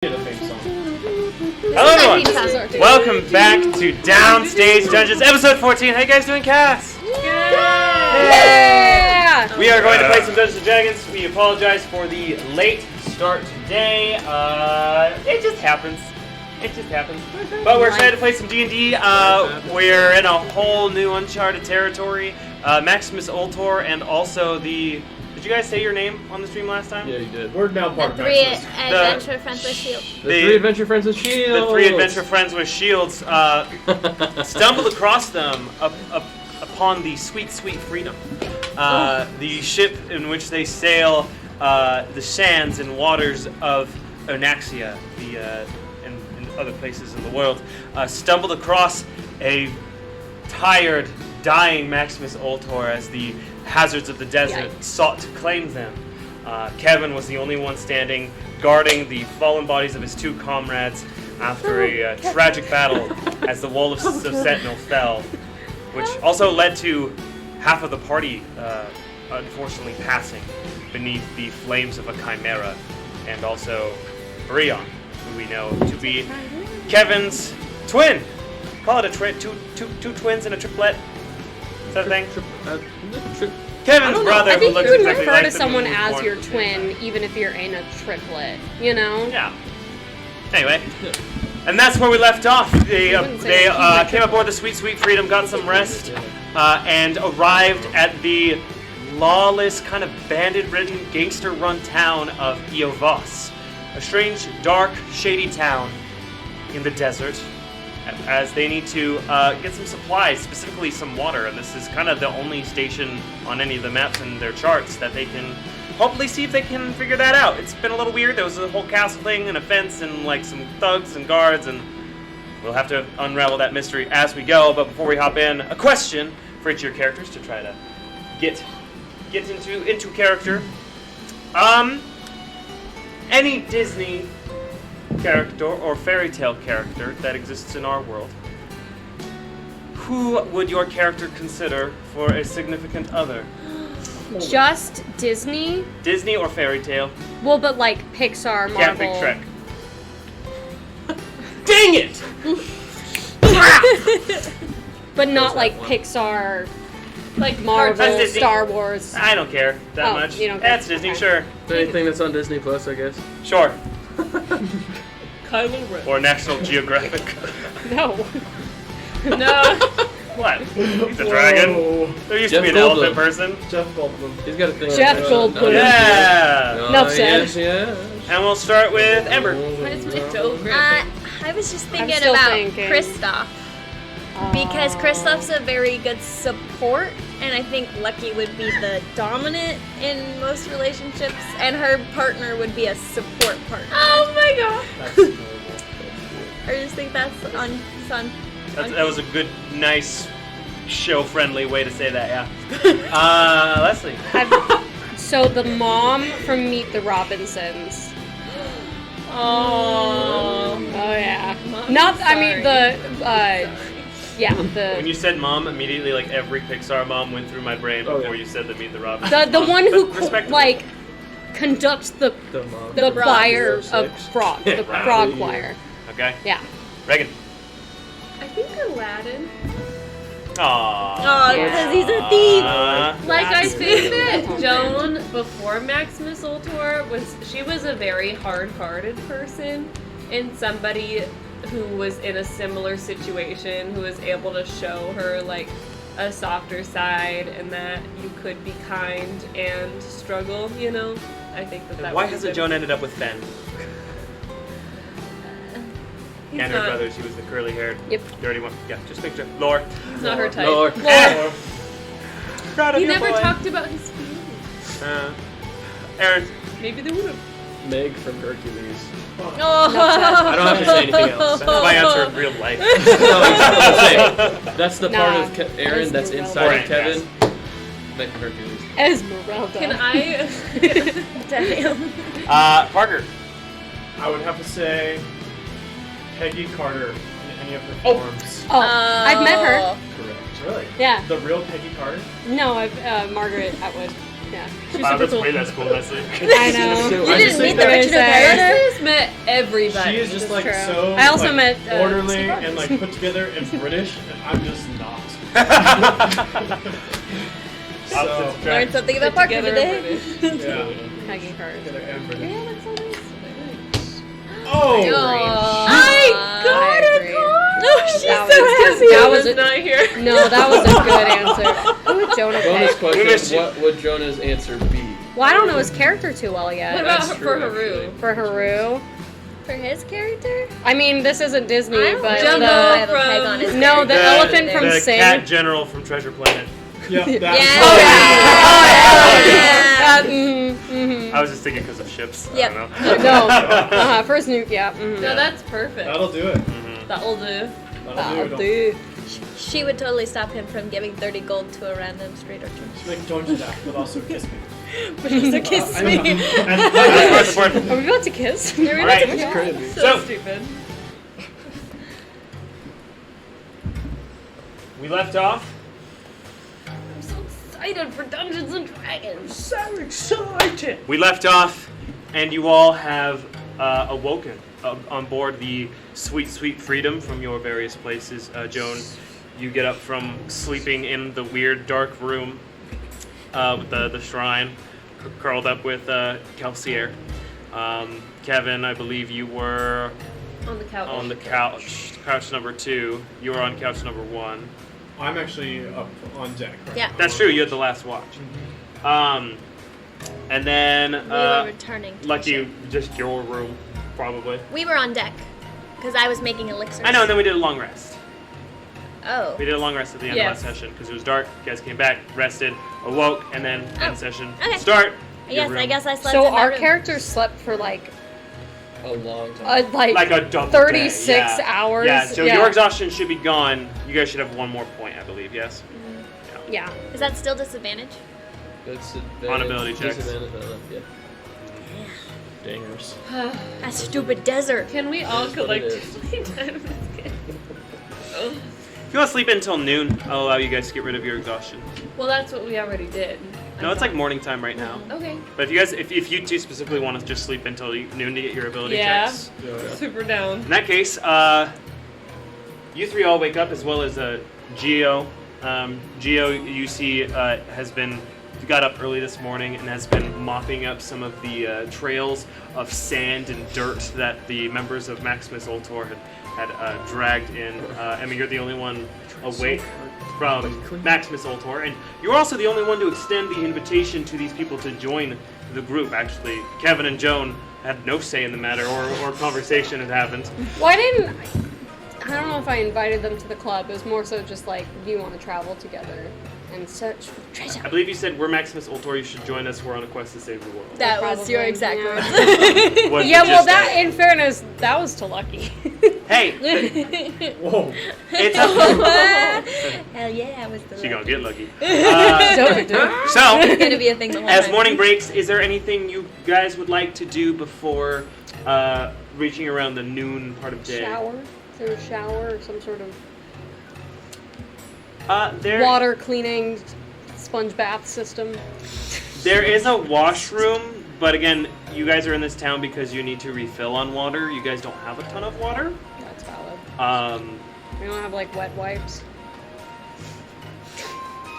Hello everyone! Welcome back to Downstage Dungeons, episode 14. How you guys doing, Cass? Yeah! We are going to play some Dungeons & Dragons. We apologize for the late start today. It just happens. But we're excited to play some D&D. We're in a whole new uncharted territory. Maximus Ultor and also the... Did you guys say your name on the stream last time? Yeah, you did. We're now part of Maximus. Adventure Friends with Shield. The three adventure friends with shields. The three adventure friends with shields stumbled across them upon the sweet freedom. The ship in which they sail the sands and waters of Ernaxia, and other places in the world, stumbled across a tired, dying Maximus Ultor as the hazards of the desert sought to claim them. Kevin was the only one standing, guarding the fallen bodies of his two comrades after a tragic battle as the wall of Sentinel fell, which also led to half of the party unfortunately passing beneath the flames of a chimera, and also Brion, who we know to be Kevin's twin. Call it a two twins and a triplet. Is that a thing? Kevin's brother. I think who you looks can exactly refer like to them someone was as born your at the same twin, time. even if you're in a triplet, you know? Yeah. Anyway, and that's where we left off. They came aboard the Sweet Freedom, got some rest, and arrived at the lawless, kind of bandit-ridden, gangster-run town of Eovos, a strange, dark, shady town in the desert, as they need to get some supplies, specifically some water, and this is kind of the only station on any of the maps in their charts that they can hopefully see if they can figure that out. It's been a little weird. There was a whole castle thing and a fence and like some thugs and guards, and we'll have to unravel that mystery as we go. But before we hop in, a question for each of your characters to try to get into character. Any Disney character or fairy tale character that exists in our world, who would your character consider for a significant other? Just Disney? Disney or fairy tale? Well, but like Pixar, Can't Marvel. pick Shrek. Dang it! But not like Pixar, like Marvel, That's Disney. Star Wars. I don't care that much. You don't care. That's Disney, Okay. sure. Anything that's on Disney Plus, I guess. Sure. Kylo Ren. Or National Geographic. No. No. What? He's a dragon. There used to be an Jeff elephant Goldblum. person. Jeff Goldblum. He's got a thing. Jeff Goldblum. Yeah! Enough said. Yes. And we'll start with Ember. I was just thinking still about thinking. Kristoff. Because Kristoff's a very good support, and I think Lucky would be the dominant in most relationships, and her partner would be a support partner. Oh my god! That's adorable. I just think that's fun. That was a good, nice, show-friendly way to say that, yeah. Leslie. So the mom from Meet the Robinsons. Oh yeah. Not. I mean the. When you said mom, immediately, like, every Pixar mom went through my brain before you said the Meet the Robinsons. The one who Respectable. like conducts the choir of frog, the frog choir. Okay. Yeah. Reagan. I think Aladdin. Aww. because he's a thief. Like, I think that Joan, before Maximus Ultor, she was a very hard-hearted person, and somebody who was in a similar situation, who was able to show her, like, a softer side, and that you could be kind and struggle, you know? I think that Why was hasn't good. Joan ended up with Ben? He's And her not- brother, she was the curly-haired, Yep. dirty one. Yeah, just picture. Lore. He's not her type. Lord. Proud of He you, never boy. talked about his feelings. Aaron. Maybe they would have. Meg from Hercules. Oh. I don't have to say anything else. That's my answer in real life. No, that's the part of Aaron that's inside of Kevin. Meg from Hercules. Esmeralda. Can I? Damn. Parker. I would have to say Peggy Carter in any of her forms. Oh, I've met her. Correct. Really? Yeah. The real Peggy Carter? No, I've Margaret Atwood. Yeah. She's Wow, super that's cool. way less cool, Leslie. I know. So You I didn't just meet think the that- original Say. character? Just met everybody. She is just like true. so I also like, met, orderly Steve and like put together and British, and I'm just not. So Opposites attract. Learned something about Parker Together today. yeah, Peggy cards. together and British. Yeah, that's so nice. Oh, I got I a agree. card. No, she's That so was- happy. that was a- not here. No, that was a good answer. Who would Jonah Bonus pick? We missed question: you. what would Jonah's answer be? Well, I don't know his character too well What yet. about That's for true, Haru? actually. For Haru, For his character? I mean, this isn't Disney, I don't but really know Jumbo if I have a peg from- on his No, the character. elephant from the Sing. cat general from Treasure Planet. yeah, Yeah. That, I was just thinking because of ships. Yep. I don't know. No, first nuke, yeah. No, that's perfect. that'll do it. That'll do. That'll do it. She would totally stop him from giving 30 gold to a random street urchin. She's like, don't do that, but also kiss me. But also kiss me. That's part of the Are we about to kiss? All right. Crazy. So stupid. we left off. I'm so excited for Dungeons and Dragons. So excited. We left off, and you all have awoken on board the sweet, sweet freedom from your various places. Joan, you get up from sleeping in the weird dark room with the shrine, curled up with Kelsier. Kevin, I believe you were On the couch. on the couch number 2. You were on couch number 1. I'm actually up on deck. Right Yeah. now. That's true. You had the last watch. And then We were returning. to the Lucky, ship. just your room, probably. We were on deck. Because I was making elixirs. I know. And then we did a long rest. Oh. We did a long rest at the end Yes. of last session because it was dark. You guys came back, rested, awoke, and then Oh, end session. okay. Start. I your guess room. I slept So in my our room. characters slept for like A long time. Like a double 36 day, yeah. hours. Yeah. So your exhaustion should be gone. You guys should have one more point, I believe. Yes. Yeah. Is that still disadvantage? That's On ability checks. Yeah. Dangers. That stupid desert. Can we all That's what it collectively time this game? If you want to sleep until noon, I'll allow you guys to get rid of your exhaustion. Well, that's what we already did. No, it's like morning time right now. Okay. But if you guys, if you two specifically want to just sleep until noon to get your ability Yeah. checks, Super down. in that case, you three all wake up as well as Geo. Geo, you see, got up early this morning and has been mopping up some of the trails of sand and dirt that the members of Maximus Ultor had dragged in. I mean, you're the only one awake from Maximus Ultor, and you're also the only one to extend the invitation to these people to join the group. Actually, Kevin and Joan had no say in the matter, or conversation had happened. Why didn't I don't know if I invited them to the club. It was more so just like, do you want to travel together and search for treasure? I believe you said, we're Maximus Ultor, you should join us, we're on a quest to save the world. That was your Probably, exact yeah. words. Was Yeah, it well, just that, in fairness, that was to Lucky. Hey! Whoa. It's a... Hell yeah, I was the She gonna get lucky. Totally did. So, It's gonna be a thing the whole as time. morning breaks, is there anything you guys would like to do before reaching around the noon part of day? Shower? Is there a shower or some sort of There, water cleaning sponge bath system? There is a washroom, but again, you guys are in this town because you need to refill on water. You guys don't have a ton of water. That's valid. Do We don't have like wet wipes.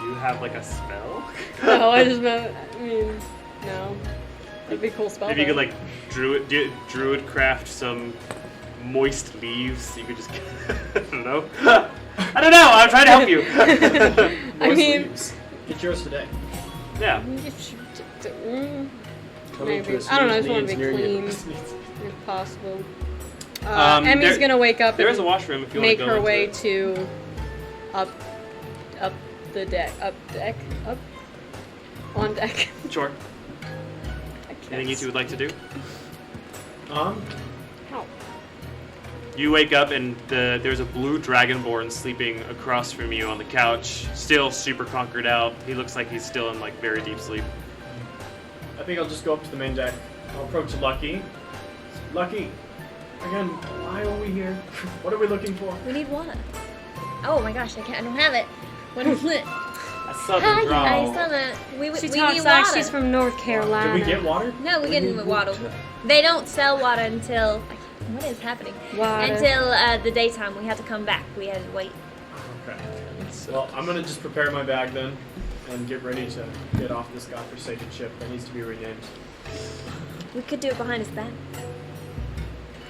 you have like a spell? No, I just meant, no. That'd be a cool spell. Maybe you could though. like druid craft some moist leaves. You could just I don't know. I don't know. I'm trying to help you. I Moist mean- leaves. Get yours today. Yeah. Maybe. I don't know, I just want to be clean if possible. Emmy's there- gonna wake up There is a and washroom if you want make to go her into way it. to up the deck. Up on deck. Sure. I guess. Anything you two would like to do? How? You wake up and there's a blue dragonborn sleeping across from you on the couch, still super conquered out. He looks like he's still in like very deep sleep. I think I'll just go up to the main deck. I'll approach Lucky. Lucky, again, why are we here? What are we looking for? We need water. Oh my gosh, I don't have it. What is it? A southern Hi, drawl. I saw that. We She need talks like water. she's from North Carolina. Did we get water? No, we're getting the water. They don't sell water until. What is happening? Water. Until the daytime. We have to come back. We had to wait. Okay. Well, I'm gonna just prepare my bag then, and get ready to get off this godforsaken ship that needs to be renamed. We could do it behind his back.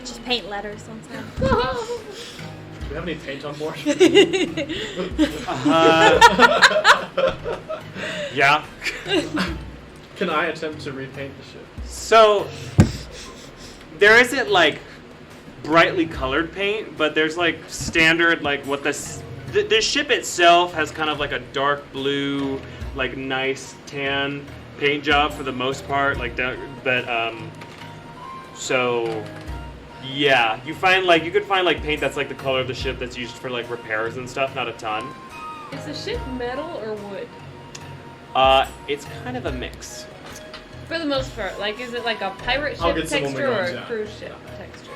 Just paint letters on top. Do we have any paint on board? Yeah. Can I attempt to repaint the ship? So there isn't like brightly colored paint, but there's like standard like what the ship itself has kind of like a dark blue, like nice tan paint job for the most part. Like that, but so yeah, you could find like paint that's like the color of the ship that's used for like repairs and stuff. Not a ton. Is the ship metal or wood? It's kind of a mix. For the most part, like, is it like a pirate I'll ship get some texture or omega a ones, cruise ship texture?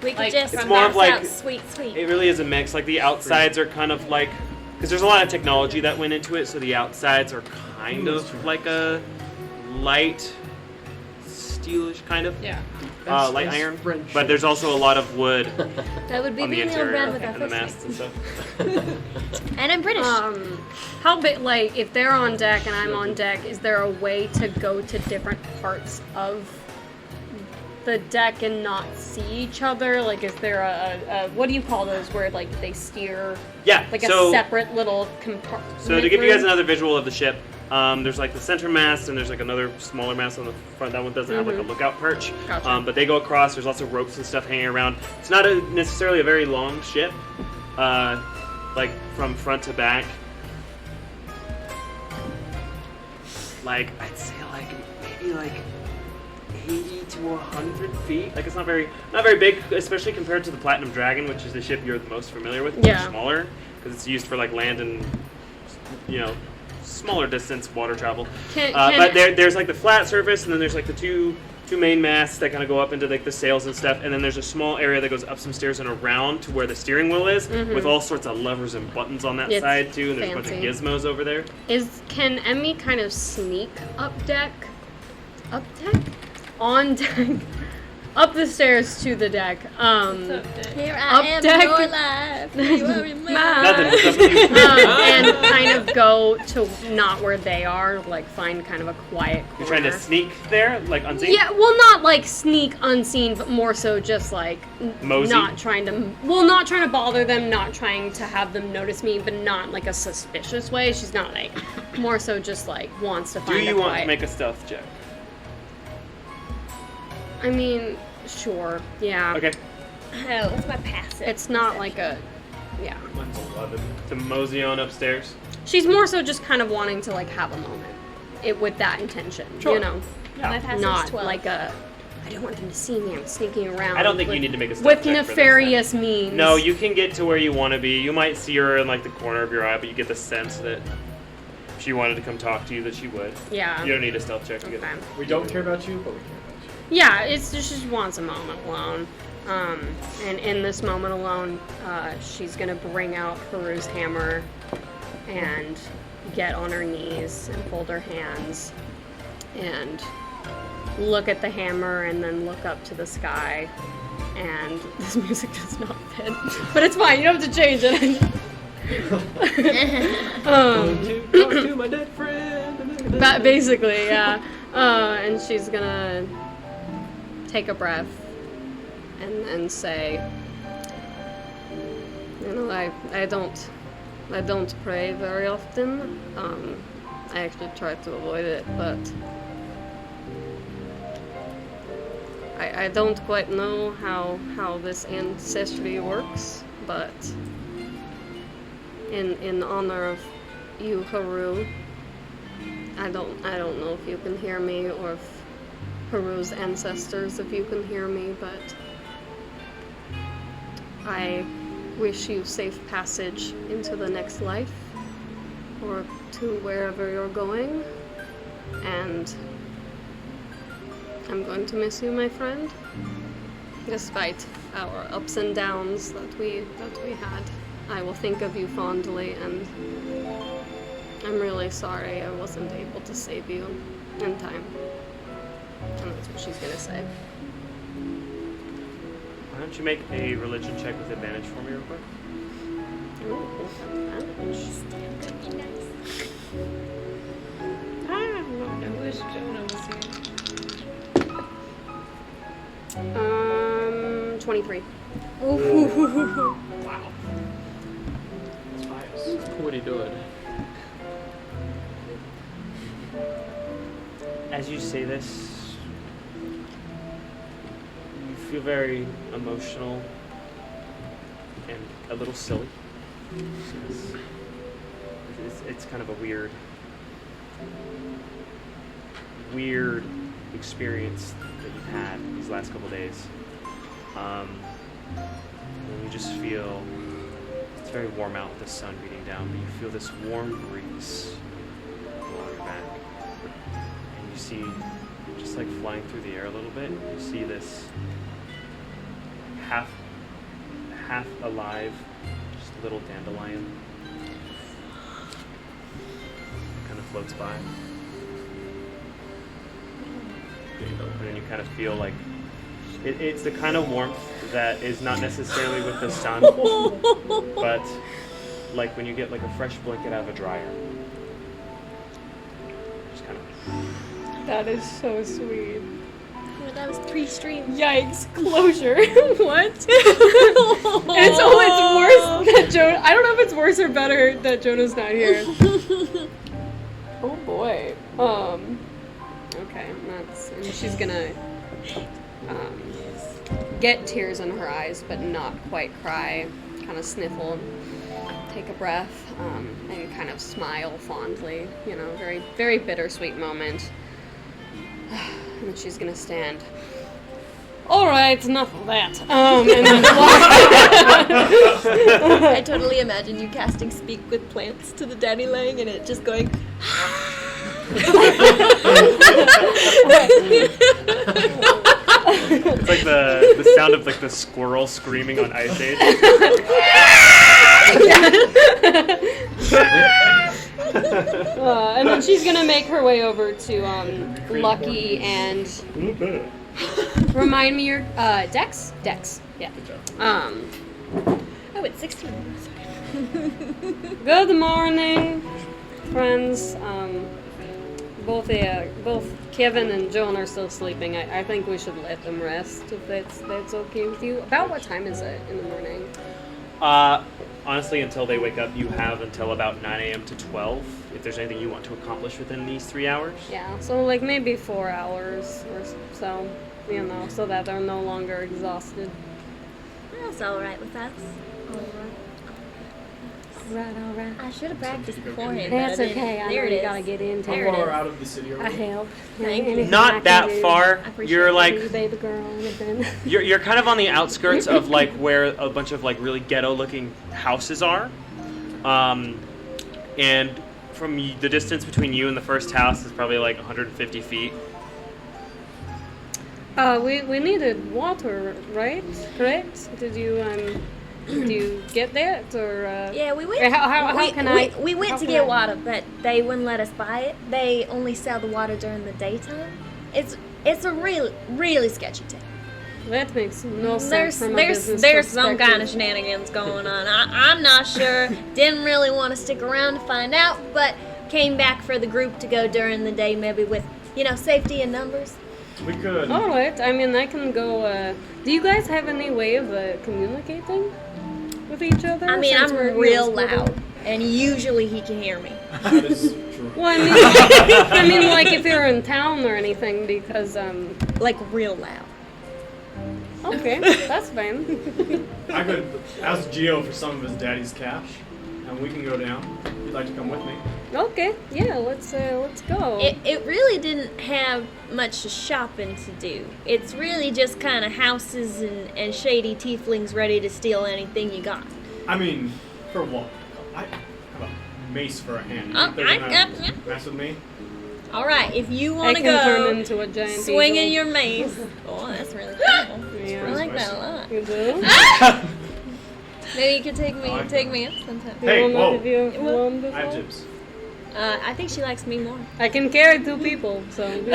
We could Like, just it's more of max like- out sweet. It really is a mix. Like the outsides are kind of like, because there's a lot of technology that went into it, so the outsides are kind of like a light steelish kind of, Yeah. light iron. But there's also a lot of wood That would be on the really on interior brand with our and the first masts and stuff. name. And I'm British. How big? Like, if they're on deck and I'm on deck, is there a way to go to different parts of the deck and not see each other? Like, is there a what do you call those where like they steer? Yeah. Like so, a separate little compartment. So to give you guys another visual of the ship, there's like the center mast and there's like another smaller mast on the front. That one doesn't have like a lookout perch. Gotcha. But they go across. There's lots of ropes and stuff hanging around. It's not necessarily a very long ship, like from front to back. Like I'd say like maybe like 80 to 100 feet. Like it's not very big, especially compared to the Platinum Dragon, which is the ship you're the most familiar with. Yeah. It's smaller because it's used for like land and smaller distance water travel. But there's like the flat surface, and then there's like the two main masts that kind of go up into like the sails and stuff, and then there's a small area that goes up some stairs and around to where the steering wheel is, with all sorts of levers and buttons on that It's side too, and there's a fancy. bunch of gizmos over there. Can Emmy kind of sneak up deck? On deck? Up the stairs to the deck. Here up I am, deck. your life. You are in mine. Nothing. What's up with you? And kind of go to not where they are, like find kind of a quiet corner. You're trying to sneak there, like unseen? Yeah, well, not like sneak unseen, but more so just like Mosey? not trying to bother them, not trying to have them notice me, but not like a suspicious way. She's not like more so just like wants to Do find. you a want quiet. to make a stealth check? I mean, sure, yeah. Okay. Oh, what's my passive? It's not like a, yeah. Mine's 11. To mosey on upstairs. She's more so just kind of wanting to like have a moment, with that intention, you know. My passive's Not 12. like a, I don't want them to see me. I'm sneaking around. I don't think with, you need to make a stealth with check for this nefarious means. No, you can get to where you want to be. You might see her in like the corner of your eye, but you get the sense that if she wanted to come talk to you, that she would. Yeah. You don't need a stealth check to get Okay. We don't care about you, but we care about you. Yeah, it's just she wants a moment alone. And in this moment alone, she's gonna bring out Haru's hammer and get on her knees and fold her hands and look at the hammer and then look up to the sky. And this music does not fit, but it's fine. You don't have to change it. Talk to my dead friend. That basically, yeah. And she's gonna take a breath and say, you know, I don't pray very often. I actually try to avoid it, but I don't quite know how this ancestry works, but in honor of you, Haru, I don't know if you can hear me or if Haru's ancestors, if you can hear me, but I wish you safe passage into the next life or to wherever you're going, and I'm going to miss you, my friend, despite our ups and downs that we had. I will think of you fondly, and I'm really sorry I wasn't able to save you in time. And that's what she's gonna say. Why don't you make a religion check with advantage for me real quick? Ooh, advantage. I wish Jonah was here. 23. Wow. That's pious. What are you doing? As you say this, you feel very emotional and a little silly. It's kind of a weird experience that you've had these last couple days. And you just feel it's very warm out with the sun beating down, but you feel this warm breeze along your back. And you see, just like flying through the air a little bit, you see this half alive, just little dandelion. Kind of floats by. And then you kind of feel like it's the kind of warmth that is not necessarily with the sun, but like when you get like a fresh blanket out of a dryer. Just kind of. That is so sweet. Oh, that was 3 streams. Yikes! Closure. What? It's worse that Jonah. I don't know if it's worse or better that Jonah's not here. Oh boy. Okay, and she's gonna get tears in her eyes, but not quite cry. Kind of sniffle, take a breath, and kind of smile fondly. You know, very, very bittersweet moment. And then she's gonna stand. All right, enough of that. And then I totally imagine you casting Speak with Plants to the Daddy Lang and it just going. It's like the sound of like the squirrel screaming on Ice Age. And then she's gonna make her way over to Lucky and remind me your Dex. Yeah. Oh, it's 16. Good morning, friends. Both Kevin and Joan are still sleeping. I think we should let them rest if that's okay with you. About what time is it in the morning? Honestly, until they wake up, you have until about 9 a.m. to 12. If there's anything you want to accomplish within these 3 hours. Yeah, so like maybe 4 hours or so, you know, so that they're no longer exhausted. That's alright with us. Alright. I should have practiced beforehand. That's but I didn't. okay. I know There it you is. gotta get into There How it far is. out of the city are I we? help. Thank you. Anything I Not can that do. far. appreciate You're it. like You baby girl have been. you're kind of on the outskirts of like where a bunch of like really ghetto-looking houses are, and from the distance between you and the first house is probably like 150 feet. We needed water, right? Correct? Did you get that or? Yeah, we went. How can I? We went how to can get I- water, but they wouldn't let us buy it. They only sell the water during the daytime. It's a really sketchy town. That makes no sense from a There's business some kind of perspective. shenanigans going on. I'm not sure. Didn't really want to stick around to find out, but came back for the group to go during the day, maybe with safety in numbers. We could. All right. I mean, I can go. Do you guys have any way of communicating with each other? I mean, since I'm we're, real split up? loud, and usually he can hear me. That is true. Well, I mean, like if you're in town or anything, because Like real loud. Okay, that's fine. I could ask Gio for some of his daddy's cash, and we can go down. If you'd like to come with me. Okay, yeah, let's go. It really didn't have much shopping to do. It's really just kind of houses and shady tieflings ready to steal anything you got. I mean, for what? I have a mace for a hand. You Oh, think they're gonna yeah. mess with me? All right, if you I want to can turn go into a giant swinging eagle. your mace. Oh, that's really cool. I Yeah. like that a lot. You do? Maybe you could take me up sometime. Hey, whoa. Have you flown I have before? dibs. I think she likes me more. I can carry 2 people, so. You know.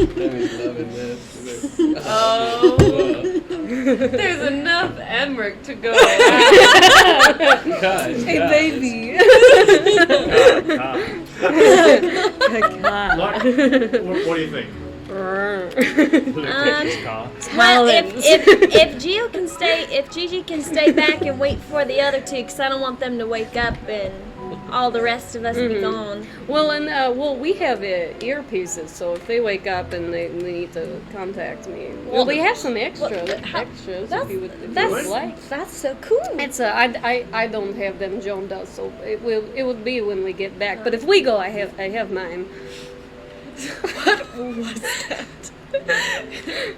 Debbie's loving this. Oh. There's enough Emmerich to go. Gosh, Hey, gosh. baby. Luck, what do you think? Well, Talons. if Gigi can stay back and wait for the other 2, because I don't want them to wake up and all the rest of us be gone. Well, and we have earpieces, so if they wake up and they need to contact me, well, we have some extras if you would like. That's so cool. It's I don't have them. Joan does, so it would be when we get back. But if we go, I have mine. What was that?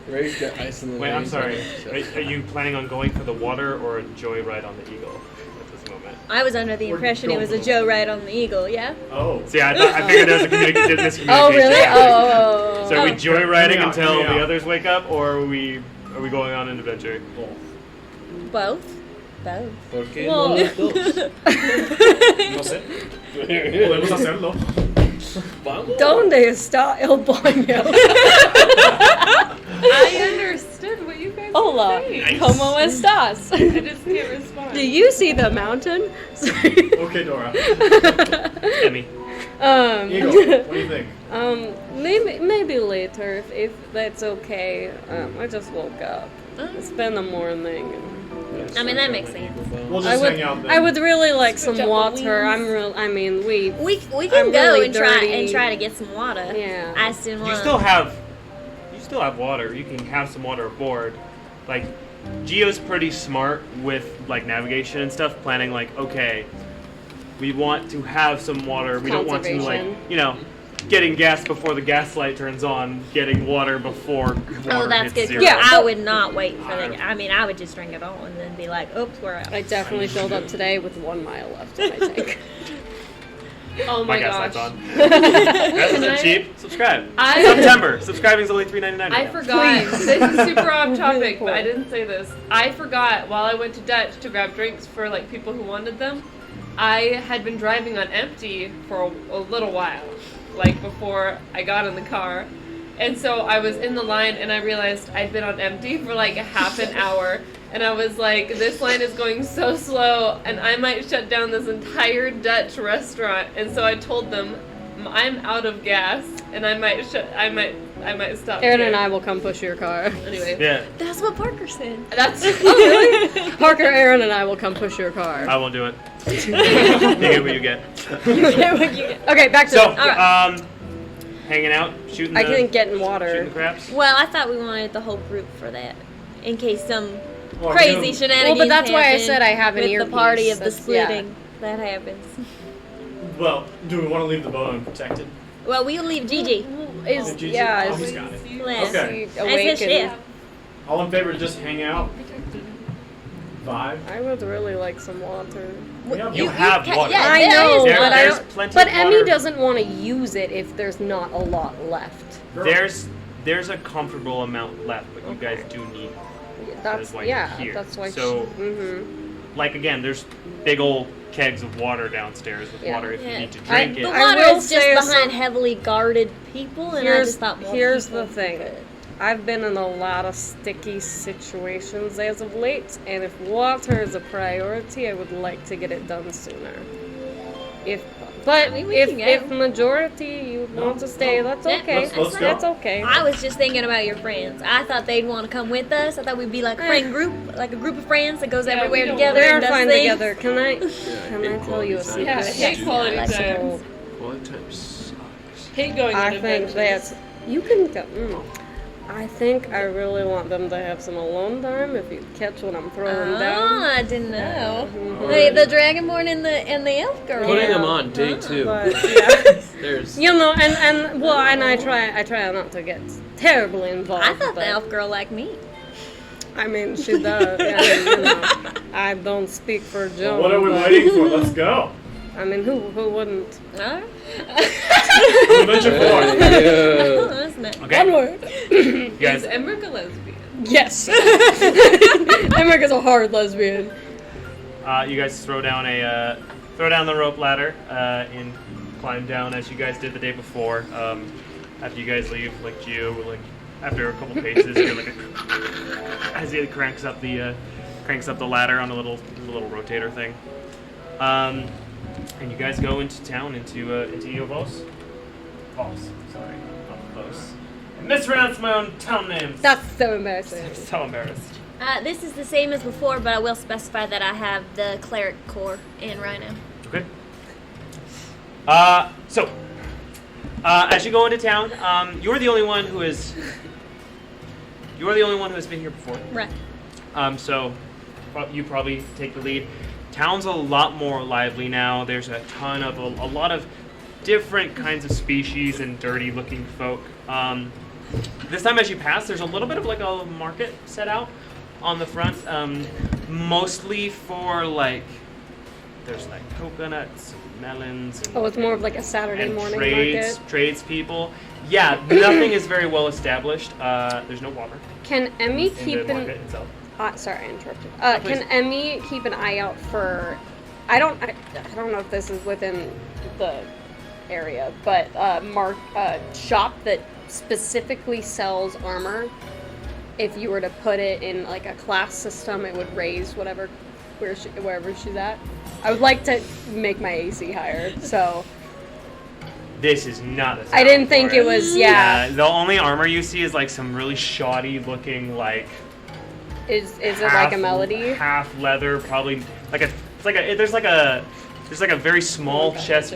Ray's got ice in the Wait, I'm veins sorry. on her, so- Are you planning on going for the water or a joyride on the Eagle at this moment? I was under the We're impression it going was a for Joe ride on the Eagle, yeah? Oh. See, I figured there was a miscommunication. Oh, really? Oh. So are we joyriding Hear me until out. the others wake up, or are we going on an adventure? Both. Both. ¿Por qué Well- no los dos? No sé. Podemos hacerlo. Vamos. ¿Dónde está el baño? I understood what you guys Hola, were saying. ¿cómo estás? I just can't respond. Do you see the mountain? Okay, Dora. Emmy. Eagle, what do you think? Maybe later if that's okay. I just woke up. It's been a morning. I mean, that makes sense. We'll I just would hang out then. I would really like some Switch up the water. wings. We I'm can go really and dirty. try to get some water. Yeah. I just didn't You want still have water. You can have some water aboard. Like, Gio's pretty smart with like navigation and stuff. Planning like, okay, we want to have some water. We don't want to like, Conservation. Getting gas before the gas light turns on. Getting water before water Oh, that's hits good. zero. Yeah. I would not wait for the. I mean, I would just drink it all and then be like, "Oops, we're out." I definitely filled up today with 1 mile left in my tank. Oh My my gas gosh. light's on. That's Can I- cheap. Subscribe. I- September. Subscribing's only $3.99. I forgot. This is super off topic, but I didn't say this. I forgot while I went to Dutch to grab drinks for like people who wanted them. I had been driving on empty for a little while, like before I got in the car. And so I was in the line and I realized I'd been on empty for like a half an hour. And I was like, this line is going so slow and I might shut down this entire Dutch restaurant. And so I told them, I'm out of gas and I might stop. Aaron here. and I will come push your car. Anyway. Yeah, That's what Parker said. That's Parker, Aaron, and I will come push your car. I won't do it. You get what you get. Okay, back to So, it. hanging out, shooting. I the, couldn't get in shooting water. the craps. Well, I thought we wanted the whole group for that, in case some Well, crazy we shenanigans. Well, but that's why I happen said I have an with earpiece. the party of the That's- yeah. splitting that happens. Well, do we want to leave the boat unprotected? Well, we'll leave Gigi. Is Gigi? yeah, Oh, is he's got it. Last. Okay. he As awake his and- shift. All in favor to just hang out? 5? I would really like some water. You have water. Yeah, I there know, is There- but I there's don't. plenty But of Emmy water. doesn't want to use it if there's not a lot left. There's a comfortable amount left, but you guys do need. That's why yeah. you're here. That's why. So- Like again, there's big old kegs of water downstairs with Yeah. water if you Yeah. need to drink The it. I water will is just say behind some- heavily guarded people, and I just thought more here's people the thing. could. I've been in a lot of sticky situations as of late, and if water is a priority, I would like to get it done sooner. But I mean, we can go. if majority you want to stay, that's Yeah, okay. let's go. That's okay. I was just thinking about your friends. I thought they'd want to come with us. I thought we'd be like a friend group, like a group of friends that goes Yeah, everywhere we don't together We're and does fine things. together. Can I tell you a secret? Yeah, hate quality Like time. Quality time sucks. Hate going on I think adventures. that you can go. I think I really want them to have some alone time. If you catch what I'm throwing Oh, down. I didn't know. Mhm. The Dragonborn and the elf girl. Putting Yeah. them on day 2. But yeah. There's You know, and I try not to get terribly involved. I thought but, the elf girl liked me. I mean, she does. I don't speak for Joan. What are we but, waiting for? Let's go. I mean, who wouldn't? Huh? Adventure 4. Yeah. Isn't it? Okay. Onward. You guys, Is Emmerich a lesbian? Yes. America's a hard lesbian. you guys throw down the rope ladder and climb down as you guys did the day before. After you guys leave, like Gio, like after a couple paces, you're like as he cranks up the ladder on a little rotator thing. And you guys go into town into Eovos. Sorry, not Vos. I mispronounced my own town names. That's so embarrassing. I'm so embarrassed. This is the same as before, but I will specify that I have the cleric core in Rhino. Okay. So, as you go into town, you're the only one who has been here before. Right. So, you probably take the lead. Town's a lot more lively now. There's a ton of a lot of different kinds of species and dirty-looking folk. This time, as you pass, there's a little bit of like a market set out on the front, mostly for like. There's like coconuts, and melons. And, Oh, it's more of like a Saturday and morning market. tradespeople. Yeah, nothing is very well established. There's no water Can Emmy in keep the an? market itself. Sorry, I interrupted. please. Can Emmy keep an eye out for? I don't know if this is within the area, but shop that specifically sells armor. If you were to put it in like a class system, it would raise wherever she's at. I would like to make my AC higher, so This is not the I didn't sound think for it was. Yeah, The only armor you see is like some really shoddy looking like. is it like a melody? Half leather, probably there's like a very small chest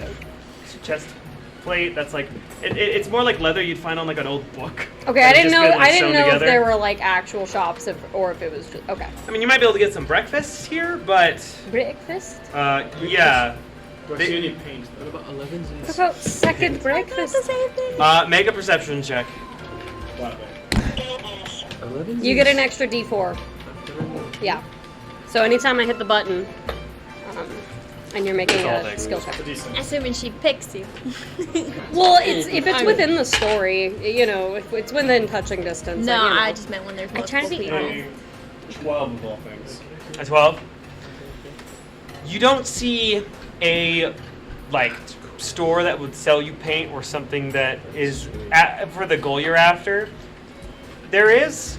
plate that's like it's more like leather you'd find on like an old book. Okay, that's I didn't just know. been, like, I didn't sewn know if together. there were like actual shops, or if it was just okay. I mean, you might be able to get some breakfast here, but Breakfast. yeah. Do I see any paint? What about 11s and What about second breakfast? That's the same thing. Make a perception check. Wow. 11s? You get an extra D4. Yeah. So anytime I hit the button, and you're making It's all a things. skill check. Decent. Assuming she picks you. Well, if it's within the story, if it's within touching distance. No, like, I just meant when there's I try to multiple be people. honest. A 12 of all things. A 12. You don't see a store that would sell you paint or something that is for the goal you're after. There is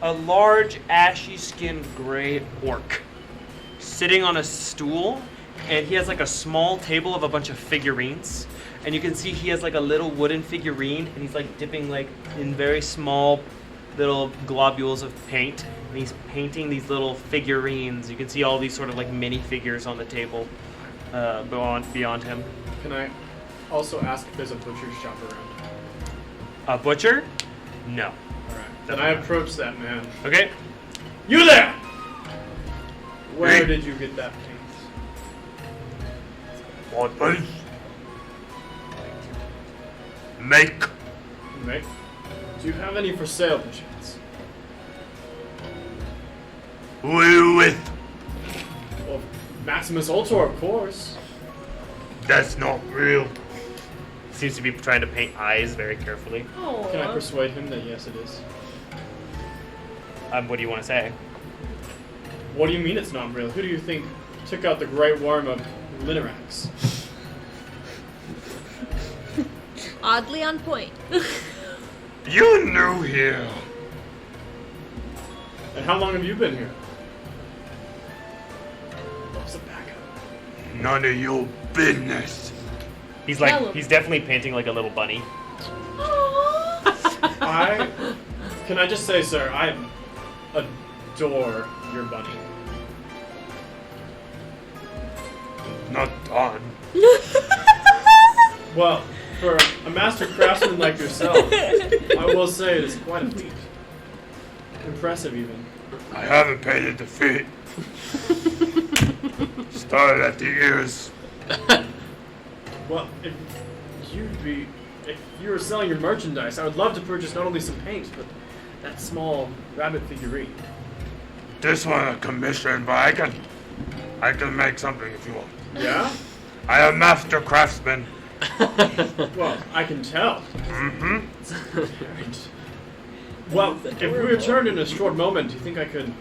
a large ashy-skinned gray orc sitting on a stool, and he has like a small table of a bunch of figurines, and you can see he has like a little wooden figurine, and he's like dipping like in very small little globules of paint, and he's painting these little figurines. You can see all these sort of like mini figures on the table beyond him. Can I also ask if there's a butcher's shop around? A butcher? No. Alright. Then I approach that man. Okay. You there! Where Hey. did you get that paint? What place? Make. Right? Do you have any for sale, perchance? Who are you with? Well, Maximus Ultor, of course. That's not real. Seems to be trying to paint eyes very carefully. Oh. Can I persuade him that yes, it is? What do you want to say? What do you mean it's not real? Who do you think took out the great worm of Linerax? Oddly on point. You new here. And how long have you been here? What's the backup? None of your business. He's Tell him. like, he's definitely painting like a little bunny. Can I just say, sir, I adore your bunny. Not done. Well, for a master craftsman like yourself, I will say it is quite a feat. Impressive, even. I haven't painted the feet. Started at the ears. Well, if you were selling your merchandise, I would love to purchase not only some paint, but that small rabbit figurine. This one a commission, but I can make something if you want. Yeah? I am master craftsman. Well, I can tell. Mm-hmm. Well, if we return in a short moment, do you think I could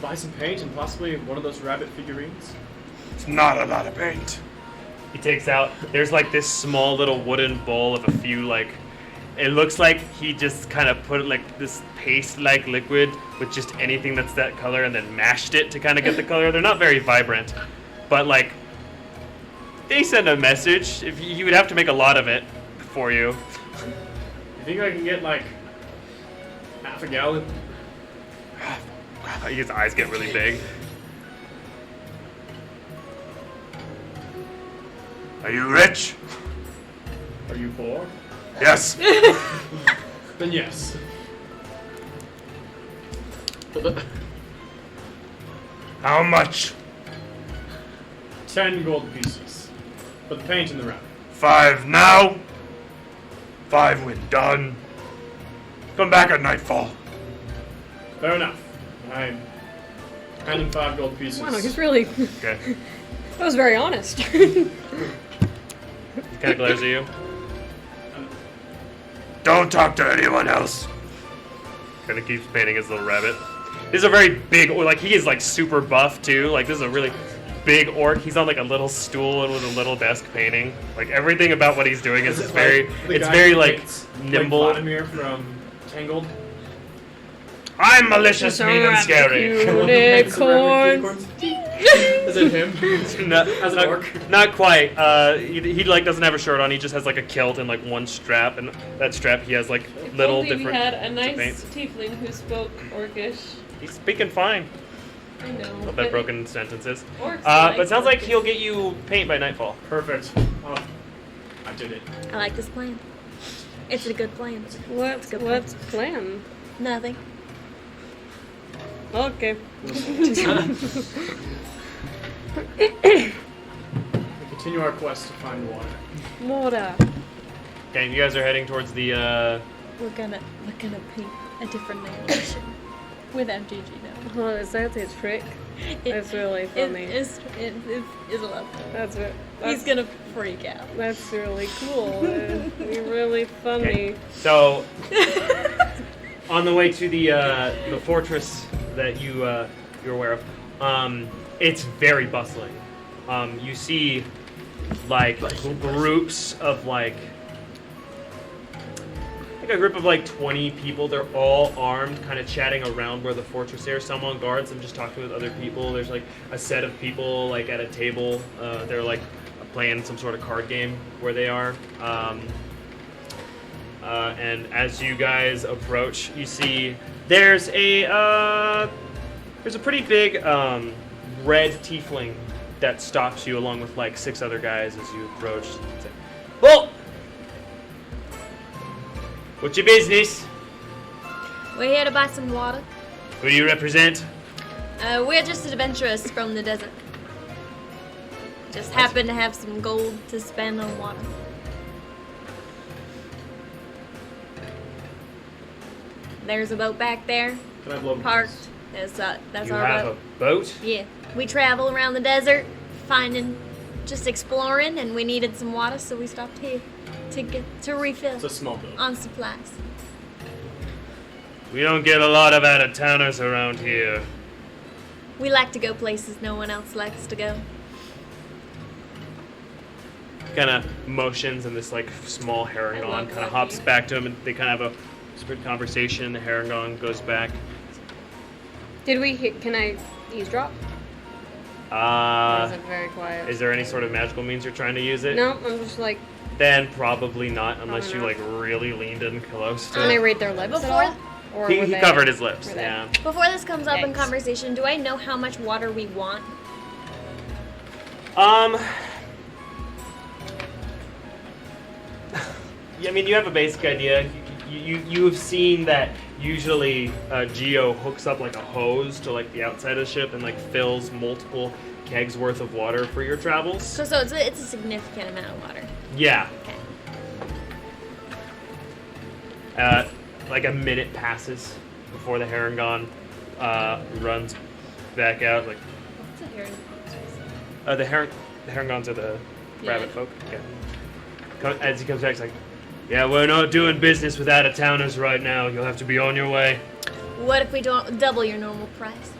buy some paint and possibly one of those rabbit figurines? It's not a lot of paint. He takes out, there's like this small little wooden bowl of a few like, it looks like he just kind of put like this paste-like liquid with just anything that's that color and then mashed it to kind of get the color. They're not very vibrant, but like, they send a message. If you would have to make a lot of it for you. You think I can get like half a gallon? His eyes get really big. Are you rich? Are you poor? Yes. Then yes. How much? 10 gold pieces. For the paint and the rabbit. 5 now. 5 when done. Come back at nightfall. Fair enough. I'm handing 5 gold pieces. Wow, he's really. Okay. That was very honest. He kind of glares at you. Don't talk to anyone else. Kind of keeps painting his little rabbit. This is a very big, like he is like super buff too. Like this is a really big orc. He's on like a little stool and with a little desk painting. Like everything about what he's doing is it very, like the it's guy very who like paints, nimble. Like Vladimir from Tangled? I'm malicious, mean, and scary. Unicorns. Is it him? not, As an orc? not quite. He like doesn't have a shirt on. He just has like a kilt and like one strap, and that strap he has like little Only different. we had a to nice paint. tiefling who spoke Orcish. He's speaking fine. I know. A little but bit broken sentences. Orcs But it sounds like Orcish. he'll get you paint by nightfall. Perfect. Oh, I did it. I like this plan. It's a good plan. What's plan? Nothing. Okay. We continue our quest to find water. Water. Okay, you guys are heading towards the. We're gonna paint a different animation with MGG now. Oh, is that a trick? That's really funny. It's a lot. That's it. He's gonna freak out. That's really cool. It'd be really funny. Okay. So, on the way to the fortress that you're aware of, it's very bustling. You see like groups of like a group of like 20 people. They're all armed, kind of chatting around where the fortress is. Some on guard, some just talking with other people. There's like a set of people like at a table. They're like playing some sort of card game where they are. And as you guys approach, you see there's a pretty big red tiefling that stops you along with like 6 other guys as you approach. It's like, well, what's your business? We're here to buy some water. Who do you represent? We're just adventurers from the desert. Just happen to have some gold to spend on water. There's a boat back there, Can I blow parked. That's You our have boat. a boat? Yeah, we travel around the desert, just exploring, and we needed some water, so we stopped here to refill It's a small boat. on supplies. We don't get a lot of out-of-towners around here. We like to go places no one else likes to go. Kind of motions, and this like small Herringon love kind of Lucky. hops back to him, and they kind of have a whispered conversation. The Herringon goes back. Did we hit? Can I eavesdrop? Or is it very quiet? Is there any sort of magical means you're trying to use it? No, I'm just like. Then probably not, unless you not. like really leaned in close to Can I it. read their lips at Before- all? Or He were they- covered his lips, were they- yeah. Before this comes up in Yikes. conversation, do I know how much water we want? Yeah, I mean, you have a basic idea. You have seen that usually Geo hooks up like a hose to like the outside of the ship and like fills multiple kegs worth of water for your travels. So it's a significant amount of water. Yeah. Okay. Like a minute passes before the Herringon runs back out. Like What's a heron? the Herringons are the Yeah. rabbit folk. Okay. As he comes back, he's like, yeah, we're not doing business with out-of-towners right now. You'll have to be on your way. What if we don't double your normal price?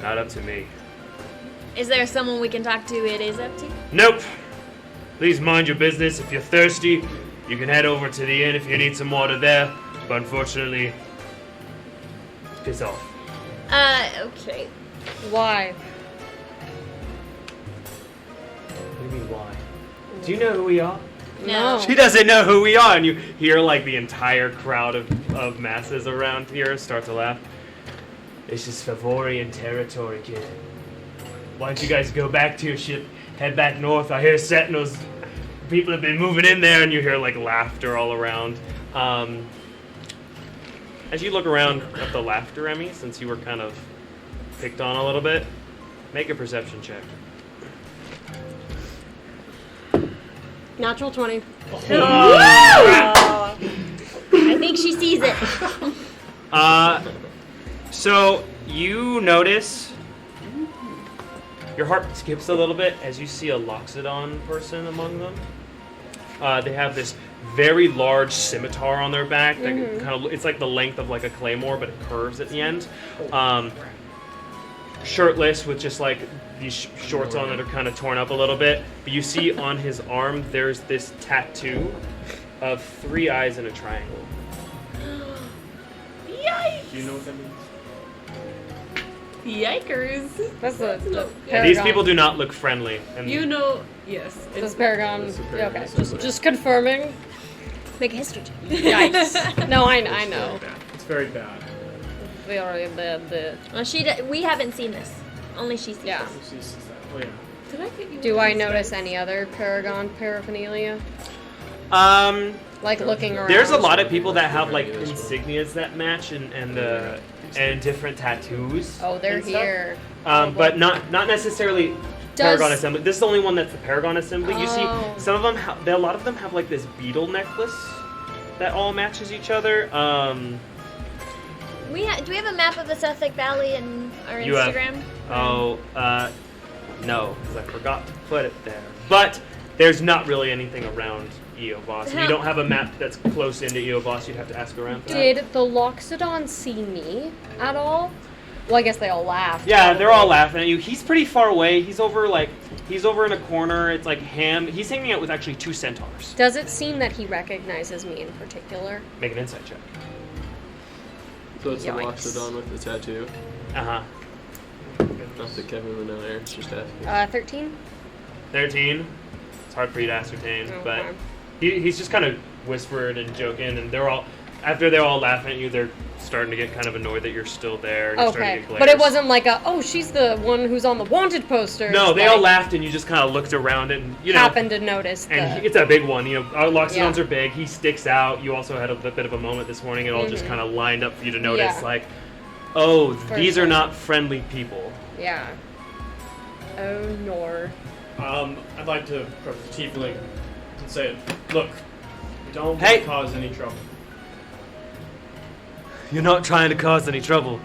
Not up to me. Is there someone we can talk to it is up to? Nope. Please mind your business. If you're thirsty, you can head over to the inn if you need some water there. But unfortunately, piss off. Okay. Why? What do you mean, why? Do you know who we are? No. She doesn't know who we are, and you hear like the entire crowd of masses around here start to laugh. This is Favorian territory, kid. Why don't you guys go back to your ship, head back north? I hear sentinels, people have been moving in there, and you hear like laughter all around. As you look around at the laughter, Emmy, since you were kind of picked on a little bit, make a perception check. Natural 20. I think she sees it. So you notice your heart skips a little bit as you see a Loxodon person among them. They have this very large scimitar on their back that kind of, it's like the length of like a claymore, but it curves at the end. Shirtless with just like these shorts on that are kind of torn up a little bit. But you see on his arm there's this tattoo of 3 eyes in a triangle. Yikes! Do you know what that means? Yikers. That's the And these Paragon. people do not look friendly. And You know, yes. This Paragon. It's a Yeah, Paragon, okay. it's a Just confirming. Make a history check. Yikes. No, I know. It's very bad. Very bad. Well, we haven't seen this. Only she sees Yeah. this. She sees that. Oh yeah. Did I get you? Do one I of these notice dice? any other Paragon paraphernalia? Like looking around. There's a lot of people that have like insignias that match and different tattoos. Oh, they're and stuff. here. But not necessarily Does- Paragon assembly. This is the only one that's the Paragon assembly. You see, Oh. some of them, a lot of them have like this beetle necklace that all matches each other. Do we have a map of the Suffolk Valley in our You have- Instagram? No, because I forgot to put it there. But there's not really anything around Eobos. If you don't have a map that's close into Eobos, you'd have to ask around for that. Did the Loxodon see me at all? Well, I guess they all laughed. Yeah, they're all laughing at you. He's pretty far away. He's over in a corner. It's like him. He's hanging out with actually 2 centaurs. Does it seem that he recognizes me in particular? Make an insight check. So it's the Yikes. Loxodon with the tattoo. Uh-huh. Not that Kevin would know there. It's just asking. 13? 13. It's hard for you to ascertain, but Okay. he's just kind of whispered and joking, and after they're all laughing at you, they're starting to get kind of annoyed that you're still there. And you're starting to Okay. get glares. But it wasn't like she's the one who's on the wanted poster. No, they all laughed, and you just kind of looked around, and Happened to notice And it's a big one. Our Loxodons Yeah. are big. He sticks out. You also had a bit of a moment this morning. It all just kind of lined up for you to notice, Yeah. like, oh, For these sure. are not friendly people. Yeah. Oh, nor. I'd like to approach the tiefling and say, look, we don't want Hey. to cause any trouble. You're not trying to cause any trouble.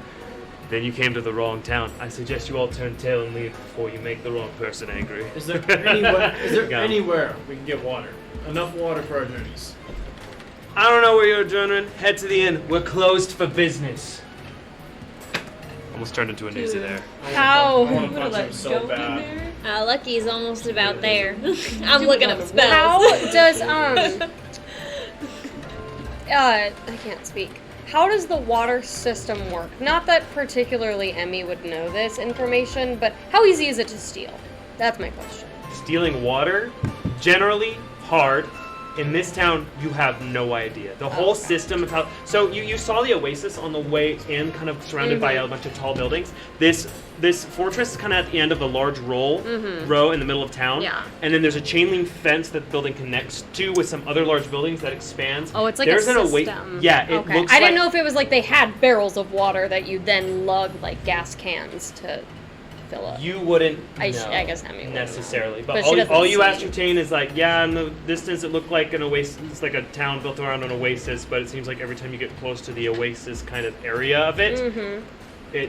Then you came to the wrong town. I suggest you all turn tail and leave before you make the wrong person angry. Is there anywhere, Go. anywhere we can get water? Enough water for our journeys. I don't know where you're journeying. Head to the inn. We're closed for business. Almost turned into a newsie there. How? I want to Would have punch him let so goat in bad. there. Lucky's almost about there. I'm looking up spells. How does I can't speak. How does the water system work? Not that particularly Emmy would know this information, but how easy is it to steal? That's my question. Stealing water, generally hard. In this town, you have no idea. The whole system of how... So you saw the oasis on the way in, kind of surrounded by a bunch of tall buildings. This fortress is kind of at the end of a large row in the middle of town. Yeah. And then there's a chain link fence that the building connects to with some other large buildings that expands. Oh, it's like there's a an system. Yeah, it Okay. looks I didn't like- know if it was like they had barrels of water that you then lug like gas cans to fill up. You wouldn't I know guess Emmy wouldn't necessarily, know. but, But she doesn't all you see. ascertain is like, yeah, in the distance it looked like an oasis. It's like a town built around an oasis, but it seems like every time you get close to the oasis kind of area of it,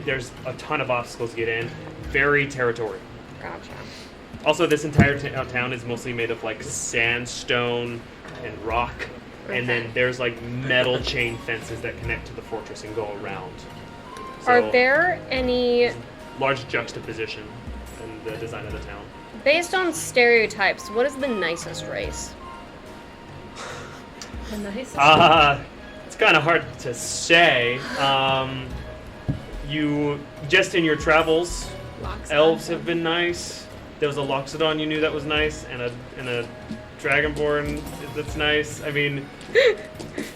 there's a ton of obstacles to get in. Very territorial. Gotcha. Also, this entire town is mostly made of like sandstone and rock, and then there's like metal chain fences that connect to the fortress and go around. So, Are there any, large juxtaposition in the design of the town? based on stereotypes, what is the nicest race? The nicest. It's kind of hard to say. You just in your travels, Loxodon. elves have been nice. There was a Loxodon you knew that was nice, and a Dragonborn that's nice. I mean,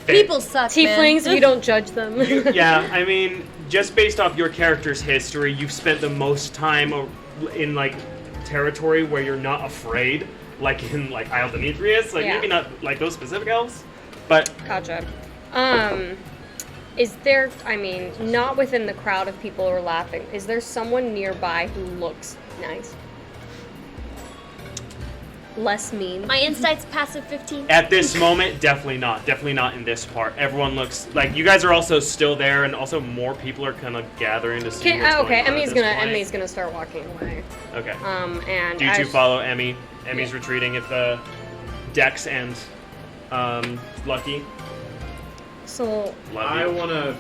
People suck, Tieflings, man. we don't judge them. yeah. I mean, just based off your character's history, you've spent the most time in like territory where you're not afraid, like in like Isle Demetrius. Like Yeah. maybe not like those specific elves, but Gotcha. Is there, I mean, not within the crowd of people who are laughing, is there someone nearby who looks nice? Less mean? My insight's passive 15. at this moment, definitely not. Definitely not in this part. Everyone looks like you guys are also still there, and also more people are kind of gathering to see what's Okay, going on at Emmy's this gonna point. start walking away. Okay. And Do you two as- follow Emmy? Emmy's retreating if the Dex and Lucky. So Love I you. want to.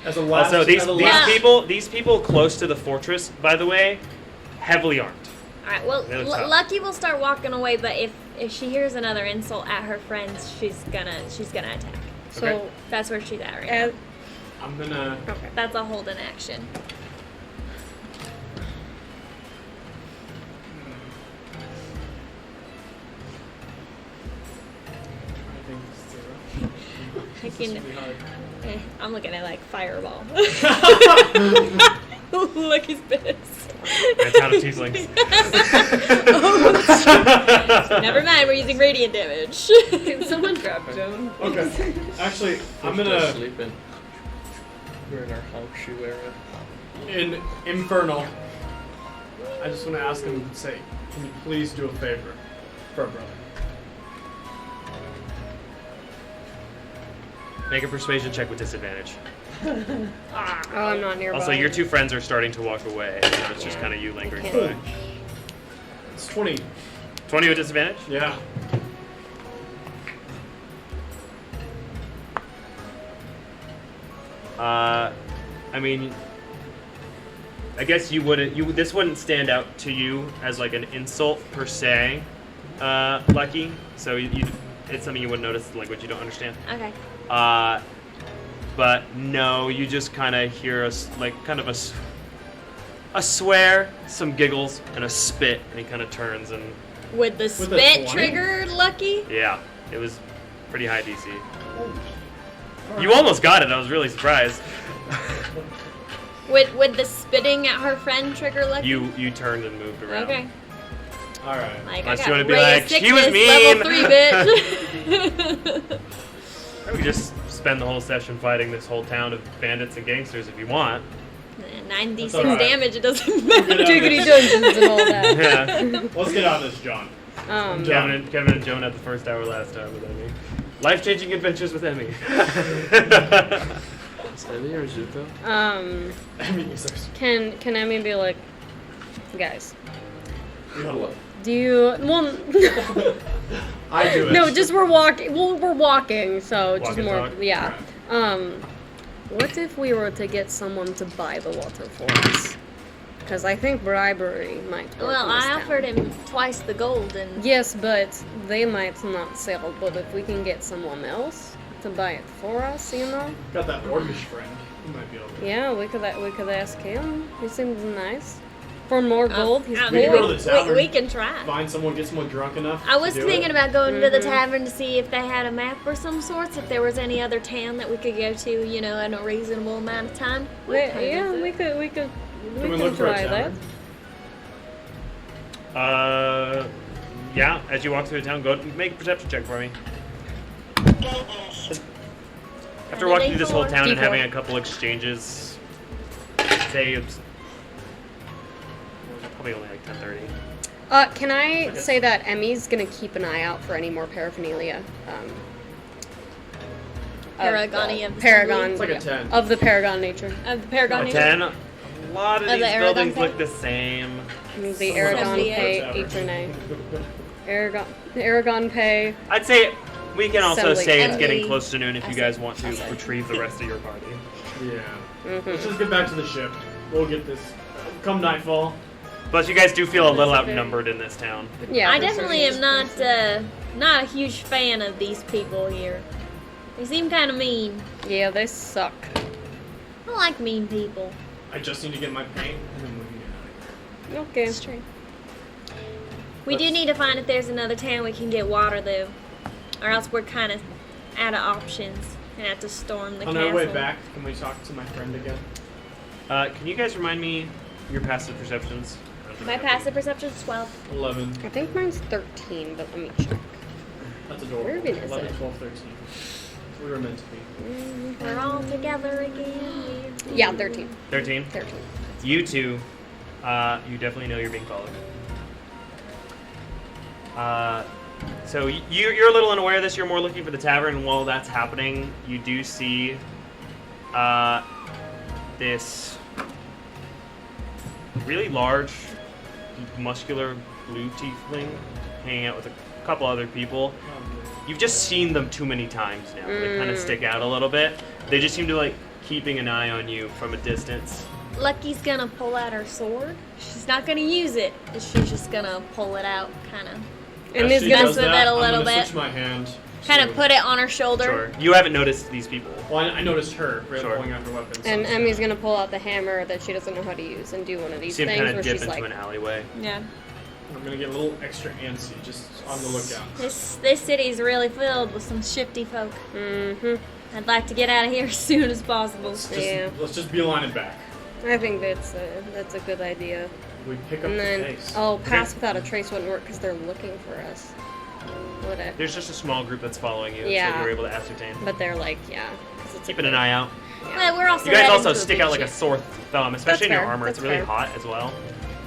As a last, Also, as a last, these people close to the fortress, by the way, heavily armed. Alright, well, They look tough. Lucky will start walking away, but if she hears another insult at her friends, she's gonna attack. so Okay. That's where she's at right now. I'm gonna. okay. That's a hold in action. I think zero. I can, It's really hard. I'm looking at like fireball. Lucky's pissed. That's out of tieflings. Never mind, we're using radiant damage. Can someone grab Joan? Okay. Actually, I'm We're still gonna. sleeping. We're in our honk shoe era. In Infernal, I just want to ask him, say, can you please do a favor for a brother? Make a persuasion check with disadvantage. Oh, I'm not nearby. Also, your two friends are starting to walk away, so it's just kind of you lingering Okay. by. It's 20. 20 with disadvantage? Yeah. I mean, I guess you wouldn't. This wouldn't stand out to you as like an insult per se, Lucky. So it's something you wouldn't notice, like what you don't understand. Okay. But no, you just kind of hear kind of a swear, some giggles, and a spit, and he kind of turns and Would the a spit 20? trigger Lucky? yeah, it was pretty high DC. You almost got it. I was really surprised. Would the spitting at her friend trigger Lucky? You turned and moved around. Okay. All right. Like, Unless I you got wanna be ray like, of "She was sickness, level 3, bitch. Or we just spend the whole session fighting this whole town of bandits and gangsters if you want. 9d6 all right. damage, it doesn't matter. Jiggity dungeons and all that. Yeah. Let's get out of this, John. Kevin and Joan had the first hour last time with Emmy. Life-changing adventures with Emmy. Is Emmy or Zuko? I mean, Can Emmy be like, guys, What? do you, well, I do it. no, just we're walking, well, we're walking, so Walk just and more, talk. yeah. What if we were to get someone to buy the water for us? Because I think bribery might work Well, in this I town. offered him twice the gold, and Yes, but they might not sell, but if we can get someone else to buy it for us, you know? Got that orcish friend. He might be able to. Yeah, we could ask him. He seems nice. For more gold, he's We can go poor. to the tavern. we can try. Find someone, get someone drunk enough. I was to do thinking it. about going to the Mm-hmm. tavern to see if they had a map or some sorts, if there was any other town that we could go to, you know, in a reasonable amount of time. Yeah, we could we can look for a try that. tavern? Yeah, as you walk through the town, go make a perception check for me. After walking through this whole town and D4. having a couple exchanges, say it's probably only like 10:30. Can I Okay. say that Emmy's gonna keep an eye out for any more paraphernalia? Paragoni of the Paragon. It's like a 10. Of the Paragon nature. Of the Paragon. A 10. lot of Oh, these the Aragon buildings Pay? look the same. The Aragon Pay, Whatever. H&A. The Aragon Pay. I'd say we can also Assembly. say it's getting Assembly. close to noon if you guys want to Assembly. retrieve the rest of your party. Yeah. Mm-hmm. Let's just get back to the ship. We'll get this. Come nightfall. Plus, you guys do feel a little That's okay. outnumbered in this town. Yeah. I definitely am not a huge fan of these people here. They seem kind of mean. Yeah, they suck. I don't like mean people. I just need to get my paint and then we can get out of Okay. It's true. We do need to find if there's another town we can get water though, or else we're kind of out of options and have to storm the here. On castle. our way back, can we talk to my friend again? Can you guys remind me your passive perceptions? My passive perception is 12. 11. I think mine's 13, but let me check. That's adorable. Where even is 11, it? 12, 13. We were meant to be. We're all together again. Yeah, 13. 13. 13. You two, you definitely know you're being followed. So you're a little unaware of this. You're more looking for the tavern, and while that's happening, you do see this really large, muscular blue tiefling hanging out with a couple other people. You've just seen them too many times now. They kind of stick out a little bit. They just seem to like keeping an eye on you from a distance. Lucky's gonna pull out her sword. She's not gonna use it. She's just gonna pull it out, kind of. And As these she guys- does Mess with that, it a I'm little gonna bit. switch my hand. Kind of to- put it on her shoulder. Sure. You haven't noticed these people. Well, I noticed her Sure. pulling out her weapon. so And I'm Emmy's gonna pull out the hammer that she doesn't know how to use and do one of these See him things kind where of dip she's into like, an alleyway. Yeah. I'm gonna get a little extra antsy, just on the lookout. This city's really filled with some shifty folk. mm-hmm. I'd like to get out of here as soon as possible. Let's just beeline it back. I think that's a good idea. We pick up And the then, pace. pass without a trace wouldn't work because they're looking for us. Would it? There's just a small group that's following you, Yeah. so you're able to ascertain. But they're like, yeah. 'Cause it's Keeping an eye out. Well, we're also You guys heading also to a stick big out like a ship. sore thumb, especially in your fair, armor. It's that's really fair. hot as well.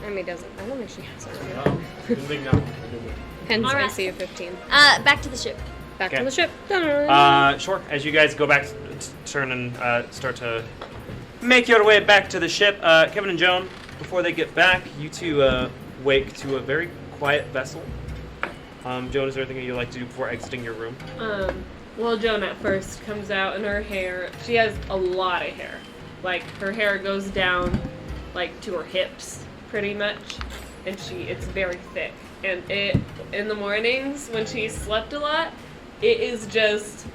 Emmy doesn't. I don't think she has armor. Oh, didn't think now. Hence Alright. AC of 15. Back to the ship. Back Okay. to the ship. Dun. Sure. As you guys go back, turn and start to make your way back to the ship, Kevin and Joan, before they get back, you two wake to a very quiet vessel. Joan, is there anything that you'd like to do before exiting your room? Well, Joan at first comes out and her hair, she has a lot of hair. Like, her hair goes down, like, to her hips, pretty much. And it's very thick. And in the mornings, when she slept a lot, it is just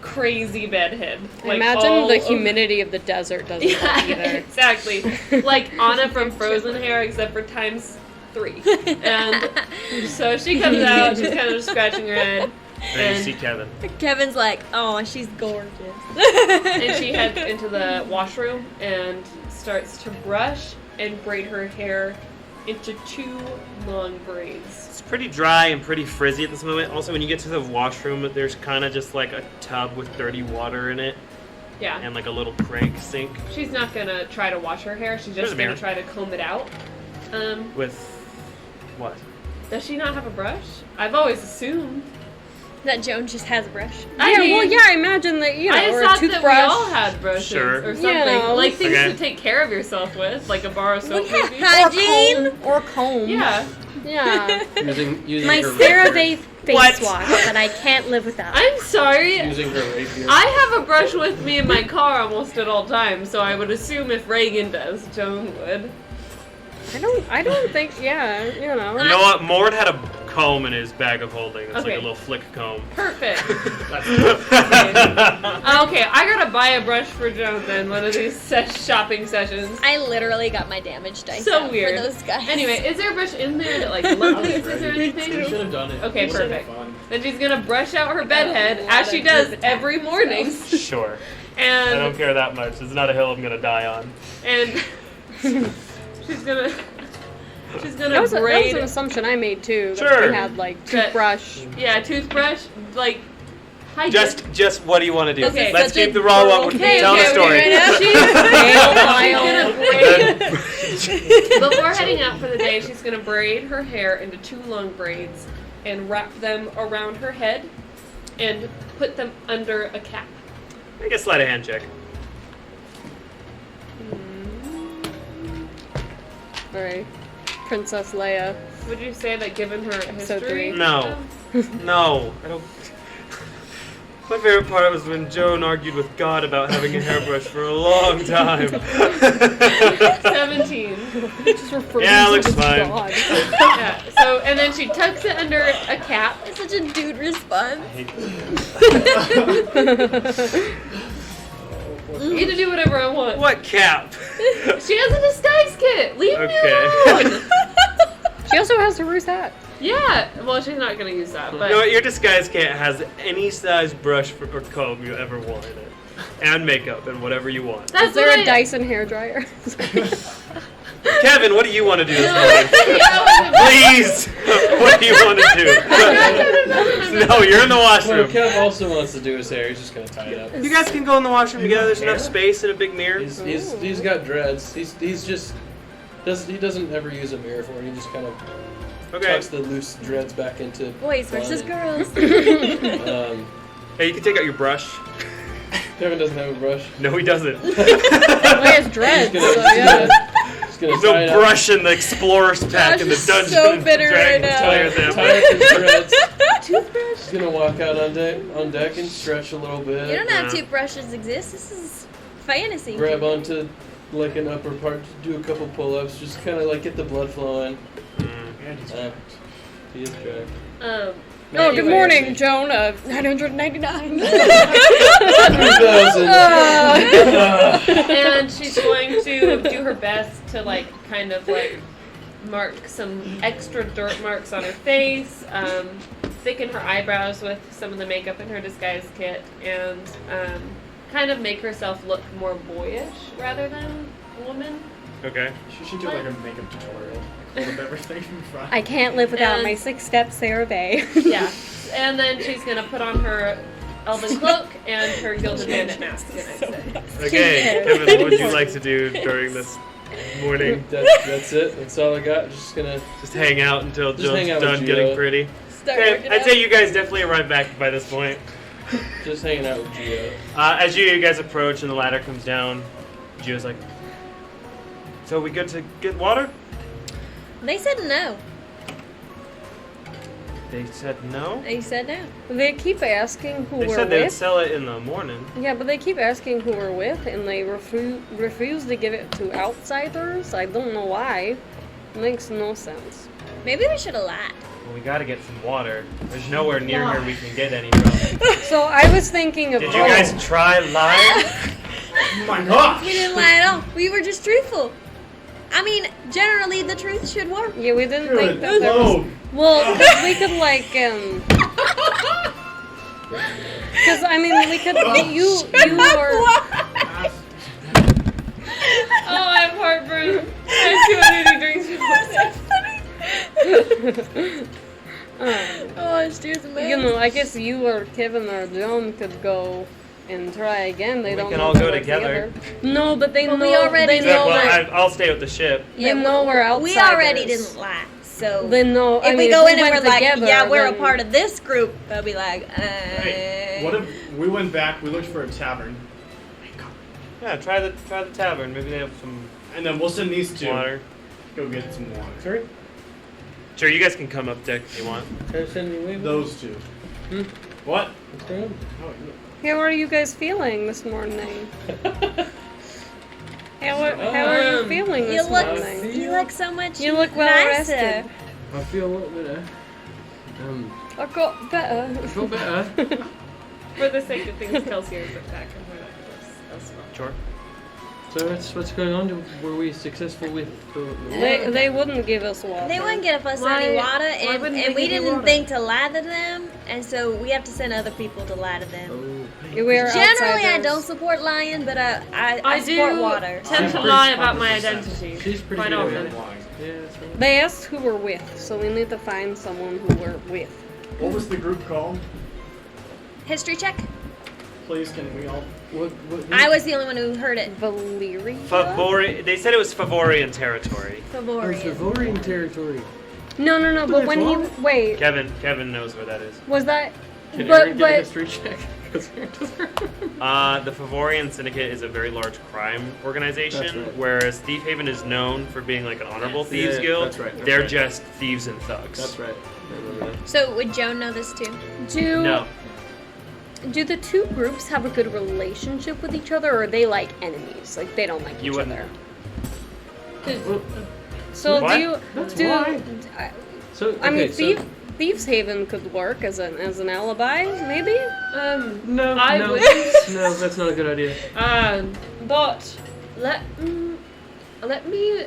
crazy bedhead. Like, Imagine all the over- humidity of the desert doesn't help Yeah, either. exactly. Like Anna from Frozen hair, except for times 3. And so she comes out, she's kind of just scratching her head. And then you see Kevin. Kevin's like, oh, she's gorgeous. And she heads into the washroom and starts to brush and braid her hair into 2 long braids. It's pretty dry and pretty frizzy at this moment. Also, when you get to the washroom, there's kind of just like a tub with dirty water in it Yeah. and like a little crank sink She's not gonna try to wash her hair, she's There's just a gonna mirror. try to comb it out. with what? Does she not have a brush? I've always assumed. That Joan just has a brush. I mean, I imagine that, you know, I just or a thought toothbrush. that we all had brushes Sure. or You something. know. Like things Okay. to take care of yourself with, like a bar of soap Yeah. maybe. Hygiene. Or comb. Yeah. Yeah. Using My her CeraVe rapier. face What? wash that I can't live without. I'm sorry. Using her rapier. I have a brush with me in my car almost at all times, so I would assume if Reagan does, Joan would. I don't think, yeah, you know. You know what? Mord had a comb in his bag of holding. It's like Okay. a little flick comb. Perfect. That's Okay, I gotta buy a brush for Joan then, one of these shopping sessions. I literally got my damage dice So out weird. for those guys. Anyway, is there a brush in there that like locates us or We anything? should have done it. Okay, It would've been perfect. fun. Then she's gonna brush out her bedhead lot as she of does group attacks, every morning. Sure. I don't And care that much. It's not a hill I'm gonna die on. she's gonna That was, that was braid. an assumption I made too. That Sure. we had like That- toothbrush. Yeah, toothbrush, like hygiene. Just what do you want to do? Okay, Let's such a keep the raw one. We're Okay, telling okay, a story. She's gonna braid. Before heading out for the day, she's gonna braid her hair into 2 long braids and wrap them around her head and put them under a cap. Make a sleight of hand check. Sorry. Princess Leia. Would you say that given her Episode history? 3. No. No, I don't. My favorite part was when Joan argued with God about having a hairbrush for a long time. 17. Just referring Yeah, to looks as fine. God. Yeah. So and then she tucks it under a cap. It's such a dude response. I get to do whatever I want. What cap? She has a disguise kit. Leave me Okay. alone. She also has a Ruth hat. Yeah. Well, she's not gonna use that, but You know what? Your disguise kit has any size brush or comb you ever want in it. And makeup and whatever you want. that's Is there what a Dyson hairdryer? Kevin, what do you want to do this morning? Please! What do you want to do? No, you're in the Well, washroom. Kev also wants to do his hair. He's just gonna tie it up. You guys can go in the washroom together. There's enough space and a big mirror. He's got dreads. He doesn't ever use a mirror for it. He just kind of Okay. tucks the loose dreads back into. Boys versus girls. Hey, you can take out your brush. Kevin doesn't have a brush. No, he doesn't. Well, he has dreads, He's so gonna, yeah. he's gonna There's tie no it up. brush in the explorer's pack in the is dungeon. so bitter right Dragons now. Slayer Tie them. up his dreads. Toothbrush. He's gonna walk out on deck and stretch a little bit. You don't have Yeah. toothbrushes exist. This is fantasy. Grab onto like an upper part, do a couple pull-ups, just kind of like get the blood flowing. And he's Uh, he is correct. Oh, good morning, Joan. 999. 2,000. And she's going to do her best to like kind of like mark some extra dirt marks on her face, thicken her eyebrows with some of the makeup in her disguise kit, and kind of make herself look more boyish rather than woman. Okay. She should do like a makeup tutorial. Like, hold up everything in front. I can't live without And- my 6-step Sarah Bay. Yeah. And then she's gonna put on her elven cloak and her gilded bandit mask the next day. Okay, Kevin, what would you like to do during this morning? That's it. That's all I got. Just gonna. Just hang out until Just hang Joan's out with done Gio. getting pretty. Start Okay, working I'd out. say you guys definitely arrived back by this point. Just hanging out with Gio. As you guys approach and the ladder comes down, Gio's like, "So we good to get water?" They said no. They said no. They said no. They keep asking who They we're said they would with. sell it in the morning. Yeah, but they keep asking who we're with, and they refuse to give it to outsiders. I don't know why. It makes no sense. Maybe we should have lied. Well, we gotta get some water. There's nowhere near here we can get any from. So I was thinking of. Did you guys try lying? Oh my gosh! We didn't lie at all. We were just truthful. I mean, generally the truth should work. Yeah, we didn't Good think that there was. Lord. Well, 'cause we could like Because I mean, we could. You were. Oh, I have heartburn. I have too many drinks. Oh, it's tears and You know, I guess you or Kevin or Joan could go and try again. They We don't can know all that go we're together. No, but they But know. we already they Yeah, know well, that. I'll stay with the ship. They know we're outsiders. We already didn't lie. So They know. if we go in and we're like, together, yeah, we're a then- part of this group, they'll be like, Hey, what if we went back, we looked for a tavern, Yeah, try the tavern. Maybe they have some and then we'll send these two water. go get some water. Sorry? Sure, you guys can come up deck if you want. Trying to send me away? Those two. Hmm? What? What's going on? Oh, How are you guys feeling this morning? How are you feeling you this morning? look so much You look well nicer. rested. I feel a little better. I got better. I feel better. For the sake of things, Kelsey is back in her elsewhere. Sure. So what's going on? Were we successful with the They wouldn't give us water. They wouldn't give us Why- any water, why and, wouldn't and they we give you didn't water? think to lie to them, and so we have to send other people to lie to them. Oh. We're Generally, I outsiders. don't support lying, but I I support do water. tend to She's lie pretty- about my identity. She's pretty Quite good at often. it. Yeah, that's right. They asked who we're with, so we need to find someone who we're with. what was the group called? History check. Please, can we all? What, I was the only one who heard it. Valyria? They said it was Favorian territory. Favorian. Favorian territory. No, but when he wait, Kevin knows where that is. was that? Can But Aaron get a history check? The Favorian Syndicate is a very large crime organization, That's right. whereas Thief Haven is known for being like an honorable Yes. thieves Yeah, guild. that's right, that's They're right. just thieves and thugs. That's right. I remember that. So would Joan know this too? No. Do the two groups have a good relationship with each other, or are they like enemies? Like they don't like You each wouldn't other. Well, So What? do you? That's do why. I so, okay, mean, so, Thieves Haven could work as an alibi, maybe. no, I no, wouldn't. no, that's not a good idea. But let me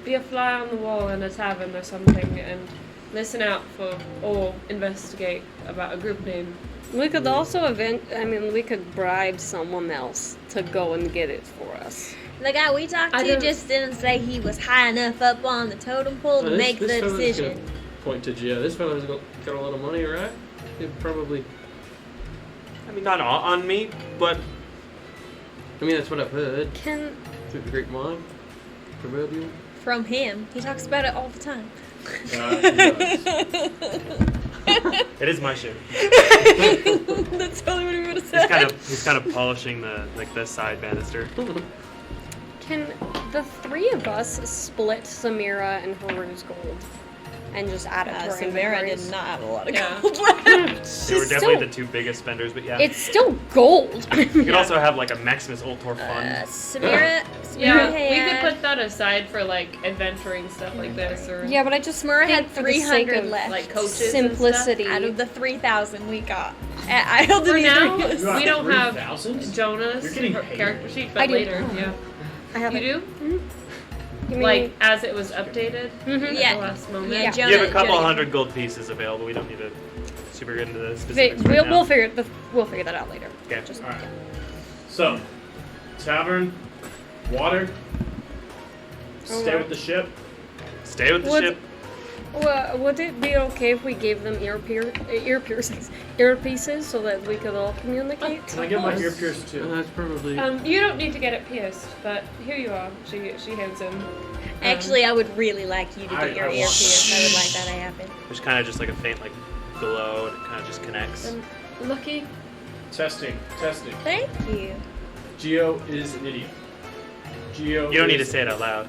be a fly on the wall in a tavern or something and listen out for or investigate about a group name. We could also we could bribe someone else to go and get it for us. The guy we talked I to don't- just didn't say he was high enough up on the totem pole to This- make this the fella's decision. gonna Point to Gio. This fella's got a lot of money, right? He'd probably. I mean, not all on me, but I mean, that's what I've heard Can through the grapevine. Proverbial. From him. He talks about it all the time. it is my ship. That's totally what he would have He's said. he's kind of polishing the side banister. Can the three of us split Samira and Haru's gold and just add it to our Samara inventories? did not have a lot of Yeah. gold left. They were She's definitely still- the two biggest spenders, but yeah. It's still gold. You could also have like a Maximus Ultor fund. Samira, Yeah, Samira we had, could put that aside for like adventuring stuff like this, or Yeah, but I just Samira think had for the sake 300 of left. like coaches simplicity. out of the 3,000 we got. I held For it now, either. You got we don't have 3,000? Jonas You're getting paid. character sheet, I but do. later, yeah. I have You it. do? Give me- Like as it was updated Mhm. at Yeah. the last moment. Yeah, Yeah. You have a Jonah- couple Jonah- hundred gold pieces available. We don't need to super get into the They- specifics we'll, right now. we'll figure that out later. Okay. Just, Alright. So, tavern, water, stay with the ship. Stay with the Would- ship. Well, would it be okay if we gave them ear piercings so that we could all communicate? Can I get my ear pierced too? That's probably. You don't need to get it pierced, but here you are. She hands him. Actually, I would really like you to get your I ear want- pierced. I would like that to happen. There's kind of just like a faint like glow, and it kind of just connects. Lucky. Testing. Thank you. Gio is an idiot. Gio. You don't need to is- say it out loud.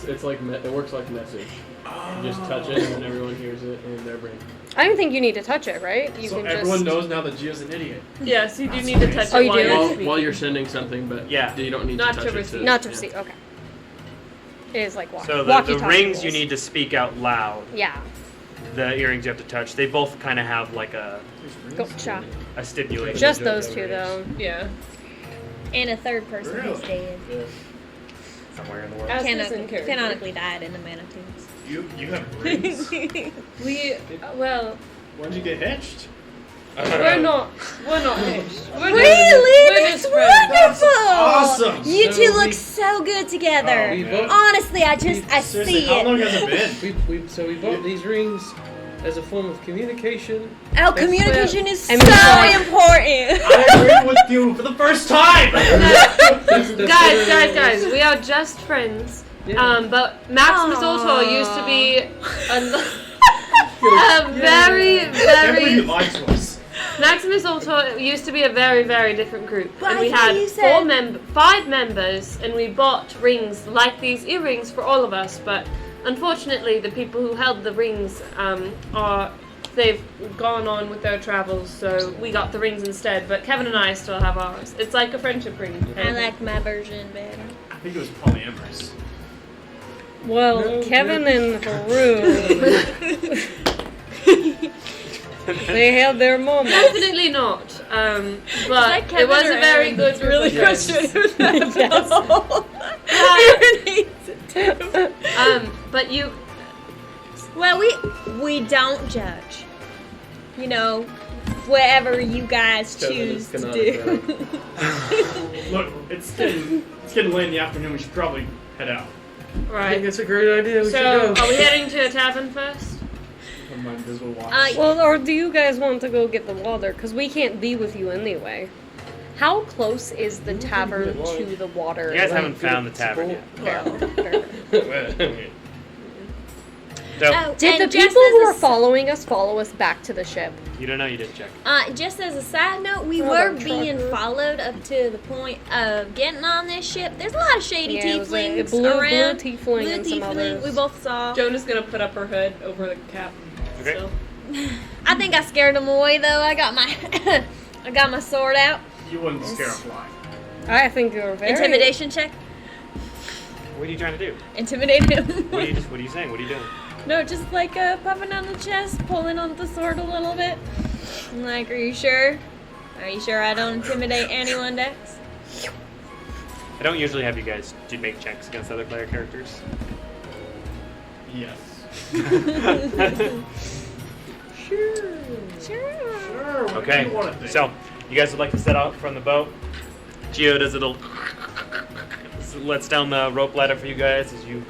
It's like it works like message. You just touch it and then everyone hears it in their brain. I don't think you need to touch it, right? You So can everyone just... knows now that Gio's an idiot. Yes, you do need to touch Oh, it you while do? you're While, speaking. while you're sending something, but Yeah. you don't need Not to to touch it. receive. Not to yeah. receive. Okay. It is like walkie. So the walkie-talkie rings you rules. need to speak out loud. Yeah. The earrings you have to touch. They both kind of have like a Gotcha. stipulation. Just those two, though. Yeah. And a third person who's Really? dead. Yeah. somewhere in the world. As is in character. Canonically died in the Manitous. You have rings? We well, When'd you get hitched? we're not hitched. We're Really? We're That's just friends. wonderful! Awesome! You So two we- look so good together. Oh, We yeah. both, Honestly, I Seriously, see how it. long has it been? we bought these rings as a form of communication. Our communication is I so mean, important. I agree with you for the first time! Guys, we are just friends. Yeah. But Maximus Aw. Ultor used to be a I can't believe you very lied to us. Maximus Ultor used to be a very, very different group, But and I we thought had you said- 5 members, and we bought rings like these earrings for all of us. But unfortunately, the people who held the rings they've gone on with their travels, so we got the rings instead. But Kevin and I still have ours. It's like a friendship ring. I like my version better. I think it was polyamorous. Well, No, Kevin and Haru, they had their moment. Definitely not. But like it Kevin was or a very Aaron. good It's group really of friends. frustrating. But you, Well, we don't judge. You know, whatever you guys Kevin choose is to canonical. do. Look, it's getting late in the afternoon. We should probably head out. I think right? that's a great idea. We So, should go. are we heading to a tavern first? Put my invisible watch. Well, or do you guys want to go get the water? Because we can't be with you anyway. How close is the tavern to the water? You guys haven't found the tavern yet. Fair. So Oh, Did the and just people who as a are following us follow us back to the ship? You don't know. You didn't check. Just as a side note, we Oh, were that being trucker. followed up to the point of getting on this ship. There's a lot of shady Yeah, it was a tieflings blue around. tiefling and some others. we both saw. Joan is gonna put up her hood over the cap. Okay. Still. I think I scared them away though. I got my I got my sword out. You wouldn't scare a fly. I think you're very Intimidation check. What are you trying to do? Intimidate him. What are you saying? What are you doing? No, just like puffing on the chest, pulling on the sword a little bit. I'm like, are you sure? Are you sure I don't intimidate anyone, Dex? I don't usually have you guys make checks against other player characters. Yes. Sure. Sure. What Okay, do you want to think? so you guys would like to set out from the boat. Geo does a little lets down the rope ladder for you guys as you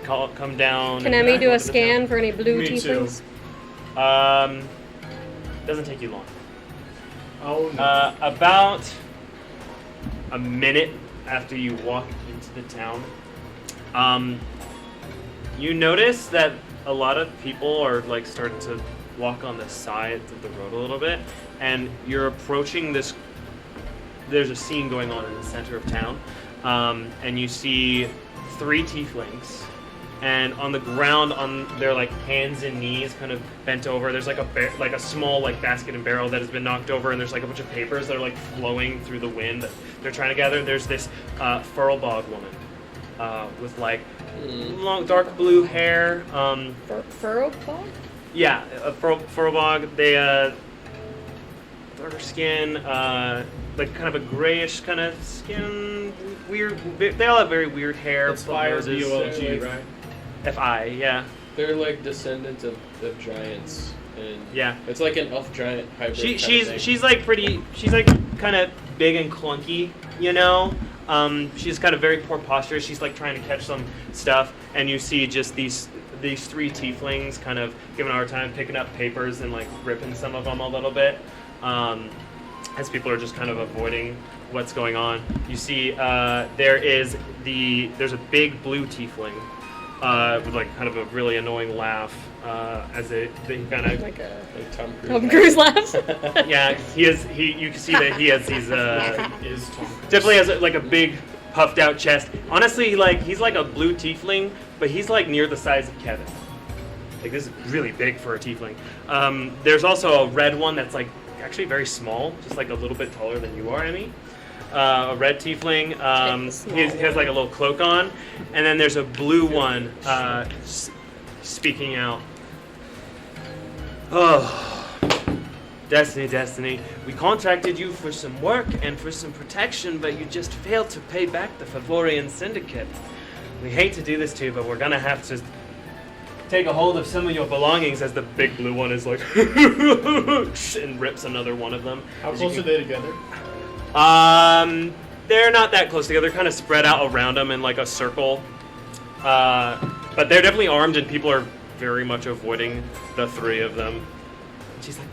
come down. Can and Emmy do go a into the scan for any blue Me too. tieflings? town. Doesn't take you long. Oh no. About a minute after you walk into the town, you notice that a lot of people are like starting to walk on the sides of the road a little bit, and you're approaching this. There's a scene going on in the center of town, and you see 3 tieflings, and on the ground, on their like hands and knees, kind of bent over. There's like a small like basket and barrel that has been knocked over, and there's like a bunch of papers that are like flowing through the wind that they're trying to gather. There's this Furlbog woman with like long dark blue hair. Furrowed bog? Yeah, a Furlbog. They darker skin, like kind of a grayish kind of skin. Weird. They all have very weird hair. It's fire noses. BOLG, right? Fi, yeah. They're like descendants of giants, and Yeah. it's like an elf giant hybrid. kind of thing. She's like kind of big and clunky, you know. She's kind of very poor posture. She's like trying to catch some stuff, and you see just these 3 tieflings kind of giving her a hard time, picking up papers and like ripping some of them a little bit, as people are just kind of avoiding what's going on. You see, there's a big blue tiefling with like kind of a really annoying laugh as they kind of Like a Like Tom Cruise. Tom Cruise laughs. yeah, you can see that he has these Is Tom Cruise. definitely has like a big puffed out chest. Honestly, like he's like a blue tiefling, but he's like near the size of Kevin. Like this is really big for a tiefling. There's also a red one that's like actually very small, just like a little bit taller than you are, Emmy. A red tiefling. He has like a little cloak on, and then there's a blue one speaking out. Oh, Destiny. We contracted you for some work and for some protection, but you just failed to pay back the Favorian Syndicate. We hate to do this to you, but we're gonna have to take a hold of some of your belongings, as the big blue one is like and rips another one of them. How As you close are can- they together? They're not that close together. They're kind of spread out around them in like a circle. But they're definitely armed, and people are very much avoiding the 3 of them. She's like,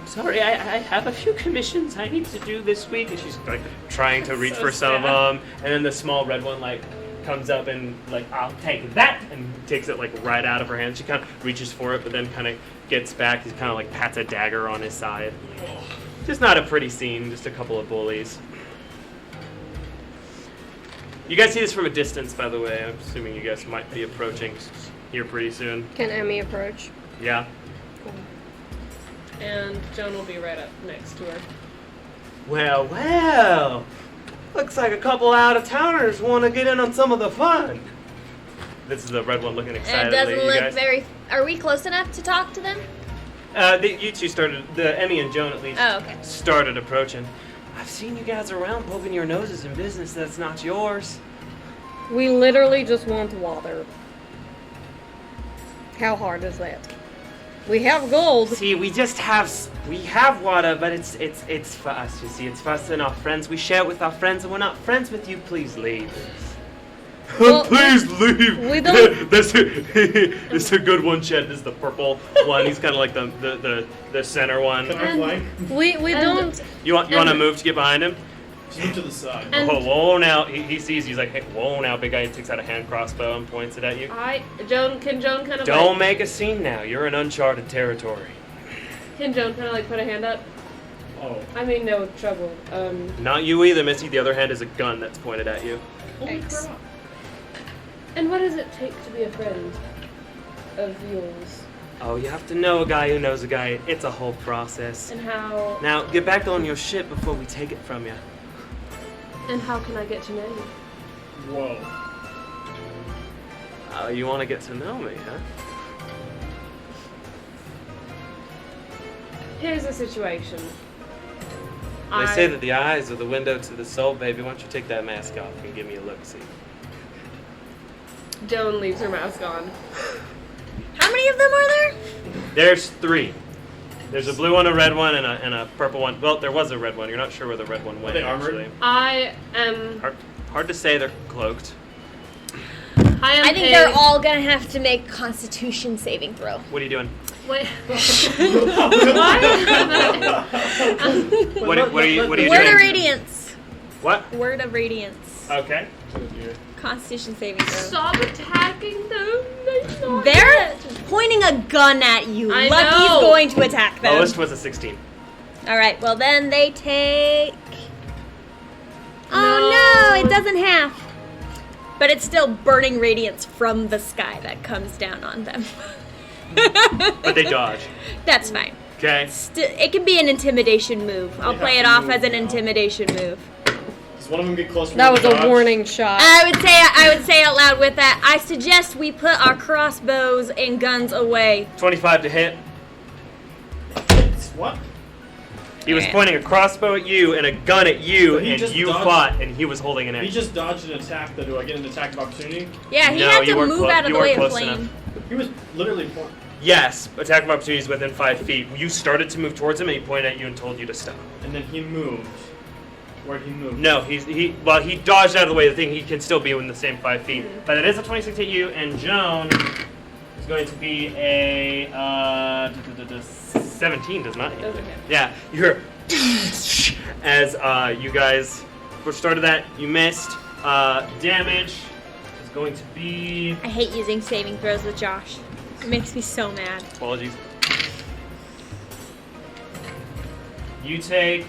I'm sorry, I have a few commissions I need to do this week. And she's like trying to reach for some of them. And then the small red one like comes up and like, I'll take that, and takes it like right out of her hand. She kind of reaches for it, but then kind of gets back. He kind of like pats a dagger on his side. Just not a pretty scene, just a couple of bullies. You guys see this from a distance, by the way. I'm assuming you guys might be approaching here pretty soon. Can Emmy approach? Yeah? And Joan will be right up next to her. Well. Looks like a couple out-of-towners want to get in on some of the fun. This is the red one looking It excitedly doesn't at you look guys. very. Are we close enough to talk to them? You two started, Emmy and Joan at least, Oh, okay. started approaching. I've seen you guys around poking your noses in business that's not yours. We literally just want water. How hard is that? We have gold. See, we have water, but it's for us, you see. It's for us and our friends. We share it with our friends, and we're not friends with you. Please leave. Well, Please leave. we don't- That's a good one, Chet. This is the purple one. He's kind of like the center one. Can I flank? We don't. You want to move to get behind him? Just move to the side. And- Whoa now. He sees. He's like, hey, whoa now, big guy. He takes out a hand crossbow and points it at you. Joan kind of Don't make a scene now. You're in uncharted territory. Can Joan kind of like put a hand up? Oh. I'm in no trouble. Not you either, Missy. The other hand is a gun that's pointed at you. Holy Thanks. crap. And what does it take to be a friend of yours? Oh, you have to know a guy who knows a guy. It's a whole process. And how? Now, get back on your ship before we take it from you. And how can I get to know you? Whoa. Oh, you want to get to know me, huh? Here's the situation. They say that the eyes are the window to the soul, baby. Why don't you take that mask off and give me a look-see? Joan leaves her mask on. How many of them are there? There's 3. There's a blue one, a red one, and a purple one. Well, there was a red one. You're not sure where the red one went, they armored? actually. I am. Hard to say. They're cloaked. I think they're all gonna have to make Constitution saving throw. What are you doing? What? What are you Word doing? of Radiance. What? Word of Radiance. Okay. Constitution saving throw. Stop attacking them. They're pointing a gun at you. I Lucky's know. going to attack them. Lowest was a 16. All right. Well, then they take. Oh no! It doesn't half. But it's still burning radiance from the sky that comes down on them. But they dodge. That's fine. Okay. It can be an intimidation move. I'll They play have it to off move as an now. intimidation move. Does one of them get closer? That to was the a dodge? warning shot. I would say out loud with that. I suggest we put our crossbows and guns away. 25 to hit. What? He was Okay. pointing a crossbow at you and a gun at you, But he and just you dodged- fought, and he was holding an He axe. just dodged an attack, though. Do I get an attack of opportunity? Yeah, he No, had you to weren't move clo- out of you the way weren't of close plane. enough. He was literally point. Yes, attack of opportunity is within 5 feet. You started to move towards him, and he pointed at you and told you to stop. And then he moved. Where'd he move? No, he dodged out of the way. The thing he can still be within the same 5 feet, but it is a 26 hit you, and Joan is going to be a 17. Does not hit. Doesn't hit. Yeah, you hear as you guys first started that. You missed. Damage is going to be. I hate using saving throws with Josh. It makes me so mad. Apologies. You take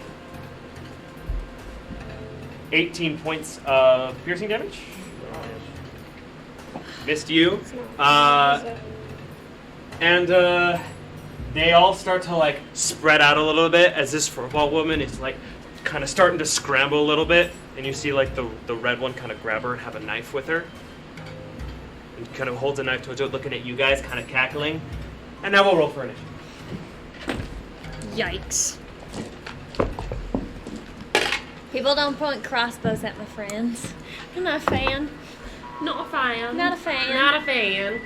18 points of piercing damage. Missed you. And they all start to like spread out a little bit as this furball woman is like kind of starting to scramble a little bit, and you see like the red one kind of grab her and have a knife with her, and kind of holds a knife towards her, looking at you guys, kind of cackling. And now we'll roll for initiative. Yikes. People don't point crossbows at my friends. I'm not a fan. Not a fan. Not a fan. Not a fan.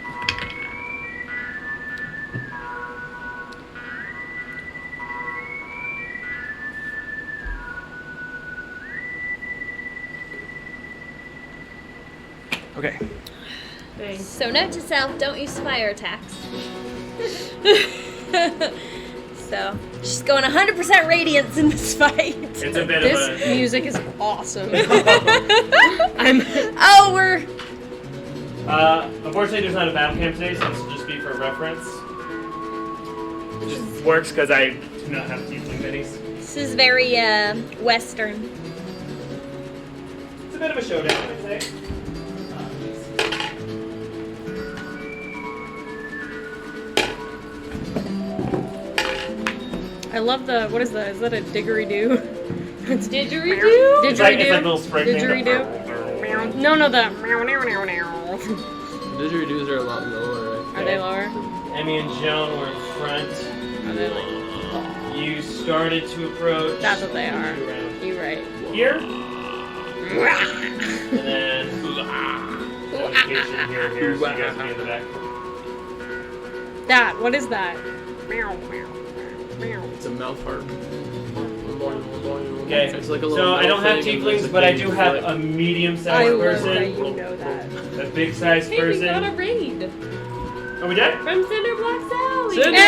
Okay. Thanks. So note to self, don't use fire attacks. So, she's going 100% radiance in this fight. It's a bit This of a. music is awesome. Oh, we're... Unfortunately, there's not a battle camp today, so this will just be for reference. Which just works because I do not have tiefling minis. This is very, Western. It's a bit of a showdown, I'd say. I love the, what is that? Is that a didgeridoo? It's Didgeridoo? It's like a Didgeridoo? little spring thing. Didgeridoo? No, the meow, meow, meow, meow. Didgeridoos are a lot lower, right? Are they lower? Emmy and Joan were in front. Are they like... You started to approach. That's what they are. Around You're right. here. And then. Location here, so you guys will be in the back. That, what is that? Meow, meow, meow. It's a mouth harp. Okay, It's like a so little I don't have thing and there's tieflings, a but I thing do for have it. a I medium-sized love that person, you know that. a big-sized Hey, we got a person. raid Are we dead? from Cinder Block Sally. Cinder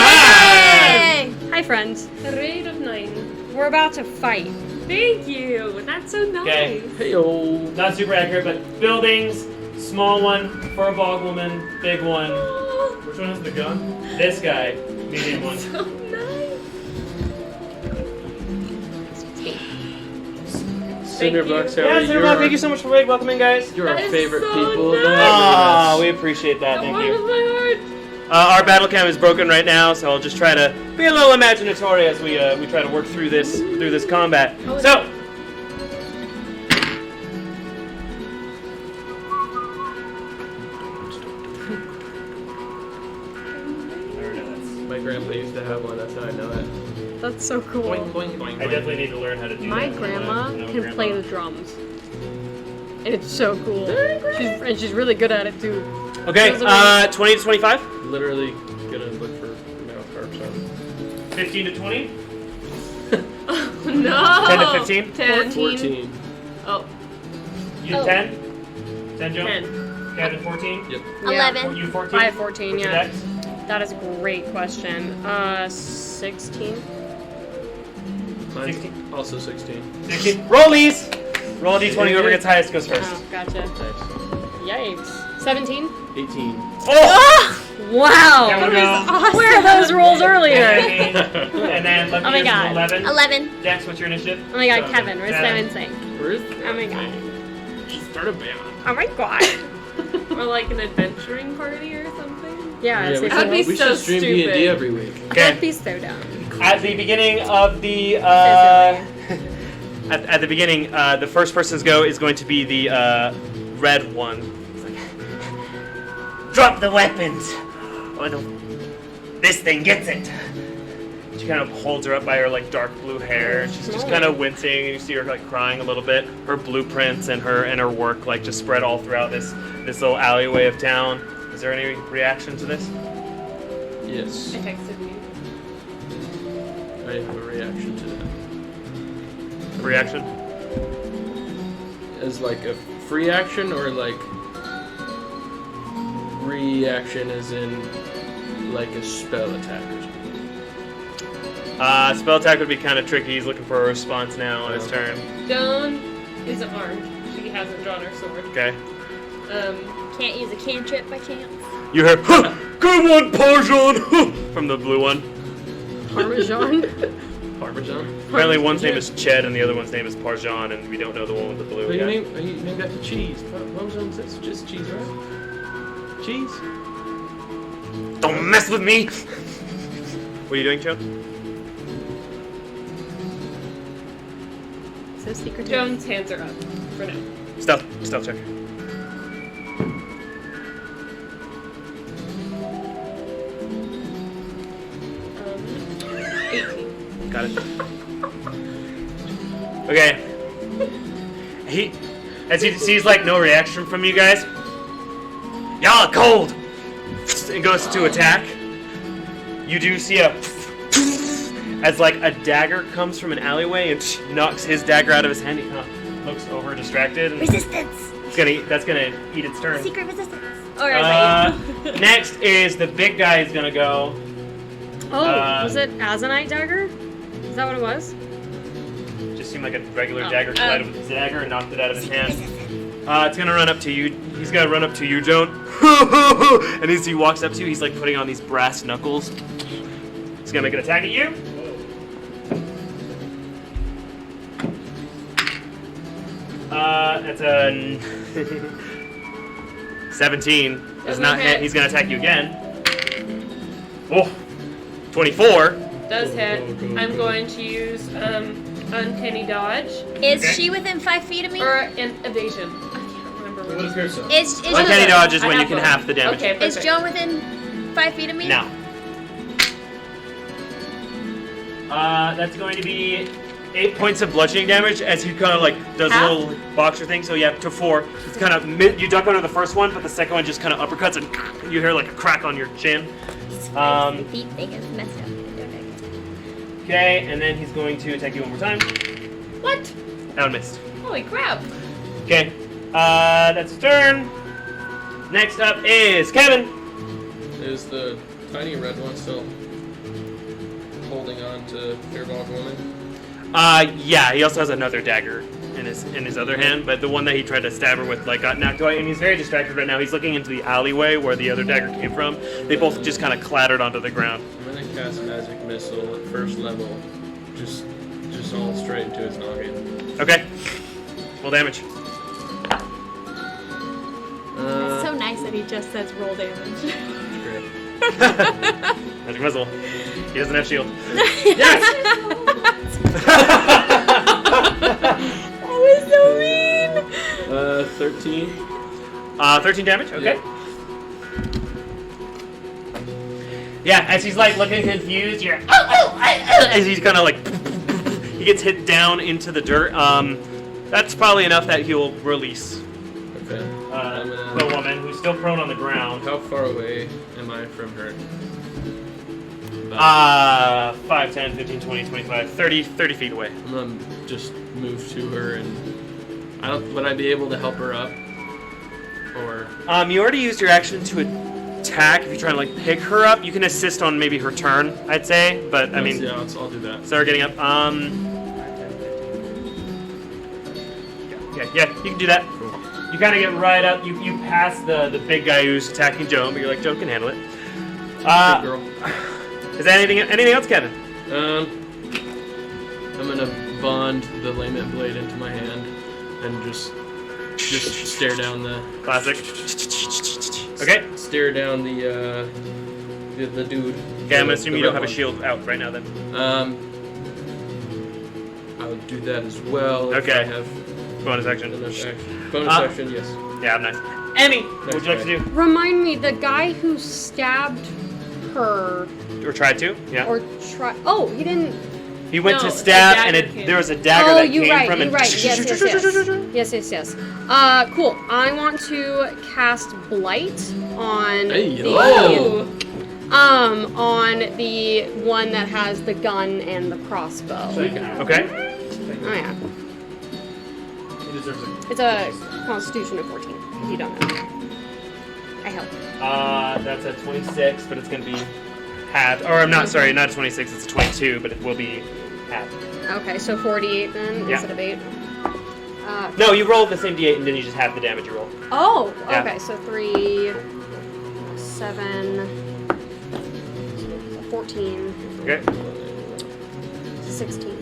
Hey! Hi, friends. A raid of 9. We're about to fight. Thank you. That's so nice. Okay. Hey-o. Not super accurate, but buildings, small one, furball woman, big one. Oh, Which one has the gun? This guy. Medium one. So nice. Cinderbucks, how Yeah, are Cinderbuck, thank you so much for welcoming, guys. You're our That is favorite so people. nice. Ah, we appreciate that. That Thank warms you. my Our battle cam is broken right now, so I'll just try to be a little imaginatory as we try to work through this combat. So. My grandpa used to have one, that's how I know it. That's so cool. Boing, boing, boing, I boing. definitely need to learn how to do My that. grandma No, can grandma. play the drums. And it's so cool. She's really good at it too. Okay, Those are 20 to 25? Literally gonna look for mouth harps on. 15 to 20? No. 10 to 15? 10. 14. Oh, You Oh. 10? 10, Joe? 10. Kevin, 14? Yep. Yeah. 11. You 14? I have 14, What's your yeah. dex? That is a great question. 16. Mine's 16. also 16. 16. Rollies! Roll a d20, whoever gets highest goes first. Oh, gotcha. Nice. Yikes. 17? 18. Oh! Wow! There we go. Where are those rolls earlier? And then let me Oh my use God. 11. 11. Dex, what's your initiative? Oh my god, So, Kevin, where's 7. 7 saying? Where is Oh my god. Start a band. Oh my god. or like an adventuring party or something. Yeah, Yeah, it's we That'd be should so stream stupid. D&D every week. That'd Okay. be so dumb. At the beginning of the at the beginning, the first person's go is going to be the red one. It's like, drop the weapons. Oh no, this thing gets it. She kind of holds her up by her like dark blue hair. She's just kind of wincing, and you see her like crying a little bit. Her blueprints and her work like just spread all throughout this little alleyway of town. Is there any reaction to this? Yes. I texted you. I have a reaction to that. Reaction? As like a free action or like reaction as in like a spell attack or something? Spell attack would be kind of tricky. He's looking for a response now on his turn. Joan isn't armed. She hasn't drawn her sword. Okay. Can't use a cantrip by chance. You hear, huh, good one, Parjon, from the blue one. Parmesan? Parmesan? Apparently one's name is Ched and the other one's name is Parjon, and we don't know the one with the blue. But you yet. named after cheese. Parmesan's that's just cheese, right? Cheese? Don't mess with me! What are you doing, Joe? So secretive. Joan's hands are up for now. Stealth check. Um, 18. Got it. Okay. As he sees like no reaction from you guys, y'all are cold, and goes to attack. You do see as like a dagger comes from an alleyway and knocks his dagger out of his hand. He kind of looks over, distracted. And Resistance. that's gonna eat its turn. Secret resistance. Or is that you? Next is the big guy is gonna go. Oh, was it Azanite dagger? Is that what it was? Just seemed like a regular dagger collided with his dagger and knocked it out of his hand. It's gonna run up to you. He's gonna run up to you, Joan. And as he walks up to you, he's like putting on these brass knuckles. He's gonna make an attack at you. That's a 17. Does not hit. He's gonna attack you again. Oh, 24. Does hit. I'm going to use uncanny dodge Is Okay. she within 5 feet of me? or an evasion. I can't remember What which. is yourself? Is Uncanny dodge is I when you have can both. half the damage. Okay, Is perfect. Joan within 5 feet of me? Now. That's going to be 8 points of bludgeoning damage as he kind of like does Half? a little boxer thing. So yeah, to 4. It's kind of you duck under the first one, but the second one just kind of uppercuts and you hear like a crack on your chin. The feet thing is messed up. Okay, and then he's going to attack you one more time. What? That one missed. Holy crap. Okay, that's his turn. Next up is Kevin. Is the tiny red one still holding on to Fearbog Woman? Yeah, he also has another dagger in his other hand, but the one that he tried to stab her with like got knocked away, and he's very distracted right now. He's looking into the alleyway where the other dagger came from. They both just kind of clattered onto the ground. I'm gonna cast magic missile at first level, just all straight into his noggin. Okay. Roll damage. It's so nice that he just says roll damage. Great. Magic missile. He doesn't have shield. That was so mean. 13. 13 damage. Okay. Yeah, as he's like looking confused, you're as he's kind of like he gets hit down into the dirt. That's probably enough that he'll release Okay. the woman who's still prone on the ground. How far away am I from her? 5, 10, 15, 20, 25, 30 feet away. I'm gonna just move to her and would I be able to help her up? Or You already used your action to attack. If you're trying to like pick her up, you can assist on maybe her turn, I'd say. But I mean, yeah, I'll do that. start getting up. Yeah, you can do that. Cool. You kind of get right up. You pass the big guy who's attacking Joan, but you're like, Joan can handle it. Good girl. Is there anything else, Kevin? I'm gonna bond the lament blade into my hand and just stare down the Classic. Okay. stare down the dude. Okay, I'm gonna The assume you red don't have a one. shield out right now then. I would do that as well. If Okay. I have Bonus action. enough action. Bonus action, yes. Yeah, nice. Emmy, what would you like to do? Remind me, the guy who stabbed her Or tried to? Yeah. or try. Oh, he didn't. He went No, to a stab, dagger and came. there was a dagger Oh, that you're came right. from You're and right. Yes. Cool. I want to cast Blight on Hey, the yo. on the one that has the gun and the crossbow. Okay. Oh yeah, He deserves it. it's a Constitution of 14. If you don't know, I help. That's a 26, but it's gonna be halved. Or I'm not sorry, not a 26. It's a 22, but it will be halved. Okay, so 48 then Yeah. instead of 8. No, you roll the same d8, and then you just have the damage you roll. Oh, Yeah. okay, so 3, 7, 14, Okay. 16.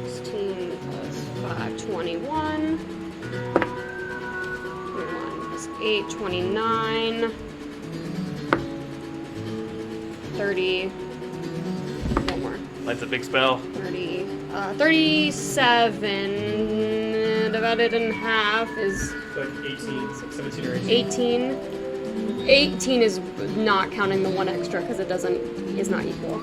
16 plus 5, 21. 21 plus 8, 29. 30. One more. That's a big spell. 30. 37 divided in half is Like 18, 17 or 18. 18. 18 is not counting the one extra because is not equal.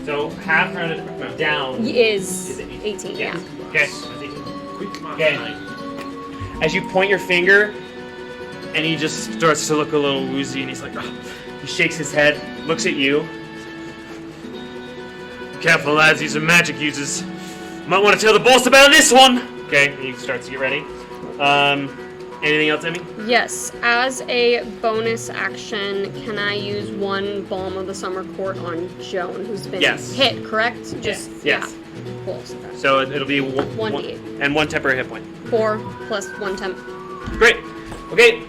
So half rounded down. Is 18. 18, yeah. Okay. That's 18. Okay. As you point your finger, and he just starts to look a little woozy, and he's like, oh. He shakes his head, looks at you. Careful, lads, these are magic users. Might want to tell the boss about this one. Okay, and he starts to get ready. Anything else, Emmy? Yes, as a bonus action, can I use one Balm of the Summer Court on Joan, who's been Yes. hit, correct? Just, Yes. Yeah. Cool. So it'll be One one D8. and one temporary hit point. 4 plus 1 temp. Great. Okay.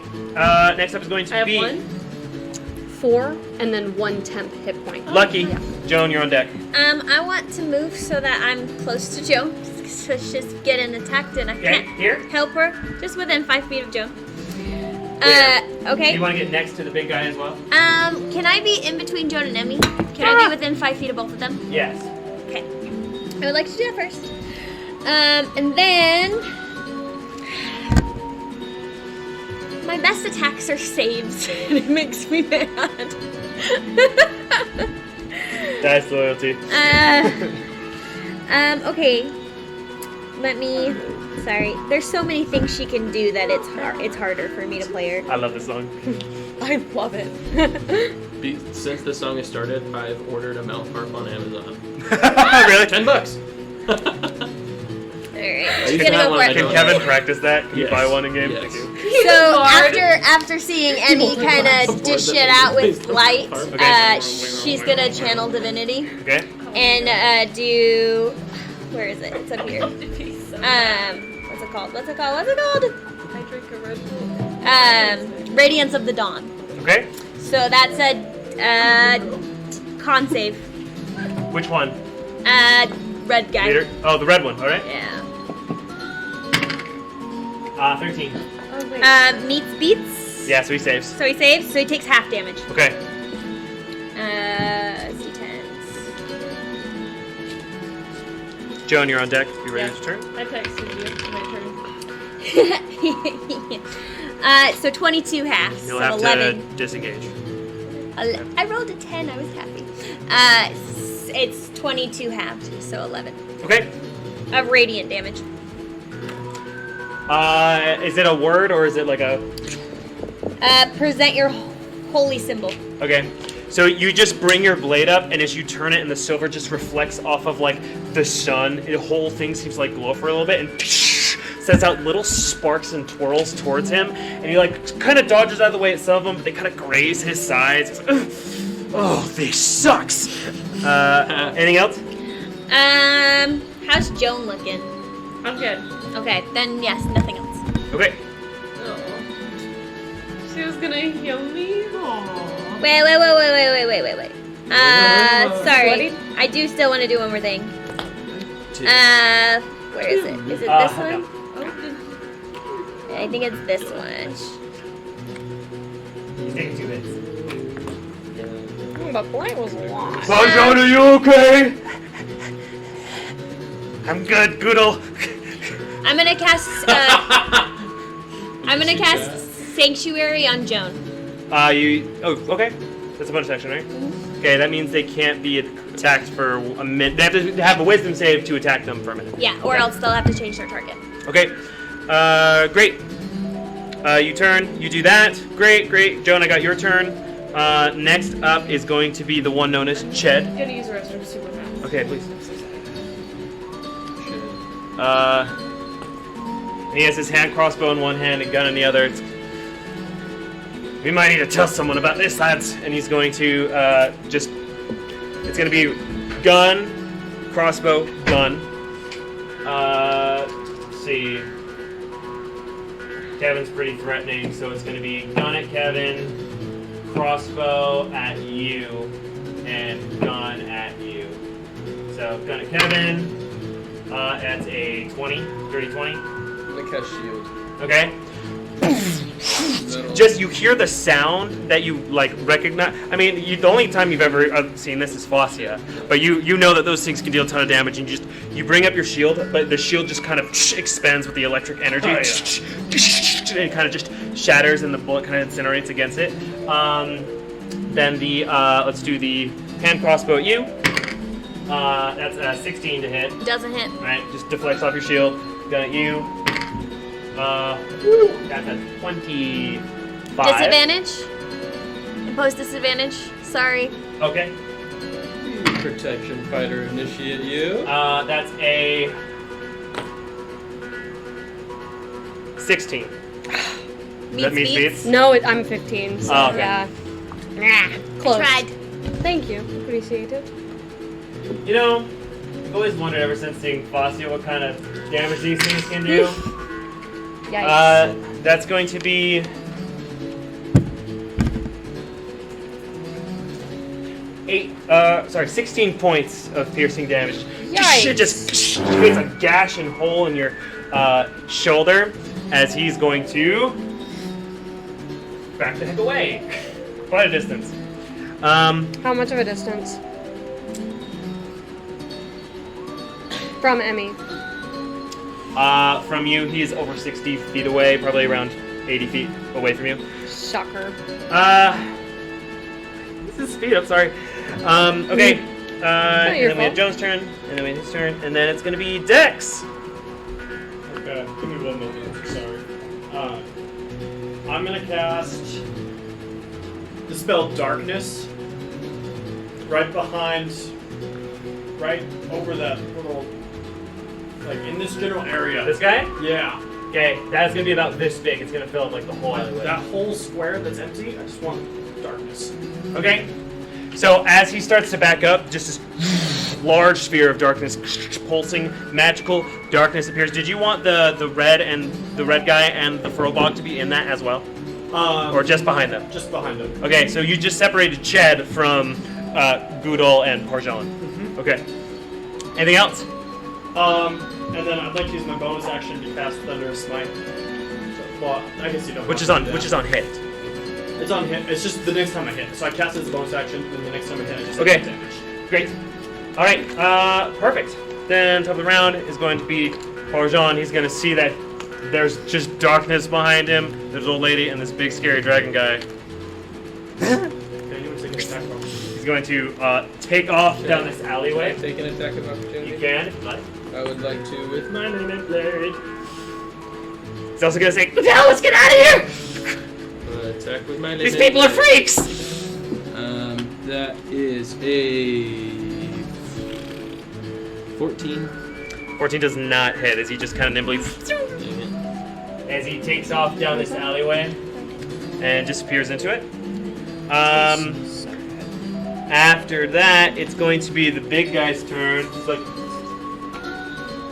Next up is going to I have be 1. 4 and then 1 temp hit point. Lucky. Yeah. Joan, you're on deck. I want to move so that I'm close to Joan. So she's just getting attacked and I Okay. can't Here. help her. Just within 5 feet of Joan. Where? Okay. You want to get next to the big guy as well? Can I be in between Joan and Emmy? Can I be within 5 feet of both of them? Yes. Okay. I would like to do that first. And then my best attacks are saves, and it makes me mad. Dice loyalty. Okay. Sorry. There's so many things she can do that it's harder for me to play her. I love this song. I love it. Since the song has started, I've ordered a mouth harp on Amazon. Really? $10. Alright. I She's used gonna that go one, for I it. Can don't Kevin know. practice that? Can you Yes. buy one in game? Yes. Thank you. So Hard. after seeing Emmy kind of dish it out with light, Okay. she's gonna channel divinity Okay. and do. Where is it? It's up here. What's it called? I drink a Red Bull. Radiance of the Dawn. Okay. So that's a con save. Which one? Red guy. Leader? Oh, the red one. All right. Yeah. 13. Oh, wait. Meets beats. Yeah, so he saves. So he saves, so he takes half damage. Okay. D10s. Joan, you're on deck. You ready to turn? I texted you. My turn. So 22 halves. You'll so have 11. to disengage. I rolled a 10. I was happy. It's 22 halved, so 11 Okay. of radiant damage. Is it a word or is it like a? Present your holy symbol. Okay. So you just bring your blade up, and as you turn it, and the silver just reflects off of like the sun, the whole thing seems to like glow for a little bit, and sends out little sparks and twirls towards him, and he like kind of dodges out of the way at some of them, but they kind of graze his sides. He's like, "Ugh. Oh, this sucks. Anything else? How's Joan looking? I'm good. Okay, then yes, nothing else. Okay. Oh. She was gonna heal me? Aww. Wait. Sorry. I do still want to do one more thing. Where is it? Is it this one? I think it's this one. He's taking 2 hits. The point was long. Sunshine, are you okay? I'm good, Goodle. I'm gonna cast. I'm gonna cast Sanctuary on Joan. Oh, okay. That's a bonus action, right? Mm-hmm. Okay, that means they can't be attacked for a minute. They have to have a wisdom save to attack them for a minute. Yeah, or Okay. else they'll have to change their target. Okay. Great. You turn. You do that. Great. Joan, I got your turn. Next up is going to be the one known as Ched. I'm gonna use the restroom super fast. Okay, please. Shit. He has his hand crossbow in one hand and gun in the other. We might need to tell someone about this, lads. And he's going to it's going to be gun, crossbow, gun. Let's see. Kevin's pretty threatening, so it's going to be gun at Kevin, crossbow at you, and gun at you. So gun at Kevin. That's a 20, dirty 20. I'm gonna cast shield. Okay. Just you hear the sound that you like recognize. I mean, the only time you've ever seen this is Fascia, but you know that those things can deal a ton of damage. And you bring up your shield, but the shield just kind of expands with the electric energy, and it kind of just shatters, and the bullet kind of incinerates against it. Then the let's do the hand crossbow at you. That's a 16 to hit. Doesn't hit. All right, just deflects off your shield. Gun at you. That's a 25. Disadvantage? Impose disadvantage. Sorry. Okay. Protection fighter initiate you. That's a 16. That means beats? No, I'm 15. So Oh, okay. yeah. I Close. tried. Thank you. Appreciate it. You know, I've always wondered ever since seeing Fascia what kind of damage these things can do. Yikes. That's going to be 16 points of piercing damage. Yikes. It just creates a gash and hole in your shoulder as he's going to back the heck away. Quite a distance. How much of a distance? From Emmy. From you, he's over 60 feet away, probably around 80 feet away from you. Shocker. This is speed up, sorry. Okay. your And then we have fault. Jones' turn, and then we have his turn, and then it's gonna be Dex. Okay, give me 1 moment. Sorry. I'm gonna cast Dispel Darkness right over that little, like in this general area. This guy? Yeah. Okay, that's gonna be about this big. It's gonna fill up like the whole alleyway. That whole square that's empty, I just want darkness. Okay. So as he starts to back up, just this large sphere of darkness, pulsing, magical darkness appears. Did you want the red guy and the Furlbog to be in that as well, or just behind them? Just behind them. Okay, so you just separated Ched from Goodall and Parjon. Okay. Anything else? And then I'd like to use my bonus action to cast Thunder Smite. So, well, I guess you don't. Which is have on to do that. hit. It's on hit. It's just the next time I hit. So I cast it as a bonus action, and the next time I hit, I just Okay. take damage. Great. All right. Perfect. Then top of the round is going to be Parjon. He's going to see that there's just darkness behind him. There's an old lady and this big scary dragon guy. Okay, you want to take an attack roll. He's going to take off down this alleyway. Can I take an attack of opportunity? You can if you like. I would like to with my Monument blade. He's also going to say, "Now let's get out of here! attack with my These people are freaks!" That is a 14. 14 does not hit as he just kind of nimbly as he takes off down this alleyway and disappears into it. After that, it's going to be the big guy's turn. He's like,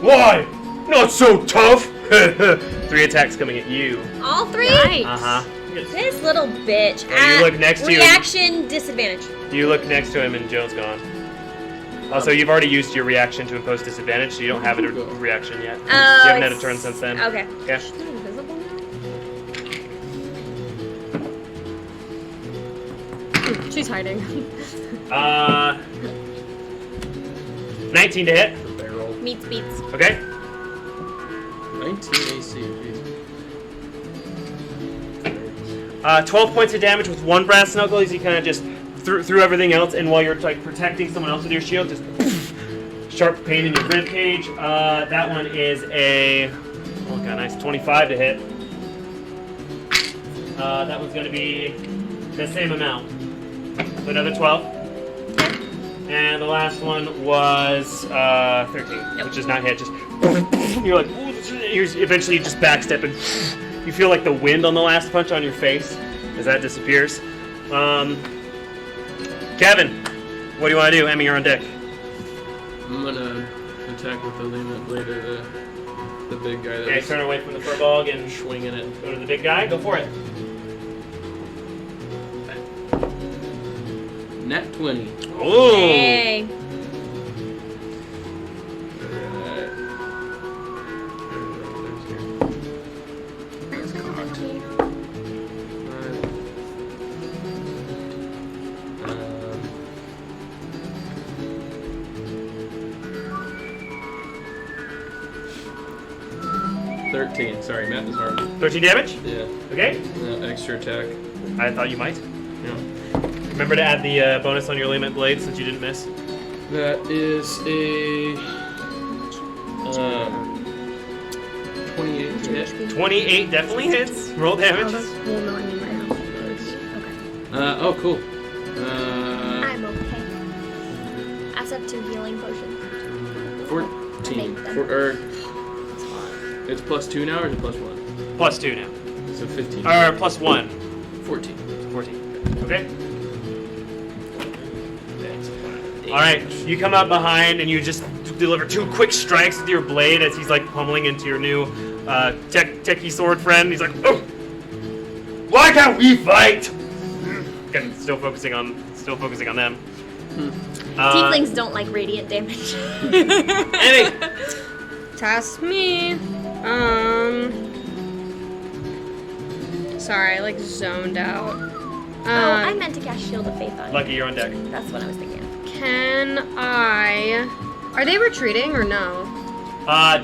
"Why? Not so tough!" 3 attacks coming at you. All 3? Uh-huh. This little bitch. Well, you look next to you. Reaction disadvantage. You look next to him and Joe's gone. Also, you've already used your reaction to impose disadvantage, so you don't have a reaction yet. Oh, You haven't had a it's- turn since then. Okay. Yeah. She's not invisible now? She's hiding. 19 to hit. Barrel. Meets beats. Okay. 19 AC. 12 points of damage with 1 brass knuckle as you kind of just threw everything else, and while you're like protecting someone else with your shield, just sharp pain in your rib cage. That one is a nice 25 to hit. That one's going to be the same amount, so another 12. And the last one was 13, which is not hit. Just you're like, eventually you just backstep and you feel like the wind on the last punch on your face as that disappears. Kevin, what do you want to do? Emmy, you're on deck. I'm gonna attack with the limit blade of the big guy Okay, that's turn away from the furball and swinging it. go to the big guy. Go for it. Nat 20. Ooh. Hey. Alright. Um, 13. Sorry, math is hard. 13 damage. Yeah. Okay. Extra attack. I thought you might. Yeah. Remember to add the bonus on your limit blade since you didn't miss. That is a 28 to hit. 28 definitely hits. Roll damage. Well, no, I mean my house. Okay. Oh, cool. I'm okay. I also have 2 healing potions. 14. Make them. It's plus 2 now, or is it plus 1? Plus 2 now. So 15. Or plus 1. 14. 14. Okay. Alright, you come up behind and you just deliver 2 quick strikes with your blade as he's like pummeling into your new techie sword friend. He's like, "Oh! Why can't we fight?" Again, still focusing on them. Tieflings don't like radiant damage. Emmy! Task me. Sorry, I like zoned out. I meant to cast Shield of Faith on you. Lucky, you're on deck. That's what I was thinking. Can I? Are they retreating or no?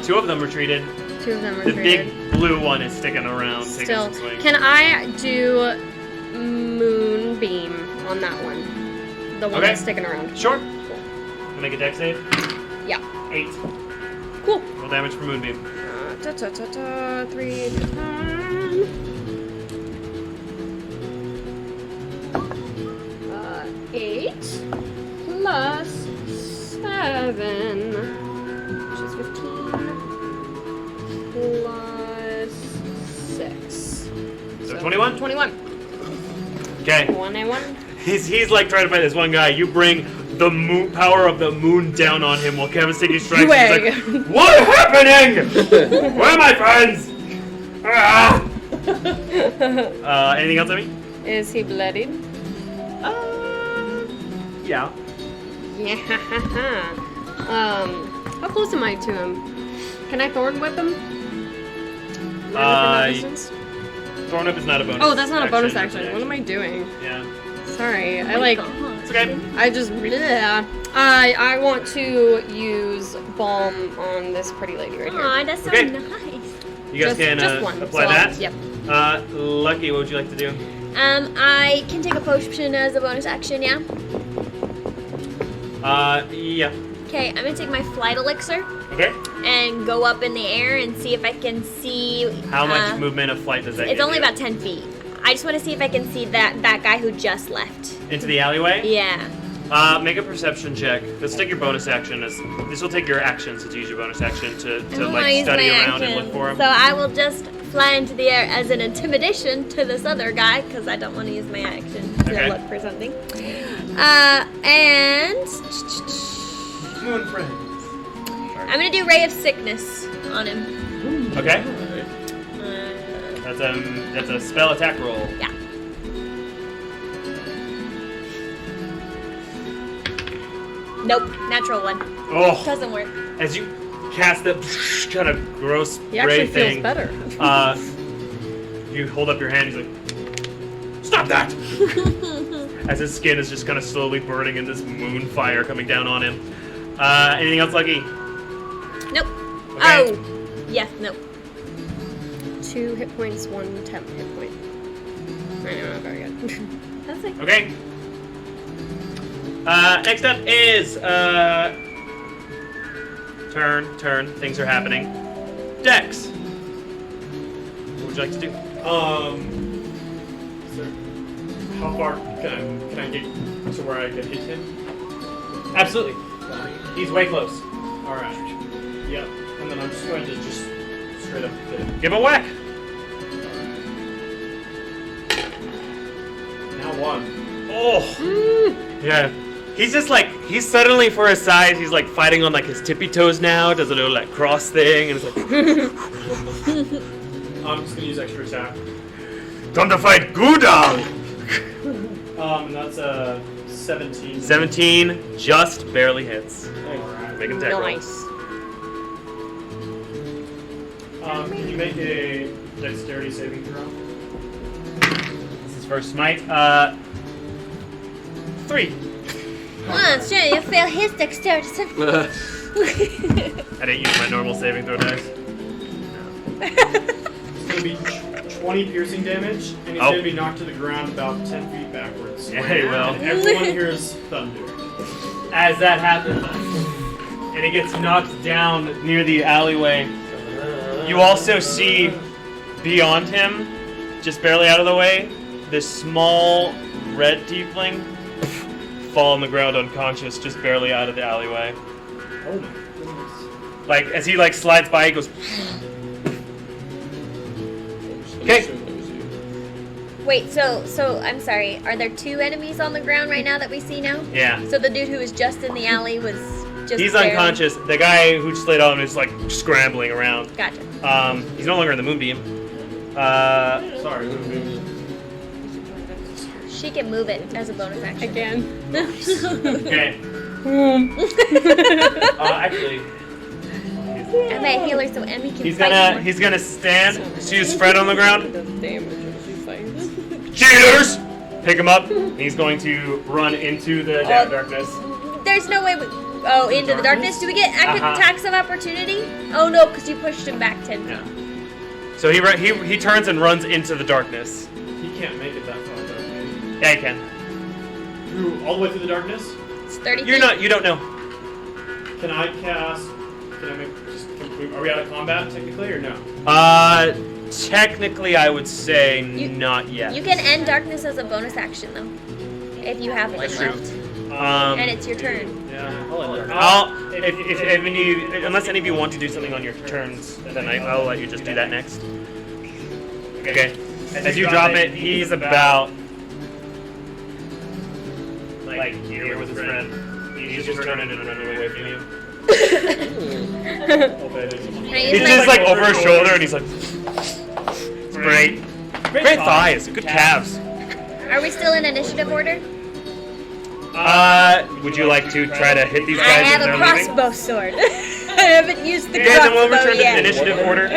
2 of them retreated. 2 of them The retreated. big blue one is sticking around, taking Still, some swings. can I do Moonbeam on that one? The one Okay. that's sticking around. Sure. Can I make a deck save? Yeah. 8. Cool. Roll damage for Moonbeam. 3 8 plus 7, which is 15, plus 6. So 21? 21. Okay. 1A1. He's like trying to fight this one guy. You bring the moon power of the moon down on him while Kevin's taking strikes. He's like, "What happening? Where are my friends?" Ah! Anything else, Emmy? Is he bloodied? Yeah. Yeah. How close am I to him? Can I thorn whip him? Am I within that distance? Thorn Whip is not a bonus. Oh, that's not a bonus it's action. an What am I doing? Yeah. Sorry, Oh I like. It's okay. I just. Bleh. I want to use balm on this pretty lady right here. Aw, that's so Okay. nice. You guys can just one. apply so that. Yep. Lucky, what would you like to do? I can take a potion as a bonus action, yeah? Yeah. Okay, I'm gonna take my flight elixir Okay. and go up in the air and see if I can see. How much movement of flight does that It's give only you? about 10 feet. I just want to see if I can see that guy who just left. Into the alleyway? Yeah. Make a perception check. Let's take your bonus action. This will take your actions to use your bonus action to I don't wanna like use study my around and action. look for him. So I will just fly into the air as an intimidation to this other guy because I don't want to use my action to Okay. look for something. And Moon friends. I'm gonna do Ray of Sickness on him. Okay. Uh, That's a spell attack roll. yeah. Nope, natural one. Oh. Doesn't work. As you cast that kind of gross He actually ray feels thing, better. you hold up your hand. He's like, "Stop that!" As his skin is just kind of slowly burning in this moon fire coming down on him. Anything else, Lucky? Nope. Okay. Oh. Yes, nope. 2 hit points, 1 temp hit point. I know, not very good. That's like. Okay. Next up is turn. Things are happening. Dex. What would you like to do? So how far can I get to where I can hit him? Absolutely. He's way close. All right. Yep. And then I'm just going to just straight up hit him. Give him a whack. Now 1. Oh. Yeah. He's just like, he's suddenly for his size, he's like fighting on like his tippy toes now, does a little like cross thing, and it's like, I'm just gonna use extra attack. Time to fight Gudang! And that's 17. 17 just barely hits. Make him attack roll. Nice. Can you make a dexterity saving throw? This is first smite. 3. Sure, you fail his dexterity. I didn't use my normal saving throw dice. It's gonna be 20 piercing damage, and he's Oh. gonna be knocked to the ground about 10 feet backwards. Yeah, he will. And everyone hears thunder. As that happens, and he gets knocked down near the alleyway, you also see beyond him, just barely out of the way, this small red tiefling fall on the ground unconscious, just barely out of the alleyway. Oh my goodness. Like, as he like slides by, he goes, Okay. Wait, so I'm sorry. Are there 2 enemies on the ground right now that we see now? yeah. So the dude who was just in the alley was just. He's barely- unconscious. The guy who just laid on him is like scrambling around. Gotcha. He's no longer in the moonbeam. Sorry, Moonbeam. She can move it as a bonus action. Again. Okay. Actually, I'm a healer, so Emmy can he's fight gonna more. stand. See his Fred on the ground. Does damage when she fights. Cheaters! Pick him up. He's going to run into the darkness. There's no way we. Oh, into the darkness. Do we get attacks of opportunity? Oh no, because you pushed him back 10 feet. Yeah. So he turns and runs into the darkness. He can't make it that far though. Yeah, he can. Through all the way through the darkness? It's 30 You feet. don't know. Can I make are we out of combat technically or no? Technically, I would say You- not yet. You can end darkness as a bonus action though, if you have one That's true. left, and it's your turn. Yeah. Unless any of you want to do something on your turns, then I'll let you just do that next. Okay. As you drop it, he's about like here with his friend. He's just turning and running away from you. Can I use He's my- just like over his shoulder, and he's like, "It's great, great thighs, good calves." Are we still in initiative order? Would you like to try to hit these I guys have as a they're leaving? crossbow sword. I haven't used the You guys will crossbow return to yet. initiative order.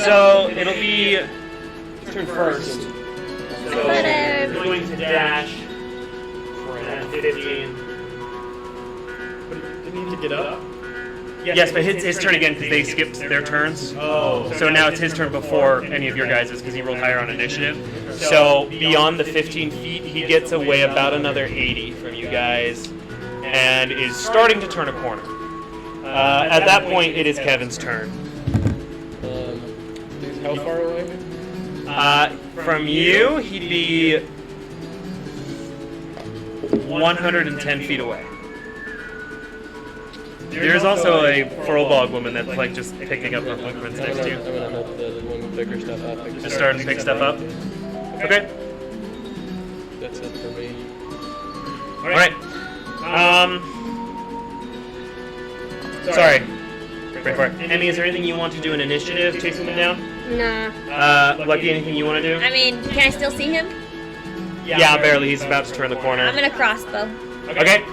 So it'll be turn first. So But, you're going to dash for 15. Didn't he have to get up? Yes, but his turn again because they skipped their turns. Oh. So now it's his turn before any of your guys' because he rolled higher on initiative. So beyond the 15 feet, he gets away about another 80 from you guys and is starting to turn a corner. At that point, it is Kevin's turn. How far away? From you, he'd be 110 feet away. There's also a Furlbog woman that's like just picking up her footprints next to you. I'm gonna help the woman pick her stuff up. Just starting to pick stuff up. Okay. That's it for me. All right. Sorry. Wait for it. Emmy, is there anything you want to do in initiative, chasing them down? Nah. Lucky, anything you want to do? I mean, can I still see him? Yeah, barely. He's about to turn the corner. I'm gonna crossbow. Okay.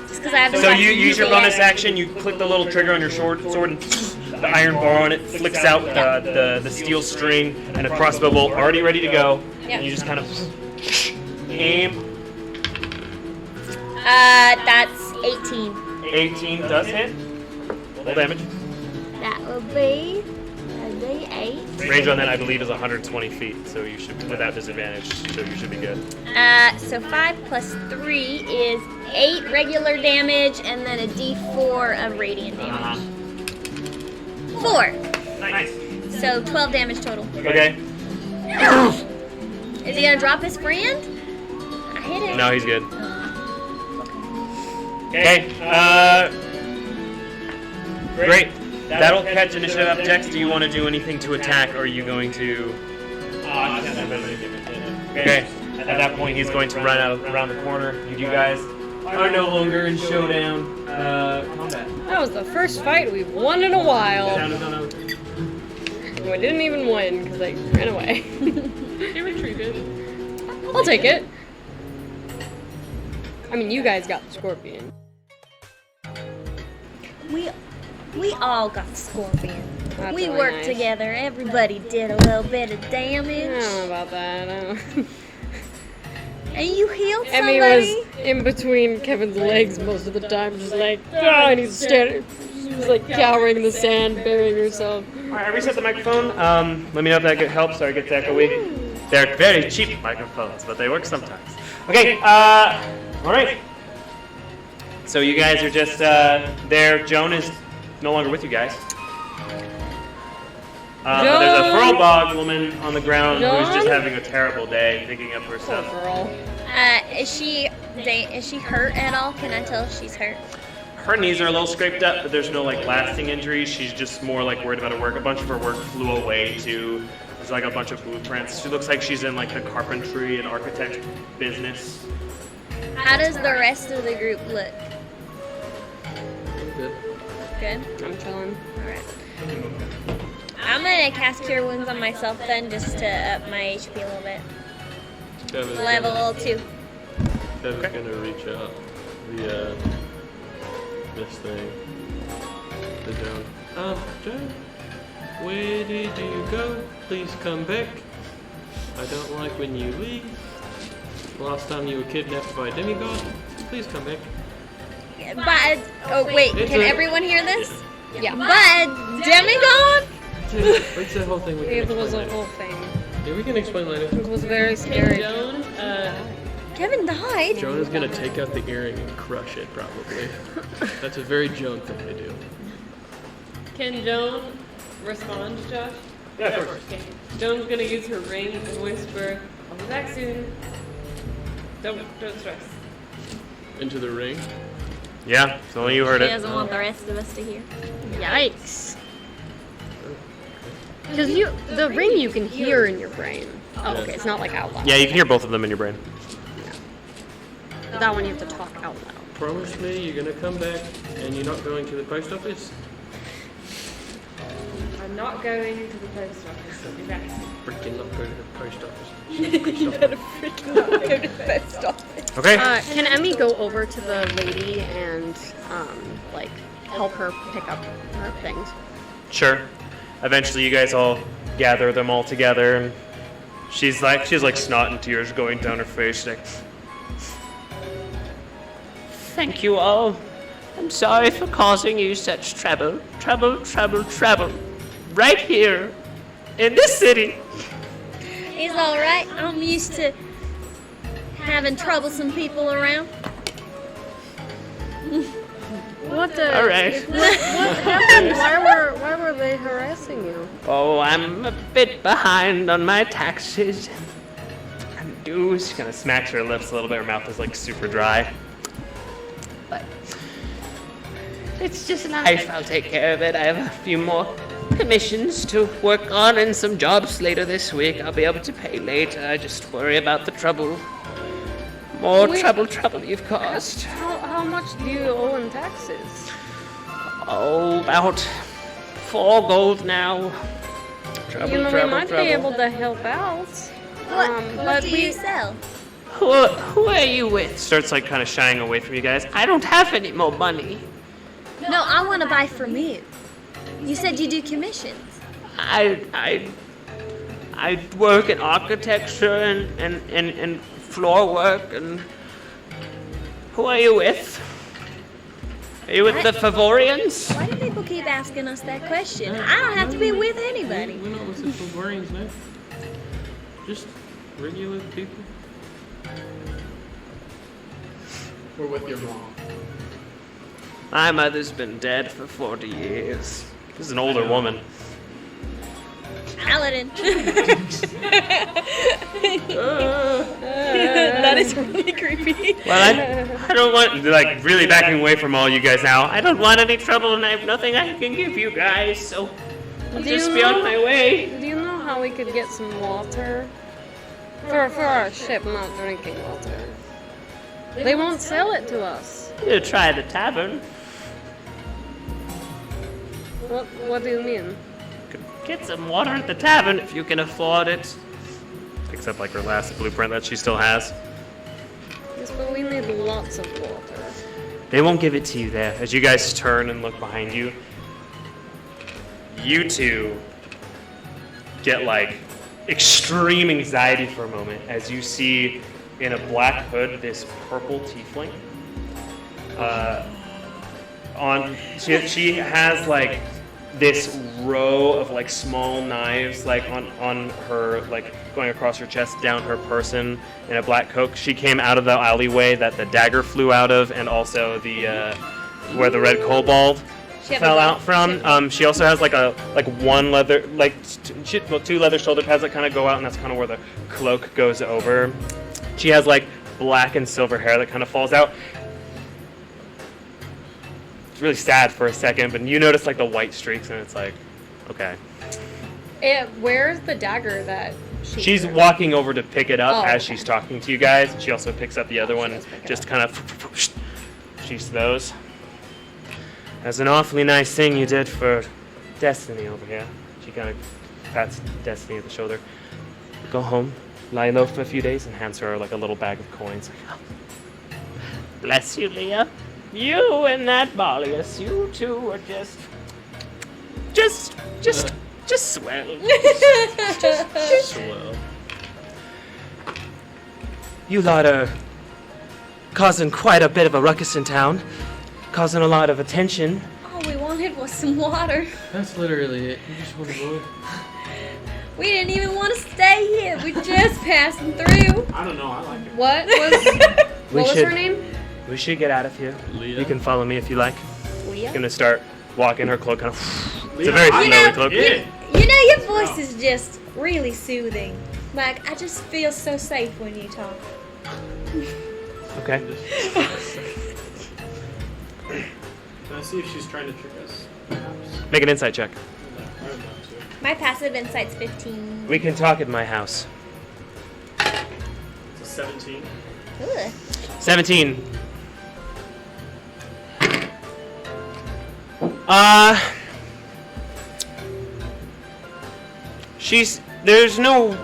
Just because I have the So weapon you use your yet. bonus action. You click the little trigger on your sword, and the iron bar on it flicks out the steel string and a crossbow bolt already ready to go. Yep. And you just kind of aim. That's 18. 18 does hit. Full damage. That will be a D8. Range on that, I believe, is 120 feet, so you should, without disadvantage, so you should be good. So 5 plus 3 is 8 regular damage, and then a D4 of radiant damage. 4. Nice. So 12 damage total. Okay. Is he gonna drop his friend? I hit it. No, he's good. Okay. Great. That'll catch initiative up next. Do you want to do anything to attack, or are you going to? Okay. At that point, he's going to run out around the corner. You guys are no longer in showdown combat. That was the first fight we've won in a while. No. We didn't even win because they ran away. He retreated. I'll take it. I mean, you guys got the scorpion. We all got the scorpion. That's We really worked nice. together. Everybody did a little bit of I damage. don't know about that. I don't. And you healed Emmy somebody. was in between Kevin's legs most of the time, just like, ah, and he's standing, she was like cowering in the sand, burying herself. All right, I reset the microphone. Let me know if that helps. Sorry, it gets echoey. They're very cheap microphones, but they work sometimes. Okay. All right. So you guys are just there. Joan is no longer with you guys. But there's a Furlbog woman on the ground who's just Joan? having a terrible day picking up her Poor stuff. girl. Is she hurt at all? Can I tell if she's hurt? Her knees are a little scraped up, but there's no like lasting injuries. She's just more like worried about her work. A bunch of her work flew away too. There's like a bunch of blueprints. She looks like she's in like the carpentry and architect business. How does the rest of the group look? Good. Good? I'm chilling. Alright. I'm gonna cast Cure Wounds on myself then, just to up my HP a little bit. Kevin's Level 2. Kevin's gonna reach out via this thing. To Joan. Joan, where did you go? Please come back. I don't like when you leave. Last time you were kidnapped by a demigod. Please come back. But, oh wait, It's can a- everyone hear this? Yeah. But, demigod? What's the whole thing we can It was explain a later? whole thing. Yeah, we can explain later. It was very scary. Joan, Kevin died. Joan is gonna take out the earring and crush it, probably. That's a very Joan thing to do. can Joan respond to Josh? Yeah, of course. Okay. Joan's gonna use her ring and whisper, I'll be back soon. Don't stress. Into the ring. Yeah, so only you heard She it. doesn't want the rest of us to hear. Yikes. Because the ring you can hear in your brain. Oh, okay, it's not like out loud. Yeah, you can hear both of them in your brain. That one you have to talk out loud. Promise me you're gonna come back and you're not going to the post office? I not going to the post office. I'll be back. Freaking not going to the post office. You better freaking not go to the post office. Okay. Can Emmy go over to the lady and like help her pick up her things? Sure. Eventually, you guys all gather them all together, and she has like snot and tears going down her face. She's like, Thank you all. I'm sorry for causing you such trouble. Trouble. Right here, in this city. It's alright. I'm used to having troublesome people around. What the? All right. What happened? Why were they harassing you? Oh, I'm a bit behind on my taxes and dues. she kind of smacks her lips a little bit. Her mouth is like super dry. But it's just life. I'll take care of it. I have a few more commissions to work on and some jobs later this week. I'll be able to pay later. I just worry about the trouble. More trouble you've caused. How much do you owe in taxes? Oh, about 4 gold now. Trouble. We might be able to help out. What do you sell? Who are you with? Starts like kind of shying away from you guys. I don't have any more money. No, I want to buy from you. You said you do commissions. I work in architecture and floor work. And who are you with? Are you with the Favorians? Why do people keep asking us that question? I don't have to be with anybody. We're not with the Favorians, no. Just regular people. We're with your mom. My mother's been dead for 40 years. This is an older woman. Paladin. That is really creepy. Well, I don't want, like, really backing away from all you guys now. I don't want any trouble and I have nothing I can give you guys, so I'll Do just you be on know- my way. Do you know how we could get some water? For our ship, not drinking water. They won't sell it to us. You try the tavern. What do you mean? Get some water at the tavern if you can afford it. Picks up like her last blueprint that she still has. Yes, but we need lots of water. They won't give it to you there. As you guys turn and look behind you, you two get like extreme anxiety for a moment as you see in a black hood this purple tiefling. She has like this row of like small knives like on her, like going across her chest down her person in a black cloak. She came out of the alleyway that the dagger flew out of, and also the where the red kobold fell out from. She also has like one leather, like two leather shoulder pads that kind of go out, and that's kind of where the cloak goes over. She has like black and silver hair that kind of falls out. It's really sad for a second, but you notice like the white streaks, and it's like, okay. Where's the dagger that She's walking over to pick it up Oh, as okay. she's talking to you guys. She also picks up the other one and just kind of she's those. That's an awfully nice thing you did for Destiny over here. She kind of pats Destiny on the shoulder. Go home, lie low for a few days, and hands her like a little bag of coins. Bless you, Leah. You and that Balius, you two were just swell. Swell. You lot are causing quite a bit of a ruckus in town, causing a lot of attention. All we wanted was some water. That's literally it. You just want to go. We didn't even want to stay here. We're just passing through. I don't know. I like it. What was should- her name? We should get out of here. Leah? You can follow me if you like. Leah? Gonna start walking her cloak kind of. It's a Leah, very I snowy know- cloak. Yeah. You know, your voice is just really soothing. Like, I just feel so safe when you talk. Okay. Can I see if she's trying to trick us? Perhaps. Make an insight check. I would love to. My passive insight's 15. We can talk at my house. It's a 17. Ugh. 17. There's no...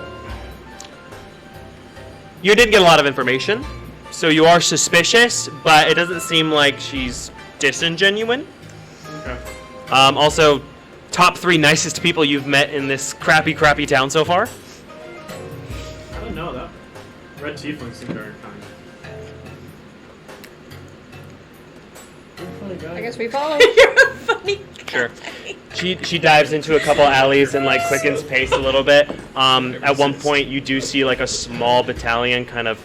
You did get a lot of information, so you are suspicious, but it doesn't seem like she's disingenuine. Okay. Also, top 3 nicest people you've met in this crappy town so far. I don't know that. Red tieflings seem very kind. I guess we follow. Sure. She dives into a couple alleys and like quickens pace a little bit. At one point, you do see like a small battalion kind of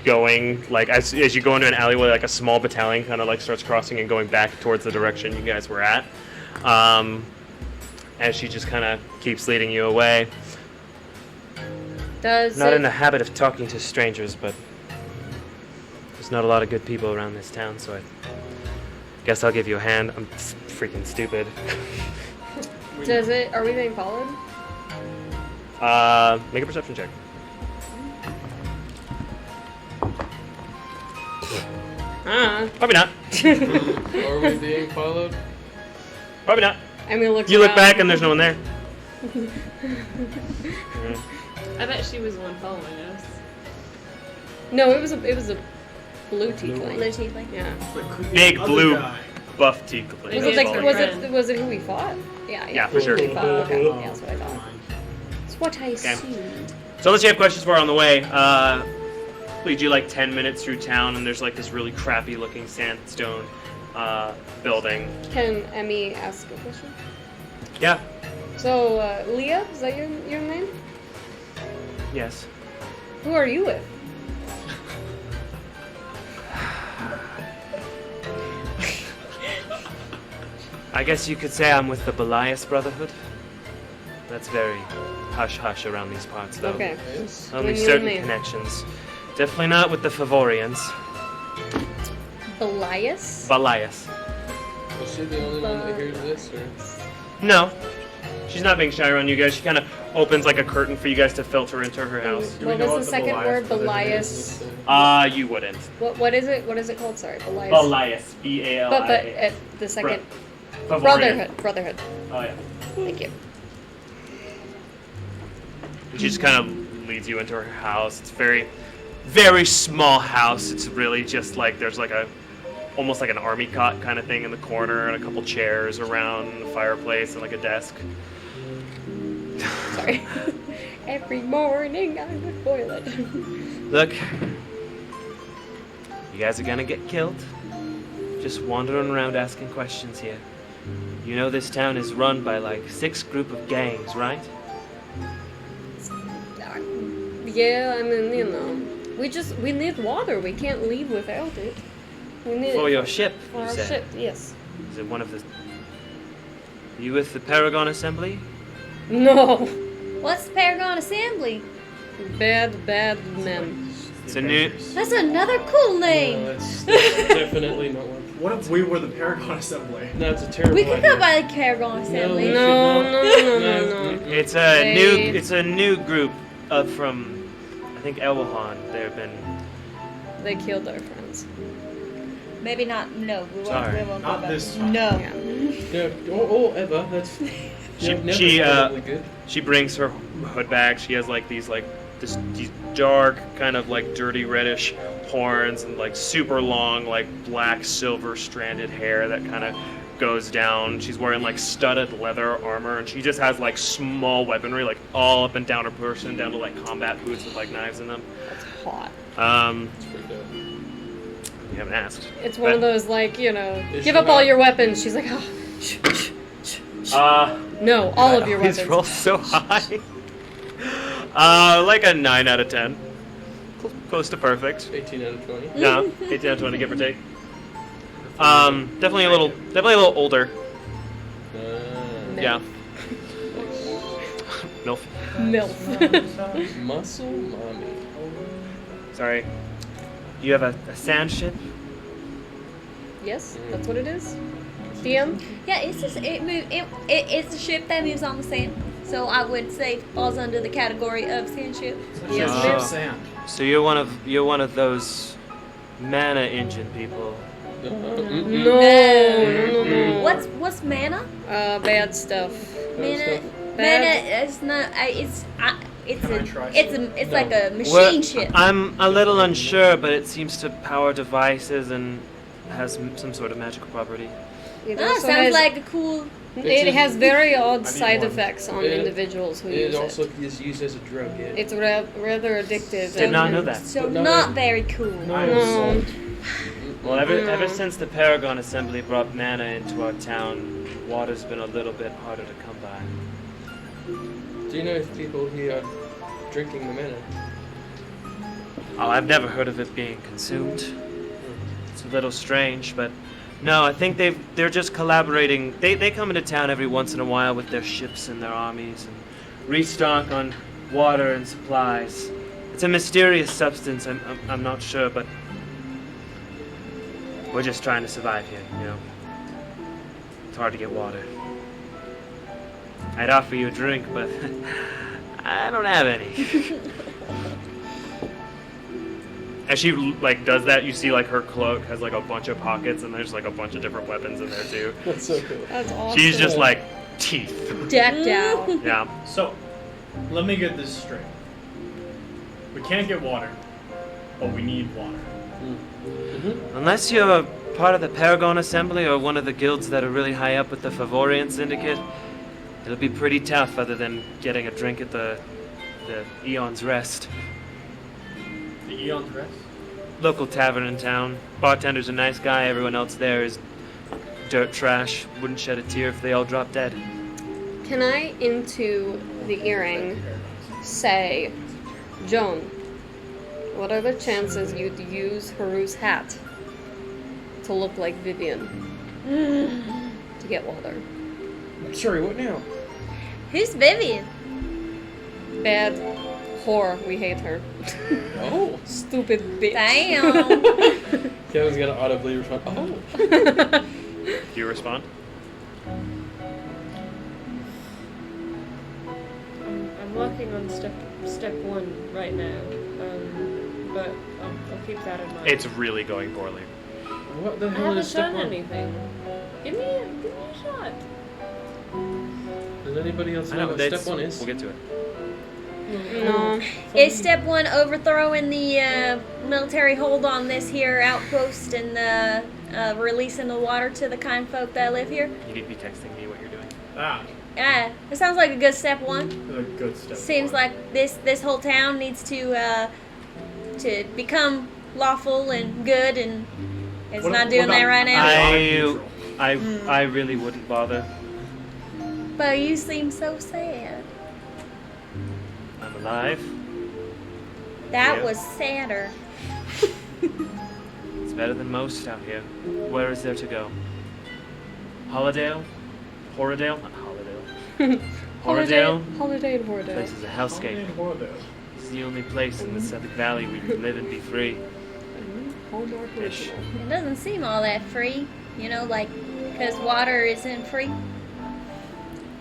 going like as you go into an alleyway, like a small battalion kind of like starts crossing and going back towards the direction you guys were at. As she just kind of keeps leading you away. Not in the habit of talking to strangers, but there's not a lot of good people around this town, so I guess I'll give you a hand. I'm freaking stupid. Are we being followed? Make a perception check. Probably not. Are we being followed? Probably not. I'm gonna look. You look around. back and there's no one there. I bet she was the one following us. No, it was a blue tiefling. Blue tiefling. Yeah. Big Other blue guy. buff tiefling. Was it was it who we fought? Yeah. Yeah, for sure. Who we fought. Okay. Oh, Yeah, that's what I thought. fine. That's what I assumed. So unless you have questions for her on the way, lead you like 10 minutes through town, and there's like this really crappy looking sandstone building. Can Emmy ask a question? Yeah. So, Leah, is that your name? Yes. Who are you with? I guess you could say I'm with the Belias Brotherhood. That's very hush-hush around these parts, though. Okay. Only When you certain and me. connections. Definitely not with the Favorians. Belias? Belias. Is she the only one that hears this, or? No. She's not being shy around you guys. She kind of opens like a curtain for you guys to filter into her house. Do we What know was the what second word? Belias Belias. You wouldn't. What is it? What is it called? Sorry, Belias. Belias. B-A-L-I-A. But the second Favorian. Brotherhood. Oh, yeah. Thank you. And she just kind of leads you into her house. It's very, very small house. It's really just like there's like almost like an army cot kind of thing in the corner, and a couple chairs around the fireplace, and like a desk. Sorry. Every morning I would boil it. Look, you guys are gonna get killed. Just wandering around asking questions here. You know this town is run by like 6 group of gangs, right? Yeah, I mean, you know, we need water. We can't leave without it. We need For it your ship, for you our said. ship. Yes. Is it one of the... You with the Paragon Assembly? No. What's the Paragon Assembly? Bad men. It's a new... That's another cool No, name. that's definitely not one. What if we were the Paragon Assembly? No, it's a terrible We could idea. go by the Paragon Assembly. we No, should no. It's a new group from, I think, Elwahan. They've been... They killed our friends. Maybe not. No, we won't. Sorry. We won't go Not back. this time. No. Yeah. Yeah, or ever. That's She probably good. She brings her hood back. She has like these dark, kind of like dirty reddish horns, and like super long, like black silver stranded hair that kind of goes down. She's wearing like studded leather armor, and she just has like small weaponry like all up and down her person, down to like combat boots with like knives in them. That's hot. It's pretty dope. You haven't asked. It's one of those like, you know, Is give she up all not- your weapons. She's like, oh. No, all of your His weapons. roll so high. Like a 9 out of 10. Close to perfect. 18 out of 20. No, 18 out of 20, give or take. Definitely a little older. Yeah. Milf. Milf. Muscle mommy. Sorry. You have a sand ship? Yes, that's what it is. DM? Yeah, it's just it's a ship that moves on the sand. So I would say falls under the category of sand ship. Yes, Oh. ma'am. Sand. So you're one of those mana engine people. No. What's mana? Bad stuff. Mana? bad. It's not. It's Can I try it's like a machine Well, ship. I'm a little unsure, but it seems to power devices and has some sort of magical property. It Oh, also sounds has, like a cool. it has very odd need side one. effects on It- individuals who It use also it. is used as a drug. Yeah. It's rather addictive. Did not and- know that. So But no, not it- very cool. I am No. sold. Well, ever No. since the Paragon Assembly brought mana into our town, water's been a little bit harder to come by. Do you know if people here are drinking the mana? Oh, I've never heard of it being consumed. It's a little strange, but no, I think they're just collaborating. They come into town every once in a while with their ships and their armies and restock on water and supplies. It's a mysterious substance. I'm not sure, but we're just trying to survive here, you know. It's hard to get water. I'd offer you a drink, but I don't have any. As she like does that, you see like her cloak has like a bunch of pockets, and there's like a bunch of different weapons in there too. That's so cool. That's awesome. She's just like teeth. decked out. Yeah. So, let me get this straight. We can't get water, but we need water. Unless you're part of the Paragon Assembly or one of the guilds that are really high up with the Favorian Syndicate, it'll be pretty tough other than getting a drink at the Eon's Rest. The Eon's Rest? Local tavern in town. Bartender's a nice guy, everyone else there is dirt trash. Wouldn't shed a tear if they all dropped dead. Can I, into the earring, say, Joan, what are the chances you'd use Haru's hat to look like Vivian to get water? Sorry, what now? Who's Vivian? Bad whore. We hate her. Oh. Stupid bitch. Damn. Kevin's gonna audibly respond. Oh. Do you respond? I'm working on step one right now, but I'll keep that in mind. It's really going poorly. What the I hell haven't is step done one? anything. Give me a shot. Does anybody else I know know, what that's- step one is? We'll get to it. No. Is step one overthrowing the military hold on this here outpost and releasing the water to the kind folk that live here? You need to be texting me what you're doing. Ah, Yeah, it sounds like a good step one. that's a good step. Seems forward. like this whole town needs to become lawful and good, and it's What not ab- doing what that about- right now. I really wouldn't bother. But you seem so sad. I'm alive. That Yeah. was sadder. It's better than most out here. Where is there to go? Hollidale? Horridale? Not Hollidale. Horridale? Holiday in Horridale. This is a hellscape. Holiday. This is the only place in the Southern Valley we can live and be free. Hallmark Ish. original. It doesn't seem all that free, you know, like because water isn't free.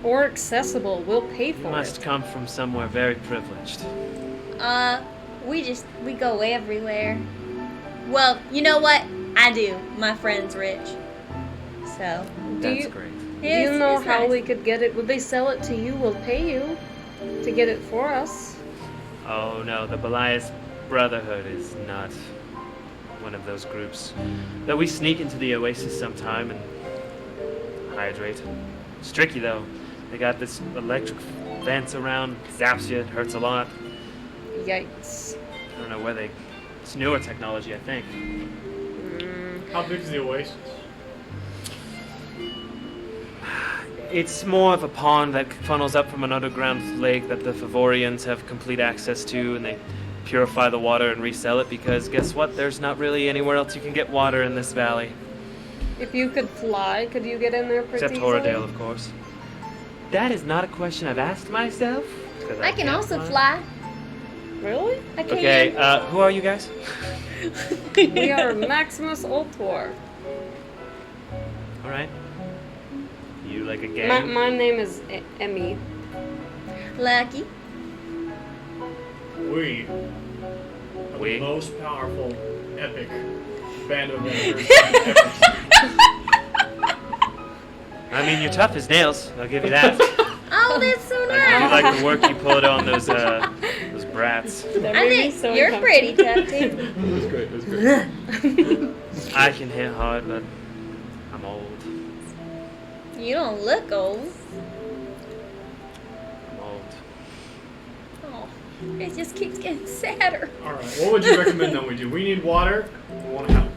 Or accessible. We'll pay You for must it. come from somewhere very privileged. We go everywhere. Well, you know what? I do. My friend's rich, so That's you- great. Do you know it's how nice. we could get it? Would they sell it to you? We'll pay you to get it for us. Oh no, the Belias Brotherhood is not one of those groups. Though we sneak into the oasis sometime and hydrate. It's tricky though. They got this electric fence around, zaps you, it hurts a lot. Yikes. I don't know where they... It's newer technology, I think. How big is the oasis? It's more of a pond that funnels up from an underground lake that the Favorians have complete access to, and they purify the water and resell it because guess what? There's not really anywhere else you can get water in this valley. If you could fly, could you get in there pretty Except easily? Horridale, of course. That is not a question I've asked myself. 'cause I can can't also fly. Really? I can. Okay, who are you guys? We are Maximus Ultor. Alright. You like a gang? My name is Emmy. Lucky. We are We? the most powerful, epic band of adventurers ever. I mean, you're tough as nails. I'll give you that. Oh, Oh, that's so I do nice. like the work you put on those brats. That I made me think so you're pretty uncomfortable. tough, too. It was great. It was great. I can hit hard, but I'm old. You don't look old. I'm old. Oh, it just keeps getting sadder. Alright, what would you recommend then we do? We need water, we want to help.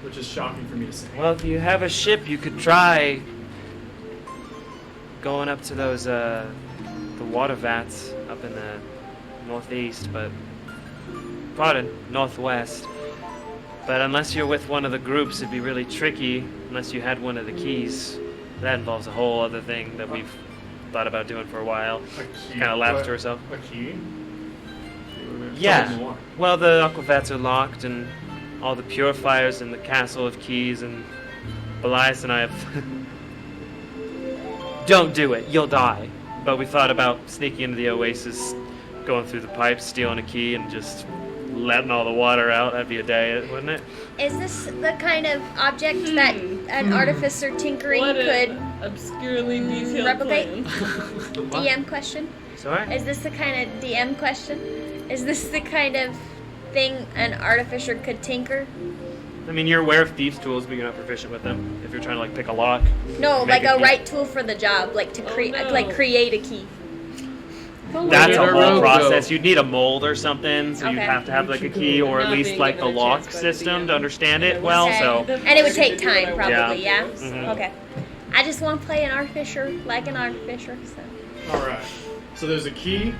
Which is shocking for me to say. Well, if you have a ship, you could try going up to those the water vats up in the northeast, but northwest. But unless you're with one of the groups, it'd be really tricky unless you had one of the keys. That involves a whole other thing that we've thought about doing for a while. A key. Kind of laughs What? to herself. A key? Yeah. Tell me more. Well, the aqua vats are locked, and all the purifiers in the castle of keys, and Belias and I have. Don't do it, you'll die. But we thought about sneaking into the oasis, going through the pipes, stealing a key, and just letting all the water out. That'd be a day, wouldn't it? Is this the kind of object that an artificer tinkering What could an obscurely detailed replicate? plan. DM question? Sorry? Is this the kind of DM question? Is this the kind of thing an artificer could tinker? I mean, you're aware of thieves' tools, but you're not proficient with them. If you're trying to like pick a lock. No, Make like a key. right tool for the job, like to create, no. like create a key. That's Where a did our whole road process. go? You'd need a mold or something, so you'd Okay. have to have like a key or at Not least being like the given a lock chance by the system DM. to understand it well. Okay. So And it would take time, probably, yeah? Mhm. Okay. I just want to play an artificer like an artificer, so. Alright. So there's a key,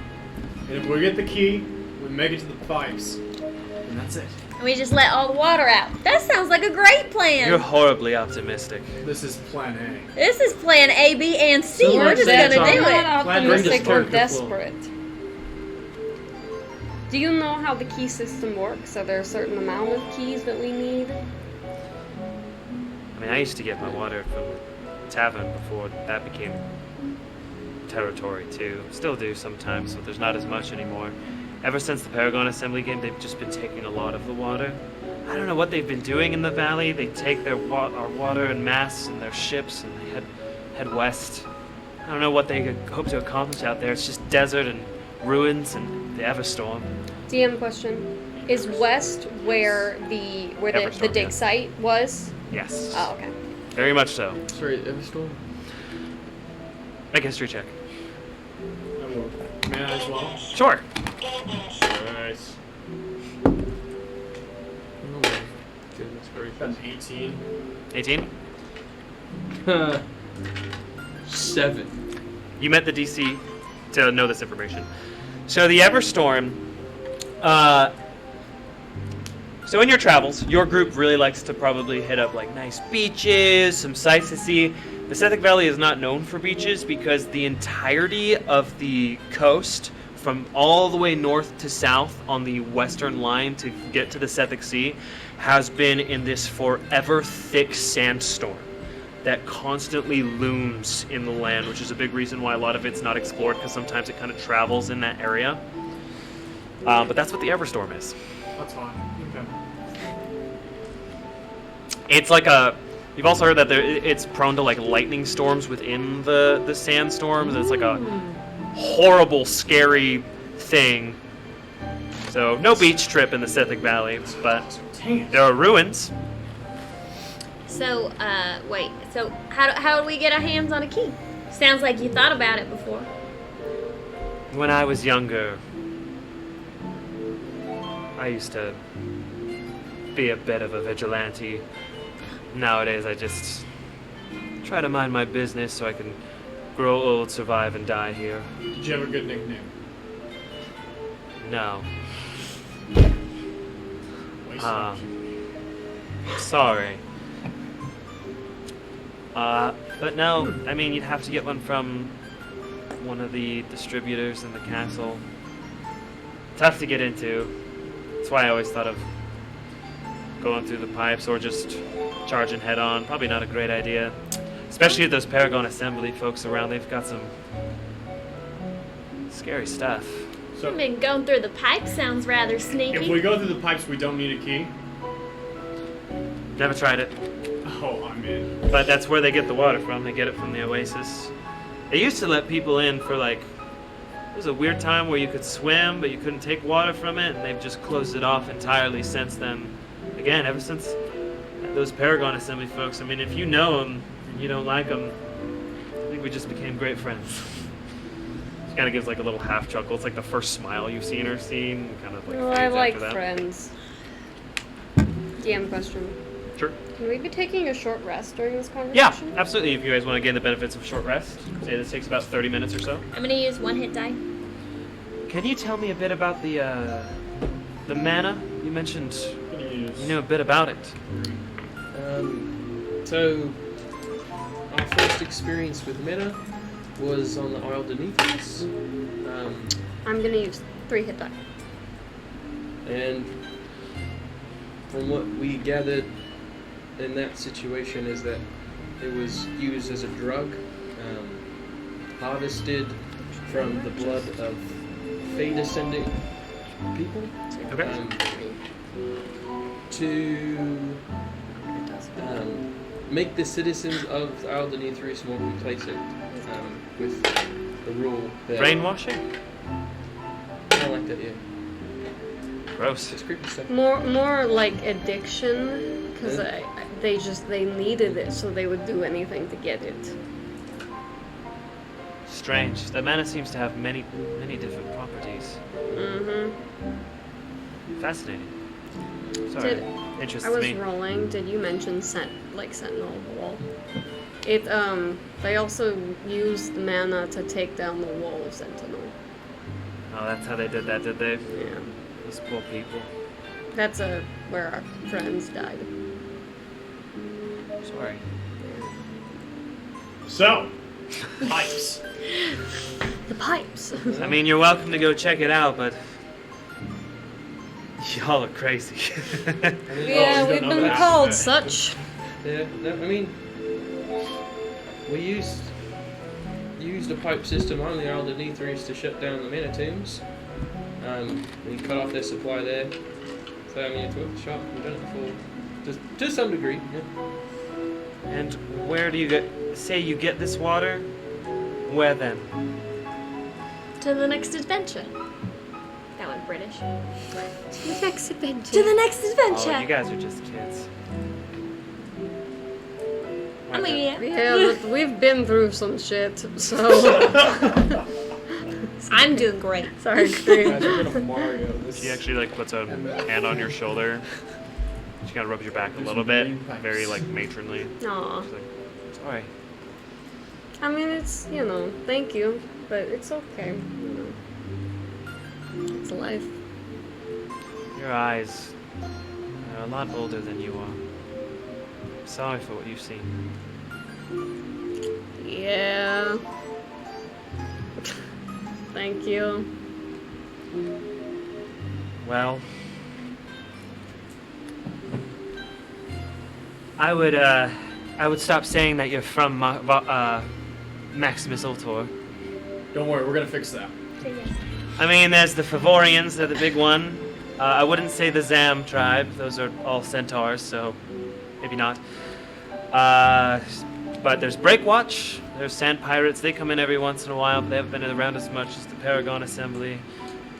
and if we get the key, we make it to the pipes. And that's it. And we just let all the water out. That sounds like a great plan. you're horribly optimistic. This is plan A. This is plan A, B, and C. So We're just that's gonna all. do Not it. optimistic or Bring the desperate. Do you know how the key system works? Are there a certain amount of keys that we need? I mean, I used to get my water from the tavern before that became territory too. Still do sometimes, but there's not as much anymore. Ever since the Paragon Assembly game, they've just been taking a lot of the water. I don't know what they've been doing in the valley. They take their our water in mass in their ships and they head west. I don't know what they could hope to accomplish out there. It's just desert and ruins and the Everstorm. DM question. Is west where the Everstorm, dig yeah. site was? Yes. Oh, okay. Very much so. Sorry, Everstorm? Make a history check. I will. May I as well? Sure. Nice. Oh my goodness That's gracious. 18. 18. 7. You met the DC to know this information. So the Everstorm. So in your travels, your group really likes to probably hit up like nice beaches, some sights to see. The Sethic Valley is not known for beaches because the entirety of the coast, from all the way north to south on the western line to get to the Sethic Sea, has been in this forever thick sandstorm that constantly looms in the land, which is a big reason why a lot of it's not explored, because sometimes it kind of travels in that area. But that's what the Everstorm is. That's fine. Okay. It's like a. You've also heard that it's prone to like lightning storms within the sandstorms. And it's like a horrible, scary thing. So no beach trip in the Sethic Valley, but there are ruins. So, wait. So, how do we get our hands on a key? Sounds like you thought about it before. When I was younger, I used to be a bit of a vigilante. Nowadays, I just try to mind my business so I can grow old, survive, and die here. Did you have a good nickname? No. Wasteland. Sorry. But no, I mean, you'd have to get one from one of the distributors in the castle. Tough to get into. That's why I always thought of going through the pipes or just charging head on. Probably not a great idea. Especially with those Paragon Assembly folks around. They've got some scary stuff. So, I mean, going through the pipe sounds rather sneaky. if we go through the pipes, we don't need a key? Never tried it. Oh, I'm in. But that's where they get the water from. They get it from the oasis. They used to let people in for like, there was a weird time where you could swim, but you couldn't take water from it, and they've just closed it off entirely since then. Again, ever since those Paragon Assembly folks. I mean, if you know them and you don't like them, I think we just became great friends. She kind of gives like a little half chuckle. It's like the first smile you've seen her seen. Kind of like Well, I fades like after that. friends. DM question. Sure. Can we be taking a short rest during this Yeah, conversation? absolutely. If you guys want to gain the benefits of short rest, say this takes about 30 minutes or so. I'm gonna use 1 hit die. Can you tell me a bit about the mana? You mentioned you knew a bit about it. So, our first experience with mana was on the Isle de Neathos. I'm gonna use 3 hit die. And from what we gathered in that situation is that it was used as a drug, harvested from the blood of Fey-descending people. Okay. To make the citizens of the Isle de Neathos more complacent with the rule that... Brainwashing? I like that, yeah. Gross. It's creepy stuff. More like addiction, because they needed it, so they would do anything to get it. Strange. The mana seems to have many different properties. Mm-hmm. Fascinating. Sorry. Interests I was me. rolling. Did you mention Sentinel Wall? It they also used mana to take down the wall of Sentinel. Oh, that's how they did that, did they? Yeah. Those poor people. That's where our friends died. Sorry. So, pipes. The pipes. I mean, you're welcome to go check it out, but y'all are crazy. Yeah, we we've don't know been that. called such. Yeah, no, I mean, we used a pipe system on the Isle de Neathos to shut down the mana tombs. We cut off their supply there. So I mean, it's worth a shot. We've done it before, to some degree. Yeah. And where do you say you get this water? Where then? To the next adventure. That went British. To the next adventure. To the next adventure. Oh, you guys are just kids. I mean, yeah. Yeah, but we've been through some shit, so. I'm doing great. Sorry, Guys, Green. we're gonna Mario this. She actually like puts a hand on your shoulder. She kind of rubs your back a little bit, very like matronly. Aw. She's like, sorry. I mean, it's, thank you, but it's okay. It's life. Your eyes are a lot older than you are. Sorry for what you've seen. Yeah. Thank you. Well, I would stop saying that you're from Maximus Ultor. Don't worry, we're gonna fix that. I mean, there's the Favorians, they're the big one. I wouldn't say the Zam tribe, those are all centaurs, so maybe not. But there's Breakwatch, there's Sand Pirates, they come in every once in a while, but they haven't been around as much as the Paragon Assembly.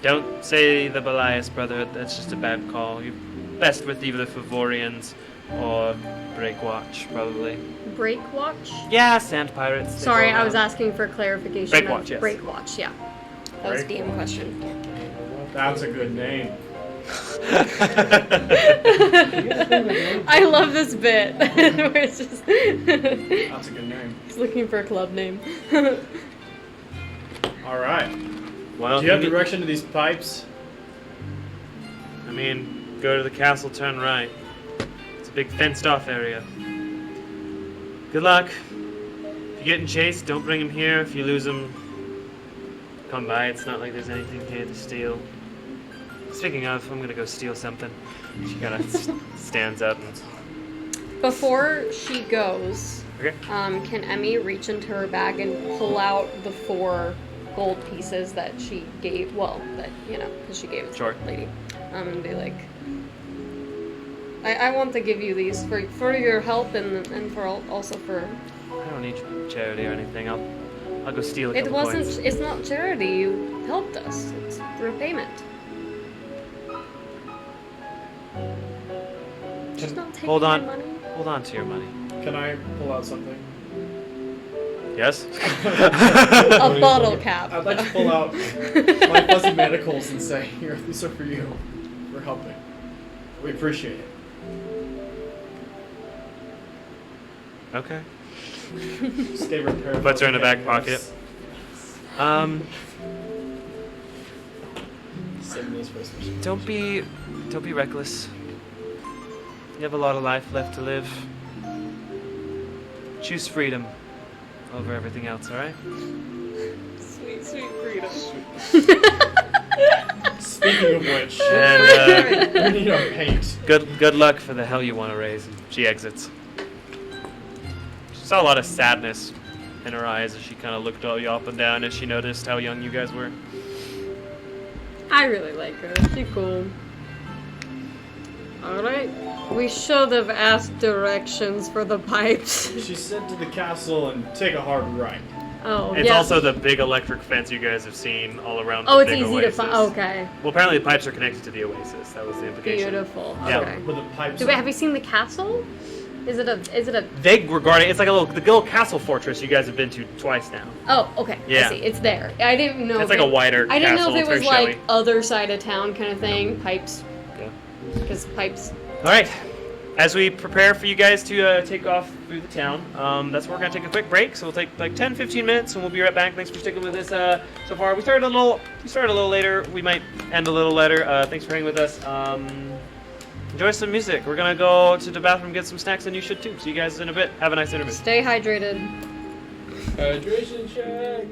Don't say the Belias brother, that's just a bad call. You're best with either the Favorians or Breakwatch, probably. Breakwatch? Yeah, Sand Pirates. they Sorry, go I was around. asking for clarification. Breakwatch, yes. Breakwatch, yeah. That was Breakwatch. DM question. That's a good name. I love this bit where it's just That's a good name. he's looking for a club name. All right. Well, Do you have direction to these pipes? I mean, go to the castle, turn right. It's a big fenced-off area. Good luck. If you're getting chased, don't bring him here. If you lose him, come by. It's not like there's anything here to steal. Speaking of, I'm gonna go steal something. She kind of stands up and... Before she goes, Okay. can Emmy reach into her bag and pull out the 4 gold pieces that she gave? Well, that because she gave it to Sure. the lady. And be like, I want to give you these for your help and for also for. I don't need charity or anything. I'll go steal a It couple wasn't. coins. It's not charity. You helped us. It's repayment. Just not taking Hold my on. money. Hold on to your money. Can I pull out something? Yes? A bottle cap. I'd like to pull out my fuzzy manacles and say, here, these are for you, for helping. We appreciate it. Okay. Just gave her a pair of Puts her in the fuzzy back manacles. pocket. Saving those for a special Don't be reckless. You have a lot of life left to live. Choose freedom over everything else, alright? Sweet, sweet freedom. Speaking of which, And we need our paint. good luck for the hell you want to raise. And she exits. She saw a lot of sadness in her eyes as she kind of looked all you up and down as she noticed how young you guys were. I really like her. She's cool. Alright. We should have asked directions for the pipes. She said to the castle and take a hard right. Oh, It's yeah. also the big electric fence you guys have seen all around Oh, the it's big easy to oasis. find. Okay. Well, apparently the pipes are connected to the oasis. That was the implication. Beautiful. Yeah. Okay. With the pipes. Have you seen the castle? Is it a? They regard it. It's like the little castle fortress you guys have been to twice now. Oh, okay. Yeah. I see. It's there. I didn't know. It's if like a wider I didn't castle. know if It's it was very like showy. other side of town kind of thing. Pipes. Yeah. Because pipes. All right. As we prepare for you guys to take off through the town, that's where we're going to take a quick break. So we'll take like 10-15 minutes, and we'll be right back. Thanks for sticking with us so far. We started a little later. We might end a little later. Thanks for hanging with us. Enjoy some music. We're going to go to the bathroom, get some snacks, and you should too. See you guys in a bit. Have a nice intermission. Stay hydrated. Hydration check.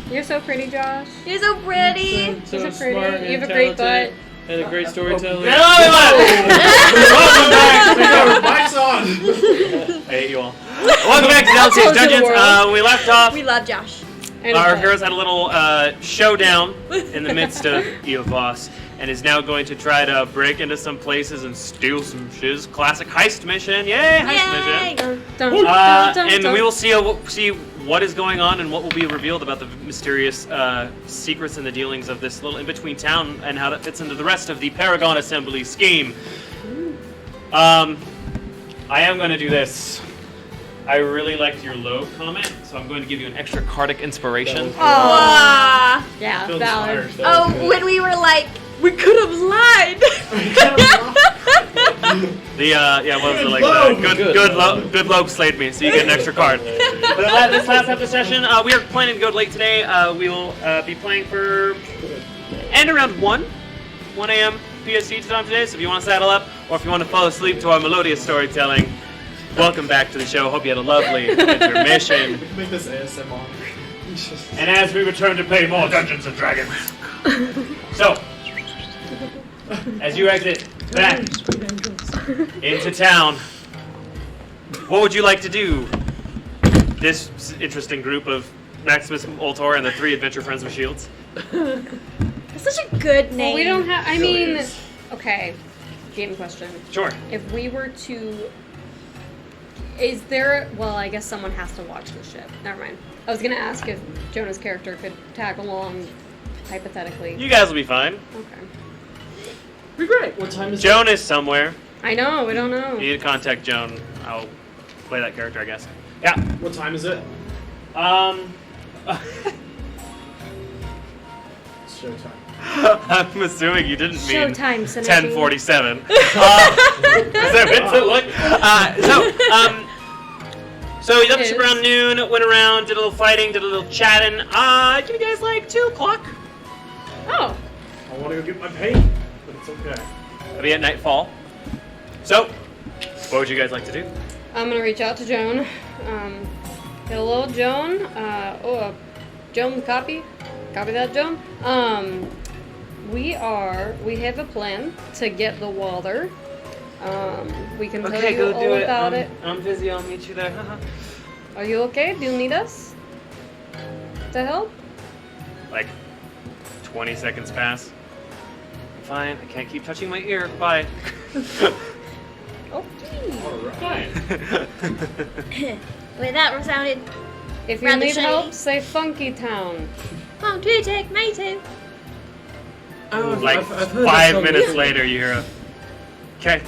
You're so pretty, Josh. You're so pretty. So You're so pretty. smart and You have a great talented butt. and a great storyteller. Welcome back. Mike's on. I hate you all. Welcome back to Downstage Close to the Dungeons. world. We left off. We love Josh. And Our his heroes had a little showdown in the midst of Eovos, and is now going to try to break into some places and steal some shiz. Classic heist mission. Yay, heist mission. butt. Dun, dun, dun, dun, And dun. we will see what is going on and what will be revealed about the mysterious secrets and the dealings of this little in-between town and how that fits into the rest of the Paragon Assembly scheme. I am going to do this. I really liked your low comment, so I'm going to give you an extra cardic inspiration. Aw. Yeah, Feels valid. inspired. Oh, when we were like, we could have lied. What was it like? Loeb. Good Loeb slayed me, so you get an extra card. But this last half of the session, we are planning to go late today. We will be playing for end around 1 a.m. PST time today. So if you want to saddle up, or if you want to fall asleep to our melodious storytelling, welcome back to the show. Hope you had a lovely intermission. We can make this ASMR. And as we return to play more Dungeons and Dragons. So, as you exit back into town, what would you like to do? This interesting group of Maximus Ultor and the 3 adventure friends with shields. That's such a good name. Well, we don't have. I Really mean, is. okay. Game question. Sure. If we were to, is there? Well, I guess someone has to watch the ship. Never mind. I was gonna ask if Jonah's character could tag along, hypothetically. You guys will be fine. Okay. Be great. What time is Joan is somewhere. I know. We don't know. You need to contact Joan. I'll play that character, I guess. Yeah. it? What time is it? It's showtime. I'm assuming you didn't mean Showtime, Synergy. 10:47. Is that meant to look? So you got the ship around noon, went around, did a little fighting, did a little chatting. Give you guys like 2 o'clock. Oh. I want to go get my pay, but it's okay. It'll be at nightfall. So, what would you guys like to do? I'm gonna reach out to Joan. Hello, Joan. Joan, copy that, Joan. We have a plan to get the water. We can tell you all about it. I'm busy. I'll meet you there. Are you okay? Do you need us to help? Like 20 seconds pass. I'm fine. I can't keep touching my ear. Bye. Okay. Alright. Wait, that sounded. If you Rather need shady. help, say Funky Town. Won't you take me to? Like I've heard that 5 song minutes before. later, you hear a. Okay.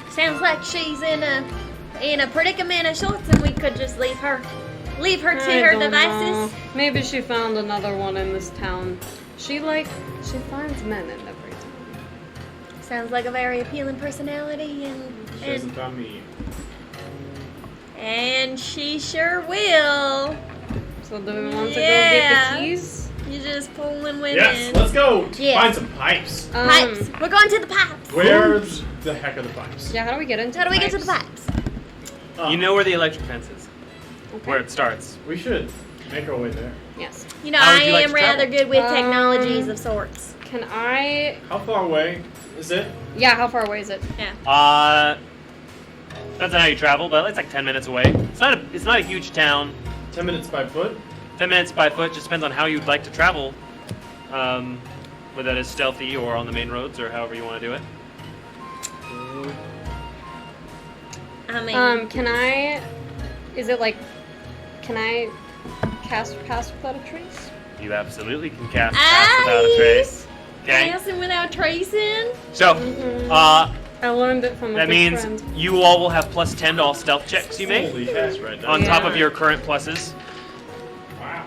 Sounds like she's in a predicament of sorts, and we could just leave her to I her don't devices. know. Maybe she found another one in this town. She finds men in every town. Sounds like a very appealing personality, She hasn't found me. and she sure will. So do we want to go Yeah. get the keys? You're just pulling women. Yes, let's go Yeah. find some pipes. Pipes. We're going to the pipes. Where the heck are the pipes? Yeah, how do we get into How do we get to the pipes? Oh, You know where the electric fence is. Okay. Where it starts. we should make our way there. Yes. You know, How would I you like am to travel? rather good with Um, technologies of sorts. Can I... How far away is it? Yeah, how far away is it? Yeah. Depends on how you travel, but it's like 10 minutes away. It's not a huge town. 10 minutes by foot? 10 minutes by foot, just depends on how you'd like to travel. Whether that is stealthy or on the main roads or however you want to do it. I mean, Can I... Is it like... Can I cast Pass Without a Trace? You absolutely can cast Pass Without a Trace. Okay? passing without tracing. So, I learned it from a that good means friend. you all will have plus 10 to all stealth checks you make. Holy fast right now. On top Yeah. of your current pluses. Wow.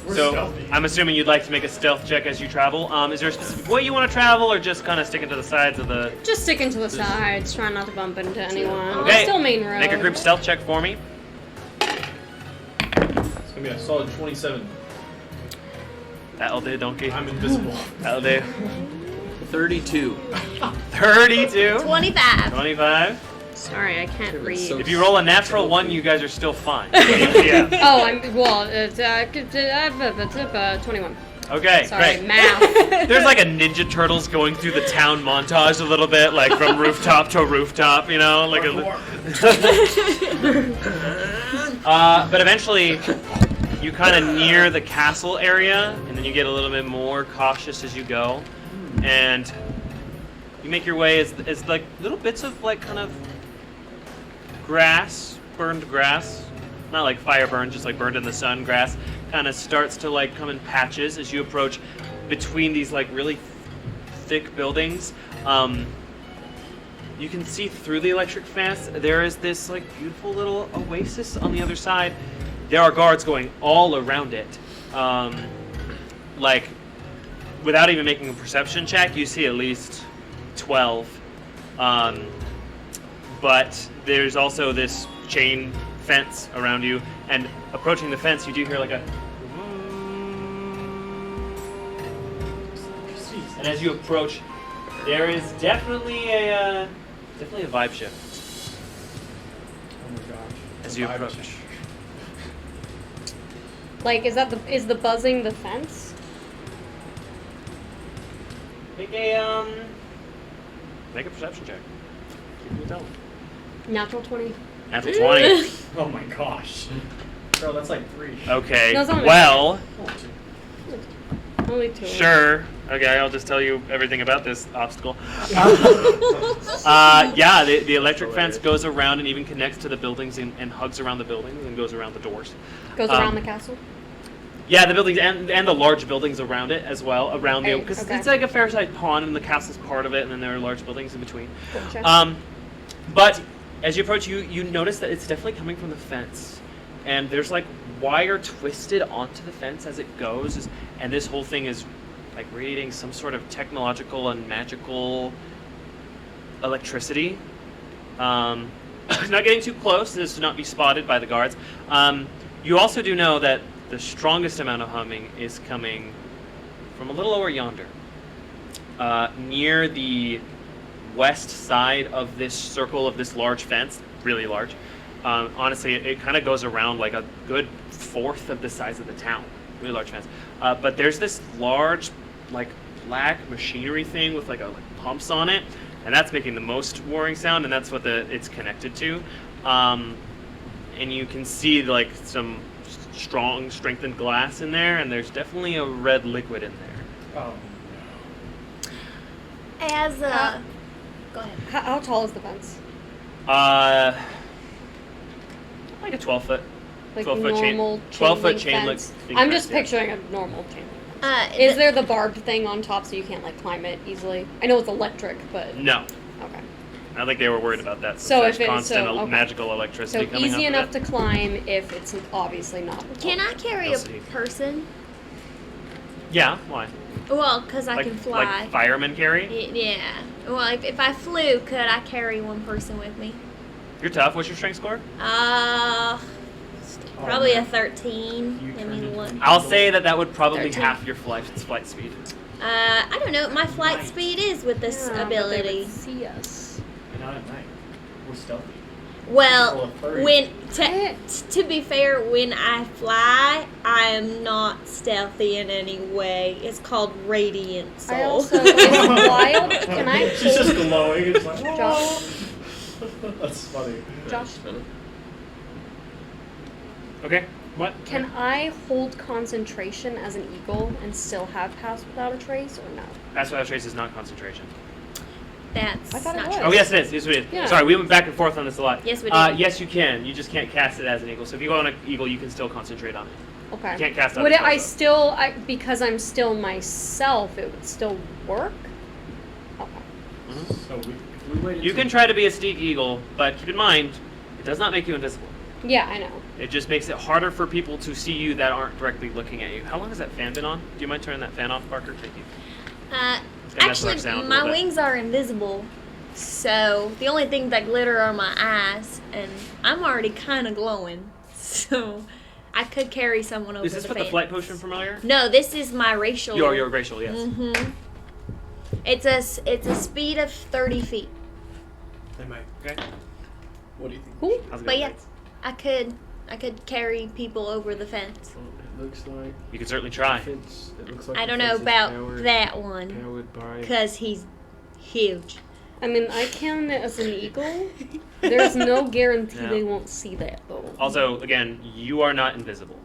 We're So, stealthy. I'm assuming you'd like to make a stealth check as you travel. Is there a specific way you want to travel, or just kind of sticking to the sides of the... Just sticking to the sides, trying not to bump into anyone. Okay. Still main road. Make a group stealth check for me. It's gonna be a solid 27. That'll do, donkey. I'm invisible. That'll do. 32. 32. 25. 25. Sorry, I can't read. so If you roll a natural 1, you guys are still fine. Yeah. Oh, I'm well. 21. Okay, Sorry, great. math. There's like a Ninja Turtles going through the town montage a little bit, like from rooftop to rooftop, you know, like but eventually, you kind of near the castle area, and then you get a little bit more cautious as you go, and you make your way as like little bits of like kind of grass, burned grass, not like fire burned, just like burned in the sun grass, kind of starts to like come in patches as you approach between these like really thick buildings. You can see through the electric fence. There is this like beautiful little oasis on the other side. There are guards going all around it. Like, without even making a perception check, you see at least 12. But there's also this chain fence around you, and approaching the fence, you do hear like a. And as you approach, there is definitely a vibe shift Oh my gosh. as you Vibe approach. check. Like, is the buzzing the fence? Make a perception check. See if you tell. Natural 20. Natural 20. Oh my gosh. Bro, that's like 3. Okay. No, it's only Well, Only 2. sure. Okay, I'll just tell you everything about this obstacle. Yeah, the electric fence goes around and even connects to the buildings and hugs around the buildings and goes around the doors. Goes around the castle. Yeah, the buildings and the large buildings around it as well, around the Okay, because okay. it's like a fair-sized pond and the castle's part of it, and then there are large buildings in between. Gotcha. But as you approach, you notice that it's definitely coming from the fence, and there's like wire twisted onto the fence as it goes, and this whole thing is like radiating some sort of technological and magical electricity. Not getting too close as to not be spotted by the guards. You also do know that the strongest amount of humming is coming from a little over yonder, near the west side of this circle of this large fence, really large. Honestly, it kind of goes around like a good fourth of the size of the town. Really large fence. But there's this large, like black machinery thing with like pumps on it, and that's making the most whirring sound, and that's what it's connected to. And you can see like some strong, strengthened glass in there, and there's definitely a red liquid in there. Oh. As Go ahead. How tall is the fence? Like a 12-foot. Like 12-foot chain. normal 12-foot chain chain link link fence? I'm fence, just yeah. picturing a normal chain link. Is there the barbed thing on top so you can't like climb it easily? I know it's electric, but No. okay. I think they were worried about that. So there's if it's constant okay. magical So electricity coming easy up enough of to it. climb if it's obviously not. Can I carry You'll a see. person? Yeah, why? Well, because I like, can fly. Like firemen carry? Yeah. Well, if I flew, could I carry one person with me? You're tough. What's your strength score? Probably a man. 13. You Let turned me into look. I'll say that would probably 13. half your flight speed. I don't know. My flight speed is with this Yeah, but they ability. would see us. Not at night. We're stealthy. Well, Roll a 30. when to be fair, when I fly, I am not stealthy in any way. It's called radiant soul. I also is wild. Can I She's just hold glowing. It's like, Josh? That's funny. Josh? Okay. What? Can I hold concentration as an eagle and still have pass without a trace, or no? Pass without trace is not concentration. That's I thought it not was. true. Oh, yes, it is. Yes, it is. Yeah. Sorry, we went back and forth on this a lot. Yes, we did. Yes, you can. You just can't cast it as an eagle. So if you go on an eagle, you can still concentrate on it. Okay. You can't cast out Would a it? I spell, though. because I'm still myself, it would still work. Okay. So if we waited You till- can try to be a sneak eagle, but keep in mind, it does not make you invisible. Yeah, I know. It just makes it harder for people to see you that aren't directly looking at you. How long has that fan been on? Do you mind turning that fan off, Parker? Thank you. It's gonna mess with our Actually, sound a my little bit. wings are invisible, so the only thing that glitter are my eyes, and I'm already kind of glowing, so I could carry someone over Is this the with the fence. flight potion familiar? No, this is my racial. Your racial, yes. Mm-hmm. It's a speed of 30 feet. They might. Okay. What do you think? Cool. How's it But going, yeah, Max? I could carry people over the fence. Oh, it looks like You can certainly try. fence. It looks like I the don't know fence is about powered, that one, Powered by. because he's huge. I mean, I count it as an eagle. There's no guarantee No. they won't see that, though. Also, again, you are not invisible.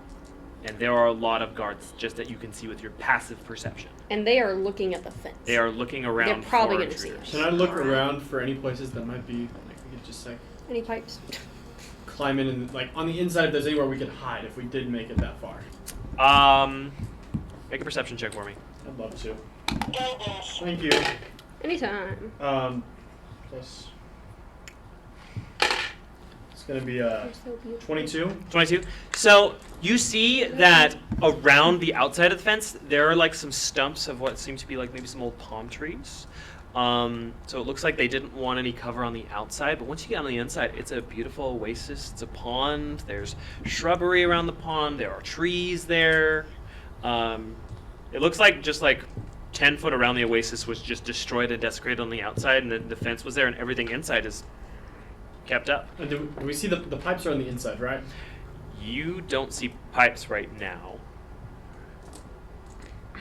And there are a lot of guards just that you can see with your passive perception. And they are looking at the fence. They are looking around. They're probably for gonna see intruders. us. Can I look around for any places that might be like we could just like Any pipes? climb in and like on the inside if there's anywhere we could hide if we did make it that far? Make a perception check for me. I'd love to. Thank you. Anytime. Plus it's gonna be They're so beautiful. 22. 22. So you see that around the outside of the fence, there are like some stumps of what seems to be like maybe some old palm trees. So it looks like they didn't want any cover on the outside, but once you get on the inside, it's a beautiful oasis. It's a pond. There's shrubbery around the pond. There are trees there. It looks like just like 10 foot around the oasis was just destroyed and desecrated on the outside, and the fence was there, and everything inside is kept up. And do we see the pipes are on the inside, right? You don't see pipes right now.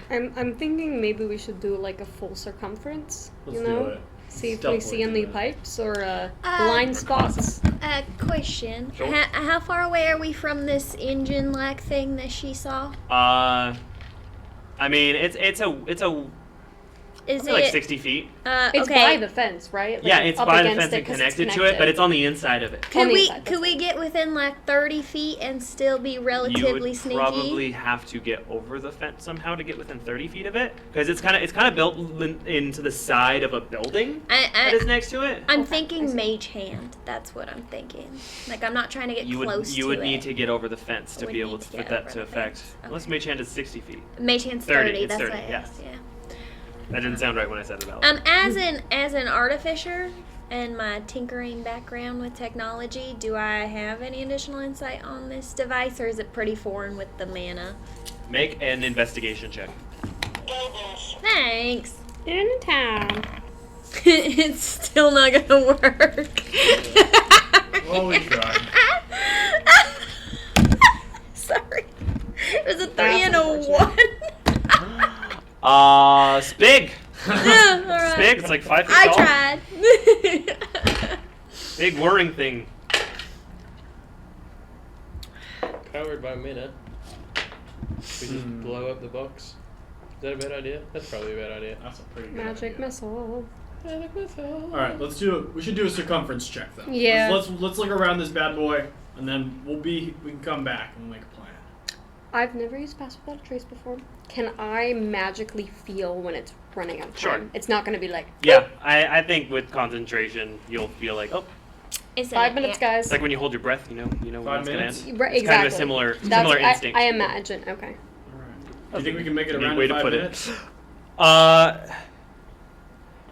I'm thinking maybe we should do like a full circumference. Let's you do know? it. See if we Stealthily see do any that. pipes or Uh, blind Or spots. Question. Sure. How far away are we from this engine-like thing that she saw? I mean, it's a Is probably like it 60 feet. It's okay? by the fence, right? Like, Yeah, it's up by the against fence it and 'cause it's connected to it, but it's on the inside of it. Could on the we inside, could that's we get within like 30 feet and still be You relatively would sneaky? probably have to get over the fence somehow to get within 30 feet of it, because it's kind of built into the side of a building that is next to it. I'm Okay, I thinking see. mage hand. That's what I'm thinking. Like I'm not trying to get You close would to would it. need to get over the fence to Would be able need to to put get that over to the effect. fence. Unless Okay. mage hand is 60 feet. Mage hand's 30, 30. it's That's 30, what it yeah. is, yeah. That didn't sound right when I said it out loud. As an artificer and my tinkering background with technology, do I have any additional insight on this device, or is it pretty foreign with the mana? Make an investigation check. Thanks. Anytime. It's still not gonna work. Well, we tried. Sorry. It was a 3 That's and a unfortunate. 1. Spig. Alright. Spig. It's like 5 feet I tall. tried. Big whirring thing. Powered by mana. We just blow up the box. Is that a bad idea? That's probably a bad idea. That's a pretty good Magic idea. missile. All right, let's do. We should do a circumference check though. Yeah. Let's look around this bad boy, and then we can come back and we'll make a plan. I've never used Pass Without a Trace before. Can I magically feel when it's running out of time? Sure. It's not going to be like, Yeah, I think with concentration, you'll feel like, oh, Is 5 minutes, guys. it's like when you hold your breath, you know when 5 it's gonna minutes? end. Right, It's exactly. kind of a similar That's, instinct. I imagine. Okay. All right. Do you think we can make it Neat around way in to 5 put it. minutes?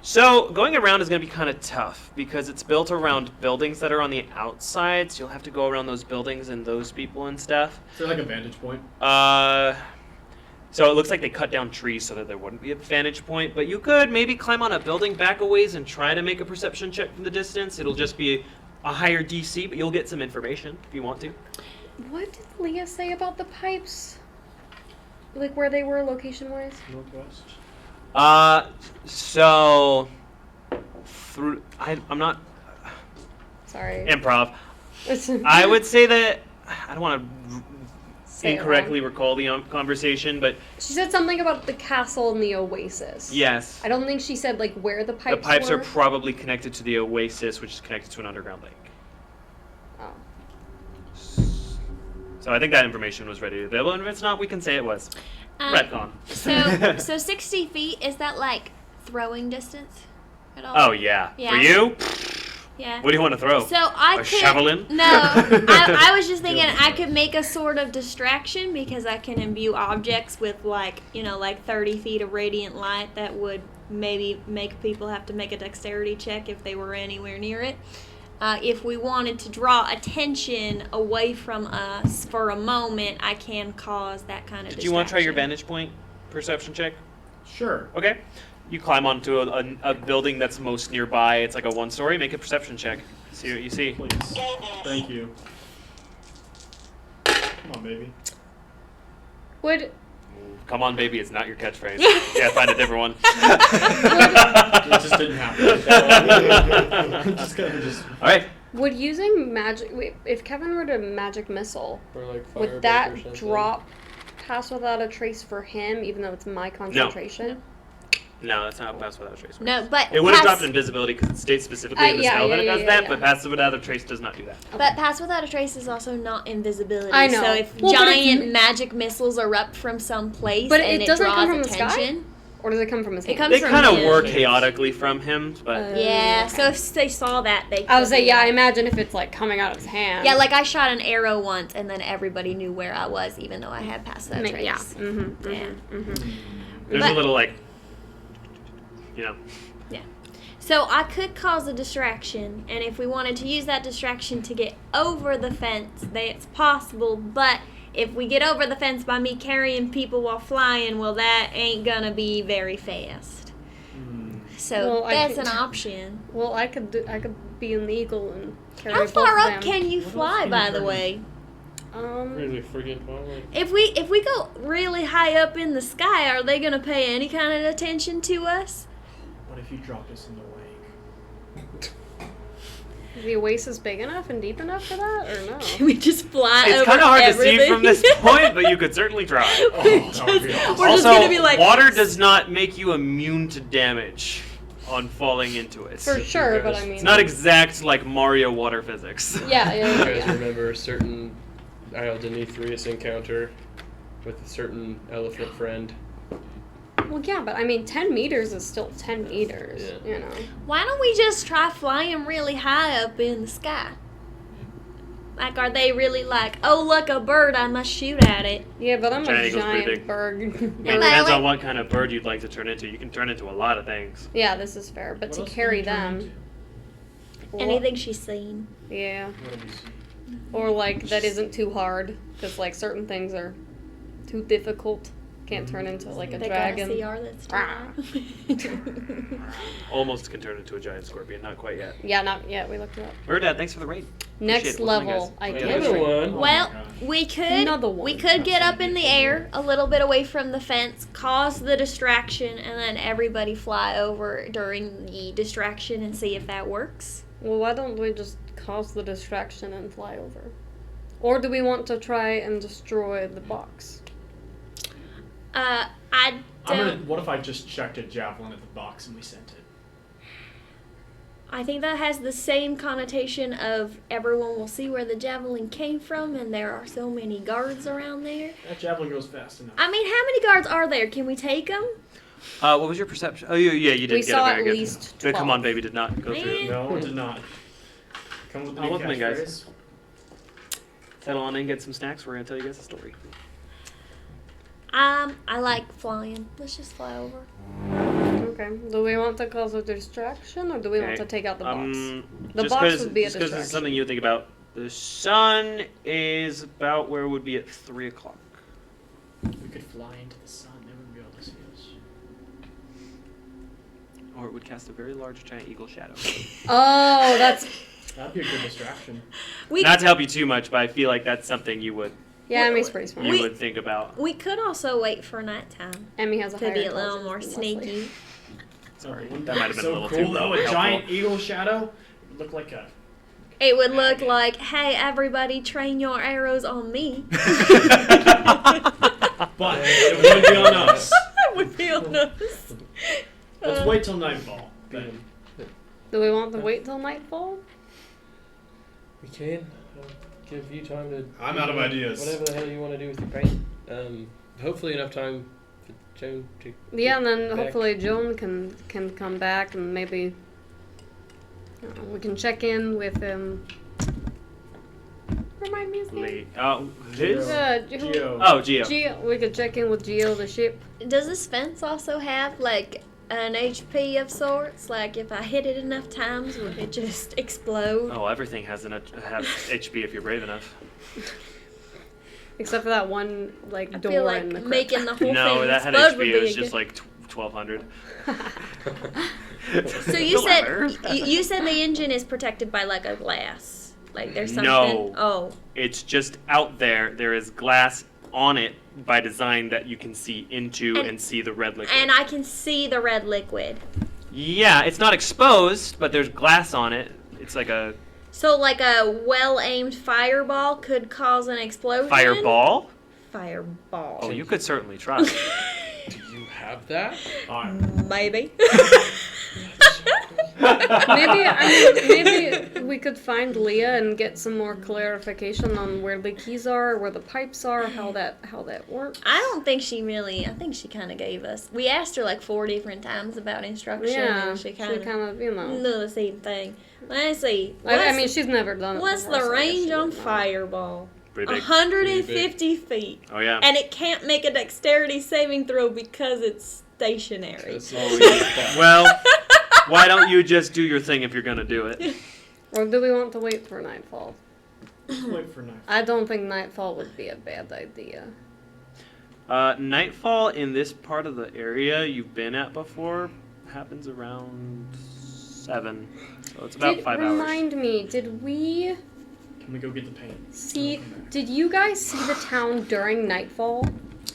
So going around is going to be kind of tough because it's built around buildings that are on the outside. So you'll have to go around those buildings and those people and stuff. Is there like a vantage point? So it looks like they cut down trees so that there wouldn't be a vantage point. But you could maybe climb on a building back a ways and try to make a perception check from the distance. It'll just be a higher DC, but you'll get some information if you want to. What did Leah say about the pipes? Like where they were location-wise? Northwest. So through I'm not Sorry. improv. I would say that I don't want to Say it incorrectly recall the conversation, but She said something about the castle and the oasis. yes, I don't think she said like where the pipes the pipes were. are probably connected to the oasis, which is connected to an underground lake. Oh. So I think that information was ready to available, and if it's not, we can say it was. Retcon. So 60 feet, is that like throwing distance at all? Oh yeah. Yeah. For you, Yeah. what do you want to throw? So I A could. javelin? No, I was just thinking I could make a sort of distraction because I can imbue objects with like 30 feet of radiant light that would maybe make people have to make a dexterity check if they were anywhere near it. If we wanted to draw attention away from us for a moment, I can cause that kind of Did distraction. you want to try your vantage point perception check? Sure. Okay. You climb onto a building that's most nearby. It's like a 1-story. Make a perception check. See what you see. Please. Thank you. Come on, baby. Would Come on, baby, it's not your catchphrase. Yeah, find a different one. It just didn't happen. All right. would using magic? Wait, if Kevin were to magic missile, Or like would firebolt or that something. drop pass without a trace for him, even though it's my concentration? No, that's not pass without a trace. No, but It would have pass- dropped invisibility because it states specifically in the yeah, spell that it yeah, does yeah, that, yeah. but pass without a trace does not do that. But pass without a trace is also not invisibility. I know. So if Well, but giant it's- magic missiles erupt from some place But and it it doesn't draws come from the sky? attention, Or does it come from his It hand? comes They from kind of him. work chaotically from him, but yeah. So if they saw that, they. I would could say, be yeah, I like- imagine if it's like coming out of his hand. Yeah, like I shot an arrow once, and then everybody knew where I was, even though I had passed that trace. Yeah. Mm-hmm, Yeah. there's But- a little like, you know. So I could cause a distraction, and if we wanted to use that distraction to get over the fence, it's possible. But if we get over the fence by me carrying people while flying, well, that ain't gonna be very fast. So Well, I that's could- an option. Well, I could be an eagle and carry How both far of up them. can you fly, can by you the turn? way? Really friggin' far. Like, If we go really high up in the sky, are they gonna pay any kind of attention to us? What if you drop us in the wake? The oasis big enough and deep enough for that, or no? Can we just fly It's over kind of hard everything? to see from this point, but you could certainly try. We're just Also, gonna be like water does not make you immune to damage on falling into it. For sure, but I mean, It's not exact like Mario water physics. Yeah, you yeah, guys yeah. remember a certain Isle Deneithrius encounter with a certain elephant friend? Well, yeah, but I mean, 10 meters is still 10 meters. Yeah. You know. Why don't we just try flying really high up in the sky? Like, are they really like, oh, look, a bird, I must shoot at it? Yeah, but I'm Giant a eagle's pretty giant big. bird. It Yeah, depends like- on what kind of bird you'd like to turn into. You can turn into a lot of things. Yeah, this is fair, but What to else can carry you turn them. into? well, Anything she's seen. Yeah. What have you seen? Or like that isn't too hard, because like certain things are too difficult. Can't turn into like a They dragon. got a CR that's too high. Almost can turn into a giant scorpion, not quite yet. Yeah, not yet. We looked it up. Murdad, thanks for the raid. Next Appreciate it. Welcome, level, guys. I Another guess. one. Well, God. we could Another one. we could get up in the air a little bit away from the fence, cause the distraction, and then everybody fly over during the distraction and see if that works. Well, why don't we just cause the distraction and fly over? Or do we want to try and destroy the box? I don't. What if I just checked a javelin at the box and we sent it? I think that has the same connotation of everyone will see where the javelin came from, and there are so many guards around there. That javelin goes fast enough. I mean, how many guards are there? Can we take them? What was your perception? Oh, yeah, you did We get saw it very at good. least The Come 12. on, baby did not go through. No, it did not. Come with the Oh, new welcome in, guys. catchphrase. Settle on in, get some snacks. We're going to tell you guys a story. I like flying. Let's just fly over. Okay. Do we want to cause a distraction, or do we want Okay. to take out the box? The just box would be a just because it's distraction. something you would think about. The sun is about where it would be at 3 o'clock. We could fly into the sun. They wouldn't be able to see us. Or it would cast a very large giant eagle shadow. Oh, that's That'd be a good distraction. We Not to help you too much, but I feel like that's something you would Emmy's pretty smart. you would think about. we could also wait for nighttime Emmy has a to higher be a little more intelligence than Leslie. sneaky. Sorry, Wouldn't that might have been so a little cool too though. A helpful. giant eagle shadow. It would look like a. It would look like, hey, everybody, train your arrows on me. But it would be on us. It would be on us. Let's wait till nightfall. Then. Do we want to wait till nightfall? We can. Give you time to. I'm out of ideas. Whatever the hell you want to do with your paint. Hopefully enough time for Joan to. Yeah, and then back. hopefully Joan can come back and maybe we can check in with Remind me his name. Lee. Oh, his? Geo. Oh, Geo. Geo. We could check in with Geo, the ship. Does this fence also have, like, an HP of sorts? Like, if I hit it enough times, would it just explode? Oh, everything has have HP if you're brave enough. Except for that one, like, I door feel in the like crypt. making the whole No, thing that had explode would HP. be It was a just good... like 1,200. So you said the engine is protected by like a glass. Like there's something. No. Oh. It's just out there. There is glass on it by design that you can see into and see the red liquid. And I can see the red liquid. Yeah, it's not exposed, but there's glass on it. It's like a So like a well-aimed fireball could cause an explosion? fireball. Fireball. Oh, you could certainly try. Do you have that? Maybe. Maybe we could find Leah and get some more clarification on where the keys are, where the pipes are, how that works. I don't think she really. I think she kind of gave us. We asked her like 4 different times about instruction, Yeah, and she kind of know. knew the same thing. Let's see. I mean, she's never done it. What's before, the so I guess range she on wouldn't know. fireball? Pretty big. 150 feet. Oh yeah. And it can't make a dexterity saving throw because it's stationary. Well, why don't you just do your thing if you're gonna do it? Or do we want to wait for nightfall? Wait for night. I don't think nightfall would be a bad idea. Nightfall in this part of the area you've been at before happens around 7, so it's about 5 hours. Remind me, did we Can we go get the paint? see? Did you guys see the town during nightfall?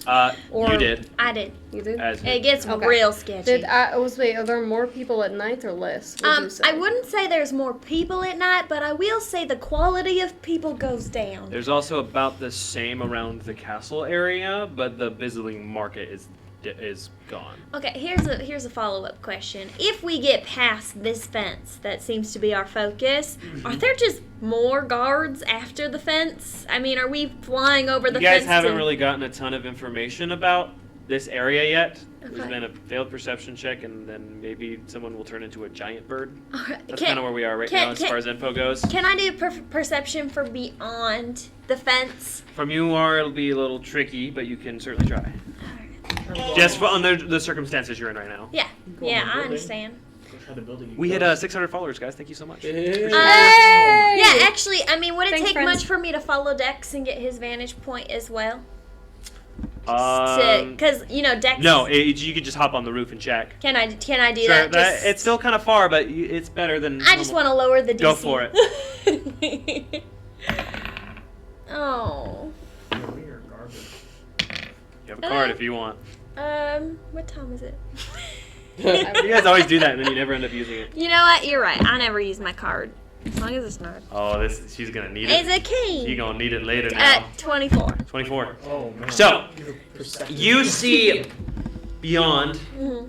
You did. I did. You did. As It gets Okay. real sketchy. Wait, are there more people at night or less? Would you say? I wouldn't say there's more people at night, but I will say the quality of people goes down. There's also about the same around the castle area, but the Bizzling market is gone. Okay, here's a follow-up question. If we get past this fence that seems to be our focus, are there just more guards after the fence? I mean, are we flying over the You guys fence? haven't really gotten a ton of information about this area yet. There's Okay. been a failed perception check, and then maybe someone will turn into a giant bird. Alright, That's kind of where we are right now as far as info goes. Can I do perception for beyond the fence? From you it'll be a little tricky, but you can certainly try. Just for under the circumstances you're in right now. Yeah, Go on yeah, the I building. understand. Go try the building. We hit 600 followers, guys. Thank you so much. Yeah, actually, I mean, would it Thanks, take friends. much for me to follow Dex and get his vantage point as well? Um, Because Dex. no, you could just hop on the roof and check. Can I do Sure, that? Just- it's still kind of far, but it's better than. I just want to lower the DC. Go for it. Oh. We are garbage. You have a card if you want. What time is it? You guys always do that, and then you never end up using it. You know what? You're right. I never use my card. As long as it's not. Oh, she's gonna need it. It's a key. You're gonna need it later now. 24. 24. Oh man. So, Your perception. you see beyond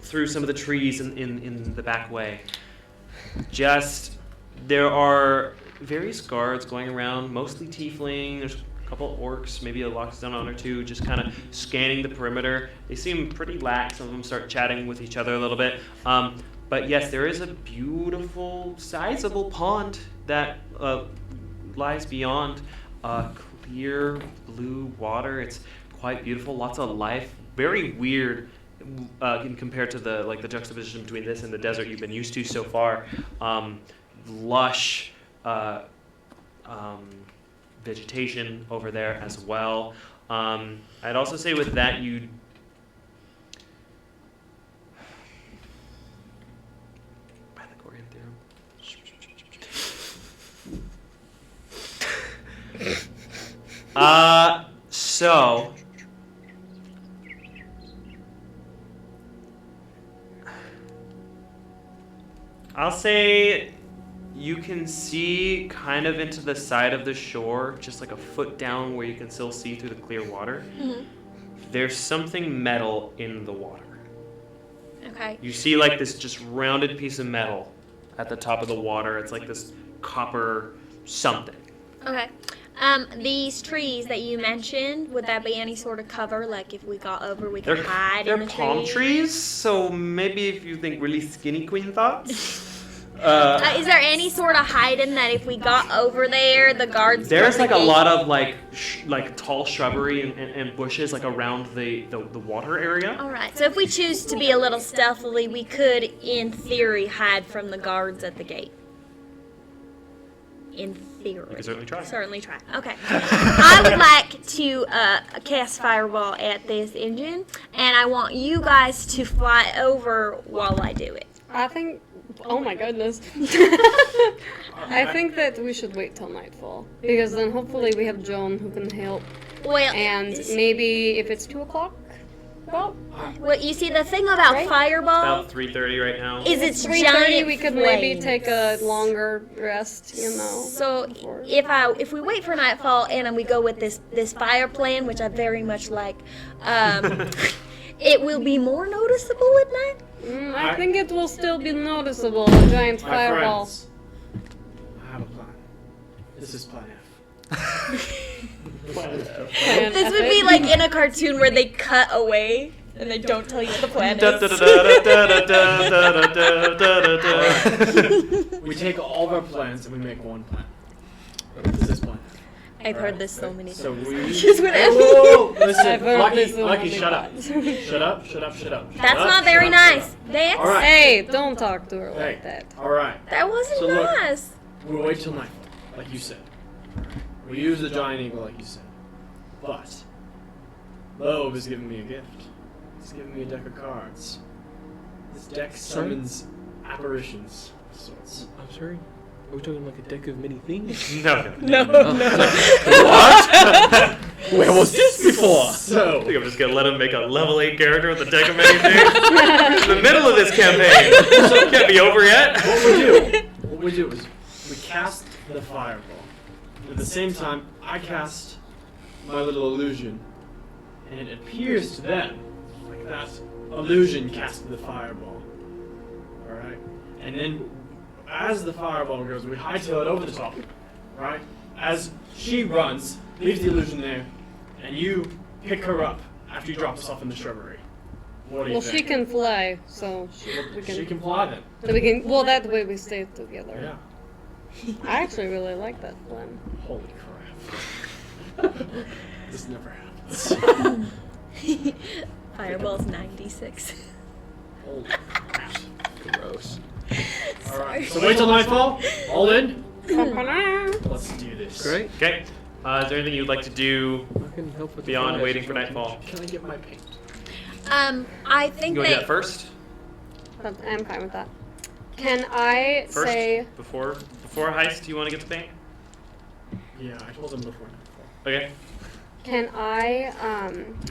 through some of the trees in the back way. There are various guards going around, mostly tiefling. There's a couple orcs, maybe a lockstone or two, just kind of scanning the perimeter. They seem pretty lax. Some of them start chatting with each other a little bit. But yes, there is a beautiful, sizable pond that lies beyond clear blue water. It's quite beautiful, lots of life. Very weird compared to the juxtaposition between this and the desert you've been used to so far. Lush vegetation over there as well. I'd also say with that you. Pythagorean theorem. So. I'll say you can see kind of into the side of the shore, just like a foot down where you can still see through the clear water. Mm-hmm. There's something metal in the water. Okay. You see like this just rounded piece of metal at the top of the water. It's like this copper something. Okay. These trees that you mentioned, would that be any sort of cover? Like if we got over, we could hide in They're the palm trees? trees, so maybe if you think really skinny queen thoughts. Is there any sort of hiding that if we got over there, the guards? There's don't like a negate- lot of like tall shrubbery and bushes like around the water area. All right. So if we choose to be a little stealthily, we could, in theory, hide from the guards at the gate. In theory. You can certainly try. Certainly try. Okay. I would like to cast Fireball at this engine, and I want you guys to fly over while I do it. I think Oh my goodness. I think that we should wait till nightfall because then hopefully we have Joan who can help. Well, And maybe if it's 2 o'clock, well, you see, the thing about Right? Fireball About 3:30 right now. is it's 3:30 giant we could maybe flames. take a longer rest, you know. So before. if we wait for nightfall and we go with this fire plan, which I very much like, it will be more noticeable at night. I think it will still be noticeable, a giant My fireball. friends, I have a plan. This is Plan F. And This would be like in a cartoon where they cut away and they don't tell you what the plan is. We take all of our plans and we make one plan. This is Plan F. I've heard this so many So times. we. Just when Whoa, listen, I've heard Lucky, this so Lucky, many shut up. times. Shut up, shut up, shut up. That's not very nice. Vance, All right. Hey, don't talk to her Hey, like that. alright. that wasn't So look. nice. We'll wait till nightfall, like you said. We use the giant eagle, like you said. But Loeb has given me a gift. He's given me a deck of cards. This deck summons apparitions of sorts. I'm sorry. Are we talking like a deck of many things? No. Where was this before? I So, think I'm just gonna let him make a level 8 character with a deck of many things. In the middle of this campaign. Can't be over yet. what we do is we cast the fireball. At the same time, I cast my little illusion, and it appears to them like that illusion casted the fireball. Alright? And then, as the fireball goes, we hightail it over the top. Right? As she runs, leaves the illusion there, and you pick her up after you drop us off in the shrubbery. What do you Well, think? she can fly, so we She can. can fly then. So we can. Well, that way we stay together. Yeah. I actually really like that plan. Holy crap. This never happens. Fireball's 96. Holy crap. Gross. Alright, so wait till nightfall. All in. Ta-da. Let's do this. Great. Okay. Is there anything you'd like to do I can help with the beyond fire. waiting for nightfall? Can I get my paint? I think You want to do that first? I'm fine with that. Can I First? say? Before heist, you want to get the paint? Yeah, I told them before nightfall. Okay. Can I,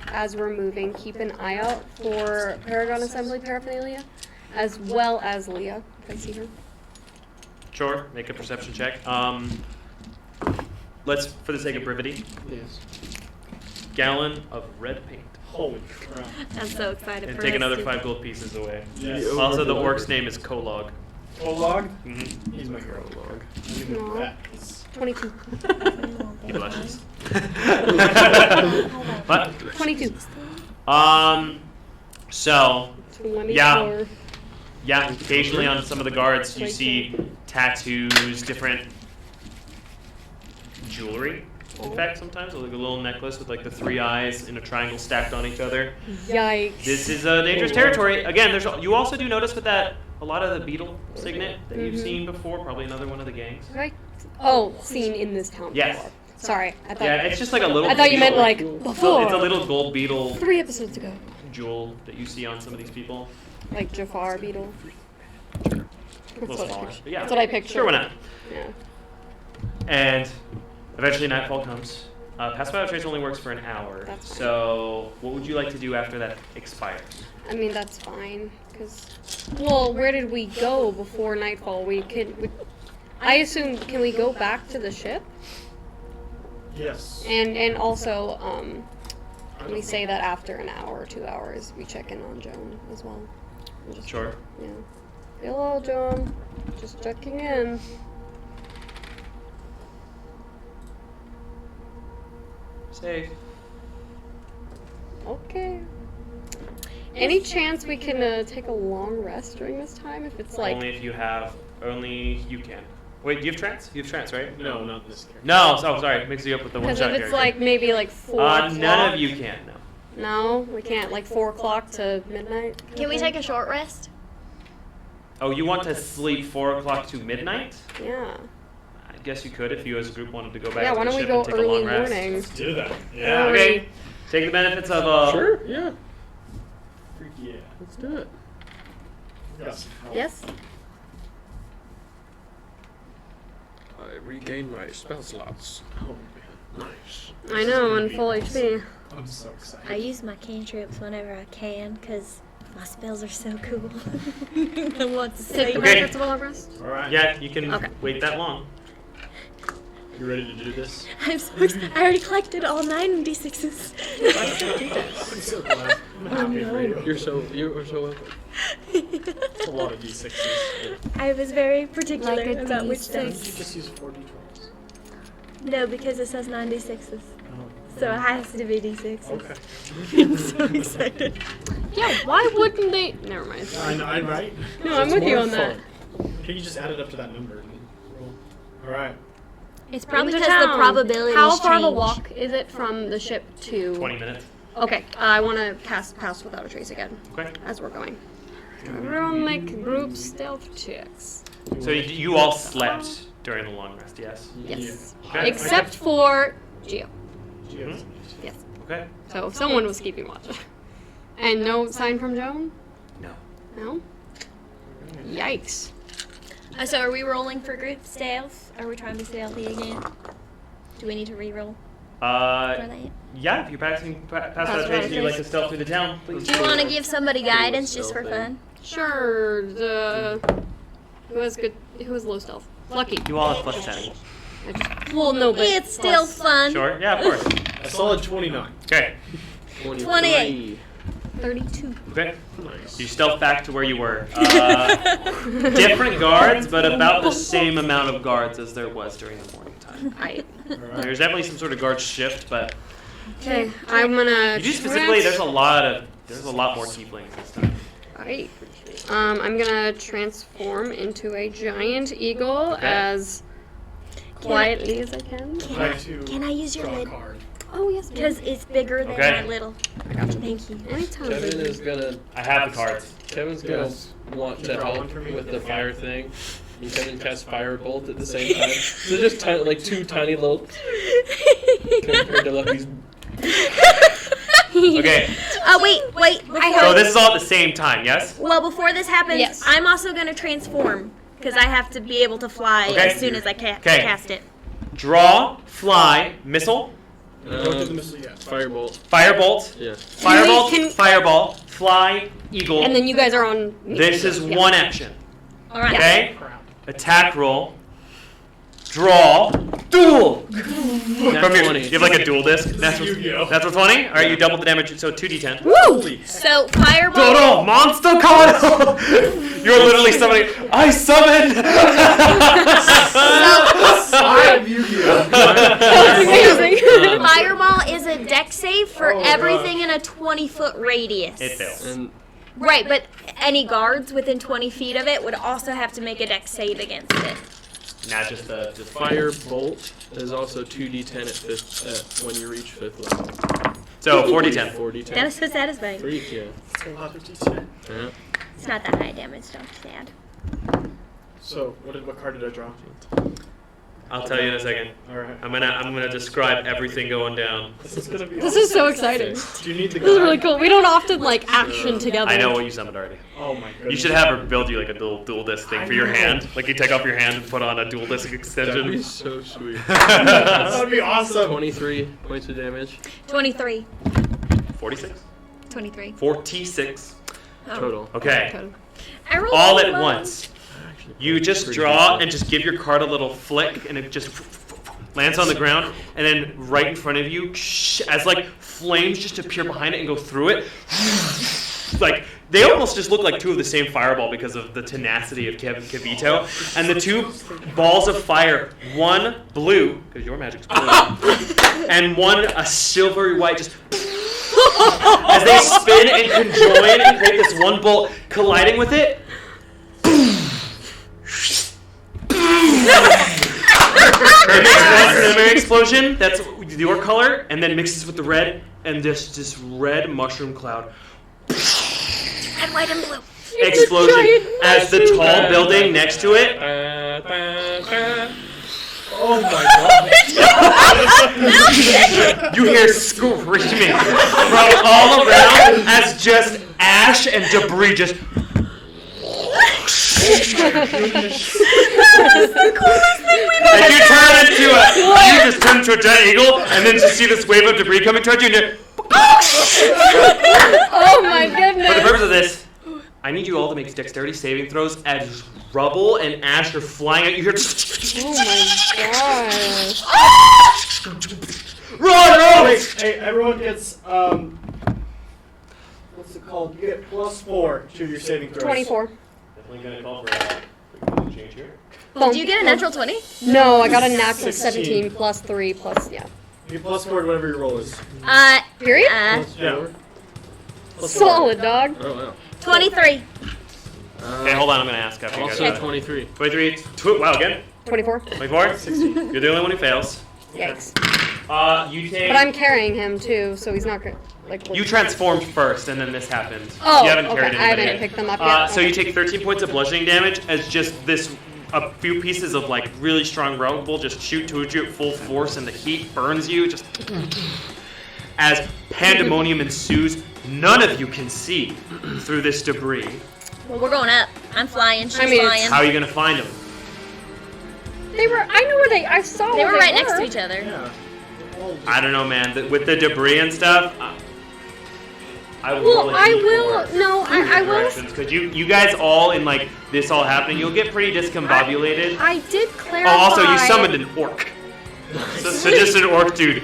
as we're moving, keep an eye out for Paragon Assembly paraphernalia, as well as Leah, if I see her? Sure. Make a perception check. Let's, for the sake of brevity, Yes. gallon of red paint. Holy crap. I'm so excited And for take us another to- 5 gold pieces away. Yes. Also, the orc's name is Kolog. Olog? Mm-hmm. He's my hero. Aw. That is 22. He blushes. What? 22. So, 24. yeah, occasionally on some of the guards you see tattoos, different jewelry. In fact, sometimes like a little necklace with like the 3 eyes in a triangle stacked on each other. Yikes. This is dangerous territory. Again, you also do notice with that a lot of the beetle signet that you've seen before. Probably another one of the gangs. Right? Oh, seen in this town Yes. before. Sorry, I thought. Yeah, it's just like a little. I thought you meant beetle. like before. It's a little gold beetle 3 episodes ago. jewel that you see on some of these people. Like Jafar beetle. A That's little what I smaller. pictured. But yeah, That's what I pictured. Sure, why not? Yeah. And eventually nightfall comes. Pacifier Trace only works for an hour. That's fine. So what would you like to do after that expires? I mean, that's fine. Cause, well, where did we go before nightfall? I assume, can we go back to the ship? Yes. And also, can we say that after an hour or 2 hours, we check in on Joan as well? And just- Sure. Yeah. Hello, Joan. Just checking in. Safe. Okay. Any chance we can take a long rest during this time? If it's like, Only if you have. Only you can. Wait, do you have trance? You have trance, right? No, not this character. No. Oh, sorry. Mix you up with the one because shot if it's character. like maybe like 4 o'clock. None of you can. No. No, we can't. Like 4 o'clock to midnight. Can we take a short rest? Oh, you want to sleep 4 o'clock to midnight? Yeah. I guess you could if you as a group wanted to go back Yeah. to Why the don't we ship go and take a early long rest. morning? Let's do that. Yeah. Early. Okay. Take the benefits of Sure, yeah. Freak yeah. Let's do it. Got some help. Yes. I regained my spell slots. Oh man, Nice. I know, and full HP. I'm so excited. I use my cantrips whenever I can because my spells are so cool. I want to Take say the Okay. benefits of a long rest. All right. Yeah, you can Okay. wait that long. You ready to do this? I'm so excited. I already collected all 9 d6s. I'm so glad. I'm happy for you. You are so welcome. It's a lot of d6s. I was very particular Like a about which D6. dice. You just use 4 d12s. No, because it says 9 d6s. So it has to be d6s. Okay. I'm so excited. Yeah, why wouldn't they? Never mind. I know, I'm right. No, I'm with you on that. Can you just add it up to that number and roll? All right. It's probably Into because the town. probability How far of a change. walk is it from the ship to? 20 minutes. Okay, I want to cast Pass Without a Trace again Okay. as we're going. Everyone make group stealth checks. So you all slept during the long rest, yes? Yes. Okay. Except for Geo. Geo's Yes. Okay. So someone was keeping watch. And no sign from Joan? No. No? Yikes. So are we rolling for group stealth? Are we trying to be stealthy again? Do we need to re-roll for that? Yeah, if you're passing pass out trace and you like to stealth through the town, please. Do you want to give somebody guidance just for fun? Sure. Who has low stealth? Lucky. You all have plus 10. Well, no, but It's still fun. Sure? Yeah, of course. A solid 29. Okay. 28. 32. Okay. Nice. You stealth back to where you were. Different guards, but about the same amount of guards as there was during the morning time. There's definitely some sort of guard shift, but Okay, I'm gonna. you do specifically. There's a lot more tieflings this time. Alright. I'm gonna transform into a giant eagle Okay. as quietly as I can. I'd like to Can I use your draw a lid? card. Oh yes, Because it's bigger than Okay. my little. I got you. Thank you. Anytime. Kevin is gonna I have the cards. Kevin's gonna Yes. want to Draw one help for me. with the fire thing. And Kevin casts Firebolt at the same time. So just like 2 tiny little compared to Lucky's. Okay. Wait. So Before, this is all at the same time, yes? well, before this happens, Yes. I'm also going to transform. Because I have to be able to fly Okay. as soon as I Okay. cast it. Draw, fly, missile, Don't do the missile yet. Firebolt. firebolt, Yeah. firebolt, Can we- fireball, fly, eagle. And then you guys are on. me. This is Yeah. one action. Alright. Okay? Crap. Attack roll. Draw. Duel! Nat From your, 20. you have like a dual disc? That's Yu-Gi-Oh. what's 20? Alright, you double the damage, so 2d10. Woo! So, fireball. Dodo! Monster card! You're literally summoning. I summon! I'm Yu-Gi-Oh. That's amazing. Fireball is a dex save for Oh, everything in a 20-foot radius. It fails. And Right, but any guards within 20 feet of it would also have to make a dex save against it. Not just the Firebolt is also 2d10 at when you reach 5th level. So 4d10. 4d10. That is so satisfying. 3, yeah. It's a lot of d10. Yeah. It's not that high damage, don't be sad. So, what card did I draw? I'll tell you in a second. Alright. I'm gonna describe everything going down. This is gonna be This is so exciting. Do you need the This is guide? really cool. We don't often like action together. I know what you summoned already. Oh my goodness. You should have her build you like a dual disc thing for your hand. Like you take off your hand and put on a dual disc That'd be extension. so sweet. That would be awesome. 23 points of damage 23. 46? 23. 46. total. Okay. I rolled All so at low. once. You just draw and just give your card a little flick and it just lands on the ground and then right in front of you as like flames just appear behind it and go through it. Like they almost just look like two of the same fireball because of the tenacity of Kavito. And the two balls of fire, one blue, because your magic's blue, and one a silvery white, just as they spin and conjoin and create this one bolt colliding with it. It makes one preliminary explosion that's your color, and then mixes with the red, and this red mushroom cloud Red, white, and blue. explosion as the tall building next to it. Oh my god. You hear screaming from all around as just ash and debris just As you turn into you just turn into a giant eagle, and then just see this wave of debris coming towards you. And you're, Oh my goodness. for the purpose of this, I need you all to make dexterity saving throws as rubble and ash are flying at you. Here. Oh my gosh. Run! Hey, everyone gets what's it called? You get +4 to your saving throws. 24. Definitely gonna call for a change here. Did you get a natural 20? No, I got a natural 16. 17 plus 3 plus, yeah. You get +4 to whatever your roll is. Period? +4. Solid, dog. Oh wow. 23. Okay, hold on. I'm gonna ask after you guys. Also 23. 23. Wow, again. 24. 24. 16. You're the only one who fails. Yikes. You take. But I'm carrying him too, so he's not gonna, like... You transformed first, and then this happened. Oh, you haven't okay. carried I anybody haven't yet. picked them up yet. So you take 13 points of bludgeoning damage as just this. A few pieces of like really strong rubble just shoot towards you at full force, and the heat burns you. Just as pandemonium ensues, none of you can see through this debris. Well, we're going up. I'm flying. She's I mean, flying. How are you gonna find them? They were, I know where I saw They where were right next to each other. Yeah. I don't know, man. With the debris and stuff, I will. Well, I will. No, I will. Because you guys all in like this all happening, you'll get pretty discombobulated. I did clarify. Oh, also you summoned an orc. So just an orc dude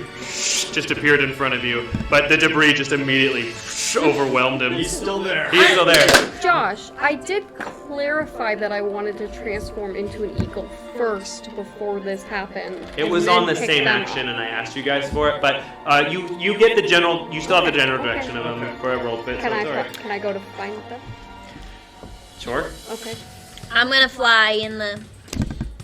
just appeared in front of you, but the debris just immediately overwhelmed him. He's still there. He's still there. Josh, I did clarify that I wanted to transform into an eagle first before this happened. It and was then on the pick same them action, up. and I asked you guys for it. But you get the general. You still have the general direction of them for a roll fit. Can So I it's alright. can I go to find them? Sure. Okay. I'm gonna fly in the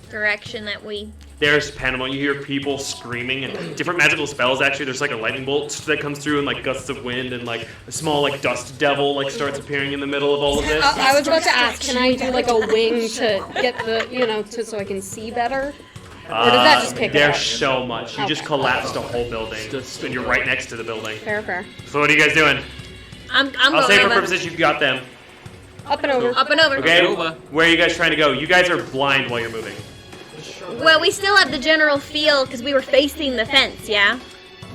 direction that we. There's pandemonium. You hear people screaming and different magical spells. Actually, there's like a lightning bolt that comes through and like gusts of wind and like a small like dust devil like starts appearing in the middle of all of this. I was about to ask, can I do like a wing to get the, so I can see better? Or does that just kick it There's out? so much. You just Okay. collapsed a whole building, and you're right next to the building. Fair. So what are you guys doing? I'm I'll going say for over. purposes you've got them. Up and over. Up and over. Okay. Over. Where are you guys trying to go? You guys are blind while you're moving. Well, we still have the general feel because we were facing the fence, yeah?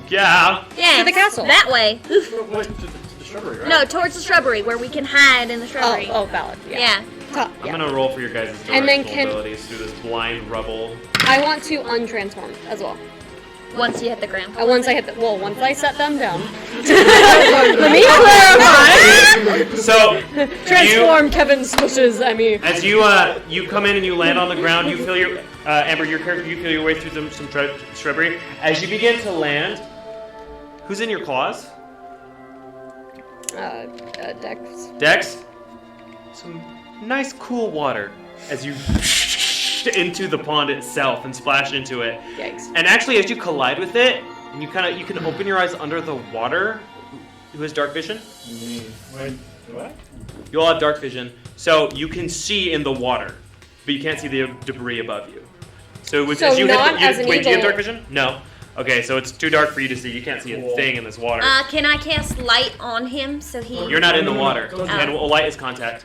Yeah. Yeah. To the castle. That way. What, to the shrubbery, right? No, towards the shrubbery where we can hide in the shrubbery. Oh, valid. Yeah. Yeah. Top, I'm yeah. gonna roll for your guys' And then directional abilities through this blind rubble. I want to untransform as well. Once you hit the ground. Once I set them down. Let me clarify. So Transform Kevin Squishes, as you come in and you land on the ground, you feel your Amber, your character, you feel your way through some shrubbery. As you begin to land, who's in your claws? Dex. Dex, some nice cool water as you into the pond itself and splash into it. Yikes. And actually, as you collide with it, and you can open your eyes under the water. Who has dark vision? Wait, what? You all have dark vision, so you can see in the water, but you can't see the debris above you. So, So as you not hit as an wait, do you have eagle. dark vision? No. Okay, so it's too dark for you to see. You can't see a thing in this water. Can I cast light on him so he... You're not in the water, Go and light is contact.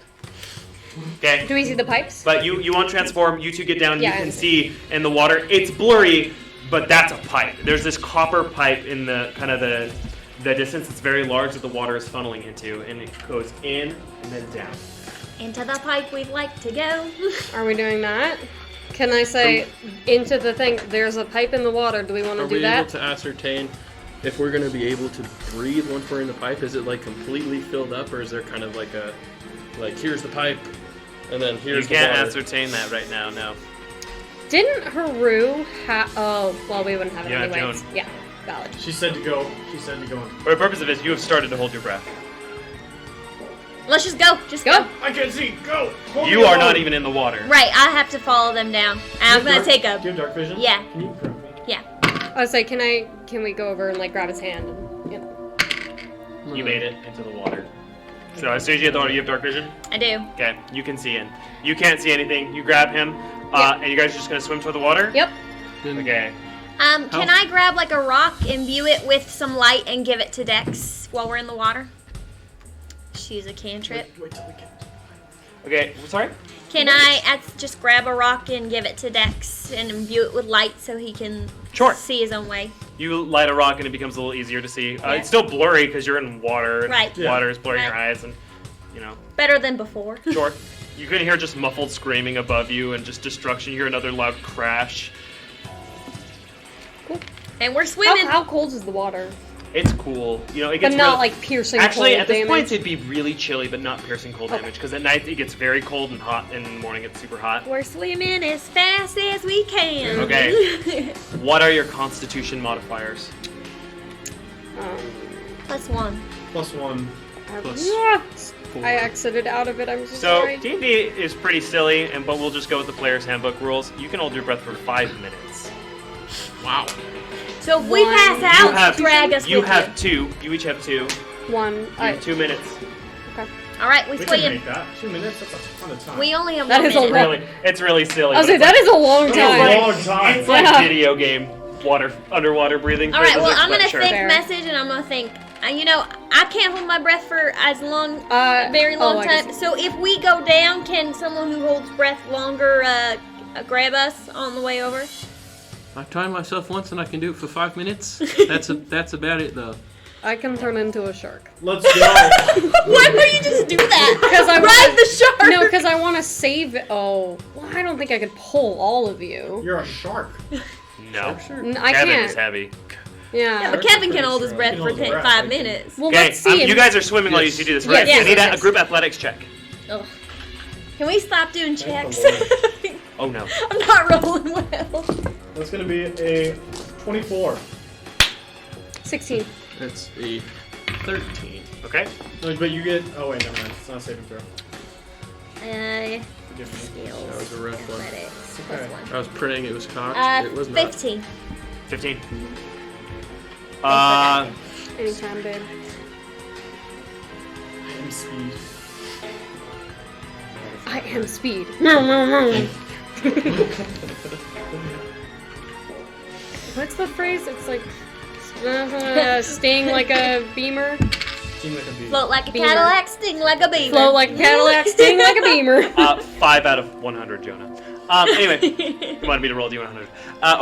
Okay. Do we see the pipes? But you want to transform, you two get down, Yeah, you I can see in the water, it's blurry, but that's a pipe. There's this copper pipe in the kind of the distance. It's very large that the water is funneling into, and it goes in and then down. Into the pipe we'd like to go. Are we doing that? Can I say into the thing, there's a pipe in the water, do we want to Are do we that? able to ascertain if we're going to be able to breathe once we're in the pipe? Is it like completely filled up, or is there kind of like a, like here's the pipe, and then here's You can't the water? ascertain that right now, no. Didn't Haru have, oh, well we wouldn't have it Yeah, anyways. Joan. Yeah, valid. She said to go. She said to go. For the purpose of this, you have started to hold your breath. Let's just go. Just Go. go. I can't see. Go. Hold You me are alone. not even in the water. Right, I have to follow them down. And I'm gonna take Do you a... have dark vision? Yeah. Can you grab me? Yeah. I was like, can we go over and like grab his hand and, You made it into the water. So as soon as you hit the water, you have dark vision? I do. Okay, you can see in. You can't see anything. You grab him, and you guys are just going to swim toward the water? Yep. Okay. Can I grab like a rock, imbue it with some light, and give it to Dex while we're in the water? She's a cantrip. Wait till we get. Okay, sorry? Can I just grab a rock and give it to Dex and imbue it with light so he can Sure. see his own way? You light a rock and it becomes a little easier to see. It's still blurry because you're in water. And Right. Water is blurring your Right. eyes, and Better than before. Sure. You can hear just muffled screaming above you and just destruction. You hear another loud crash. And we're swimming. How cold is the water? It's cool. It But gets not real- like piercing Actually, cold at this damage. point, it'd be really chilly, but not piercing cold damage. Because at night it gets very cold and hot, and in the morning it's super hot. We're swimming as fast as we can. Okay. What are your Constitution modifiers? +1. +1. Yeah. I exited out of it. I'm so So sorry. D&D is pretty silly, but we'll just go with the player's handbook rules. You can hold your breath for 5 minutes. Wow. So if we pass out, drag us You with have 2. You each have 2. One. You have 2 minutes. All right, we We can swim. make that. 2 minutes? That's a ton of time. We only have That 1 is a minute. It's really silly. I was but like, that is a long It's time. a long time. It's like Yeah. video game underwater breathing. All right, well, I'm but gonna sure. think Fair. message, and I'm gonna think. I can't hold my breath for as long, very long I time. guess- So if we go down, can someone who holds breath longer grab us on the way over? I've timed myself once and I can do it for 5 minutes. That's about it though. I can turn into a shark. Let's go. Why would you just do that? Because I Ride the shark. No, because I want to save it. Oh, well, I don't think I could pull all of you. You're a shark. No. I Kevin can't. is heavy. Yeah. Yeah, but Kevin can hold his breath He for holds his breath, 5 like- minutes. Well, Okay, let's see. you guys are swimming while you do this, right? Yes, I need yes. a group athletics check. Ugh. Can we stop doing checks? the Oh no. I'm not rolling well. That's gonna be a 24. 16. That's a 13. Okay. No, but you get. Oh wait, never mind. It's not a saving throw. Forgive Forgive me. skills. That was a rough one. Athletics. Okay. +1. I was praying it was cocked. It was not. 15. 15. Anytime, babe. And speed. I am speed. What's the phrase? It's like sting like a beamer. Seem like a bee. Float like a Beamer. Cadillac, sting like a beaver. Float like a Cadillac, sting like a beamer. 5 out of 100, Jonah. Anyway, you wanted me to roll D100.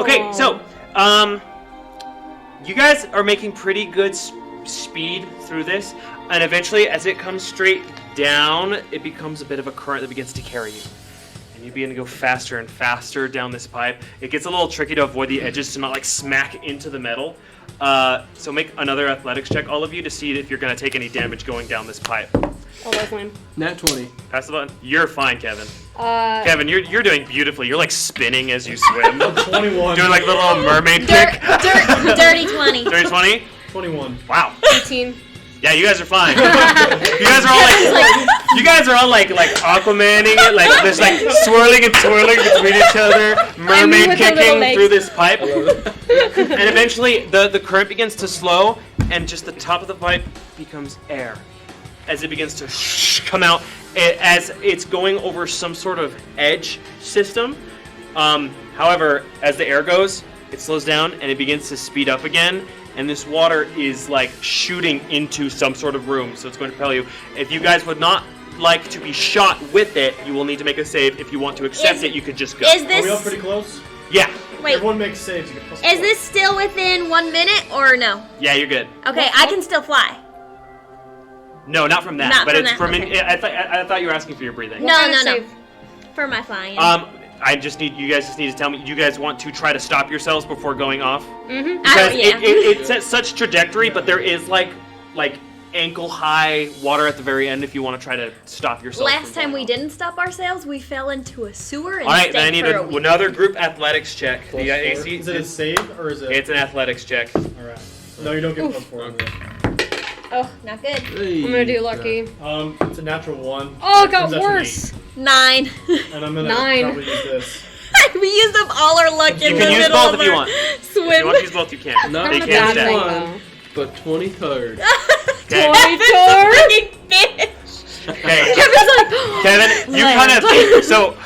Okay, Aw. so, you guys are making pretty good speed through this, and eventually, as it comes straight down, it becomes a bit of a current that begins to carry you. And you begin to go faster and faster down this pipe. It gets a little tricky to avoid the edges to not like smack into the metal. So make another athletics check, all of you, to see if you're going to take any damage going down this pipe. Oh, that's lame. Nat 20. Pass the button. You're fine, Kevin. Kevin, you're doing beautifully. You're like spinning as you swim. 21. Doing like the little mermaid kick. Dirty 20. Dirty 20? 21. Wow. 18. Yeah, you guys are fine. You guys are all like Aquamaning it, like there's like swirling and twirling between each other, mermaid with her little kicking legs. through this pipe. And eventually the current begins to slow, and just the top of the pipe becomes air as it begins to come out as it's going over some sort of edge system. However, as the air goes, it slows down and it begins to speed up again. And this water is like shooting into some sort of room, so it's going to propel you. If you guys would not like to be shot with it, you will need to make a save. If you want to accept it, you could just go. Is Are we all this pretty close? Yeah, wait? Everyone makes saves. You get plus Is this still within 1 minute or no? yeah, you're good. Okay, I can still fly. No, not from that, Not but from it's that, from. okay. I thought you were asking for your breathing. No, kind no, of no. save? For my flying. I just need you guys to tell me. You guys want to try to stop yourselves before going off? Mm-hmm. Because yeah. it sets such trajectory, but there is like ankle high water at the very end if you want to try to stop yourself. Last time we didn't stop ourselves, we fell into a sewer and All right, stayed then I need for a week. another group athletics check. Plus The 4. AC. Is it a save or is it? It's an athletics check. Alright. No, you don't get plus 4. Oh, not good. Hey, I'm gonna do lucky. It's a natural 1. Oh, it got Comes out to an worse. 9. 8. And I'm gonna 9. probably use this. We used up all our luck in You the can use middle both of if you our want. If you swim. want to use both, you can. Not They a can't bad stack. one. but 23rd. Okay. Freaking fish. Okay. Kevin's like, Kevin, you kind of so.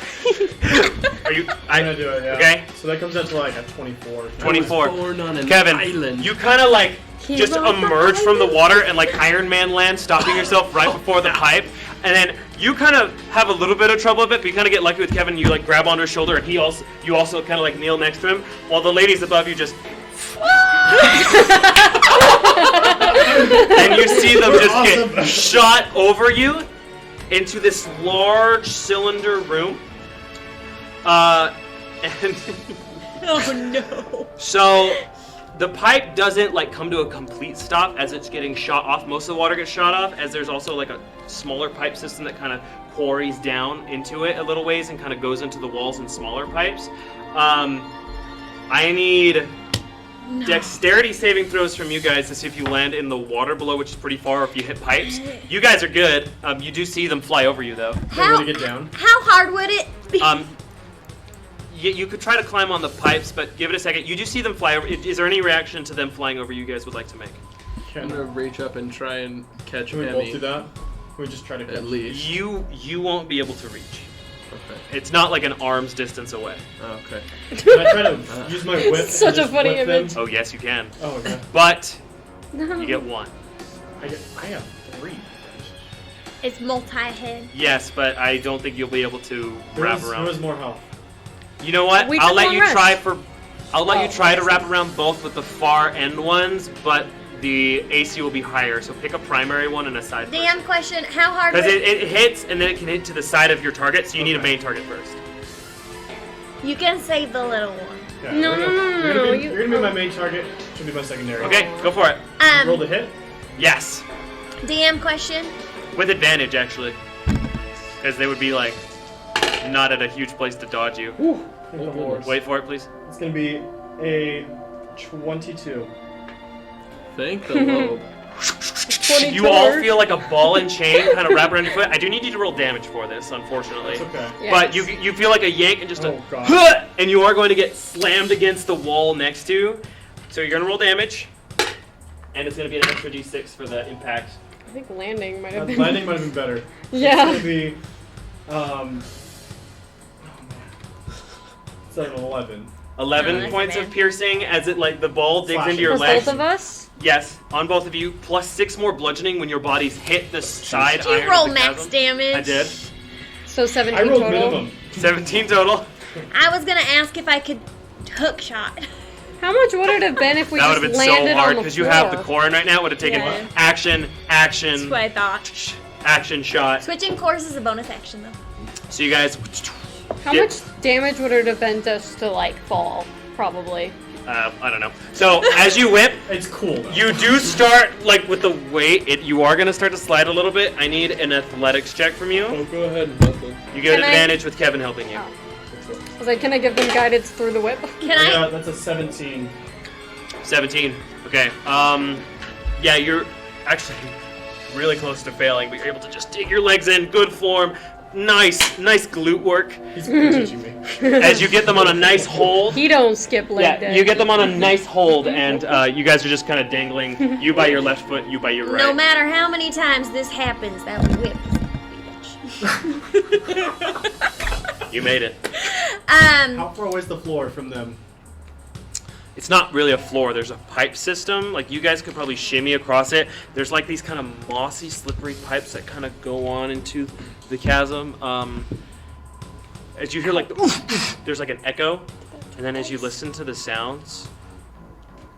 Are you? I'm gonna do it, yeah. Okay. So that comes out to like a 24. 24. I was born on an Kevin, island. you kind of like just emerge from the water and like Iron Man land, stopping yourself right before the pipe. And then you kind of have a little bit of trouble with it, but you kind of get lucky with Kevin. You like grab onto his shoulder, and you also kind of like kneel next to him, while the ladies above you just. And you see them just get shot over you into this large cylinder room. And Oh no. so the pipe doesn't like come to a complete stop as it's getting shot off. Most of the water gets shot off, as there's also like a smaller pipe system that kind of quarries down into it a little ways and kind of goes into the walls in smaller pipes. I need dexterity saving throws from you guys to see if you land in the water below, which is pretty far, or if you hit pipes. You guys are good. You do see them fly over you, though. How to get down? How hard would it be? You could try to climb on the pipes, but give it a second. You do see them fly over. Is there any reaction to them flying over you guys would like to make? I'm gonna reach up and try and catch Can we Emmy. both do that? Can we just try to catch At least. You won't be able to reach. Okay. It's not like an arm's distance away. Oh, okay. Can I try to use my whip? Such and a just funny whip them? image. Oh yes, you can. Oh, okay. But No. you get one. I have 3. It's multi-head. Yes, but I don't think you'll be able to wrap Who around. has more health? You know what? We I'll took let one you rest. try you try to I wrap around both with the far end ones, but the AC will be higher. So pick a primary one and a side. Damn question. How hard Because would it hits and then it can hit to the side of your target, so you need a main target first. You can save the little one. Yeah, No, we're no, gonna- no, You're no, gonna be, you- you're gonna be my main target. Should be my secondary. Okay, go for it. Roll the hit. Yes, DM question. with advantage actually, because they would be like not at a huge place to dodge you. Oh, Lord. Wait for it, please. It's gonna be a 22. Thank the Lord. You all feel like a ball and chain kind of wrap around your foot. I do need you to roll damage for this, unfortunately. It's okay. Yes. But you feel like a yank and just Oh, God. and you are going to get slammed against the wall next to you. So you're going to roll damage, and it's going to be an extra d6 for the impact. I think landing might have been. Landing might have been better. Yeah. It's gonna be, it's like an 11. 11 that's points bad. of piercing as it like the ball digs Slashing. into your For legs. both of us? Yes, on both of you, plus 6 more bludgeoning when your bodies hit the side Did you iron roll of the max chasm. damage? I did. So 17 I rolled total. minimum. 17 total. I was gonna ask if I could hook shot. How much would it have been if we That would just have been landed so hard on the because you have the floor? core in right now. It would have taken Yeah. action, That's what I thought. action shot. Switching course is a bonus action though. So you guys, How Yeah. much damage would it have been just to like fall? Probably. I don't know. So as you whip, It's cool though. you do start like with the weight. You are gonna start to slide a little bit. I need an athletics check from you. Oh, go ahead and buckle. You get Can I- advantage with Kevin helping you. I was like, can I give them guidance through the whip? Can I? Yeah, that's a 17. 17. Okay. Yeah, you're actually really close to failing, but you're able to just dig your legs in. Good form. Nice glute work. He's teaching me. As you get them on a nice hold. He don't skip leg Yeah, day. you get them on a nice hold, and you guys are just kind of dangling. You by your left foot, you by your right. No matter how many times this happens, that whip. You made it. How far away is the floor from them? It's not really a floor. There's a pipe system. Like you guys could probably shimmy across it. There's like these kind of mossy, slippery pipes that kind of go on into the chasm. As you hear like the oof, there's like an echo, and then as you listen to the sounds,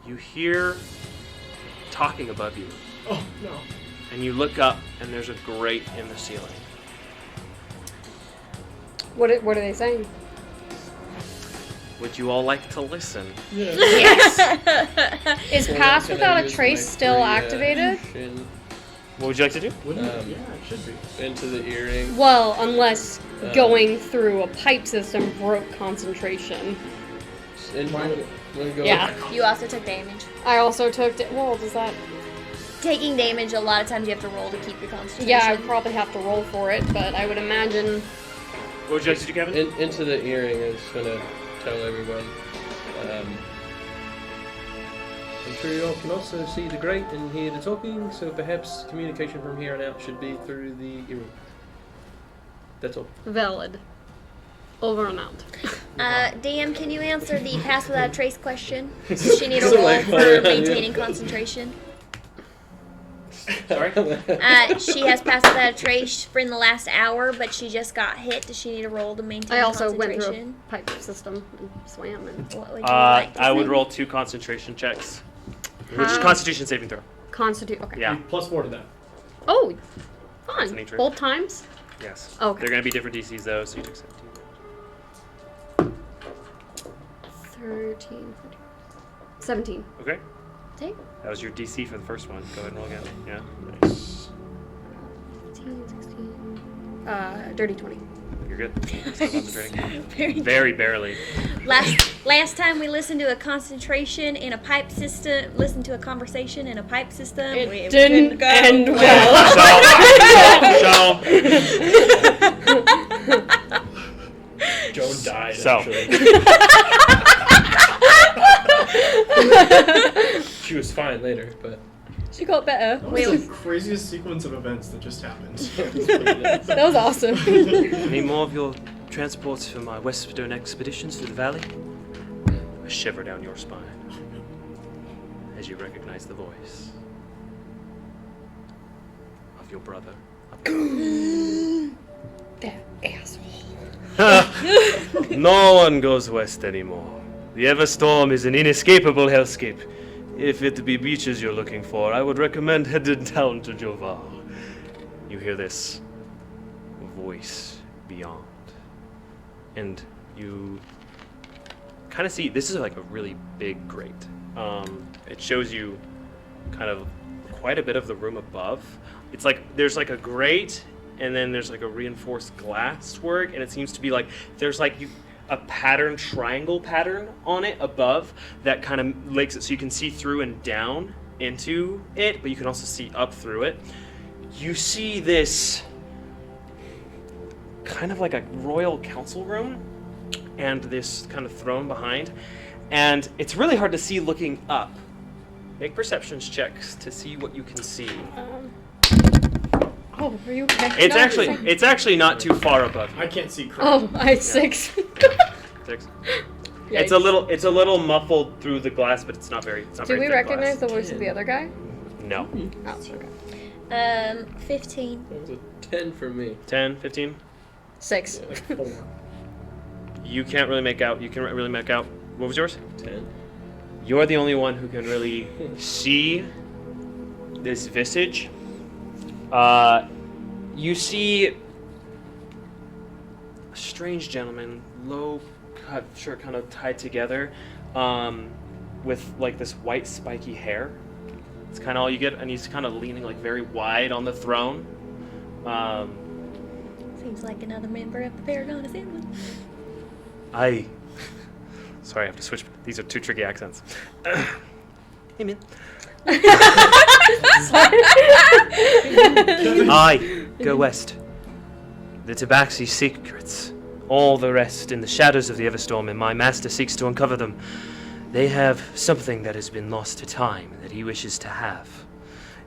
you hear talking above you, Oh, no. and you look up, and there's a grate in the ceiling. What are they saying? Would you all like to listen? Is Well, Pass can I Without a use Trace my still free, activated? action What would you like to do? Wouldn't it? Um, Yeah, it should be. Into the earring. Well, unless going through a pipe system broke concentration. And wanna go Yeah. You also took damage. I also took. Well, does that? Taking damage, a lot of times you have to roll to keep your concentration. Yeah, I probably have to roll for it, but I would imagine. What would you like to do, Kevin? Into the earring is gonna tell everyone. I'm sure you all can also see the grate and hear the talking, so perhaps communication from here on out should be through the earring. That's all. Valid. Overwhelmed. DM, can you answer the pass without a trace question? Does she need a roll for maintaining concentration? Sorry? She has passed without a trace for in the last hour, but she just got hit. Does she need a roll to maintain I also went through a concentration? pipe system and swam. And What would you like to I would say? roll 2 concentration checks. Which is Constitution saving throw. constitute. Okay. Yeah. +4 to that. Oh, That's a fun. neat trick. Both times. Yes. Okay. They're going to be different DCs though, so you took 17. 13, 14, 17. Okay. Okay. That was your DC for the first one. Go ahead and roll again. Yeah. 15, 16. Dirty 20. You're good. Still concentrating. Very Very barely. Last time we listened to a concentration in a pipe system, listened to a conversation in a pipe system. It didn't end well. Joan died, So. actually. She was fine later, but... She got better. That was the craziest sequence of events that just happened. That was awesome. Any more of your transports for my western expeditions through the valley? A shiver down your spine as you recognize the voice of your brother. That asshole. No one goes west anymore. The Everstorm is an inescapable hellscape. If it be beaches you're looking for, I would recommend heading down to Joval. You hear this voice beyond. And you kind of see, this is like a really big grate. It shows you kind of quite a bit of the room above. It's like, there's like a grate, and then there's like a reinforced glass work, and it seems to be like, there's like a pattern, triangle pattern on it above that kind of makes it so you can see through and down into it, but you can also see up through it. You see this kind of like a royal council room and this kind of throne behind, and it's really hard to see looking up. Make perceptions checks to see what you can see. Oh, are you okay? It's actually not too far above you. I can't see crap. Oh, I had 6. 6. Yikes. It's a little muffled through the glass, but it's not very. It's not Do very we thick recognize glass. the voice of the other guy? No. Oh, okay. 15. That was a 10 for me. 10, 15. 6. Yeah, like 4. You can't really make out. You can really make out. What was yours? 10. You're the only one who can really see this visage. You see a strange gentleman, low cut shirt kind of tied together, with like this white spiky hair. It's kind of all you get, and he's kind of leaning like very wide on the throne. Seems like another member of the Paragon Assembly. Sorry, I have to switch. These are 2 tricky accents. Hey, man. I go west. The Tabaxi secrets. All the rest in the shadows of the Everstorm, and my master seeks to uncover them. They have something that has been lost to time that he wishes to have.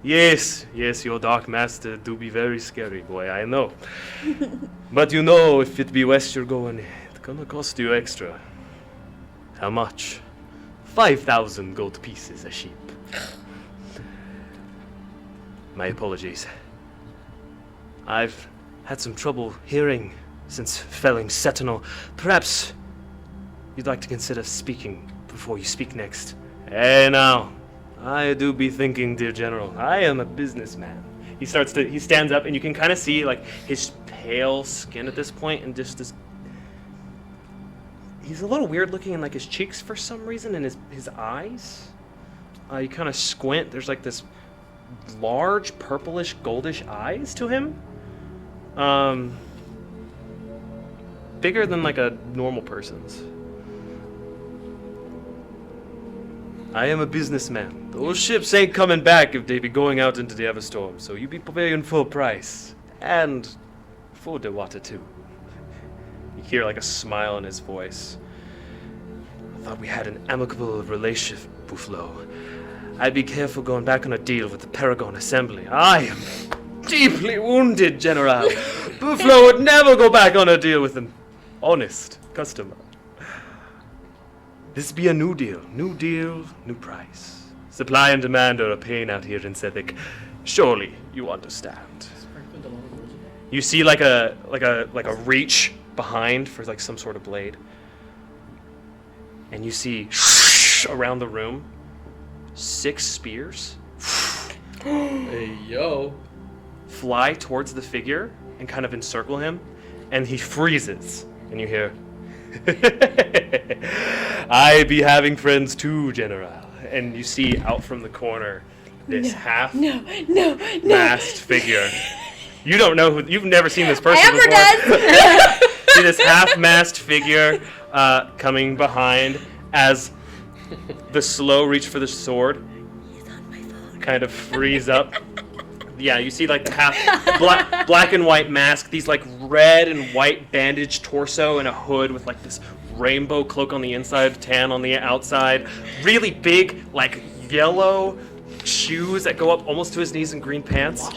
Yes, your dark master do be very scary, boy, I know. But you know, if it be west you're going, it's gonna cost you extra. How much? 5,000 gold pieces a sheep. My apologies. I've had some trouble hearing since felling Sentinel. Perhaps you'd like to consider speaking before you speak next. Hey now, I do be thinking, dear General, I am a businessman. He stands up, and you can kind of see like his pale skin at this point, and just this. He's a little weird looking in like his cheeks for some reason, and his eyes. You kind of squint. There's like this large purplish goldish eyes to him. Bigger than like a normal person's. I am a businessman. Those ships ain't coming back if they be going out into the Everstorm, so you be paying full price. And for the water too. You hear like a smile in his voice. I thought we had an amicable relationship, Buffalo. I'd be careful going back on a deal with the Paragon Assembly. I am deeply wounded, General. Buffalo would never go back on a deal with them. honest customer. This be a new deal, new price. Supply and demand are a pain out here in Sethic. Surely you understand. You see like a reach behind for like some sort of blade, and you see around the room 6 spears Hey, yo. fly towards the figure and kind of encircle him, and he freezes, and you hear, I be having friends too, General. And you see out from the corner this half-masked figure. You don't know who, you've never seen this person Amber before. does! See this half-masked figure coming behind as the slow reach for the sword kind of frees up. Yeah, you see like the half black and white mask, these like red and white bandaged torso and a hood with like this rainbow cloak on the inside, tan on the outside, really big like yellow shoes that go up almost to his knees and green pants.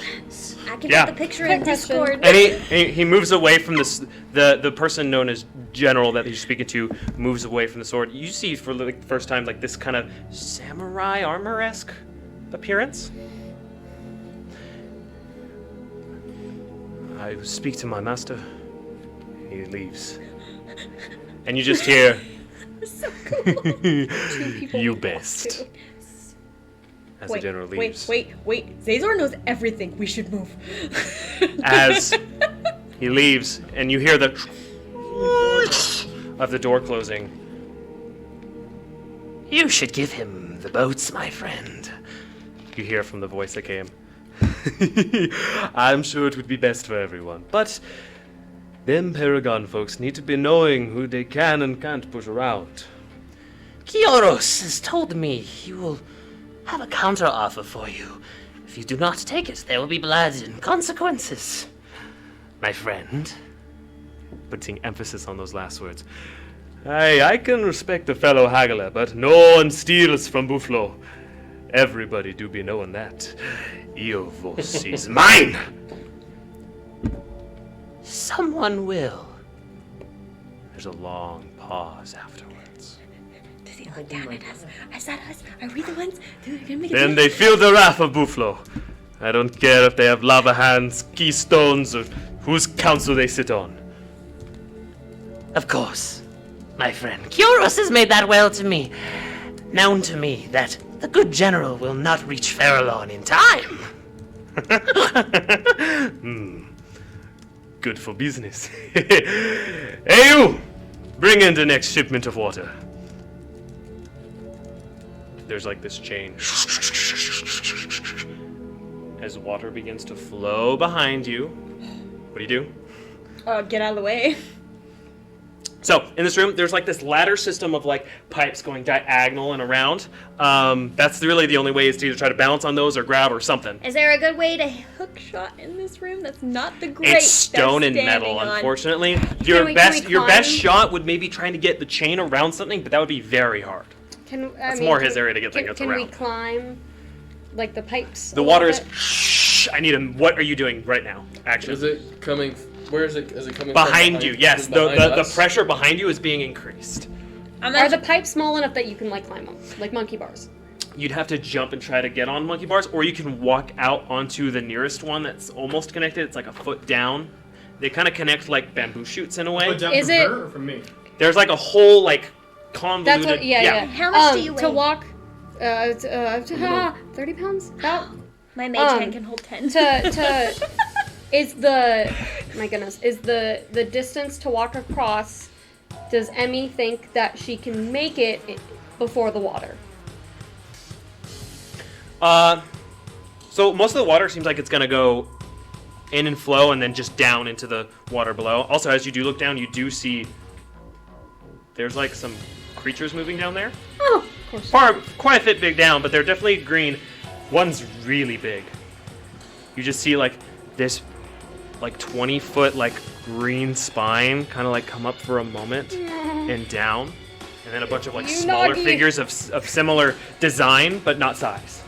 I can Yeah. put the picture in Discord. And he moves away from this. The person known as General that he's speaking to moves away from the sword. You see for the first time like this kind of samurai armor-esque appearance. I speak to my master. He leaves. And you just hear, you best. As the general leaves. Wait. Zazor knows everything. We should move. As he leaves, and you hear the of the door closing. You should give him the boats, my friend. You hear from the voice that came. I'm sure it would be best for everyone, but them Paragon folks need to be knowing who they can and can't push around. Kioros has told me he will have a counter offer for you. If you do not take it, there will be blood and consequences. My friend. Putting emphasis on those last words. I can respect a fellow haggler, but no one steals from Buffalo. Everybody do be knowing that. Eovos is mine! Someone will. There's a long pause afterwards. Does he look down at us? Is that us? Are we the ones? Then they feel the wrath of Buffalo. I don't care if they have lava hands, keystones, or whose council they sit on. Of course, my friend. Kioros has made that well to me. Known to me that the good general will not reach Farallon in time. Good for business. Hey you! Bring in the next shipment of water. There's like this chain. As water begins to flow behind you. What do you do? Get out of the way. So, in this room, there's like this ladder system of like pipes going diagonal and around. That's really the only way is to either try to balance on those or grab or something. Is there a good way to hook shot in this room? That's not the great It's stone and metal, unfortunately. Your best shot would maybe trying to get the chain around something, but that would be very hard. That's more his area to get things Can we around. climb, like, the pipes? The water is... Shh, I need him. What are you doing right now, actually? Is it coming... Where is it? Is it coming behind from? you, yes. The pressure behind you is being increased. Are the pipes small enough that you can, like, climb them? Like monkey bars? You'd have to jump and try to get on monkey bars, or you can walk out onto the nearest one that's almost connected. It's like a foot down. They kind of connect like bamboo shoots in a way. Is it her or from me? There's like a whole like convoluted. That's what, yeah. How much do you weigh? To walk, 30 pounds? About. My mage hand can hold 10. Is the distance to walk across, does Emmy think that she can make it before the water? So most of the water seems like it's gonna go in and flow and then just down into the water below. Also, as you do look down, you do see there's like some creatures moving down there. Oh, of course. Quite a bit big down, but they're definitely green. One's really big. You just see like this like 20-foot like green spine kind of like come up for a moment and down, and then a bunch of like smaller figures of similar design but not size.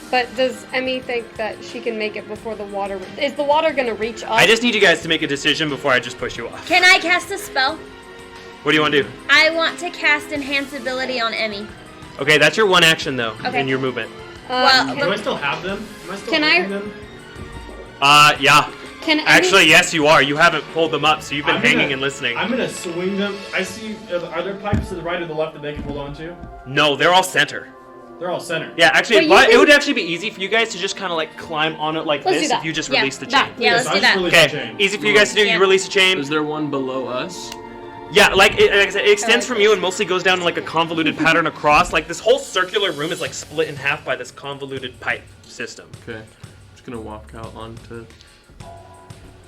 But does Emmy think that she can make it before the water? Is the water gonna reach us? I just need you guys to make a decision before I just push you off. Can I cast a spell? What do you want to do? I want to cast Enhance Ability on Emmy. Okay, that's your one action though Okay. in your movement. Well, Do I still have them? Am I still Can I- holding them? Yeah. Can Emmy, Actually, yes, you are. You haven't pulled them up, so you've been I'm hanging gonna- and listening. I'm gonna swing them. I see. Are there pipes to the right or the left that they can hold on to? No, they're all center. They're all center. Yeah, actually, But you it can- would actually be easy for you guys to just kind of like climb on it like Let's do this that. if you just Yeah, release the that. chain. yeah, let's so do I just that. released the Okay, chain. easy for you guys to do. Yeah. You release the chain. Is there one below us? Yeah, like I said, it extends from you and mostly goes down like a convoluted pattern across. Like this whole circular room is like split in half by this convoluted pipe system. Okay. Just gonna walk out onto.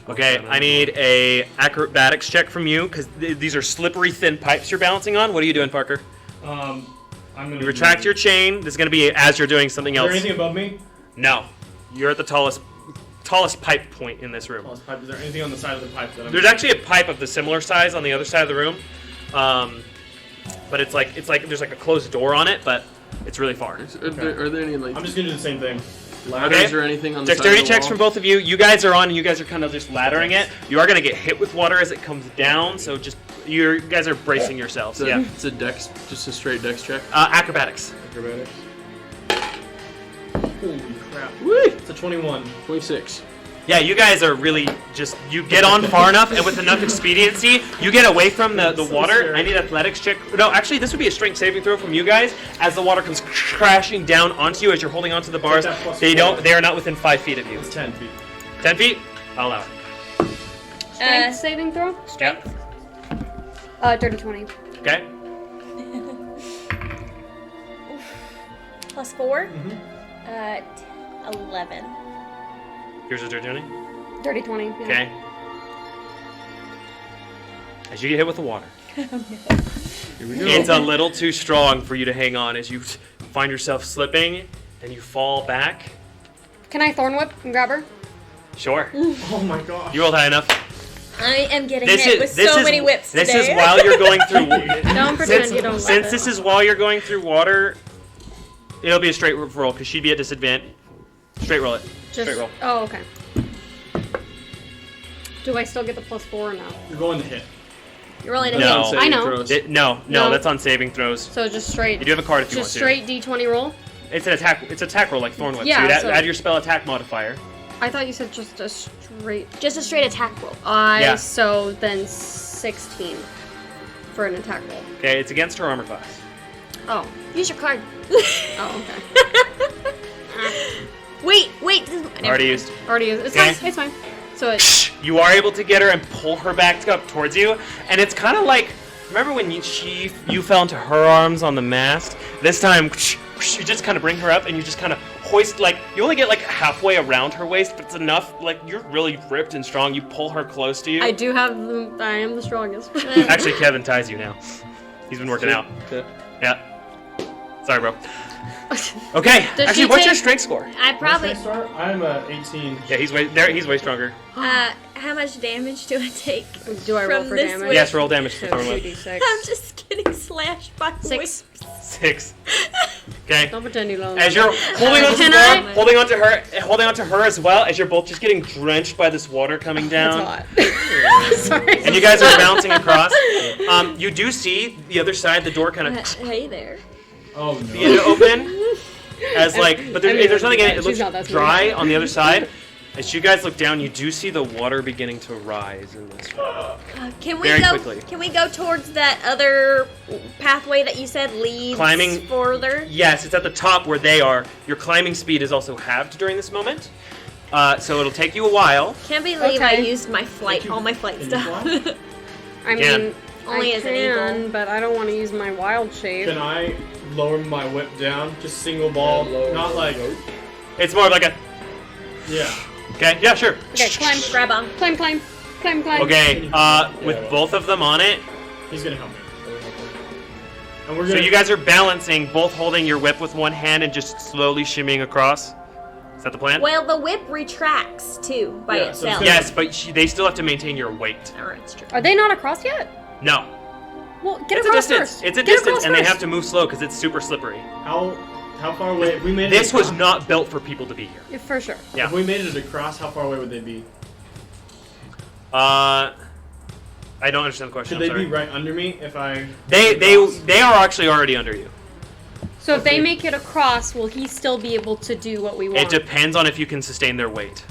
Okay, I need a acrobatics check from you because these are slippery, thin pipes you're balancing on. What are you doing, Parker? I'm gonna You retract your chain. This is going to be as you're doing something Is there else. anything above me? No, you're at the tallest pipe point in this room. Tallest pipe. Is there anything on the side of the pipe that I'm? There's actually a pipe of the similar size on the other side of the room, but it's like there's like a closed door on it, but it's really far. Are there any like I'm just gonna do the same thing. ladders Okay. or anything on the Dexterity side of the checks wall? from both of you. You guys are on, and you guys are kind of just laddering it. You are going to get hit with water as it comes down, so just you guys are bracing yourselves. It's a, Yeah. it's a dex, just a straight dex check. Acrobatics. Acrobatics. Holy crap! Woo! It's a 21. 26. Yeah, you guys are really just, you get on far enough, and with enough expediency, you get away from the So water. scary. I need athletics check. No, actually, this would be a strength saving throw from you guys as the water comes crashing down onto you as you're holding onto the bars. that plus They 4. are not within 5 feet of you. It's 10 feet. 10 feet? I'll allow it. strength saving throw? Yep. Dirty 20. Okay. Plus 4. Mm-hmm. 11. Here's what they're doing. Dirty 20. Yeah. Okay. As you get hit with the water, Here we go. it's a little too strong for you to hang on as you find yourself slipping and you fall back. Can I thorn whip and grab her? Sure. Oh my gosh. You rolled high enough. I am getting This hit is with this so is many whips this today. is while you're going through. Don't pretend you don't love Since it. this is while you're going through water, it'll be a straight roll because she'd be at disadvantage. Straight roll it. Just, Straight roll. Oh, okay. Do I still get the +4 or no? You're going to hit. You're rolling a No. hit. Saving I know. throws. No, No. that's on saving throws. So just straight. You do have a card if you Just want to. straight D20 roll? It's an attack. It's attack roll like Thorn Whip. Yeah, so you so- add your spell attack modifier. I thought you said just a straight. Just a straight attack roll. Yeah. So then 16 for an attack roll. Okay, it's against her armor class. Oh. Use your card. Oh, okay. Wait. Already used. Already used. It's Okay. fine. It's fine. So it's. You are able to get her and pull her back up towards you, and it's kind of like, remember when you fell into her arms on the mast? This time, you just kind of bring her up, and you just kind of hoist, like, you only get like halfway around her waist, but it's enough, like, you're really ripped and strong. You pull her close to you. I do have. I am the strongest. Actually, Kevin ties you now. He's been working out. Okay. Yeah. Sorry, bro. Okay. Does Actually, she what's your take- strength score? I probably. I'm 18. Yeah, he's way stronger. How much damage do I take? Do I roll From for this damage? way- Yes, roll damage for So Thorn Whip. 2d6. I'm just getting slashed by 6. whips. 6. Okay. Don't pretend you don't. As you're holding onto Can the I- bar, holding onto her as well, as you're both just getting drenched by this water coming down, That's hot. Sorry. and you guys are bouncing across. You do see the other side, the door kind of Hey there. Oh no. begin to open, as like, but there's nothing in it. It She's not looks that smart. dry on the other side. As you guys look down, you do see the water beginning to rise in this room. Can we Very go? quickly. Can we go towards that other pathway that you said leads Climbing- further? Yes, it's at the top where they are. Your climbing speed is also halved during this moment, so it'll take you a while. Can't believe I Okay. used my flight, all my flight Can you stuff. fly? I Yeah. mean, Only I as an can, eagle. but I don't want to use my wild shape. Can I lower my whip down? Just single ball, not like. It's more of like a, Yeah. okay, yeah, sure. Okay, climb, Grab on. climb, climb, climb, climb. Okay, with both of them on it, He's gonna help me. And we're so gonna. you guys are balancing, both holding your whip with one hand and just slowly shimmying across. Is that the plan? Well, the whip retracts too by Yeah, so it's itself. gonna- Yes, but they still have to maintain your weight. Alright, it's true. Are they not across yet? No. Well, get It's a across distance. first. It's a Get distance, across and they first. have to move slow because it's super slippery. How How far away? If we made This it was across, not built for people to be here. Yeah, for sure. Yeah. If we made it across, how far away would they be? I don't understand the question. Should I'm they sorry. be right under me if I? They are actually already under you. So if they make it across, will he still be able to do what we want? It depends on if you can sustain their weight.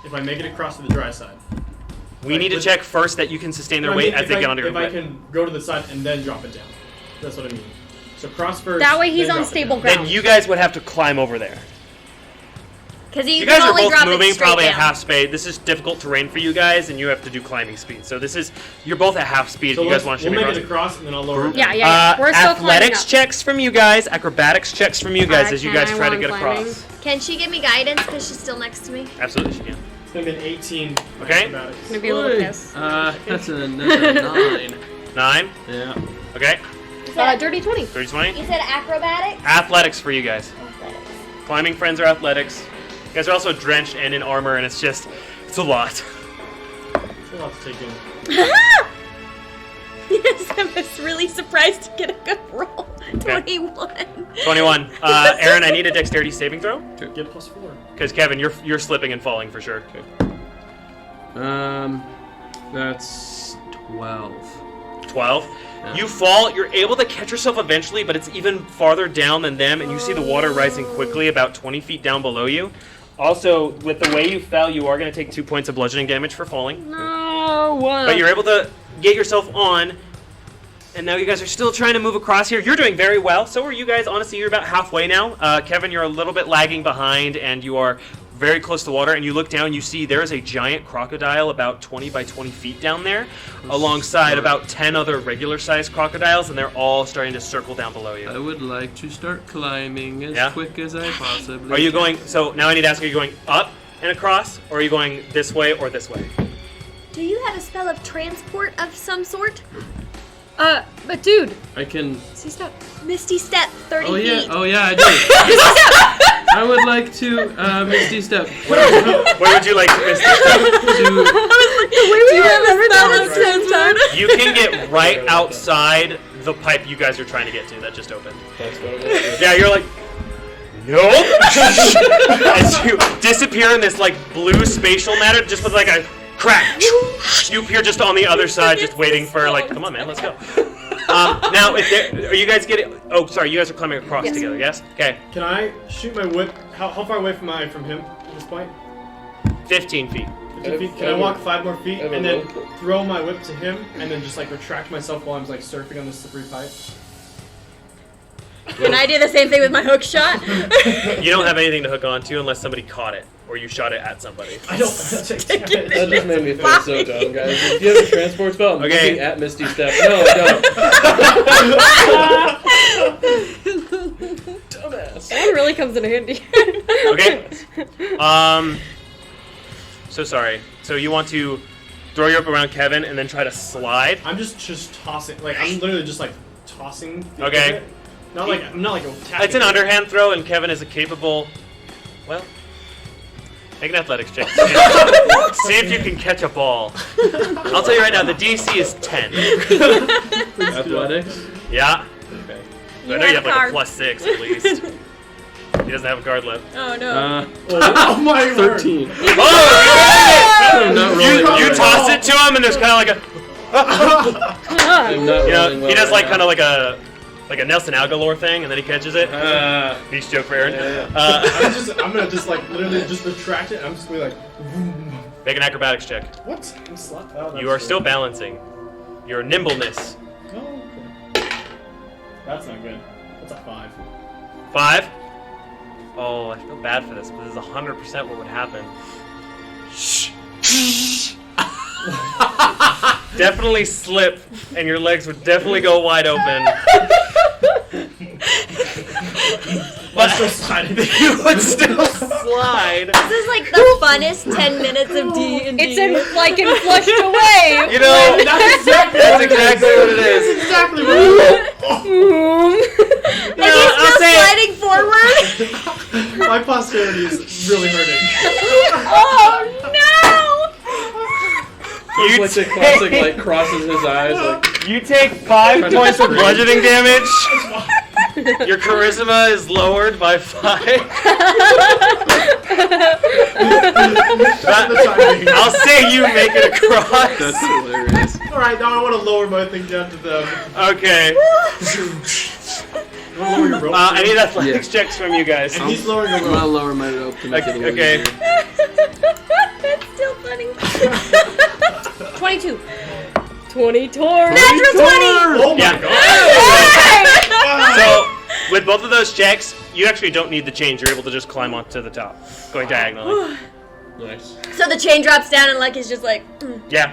If I make it across to the dry side. We need to check first that you can sustain their weight as they get under your If I weight. can go to the side and then drop it down. That's what I mean. So cross first. That way he's then on drop it stable down. ground. Then you guys would have to climb over there. Because You you guys can are only both drop moving it straight probably down. at half speed. This is difficult terrain for you guys, and you have to do climbing speed. So you're both at half speed. So if you guys want to we'll shimmy make it across and then I'll lower it. Yeah, down. yeah. We're still climbing athletics up. checks from you guys, acrobatics checks from you guys as you guys try to get across. Can she give me guidance because she's still next to me? Absolutely, she can. It's gonna be an 18. Okay. acrobatics. Gonna be a little pissed. That's a 9. 9. Yeah. Okay. Dirty 20. 30, 20. You said acrobatics? Athletics for you guys. Athletics. Climbing friends are athletics. You guys are also drenched and in armor, and it's a lot. It's a lot to take in. Yes, I was really surprised to get a good roll. 21. 21. Aaron, I need a dexterity saving throw. Get +4. Because Kevin, you're slipping and falling for sure. That's 12. 12. You fall. You're able to catch yourself eventually, but it's even farther down than them, and you see the water rising quickly about 20 feet down below you. Also, with the way you fell, you are going to take 2 points of bludgeoning damage for falling. No. But you're able to get yourself on, and now you guys are still trying to move across here. You're doing very well. So are you guys. Honestly, you're about halfway now. Kevin, you're a little bit lagging behind, and you are very close to water. And you look down, you see there is a giant crocodile about 20 by 20 feet down there, alongside about 10 other regular-sized crocodiles, and they're all starting to circle down below you. I would like to start climbing as quick as I possibly Are you can. going? So now I need to ask: are you going up and across, or are you going this way or this way? Do you have a spell of transport of some sort? But dude. I can. Misty Step. Misty Step, 30 feet. Oh yeah, I do. I would like to Misty Step. Where would you like to miss this? Do you have a spell of transport? You can get right outside the pipe you guys are trying to get to that just opened. That's what it is. Yeah, you're like, no. As you disappear in this like blue spatial matter, just with like a crack. You appear just on the other side, just waiting for like, come on, man, let's go. Now, are you guys getting? Oh, sorry, you guys are climbing across together. Yes. Okay. Can I shoot my whip? How far away am I from him at this point? 15 feet. 15 feet. Can I walk 5 more feet and then throw my whip to him and then just like retract myself while I'm like surfing on this slippery pipe? Can I do the same thing with my hook shot? You don't have anything to hook onto unless somebody caught it or you shot it at somebody. I don't. That just made me feel so dumb, guys. If you have a transport spell, I'm Okay. looking at Misty Step. No, don't. Dumbass. That really comes in handy. Okay. So sorry. So you want to throw your rope around Kevin and then try to slide? I'm just tossing. Like I'm literally just like tossing. the Okay. end of it. Not like I'm not like a. It's an underhand throw, and Kevin is a capable. Well, make an athletics check. See if you can catch a ball. I'll tell you right now, the DC is 10. Athletics? Yeah. Okay. I know you have like a +6 at least. He doesn't have a card left. Oh no. Oh my word. 13. Oh! I'm not rolling You well. toss it to him, and there's kind of like a. I'm not You know, rolling well he does right like now. kind of like a Nelson Aguilar thing, and then he catches it. Beach joke for Aaron. I'm gonna just like literally just retract it. I'm just gonna be like. Make an acrobatics check. What? I'm slapped. Oh, You are still balancing. Your nimbleness. Oh, okay. That's not good. That's a 5. 5. Oh, I feel bad for this, but this is 100% what would happen. Shh. Definitely slip, and your legs would definitely go wide open. But you would still slide. This is like the funnest 10 minutes of D&D. It's in like in flushed away. You know, That's exactly that's exactly what it is. exactly what it Like he's still sliding forward. is. My posterity is really hurting. Oh It's like the classic, like, crosses his eyes, like... You take 5 points of bludgeoning damage. Your charisma is lowered by 5. I'll say you make it across. That's hilarious. Alright, now I want to lower my thing down to them. Okay. I want to lower your rope. I need athletics checks from you guys. And he's lowering the I'm rope. gonna lower my rope to make it a little Okay. easier. That's still funny. 22. 22. Oh Natural 20! my Yeah. god! So, with both of those checks, you actually don't need the change. You're able to just climb onto the top, going diagonally. Nice. So the chain drops down and Lucky's just like, Yeah.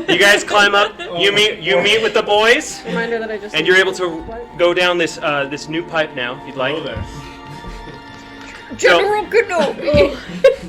You guys climb up. You meet with the boys, Reminder that I just. and you're able to go down this this new pipe now, if you'd like. Hello there. General Kenobi.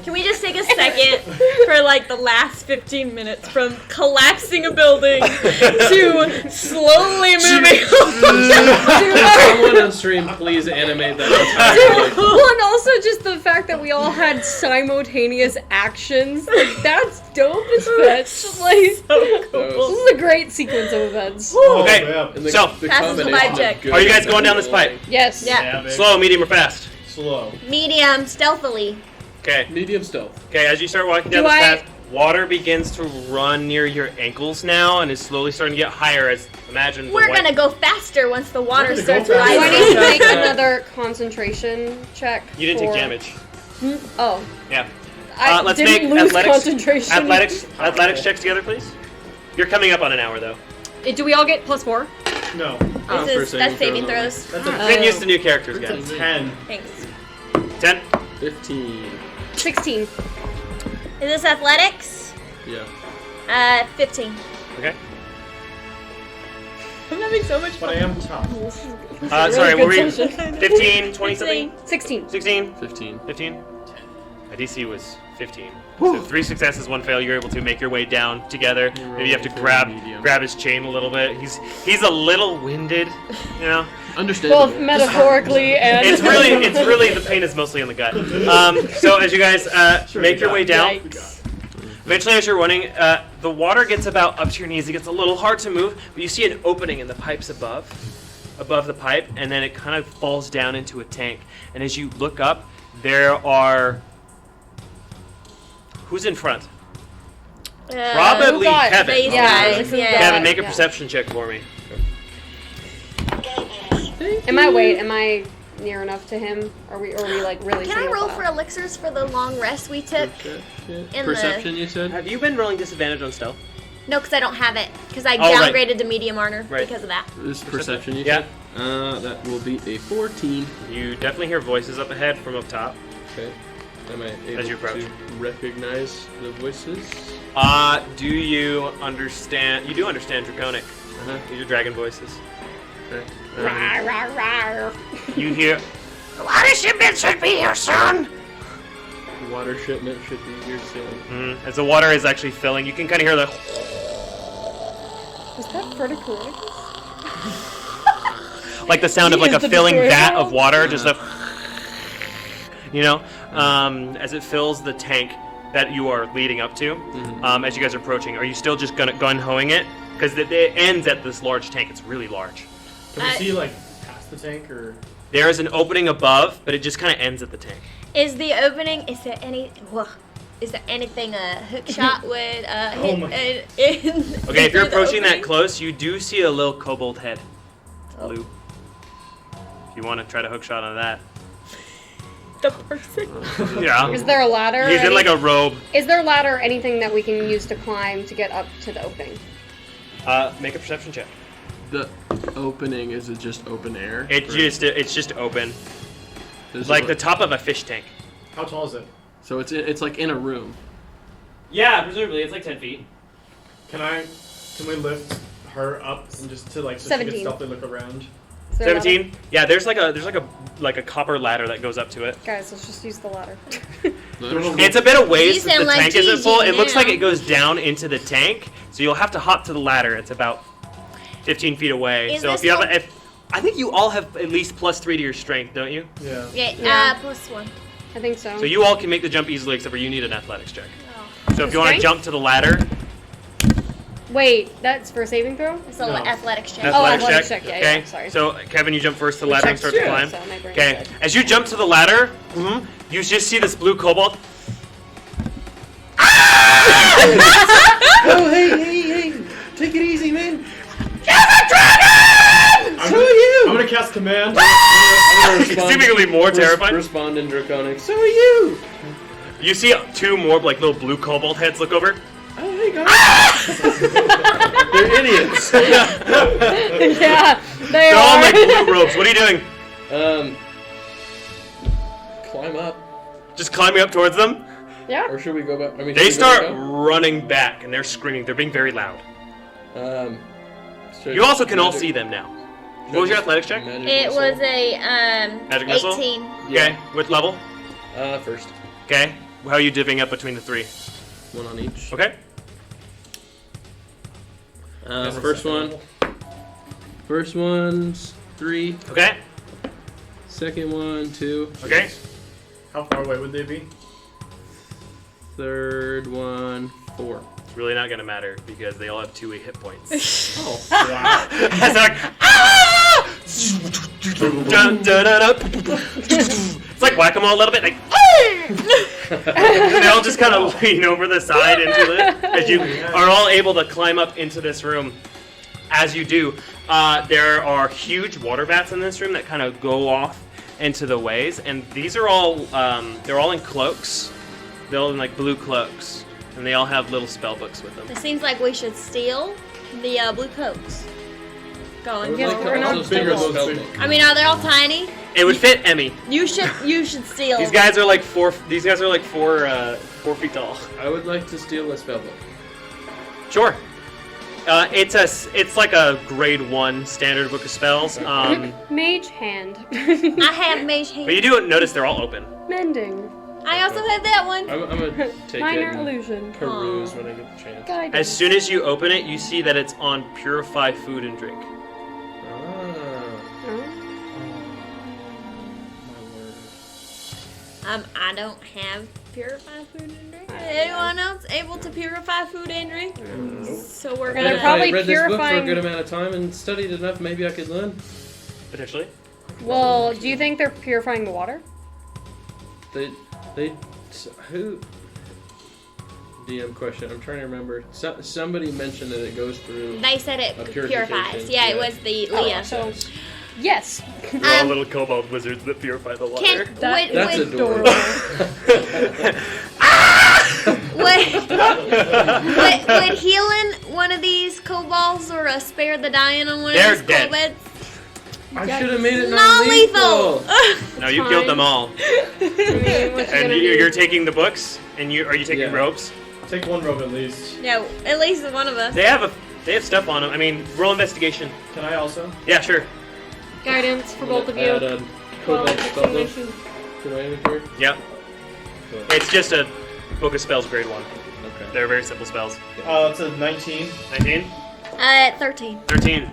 Can we just take a second for like the last 15 minutes from collapsing a building to slowly moving Someone on stream, please animate that entire like, Well, and also just the fact that we all had simultaneous actions. Like, that's dope as fetch. Like, this is a great sequence of events. Okay. Yeah. and the, So, the Passes the combination vibe check. of good Are you guys and going down this evil. pipe? Yes. Yeah. baby. Slow, medium, or fast? Slow. Medium, stealthily. Okay. Medium stealth. Okay, as you start walking down Do this I- path, water begins to run near your ankles now and is slowly starting to get higher as, imagine, the We're white- gonna go faster once the water We're gonna starts go faster. Do I rising. need to make another concentration check? You didn't take for- damage. Oh. Yeah. I Let's didn't make lose athletics, concentration. athletics checks together, please. You're coming up on an hour, though. Do we all get +4? No. Oh, This for is, saving that's saving throws throws. That's a Get used to new characters, That's guys. a 10. Thanks. 10? 15. 16. Is this athletics? Yeah. 15. Okay. I'm having so much But I am tough. Sorry, what were you? Good 15, 20 something? 16. 16? 15. 15? My DC was 15. So 3 successes, 1 fail. You're able to make your way down together. Maybe you have to grab his chain a little bit. He's a little winded, you know. Understandable. Both metaphorically and. It's really the pain is mostly in the gut. So as you guys make your way down, Yikes. eventually as you're running, the water gets about up to your knees. It gets a little hard to move, but you see an opening in the pipes above the pipe, and then it kind of falls down into a tank. And as you look up, there are. Who's in front? Probably God, Kevin. These Yeah, guys, who yeah. got- Kevin, make a Yeah. perception check for me. Am I near enough to him? Are we like really? Can I single roll file? for elixirs for the long rest we took? In Perception, you said? Have you been rolling disadvantage on stealth? No, because I don't have it. Because I Oh, right. downgraded to medium honor Right. because of that. This perception, you Yeah. said? That will be a 14. You definitely hear voices up ahead from up top. Okay. Am I As able you approach. to recognize the voices? Do you understand? You do understand Draconic. These are dragon voices. Okay. Rawr, rawr, rawr. You hear. The water shipment should be here soon. Water shipment should be here soon. As the water is actually filling, you can kind of hear the. Is that vertical? Like the sound of like Is a the filling destroyer vat valve? of water, just a. You know, as it fills the tank that you are leading up to. As you guys are approaching, are you still just gonna gun-hoing it? Because it ends at this large tank. It's really large. Can we see, like, past the tank, or...? There is an opening above, but it just kind of ends at the tank. Is the opening? Is there anything a hook shot would hit? my- Okay, if you're through the approaching that opening? close, you do see a little kobold head. Blue. If you want to try to hook shot on that. The person. Yeah. Is there a ladder? He's in like a robe. Is there a ladder? Anything that we can use to climb to get up to the opening? Make a perception check. The opening, is it just open air? It's just open. There's Like a- the top of a fish tank. How tall is it? So it's like in a room. Yeah, presumably it's like 10 feet. Can we lift her up and just to, like, so she 17. can stealthily look around? Is there a ladder? 17. Yeah, there's like a copper ladder that goes up to it. Guys, let's just use the ladder. It's a bit of ways Use since them the like tank isn't Gigi full. It looks like now. it goes down into the tank, so you'll have to hop to the ladder. It's about 15 feet away. Is So if this you have, all- I think you all have at least +3 to your strength, don't you? Yeah. Yeah. +1. I think so. So you all can make the jump easily, except for you need an athletics check. Oh. So if you want to Strength? jump to the ladder, Wait, that's for a saving throw? It's an athletics check. Athletics check. Yeah, Okay. yeah, sorry. So Kevin, you jump first to the ladder and start to climb. So my brain Okay. said- As you jump to the ladder, you just see this blue cobalt. Oh, hey! Take it easy, man. So are you! I'm gonna cast command. Seemingly more terrifying. Respond in Draconic. So are you! You see two more like little blue cobalt heads look over. Oh, hey guys. They're idiots. Yeah, they They're all are. like blue robes. What are you doing? Climb up. Just climbing up towards them. Yeah. Or should we go back? I mean, They should we go start back running back and they're screaming. They're being very loud. up? You also can all see them now. What was your athletics check? It was a Magic missile? 18. Okay. What level? First. Okay. How are you divvying up between the three? One on each. Okay. First one. First one's 3. Okay. Second one, 2. Okay. How far away would they be? Third one, 4. It's really not gonna matter because they all have 2 hit points. Oh. Wow. It's like, ah! Dun, dun, dun, dun. It's like whack-a-mole a little bit, like, and they all just kind of lean over the side into it as you are all able to climb up into this room. As you do, there are huge water vats in this room that kind of go off into the ways, and these are all they're all in cloaks. They're all in like blue cloaks, and they all have little spell books with them. It seems like we should steal the blue coats. Going Yeah, forward. we're not Also bigger steal than the those spellbook. I mean, are they all tiny? It would fit Emmy. You should steal. These guys are like 4 feet tall. I would like to steal a spellbook. Sure. It's like a grade 1 standard book of spells. Mage hand. I have mage hand. But you do notice they're all open. Mending. I also have that one. I'm gonna take Minor it and illusion. peruse when I get the chance. Guidance. As soon as you open it, you see that it's on purify food and drink. I don't have purify food and drink. Anyone else able to purify food and drink? So we're They're gonna. If probably I read this book for a purifying- good amount of time and studied enough, maybe I could learn. Potentially. Well, do you think they're purifying the water? Who? DM question. I'm trying to remember. Somebody mentioned that it goes through. They said it A purifies. purification, Yeah, it yeah. was the Leah. So, yes. They're all little kobold wizards that purify the water. Can That's would, adorable. would healing one of these kobolds or spare the dying on one They're of these dead. kobolds? I should have made it Non-lethal. non-lethal. No, you killed them all. And And you're taking the books, and are you taking Yeah. robes? Take one robe at least. No, at least one of us. They have stuff on them. I mean, roll investigation. Can I also? Yeah, sure. guidance for both of you. Add a Well, cobalt spellbook exclamation. to my inventory. Yep. It's just a book of spells, grade 1. Okay. They're very simple spells. It's a 19. 19, 13. 13.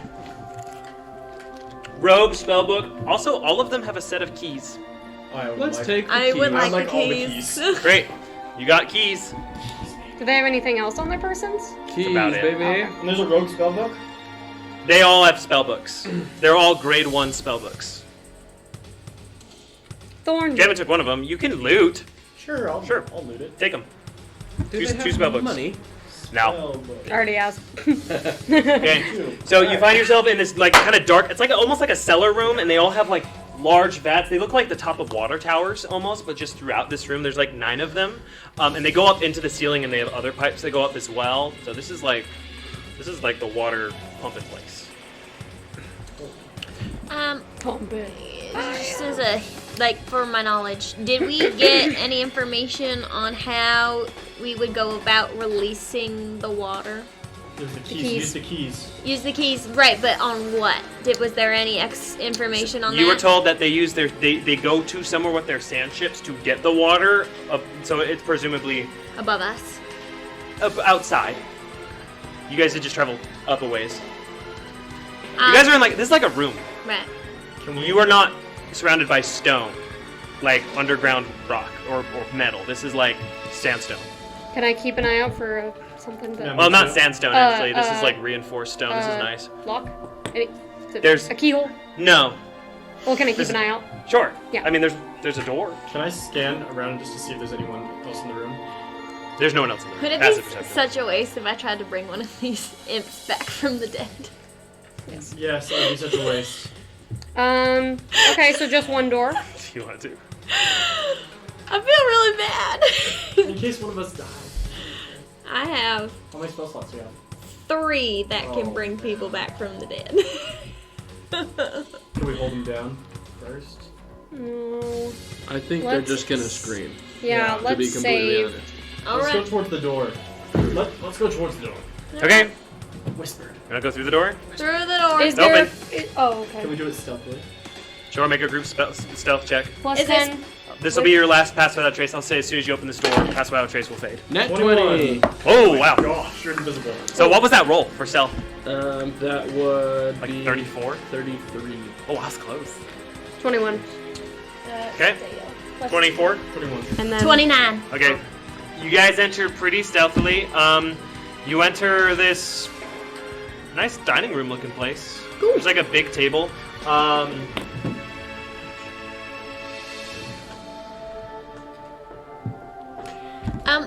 Robe, spellbook. Also, all of them have a set of keys. Let's take the I would keys. like, like the all the keys. Great. You got keys. Do they have anything else on their persons? keys, about it. baby. And there's a rogue spellbook? They all have spellbooks. They're all grade 1 spellbooks. Thorn. Kevin took one of them. You can loot. Sure, I'll loot it. Take them. Do Two they have spellbooks. money? Now. I already asked. Okay. So you find yourself in this like kind of dark. It's like almost like a cellar room, and they all have like large vats. They look like the top of water towers almost, but just throughout this room, there's like 9 of them, and they go up into the ceiling, and they have other pipes that go up as well. So this is like the water pumping place. Pump it. Just as a, for my knowledge, did we get any information on how we would go about releasing the water? There's the keys. keys. Use the keys. Use the keys, right? But on what? Was there any information on that? You were told that they go to somewhere with their sand ships to get the water, so it's presumably Above us. outside. You guys had just traveled up a ways. You guys are in this is like a room. Right. You are not surrounded by stone, like underground rock or metal. This is like sandstone. Can I keep an eye out for a something to... No. Well, not sandstone actually. This is uh, like reinforced stone. This is nice. Lock? Any, is it There's- a keyhole? No. Well, can I keep This an is- eye out? Sure. Yeah. I mean, there's a door. Can I scan around just to see if there's anyone else in the room? There's no one else in there. Could it Passive be perception. such a waste if I tried to bring one of these imps back from the dead? Yes, that would be such a waste. Okay, so just one door. If you want to. I feel really bad. In case one of us dies. I have How many spell slots do you have? 3 that Oh, can bring people back from the dead. Can we hold them down first? No. I think Let's- they're just gonna scream. Yeah, To let's be completely save. honest. Let's go Alright. towards the door. Let's go towards the door. Okay. Whispered. You wanna go through the door? Through the door. Is It's there... open. Oh, okay. Can we do it stealthily? Sure. Make a group stealth check. Plus Is this- 10. This will be your last pass without trace. I'll say as soon as you open this door, pass without trace will fade. Net 21. 20. Oh wow. Gosh, you're invisible. So what was that roll for stealth? That would Like be 34? 33. Oh, that's close. 21. Okay. 24. 21. And then... 29. Okay. You guys enter pretty stealthily. You enter this nice dining room looking place. There's like a big table.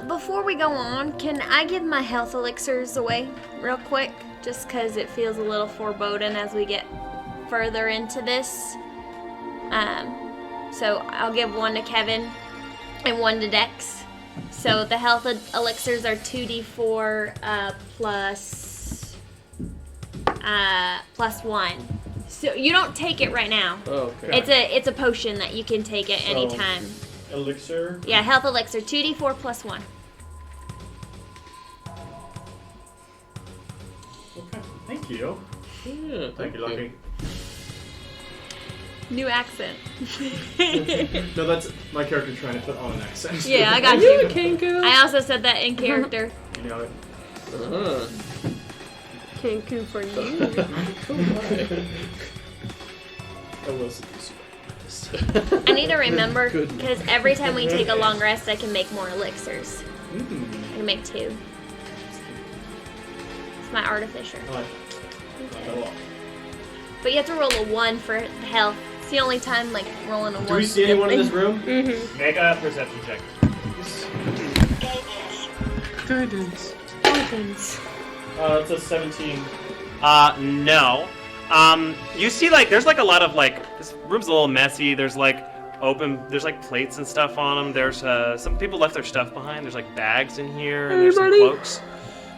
Before we go on, can I give my health elixirs away real quick? Just because it feels a little foreboding as we get further into this. So I'll give one to Kevin and one to Dex. So the health elixirs are 2d4 plus 1. So you don't take it right now. Oh, okay. It's a potion that you can take at any So- time. Elixir. Yeah, health elixir 2d4 plus 1. Okay. Thank you. Yeah, Thank you, Lucky. New accent. No, that's my character trying to put on an accent. Yeah, I got you. I also said that in character. You know it. Uh-huh. Cancun for you. I will seduce you. I need to remember because every time we take a long rest, I can make more elixirs. I can make 2. It's my artificer. I like that a lot. But you have to roll a 1 for health. It's the only time like rolling a 1. Do we see anyone in this room? Mm-hmm. Make a perception check. Guidance. It's a 17. No. You see, like, there's like a lot of like, this room's a little messy. There's like there's like plates and stuff on them. There's some people left their stuff behind. There's like bags in here, and there's some cloaks,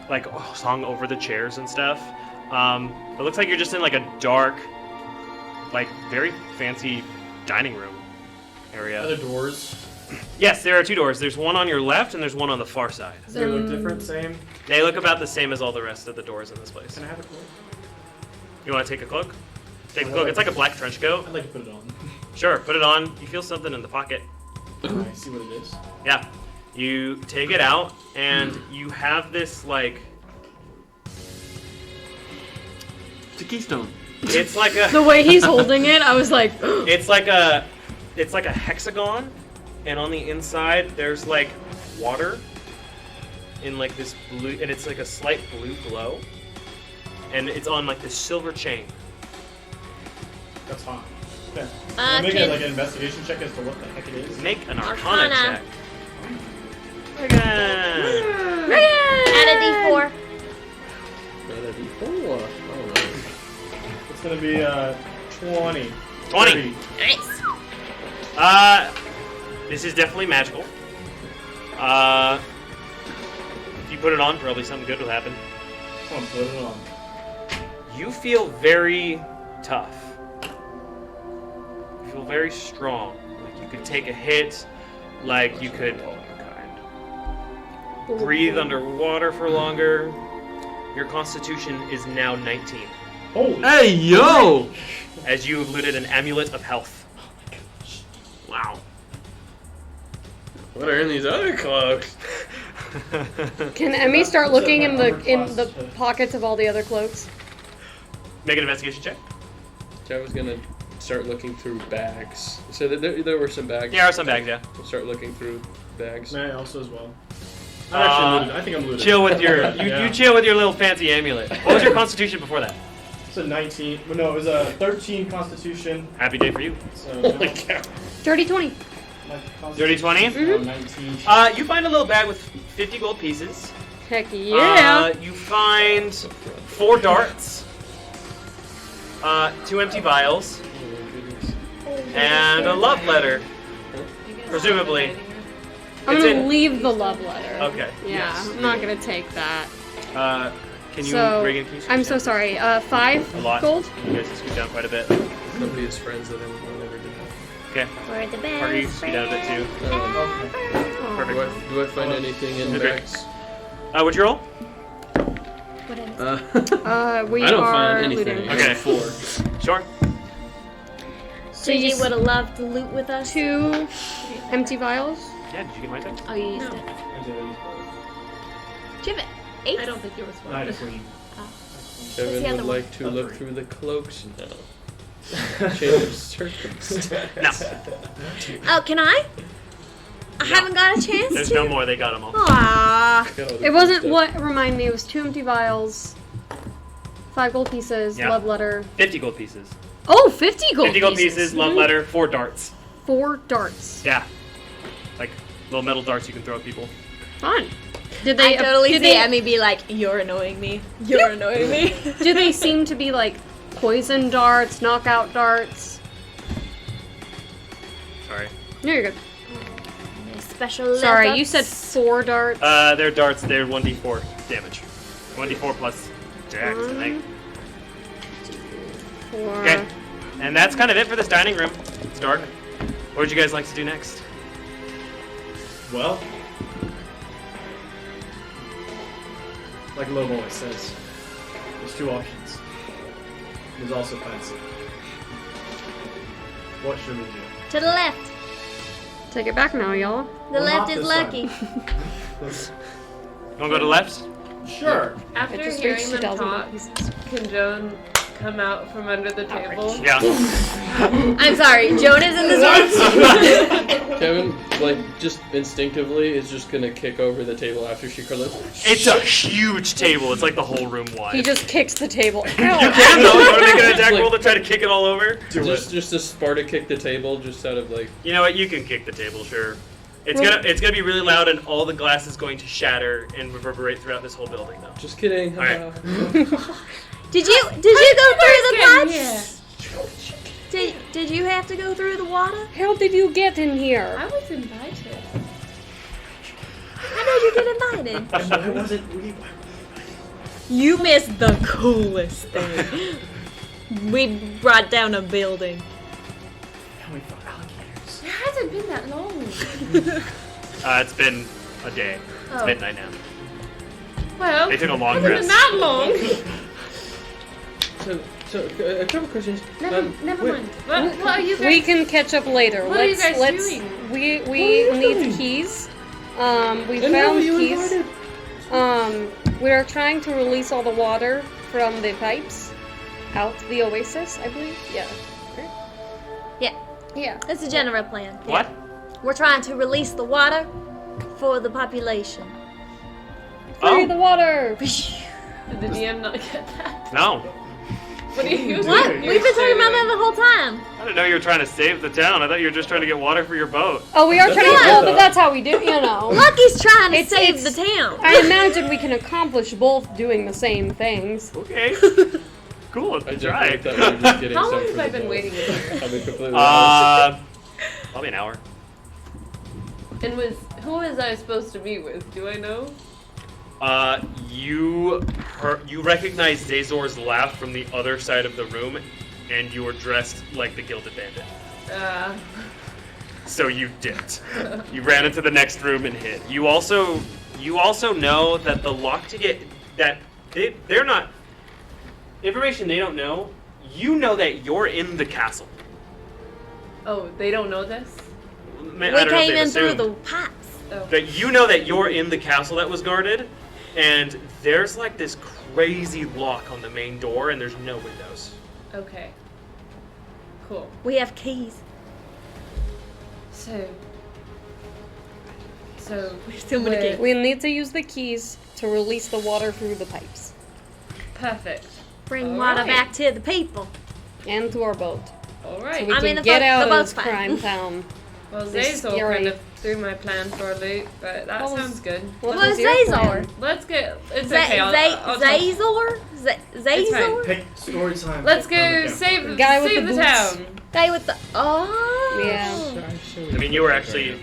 like hung over the chairs and stuff. It looks like you're just in like a dark, like very fancy dining room area. Other doors. Yes, there are 2 doors. There's one on your left and there's one on the far side. Do they look different? Same? They look about the same as all the rest of the doors in this place. Can I have a cloak? You want to take a cloak? Take a cloak. It's like a black trench coat. I'd like to put it on. Sure, put it on. You feel something in the pocket. Can I see what it is? Yeah. You take it out, and you have this, like... It's a keystone. It's like a... The way he's holding it, I was like... It's like a hexagon, and on the inside, there's, like, water in, like, this blue... And it's, like, a slight blue glow. And it's on, like, this silver chain. That's fine. Okay. Uh, Make can- like an investigation check as to what the heck it is. Make an Arcana Arcana. check. Arcana. Add a d4. That'd be 4. Alright. It's gonna be 20. 20. 30. Nice. This is definitely magical. If you put it on, probably something good will happen. Come on, put it on. You feel very tough. You feel very strong. Like you could take a hit. Like you could breathe underwater for longer. Your constitution is now 19. Holy Hey, yo! As you have looted an amulet of health. Wow. What are in these other cloaks? Can Emmy start looking in the pockets of all the other cloaks? Make an investigation check. I was gonna start looking through bags. So there were some bags. Yeah, there are some bags, yeah. We'll start looking through bags. May I also as well? I'm actually looted. I think I'm looted. Chill with your Yeah. you chill with your little fancy amulet. What was your constitution before that? It's a 19. Well, no, it was a 13 Constitution. Happy day for you. So Dirty 20. my Constitution Dirty 20? is now 19. You find a little bag with 50 gold pieces. Heck yeah. You find 4 darts, 2 empty vials, and a love letter, presumably. I'm it's gonna in- leave the love letter. Okay. Yeah, I'm not gonna take that. Can you So, bring in keys? I'm so sorry. 5 A lot. gold. You guys can scoot down quite a bit. Nobody is friends that anyone ever did. Okay. We're the best Parker, you scoot down a bit too. Oh. Perfect. Do I find anything in Okay. Max? What'd you roll? We I don't are find anything. looting. I got 4. Sure. So Gigi you would have loved to loot with us. 2 empty vials. Yeah, did you get my text? Oh, you used it. I did. Do you have 8? I don't think yours I had a was. queen. What's the Kevin other would one? like to look through the cloaks now. Change of circumstance. No. Oh, can I? I haven't got a chance There's to. no more. They got them all. Aww. Got all the It wasn't good what remind me. It was 2 empty vials, 5 gold pieces, Yeah. love letter. 50 gold pieces. Oh, 50 gold 50 gold pieces, love Mhm. letter, 4 darts. 4 darts. Yeah. Like little metal darts you can throw at people. Fun. Did I they? totally did see they, Emmy be like, "You're annoying me. You're annoying me." Do they seem to be like poison darts, knockout darts? Sorry. No, you're good. Special. Sorry, left you said ups. 4 darts. They're darts, they're 1d4 damage. 1d4 plus dex, I think. 4. Okay. And that's kind of it for this dining room. It's dark. What would you guys like to do next? Well, like Loeb always says, there's 2 options. There's also fancy. What should we do? To the left. Take it back now, y'all. The Well, left not is this time. lucky. You wanna go to left? Sure. After I just hearing reached them 2,000 talk, pieces. can Joan come out from under the table? Yeah. I'm sorry, Joan is in this room. Kevin, like, just instinctively is just gonna kick over the table after she curls. It's a huge table. It's like the whole room wide. He just kicks the table. You can though. You wanna make an attack roll to try to kick it all over? Just a Sparta kick the table, just out of like. You know what? You can kick the table, sure. It's gonna be really loud, and all the glass is going to shatter and reverberate throughout this whole building, though. Just kidding. Alright. Did you go through the Getting pipes? Did you have to go through the water? How did you get in here? I was invited. How did you get invited? Why wasn't we? You missed the coolest thing. We brought down a building. And we fought alligators. It hasn't been that long. It's been a day. It's Oh. midnight now. Well, They took a long it hasn't rest. been that long. So a couple questions. Never wait, mind. What are you guys? We can catch up later. What are you guys let's doing? we What are you need doing? the keys. We And who found are you keys. invited? We are trying to release all the water from the pipes out the oasis, I believe. Yeah. Yeah, Yeah. that's a general plan. What? We're trying to release the water for the population. Free Oh. the water. Did the DM not get that? No. What are you? What? We've been talking about that the whole time. I didn't know you were trying to save the town. I thought you were just trying to get water for your boat. Oh, we are trying to. Yeah. Oh, but that's how we do. You know. Lucky's trying to It's- save it's- the town. I imagine we can accomplish both doing the same things. Okay. Cool. I Try. definitely thought we were just getting How some long for have I the been boat. waiting in here? I'll be completely honest. Probably an hour. And who was I supposed to meet with? Do I know? You recognize Zazor's laugh from the other side of the room, and you were dressed like the Gilded Bandit. So you dipped. You ran into the next room and hid. You also know that the lock to get that they're not information they don't know. You know that you're in the castle. Oh, they don't know this? I We don't know if came they've in through assumed. the pipes. Oh. That you know that you're in the castle that was guarded, and there's like this crazy lock on the main door, and there's no windows. Okay. Cool. We have keys. So So So many we're- keys. We need to use the keys to release the water through the pipes Perfect. Bring All water right. back to the people. and to our boat, All so right. we I can mean, the get boat- out the of boat's this fine. crime town. Well, This Zazor scary- kind of threw my plan for a loop, but that What was- sounds good. What Well, was your Zazor. plan? Let's get. It's Za- okay. I'll talk- Zazor? It's fine. Zazor? Pick story time. Let's Around go the save The guy with save the the boots. town. Guy with the. Oh. Yeah. I mean, you were actually.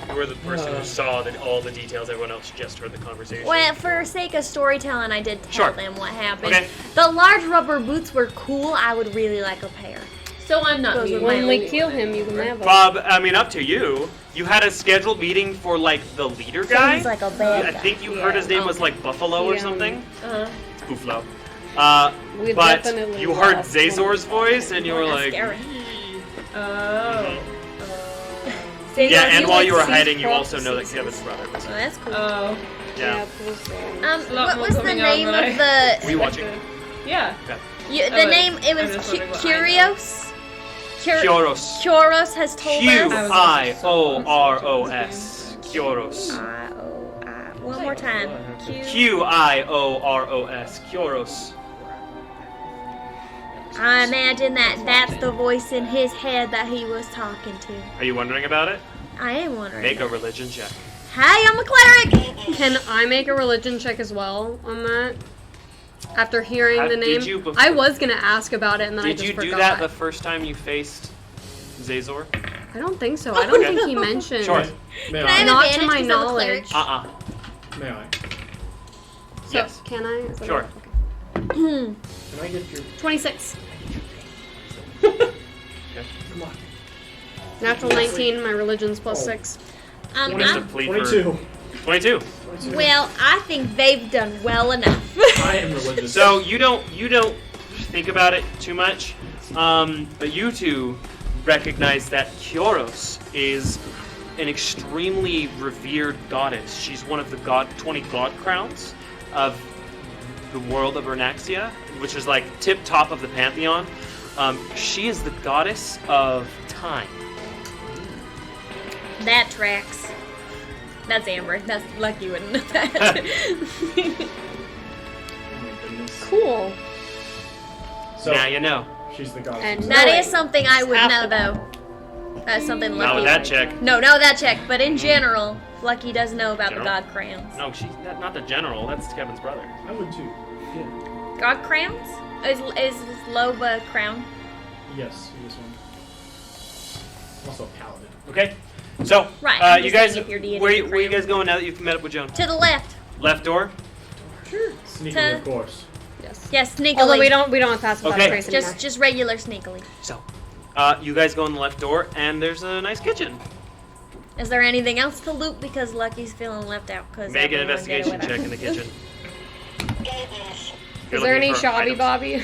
You were the person who saw all the details. Everyone else just heard the conversation. Well, for sake of storytelling, I did tell Sure. them what happened. Okay. The large rubber boots were cool. I would really like a pair. So I'm not Those being are When my we kill him, you can have them. Bob, I mean, up to you. You had a scheduled meeting for like the leader guy. Sounds like a bad I guy. think you heard his name was like Buffalo or Yeah. something. Uh-huh. Buffalo. We But definitely you heard lost Zazor's voice, and you were That's like, scary. Oh. yeah. And while you were like sees hiding, you also know that prophecies. Kevin's brother was. Oh, that's cool. Oh. Yeah. it was, a lot What more was the going on name than of the? Were you watching? Yeah. The Oh, name. It I'm was just wondering what I know. Curios. Kyoros. Kyoros has told us. Q-I-O-R-O-S. Kyoros. One more time. Q-I-O-R-O-S. Kyoros. I imagine that's the voice in his head that he was talking to. Are you wondering about it? I am wondering. Make a religion check. Hi, I'm a cleric. Can I make a religion check as well on that? After hearing How- the name, did you before- I was gonna ask about it, and then I Did just you forgot. do that the first time you faced Zazor? I don't think so. I don't Okay. think he mentioned. Sure. May Can I have Not to advantage my because I'm a cleric? knowledge. May I? So, Yes. Can I? Is that Sure. okay. Can I get your 26. come on? Natural 19. My religion's plus 6. What is the plea for 22. 22. Well, I think they've done well enough. I am religious. So you don't think about it too much, but you two recognize that Kyoros is an extremely revered goddess. She's one of the 20 god crowns of the world of Ernaxia, which is like tip top of the pantheon. She is the goddess of time. That tracks. That's Amber. That's lucky you wouldn't know that. Oh my goodness. Cool. So Now you know. she's the goddess. And That no, is something I would half know, the though. That's something Not Lucky. with that check. No, that check. But in general, Lucky does know about General? the god crowns. No, she's not the general. That's Kevin's brother. I would too. Yeah. God crowns? Is Loba crown? Yes, he is one. Also a paladin. Okay. So, Right, I'm you just guys, saying if your deity where is you guys crowned. going now that you've met up with Joan? To the left. Left door. Sneaky, of course. Yes. Yes, sneakily. Although we don't have to pass without Okay. a trace anymore. Just regular sneakily. So, you guys go in the left door, and there's a nice kitchen. Is there anything else to loot? Because Lucky's feeling left out. Cause Make an everyone did it investigation with her. check in the kitchen. Is there any shabby bobby?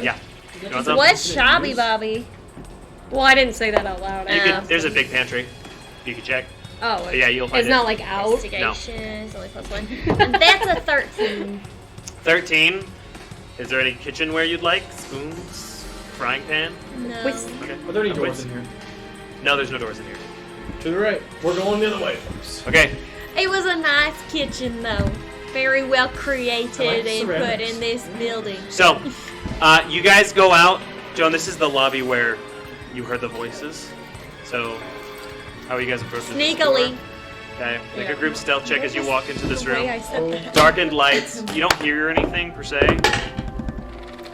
Yeah. You want some? What's Shabby Bobby? Well, I didn't say that out loud. You could, there's a big pantry. You can check. Oh, Yeah, you'll find it's it. not like out. Investigation is only plus 1. And that's a 13. 13. Is there any kitchenware you'd like? Spoons? Frying pan? No. Okay. Are there any No doors quiz. in here? No, there's no doors in here. To the right. We're going the other way, folks. Okay. It was a nice kitchen, though. Very well created I like and put ceramics. in this building. So, you guys go out. Joan, this is the lobby where you heard the voices. So, how are you guys approaching this Sneakily. door? Okay. Make a group stealth check as you walk into this The way room. I said that. Darkened lights. You don't hear anything per se.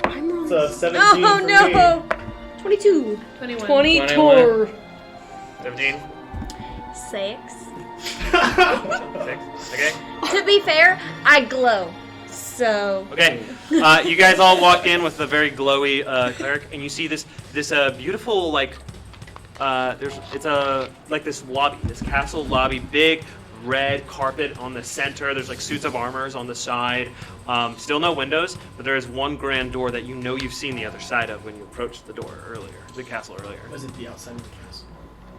It's a 17 Oh for no! 22. 21. 22. 17. 6. 6. Okay. To be fair, I glow. So. Okay, you guys all walk in with a very glowy cleric, and you see this beautiful like it's a like this lobby, this castle lobby, big red carpet on the center. There's like suits of armors on the side. Still no windows, but there is one grand door that you know you've seen the other side of when you approached the door earlier, the castle earlier. Was it the outside of the castle?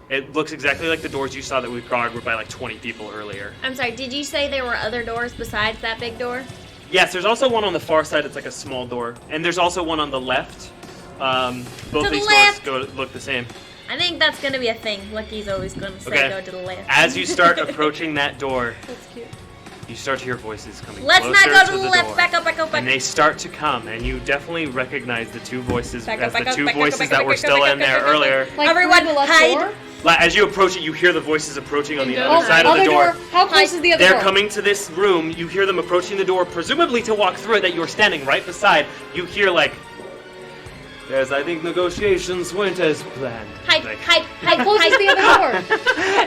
It looks exactly like the doors you saw that we guarded were by like 20 people earlier. I'm sorry, did you say there were other doors besides that big door? Yes, there's also one on the far side. It's like a small door, and there's also one on the left. Both To the these left. doors look the same. I think that's gonna be a thing. Lucky's always gonna say Okay. go to the left. As you start approaching that door, That's cute. you start to hear voices coming Let's closer not go to the door. left. Back up, back up, back And up. they start to come, and you definitely recognize the two voices Back up, as back the up, two back up, voices back that up, were back up, still back in up, there back up, back up. earlier. Like Everyone, through the left hide. door? As you approach it, you hear the voices approaching on the And other side of the Other door. How close is the other They're door? coming to this room. You hear them approaching the door, presumably to walk through it, that you're standing right beside. You hear, like, yes, I think negotiations went as planned. Hide, Like, hide, How hide, close is hide. the other door?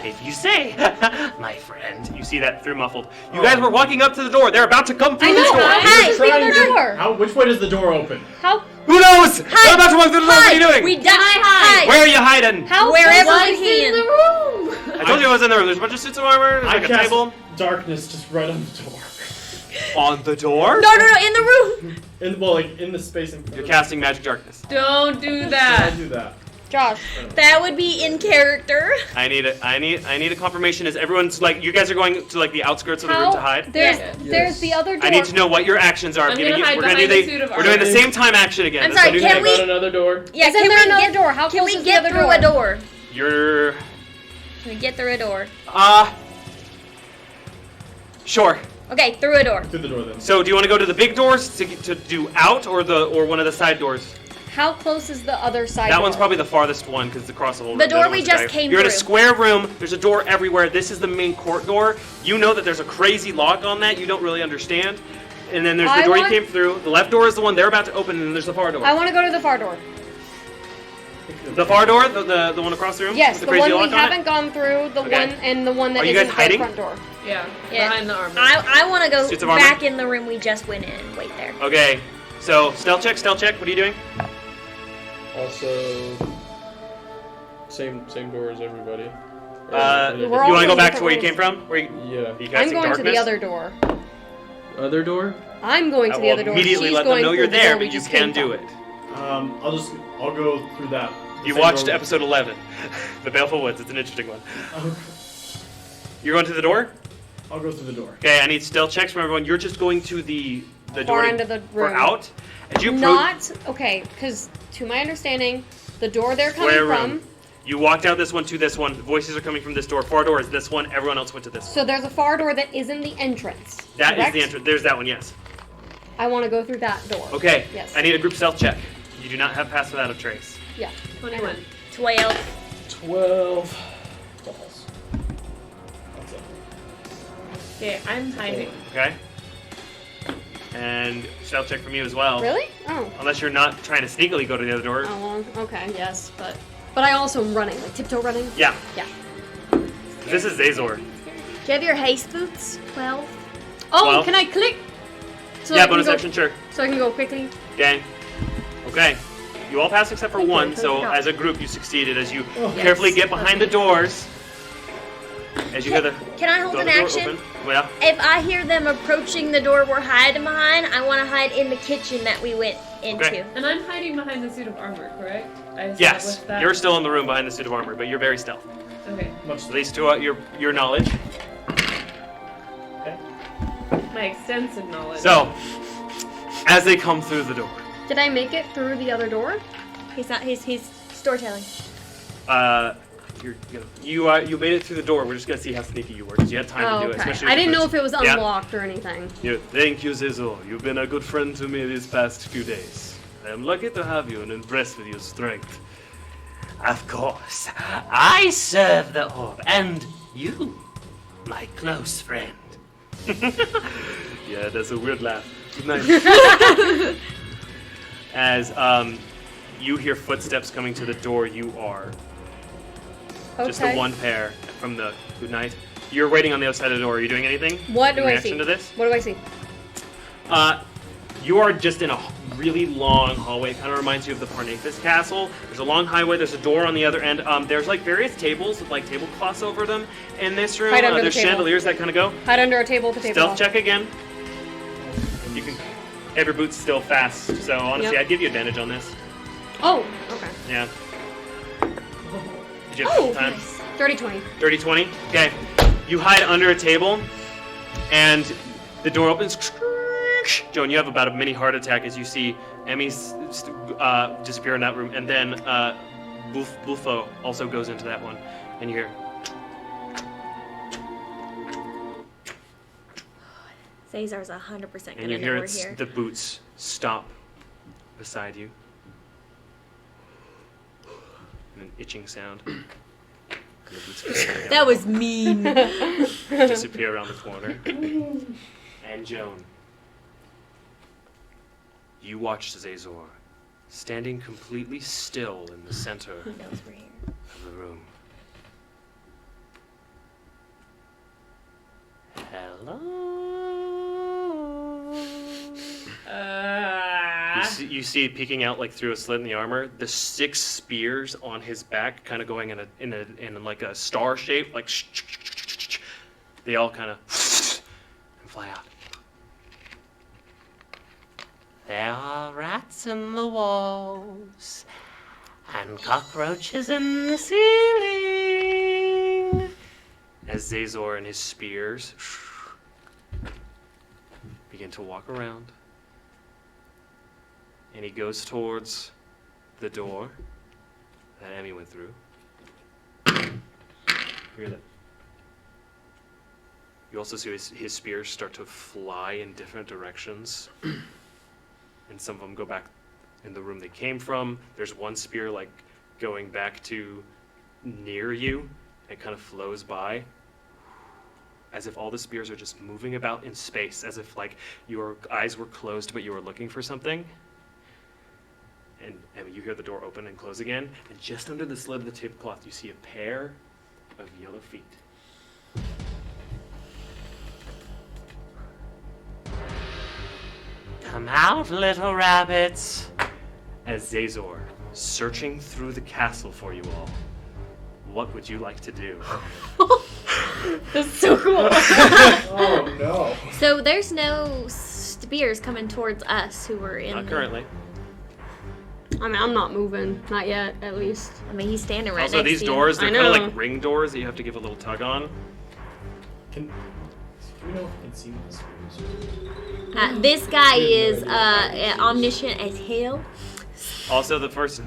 if you say, my friend. You see that through muffled. You guys were walking up to the door. They're about to come through I this know. door. Hide. Where's the other door? Which way does the door open? How? Who knows? They're about to walk through the door. What are you doing? We die. Hide. Where are you hiding? How? Wherever close we is can. the room? I told you I was in there. There's a bunch of suits of armor. There's I like a cast table. darkness just right on the door. On the door? No, in the room. In the space in front You're of casting magic darkness. Don't do I that. do that. Josh. That would be in character. I need a confirmation. Is everyone's like you guys are going to like the outskirts of the room to hide? There's Yeah. there's the other door. I need to know what your actions are. I'm gonna hide we're gonna behind do the suit of we're doing the armor. same time action again. I'm That's sorry, a new can thing. we- About another door. Yeah, Isn't can there we another get, door? How can close we is get the other through door? a door? You're Can we get through a door? sure. Okay, through a door. Through the door then. So do you want to go to the big doors to do out or one of the side doors? How close is the other side That door? one's probably the farthest one because it's across the whole room. The door other we one's just giant. came You're in a through. square room. There's a door everywhere. This is the main court door. You know that there's a crazy lock on that. You don't really understand. And then there's the I door want- you came through. The left door is the one they're about to open, and then there's the far door. I want to go to the far door. The far door, the one across the room. Yes, with the crazy one we lock on it? haven't gone through, the Okay. one and the one that Are you isn't guys hiding? the front door. Yeah, Yeah. behind the armor. I want to go Suits of armor? back in the room we just went in and wait there. Okay, so stealth check. What are you doing? Also, same door as everybody. You We're all want to go going back to where you different came from? Where you, Yeah. you I'm casting going darkness? to the other door. Other door? I'm going I to the will other door. immediately She's let them going know through you're the there, door we but you just can came do from. it. I'll go through that. You same watched door. episode 11, The Baleful Woods. It's an interesting one. Okay. You're going to the door? I'll go through the door. Okay, I need stealth checks from everyone. You're just going to the door Far end of the for room. out. As you approach Not okay, because to my understanding, the door they're coming square from. room, you walked out this one to this one. The voices are coming from this door. Far door is this one. Everyone else went to this one. So there's a far door that isn't the entrance. That is correct? the entrance. There's that one. Yes. I want to go through that door. Okay. Yes. I need a group stealth check. You do not have pass without a trace. Yeah. 21. 12. 12. Balls. Okay, I'm hiding. Okay. And stealth check from you as well. Really? Oh. Unless you're not trying to sneakily go to the other door. Oh well. Okay. Yes, but I also am running, like tiptoe running. Yeah. Yeah. This is Zazor. Do you have your haste boots? 12. Oh, Well- can I click? So I Yeah, can bonus go, action, sure. So I can go quickly. Okay. Okay. You all passed except for Thank you, one, good so job. as a group you succeeded as you Yes. carefully get behind the doors. As you hear the Can I hold door an action? open. Yeah. If I hear them approaching the door we're hiding behind, I want to hide in the kitchen that we went into. Okay. And I'm hiding behind the suit of armor, correct? I Yes. established that? You're still in the room behind the suit of armor, but you're very stealth. Okay. At least to your knowledge. My extensive knowledge. So, as they come through the door, Did I make it through the other door? He's not. He's storytelling. you made it through the door. We're just gonna see how sneaky you were because you had time Oh, to do it. okay. Especially I with didn't the know boots. if it was Yeah. unlocked or anything. Yeah, thank you, Zizo. You've been a good friend to me these past few days. I am lucky to have you and impressed with your strength. Of course, I serve the orb, and you, my close friend. Yeah, that's a weird laugh. Good night. As you hear footsteps coming to the door, you are just the Okay. one pair from the good night. You're waiting on the outside of the door. Are you doing anything? What do in I reaction see? to this? What do I see? You are just in a really long hallway. It kind of reminds you of the Parnathes Castle. There's a long highway. There's a door on the other end. There's like various tables with like tablecloths over them in this room. Hide under the There's table. chandeliers that kind of go. Hide under a table to table. Stealth check again. You can have your boots still fast. So honestly, Yep. I'd give you advantage on this. Oh, okay. Yeah. Did you have Oh, time? nice. 30-20. 30-20? Okay. You hide under a table, and the door opens. Joan, you have about a mini heart attack as you see Emmy disappear in that room, and then Bufo also goes into that one, and you hear. Cesar's 100% And gonna you know hear we're here. the boots stop beside you. And an itching sound. And the boots That was mean. disappear around the corner. And Joan, you watched Zazor standing completely still in the center He knows we're here. of the room. Hello. You see peeking out like through a slit in the armor, the 6 spears on his back, kind of going in like a star shape, like they all kind of and fly out. There are rats in the walls and cockroaches in the ceiling. As Zazor and his spears begin to walk around. And he goes towards the door that Emmy went through. Hear that? You also see his spears start to fly in different directions. And some of them go back in the room they came from. There's one spear like going back to near you. It kind of flows by. As if all the spears are just moving about in space. As if like your eyes were closed but you were looking for something. And you hear the door open and close again, and just under the slit of the tablecloth, you see a pair of yellow feet. Come out, little rabbits! As Zazor, searching through the castle for you all, what would you like to do? That's so cool. Oh no. So there's no spears coming towards us who were in. Not currently. I mean, I'm not moving. Not yet, at least. I mean, he's standing right Also, next these to doors, I they're kind of know. like ring doors that you have to give a little tug on. Do we know if we can see this? you. This guy is omniscient as hell. Also,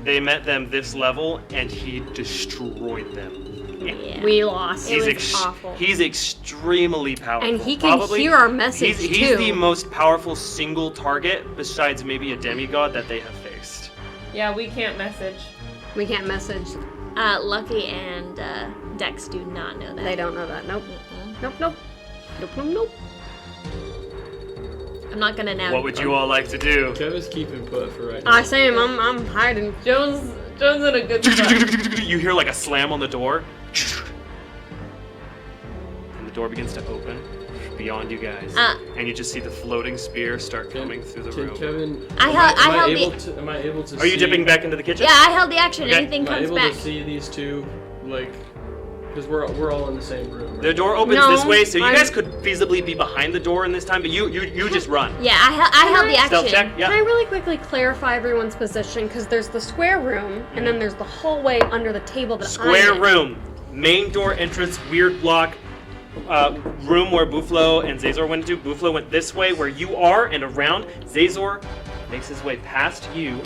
they met them this level, and he destroyed them. Yeah. We lost. It was awful. He's extremely powerful. And he can hear our message, he's too. the most powerful single target, besides maybe a demigod, that they have faced. Yeah, we can't message. We can't message. Lucky and Dex do not know that. They don't know that. Nope. Nope, nope. Nope, nope, nope. I'm not gonna now. What would you all like to do? Kevin's keeping put for right now. I say I'm hiding. Joan's in a good spot. You hear like a slam on the door, and the door begins to open beyond you guys, and you just see the floating spear start coming through the room. Kevin, I am I able to Are you see, dipping back into the kitchen? Yeah, I held the action. Okay. Anything Am I comes able back. to see these two, like, because we're all in the same room, right? The door opens No, this way, so you I'm- guys could feasibly be behind the door in this time, but you just run. Yeah, I held the action. Stealth check, Can I yeah. really quickly clarify everyone's position? Because there's the square room, and then there's the hallway under the table that Square I'm in. room, main door entrance, weird block, room where Buffalo and Zazor went to. Buffalo went this way where you are and around. Zazor makes his way past you.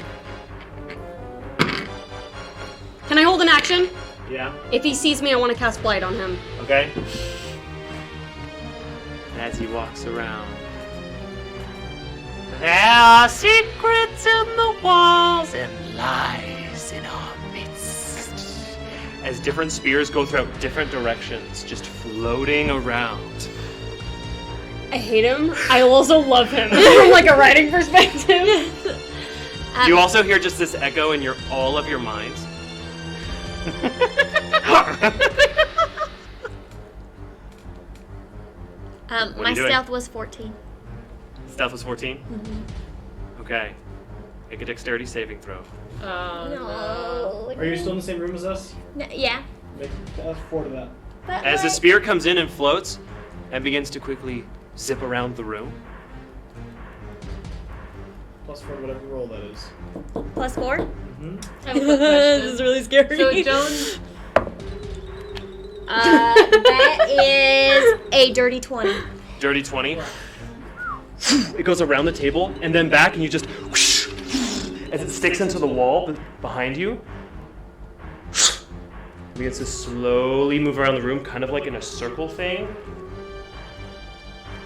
Can I hold an action? Yeah. If he sees me, I want to cast Blight on him. Okay. As he walks around. There are secrets in the walls and lies in our midst. As different spears go throughout different directions, just floating around. I hate him. I also love him from like a writing perspective. You also hear just this echo in all of your minds. are My you doing? stealth was 14. Stealth was 14? Mm-hmm. Okay. Make a dexterity saving throw. No. Are you still in the same room as us? Yeah. Make 4 to that. But As the spear comes in and floats and begins to quickly zip around the room. +4 to whatever roll that is. +4? Mm-hmm. I have a quick question. really scary. So Joan, That is a dirty 20. Dirty 20. It goes around the table and then back, and you just whoosh, as it sticks into the wall behind you. begins to slowly move around the room, kind of like in a circle thing.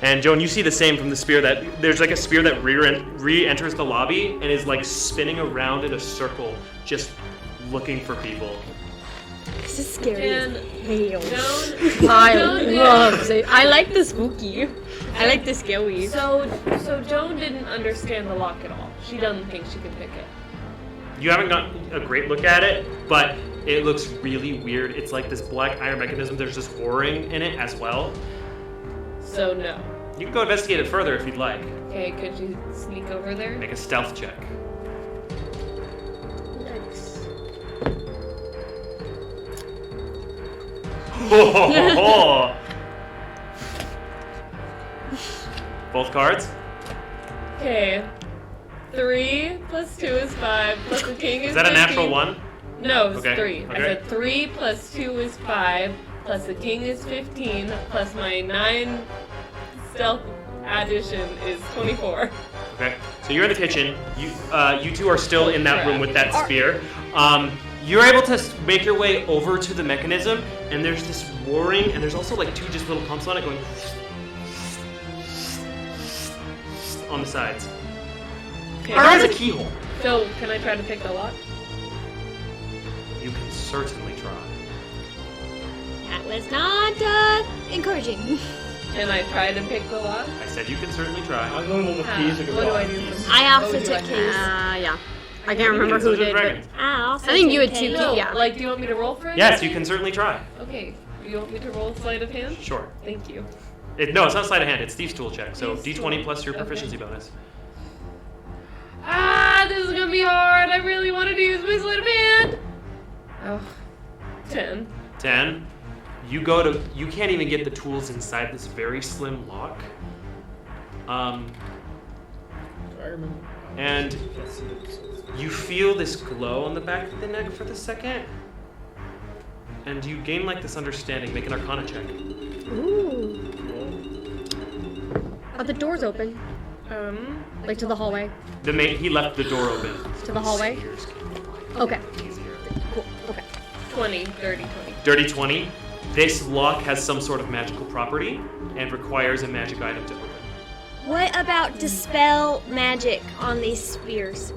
And Joan, you see the same from the spear that there's like a spear that re-enters the lobby and is like spinning around in a circle, just looking for people. This is scary And as hell. Joan, I Joan love it. I like the spooky. I like the scary. So Joan didn't understand the lock at all. She doesn't think she can pick it. You haven't gotten a great look at it, but it looks really weird. It's like this black iron mechanism. There's this O-ring in it as well. So no. You can go investigate it further if you'd like. Okay, could you sneak over there? Make a stealth check. Nice. Both cards? Okay. 3 plus 2 is 5, plus the king is Is that a 15. natural one? No, it's Okay, 3. I okay. said 3 plus 2 is 5, plus the king is 15, plus my 9 stealth addition is 24. Okay. So you're in the kitchen. You two are still in that room with that spear. You're able to make your way over to the mechanism, and there's this roaring, and there's also like 2 just little pumps on it going on the sides. Okay. It has a keyhole. So, can I try to pick the lock? You can certainly try. That was not encouraging. Can I try to pick the lock? I said you can certainly try. I'm going with keys. What do I do? I also Oh, do I took have- keys. Yeah. I can't remember who did, but I also I think you took had 2 keys. keys. No, Yeah. like, do you want me to roll for it? Yes, you can certainly try. Okay. Do you want me to roll sleight of hand? Sure. Thank you. No, it's not sleight of hand. It's Thieves' Tool check. So Thieves' D20 Tool. plus your Okay. proficiency bonus. Ah, this is gonna be hard. I really wanted to use my sleight of hand. Oh, 10. 10. You go to. You can't even get the tools inside this very slim lock. And you feel this glow on the back of the neck for the second, and you gain like this understanding. Make an Arcana check. Ooh. Are the doors open? Like to the hallway? He left the door open. To the hallway? Okay. Cool. Okay. 20, dirty 20. Dirty 20. This lock has some sort of magical property and requires a magic item to open. What about dispel magic on these spears?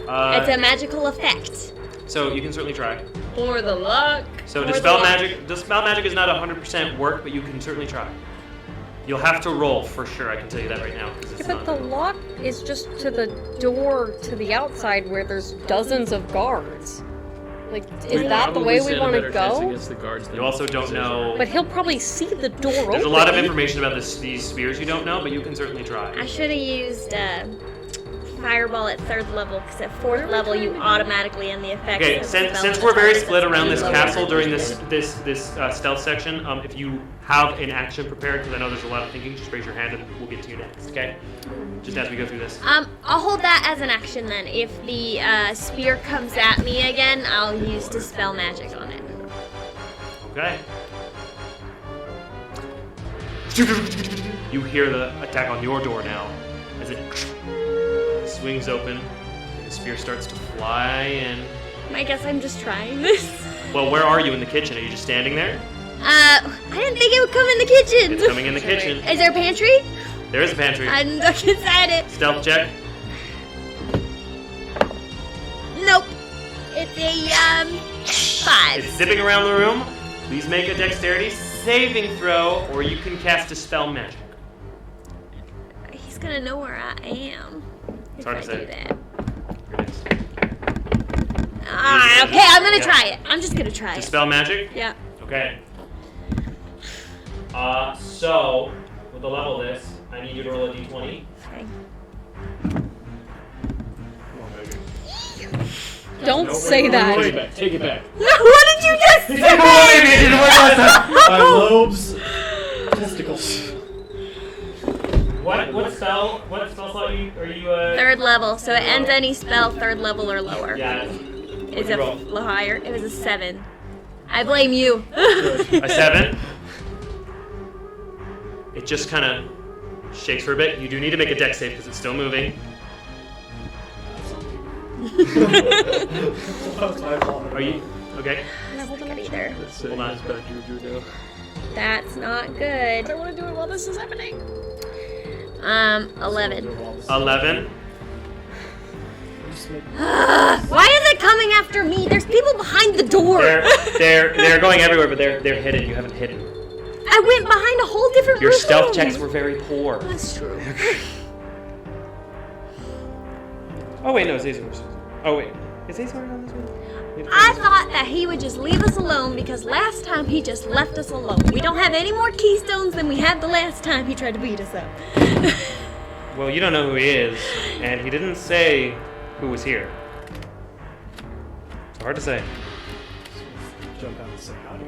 It's a magical effect. So you can certainly try. For the luck. So for the dispel luck. magic. Dispel magic is not 100% work, but you can certainly try. You'll have to roll for sure. I can tell you that right now. 'Cause it's Yeah, but not the lock is just to the door to the outside where there's dozens of guards. Like, is that the way we want to go? Against the guards You also don't know. But he'll probably see the door open. There's a lot of information about these spears you don't know, but you can certainly try. I should have used fireball at 3rd level, because at 4th level you automatically end the effects. Okay, of the since spell we're at the very time split it's around this lower castle than during it this stealth section, if you have an action prepared, because I know there's a lot of thinking, just raise your hand and we'll get to you next. Okay? Just as we go through this. I'll hold that as an action then. If the spear comes at me again, I'll use dispel magic on it. Okay. You hear the attack on your door now as it swings open. The spear starts to fly in. I guess I'm just trying this. Well, where are you in the kitchen? Are you just standing there? I didn't think it would come in the kitchen. It's coming in the kitchen. Is there a pantry? There is a pantry. I'm look inside it. Stealth check. Nope. It's a 5. It's zipping around the room. Please make a dexterity saving throw, or you can cast Dispel Magic. He's gonna know where I am. It's If hard I to say. do that. Here it is. Okay, I'm gonna Yeah. try it. I'm just gonna try it. Dispel Magic? Yeah. Okay. So, with the level this, I need you to roll a d20. Okay. Don't say that. Take it back. Take it back. What did you just say? My lobes, testicles. What spell slot are you 3rd level, so it ends any spell 3rd level or lower. Yeah. Is it roll? higher? It was a 7. I blame you. A 7? It just kind of shakes for a bit. You do need to make a dex save because it's still moving. Are you okay? either. That's saying Hold on. has bad juju now. That's not good. I want to do it while this is happening. 11. 11. Why is it coming after me? There's people behind the door. They're going everywhere, but they're hidden. You haven't hidden. I went behind a whole different Your room. stealth checks were very poor. That's true. Oh wait, no, Azor's. Oh wait, is Azor on this one? I thought that he would just leave us alone because last time he just left us alone. We don't have any more keystones than we had the last time he tried to beat us up. Well, you don't know who he is, and he didn't say who was here. It's hard to say. Jump out and say howdy.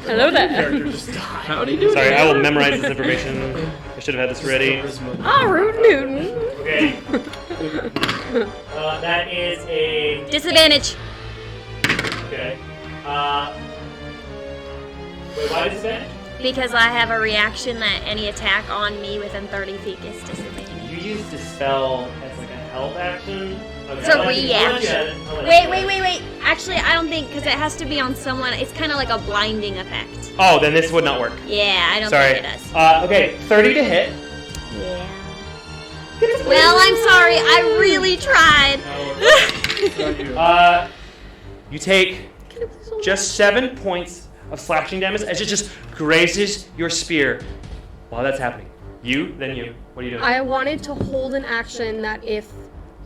Hello there. Character just died. Howdy do. Sorry, I will memorize this information. I should have had this ready. Ah, Root Newton. Okay. That is a... Disadvantage. Okay. Wait, why disadvantage? Because I have a reaction that any attack on me within 30 feet is disadvantage. You used Dispel as like a help action? Okay, It's a I'll let you- I'll let you reaction. have it. Wait. Actually, I don't think, because it has to be on someone. It's kind of like a blinding effect. Oh, then this would not work. Yeah, I don't Sorry. think it does. Okay, 30 to hit. Yeah. Well, I'm sorry. I really tried. You take just 7 points of slashing damage as it just grazes your spear. While that's happening, then you. What are you doing? I wanted to hold an action that if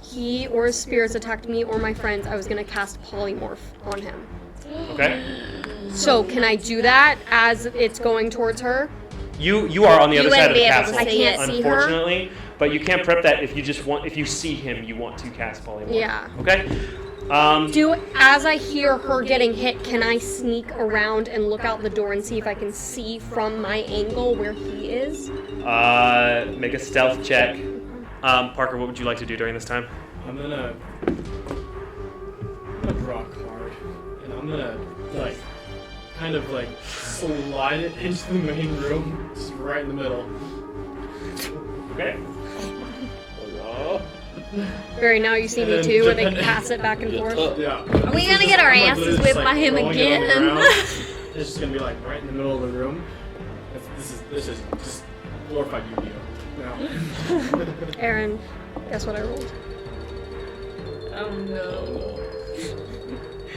he or his spirits attacked me or my friends, I was going to cast Polymorph on him. Okay. So can I do that as it's going towards her? You are on the You other side of wouldn't the be able castle. to I can't see her? Unfortunately, but you can't prep that if you see him, you want to cast polymorph. Yeah. Okay. As I hear her getting hit, can I sneak around and look out the door and see if I can see from my angle where he is? Make a stealth check. Parker, what would you like to do during this time? I'm gonna draw a card, and I'm gonna kind of slide it into the main room, just right in the middle. Okay. Barry, now you see me too, where they pass it back and forth. Yeah. Are we gonna get our asses whipped by him again? It's just gonna be right in the middle of the room. This is just glorified Yu-Gi-Oh! Now. Aaron, guess what I rolled? Oh no.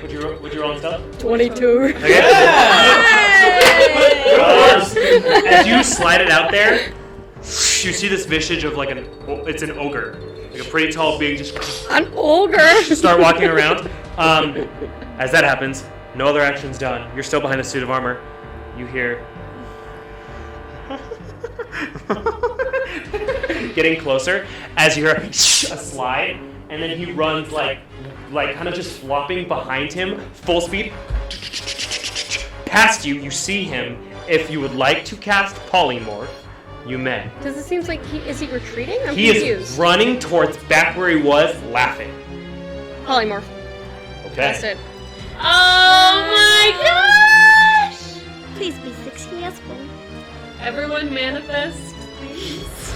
Would you roll on stealth? 22. Okay. As you slide it out there, you see this visage of it's an ogre, like a pretty tall, big, just An ogre! start walking around. As that happens, no other action's done. You're still behind the suit of armor. You hear getting closer as you hear a slide, and then he runs like kind of just flopping behind him, full speed. Past you, you see him. If you would like to cast Polymorph, you may. Does it seem like is he retreating? I'm He confused. is running towards back where he was, laughing. Polymorph. Okay. That's it. Oh my gosh! Please be successful. Everyone manifest, please.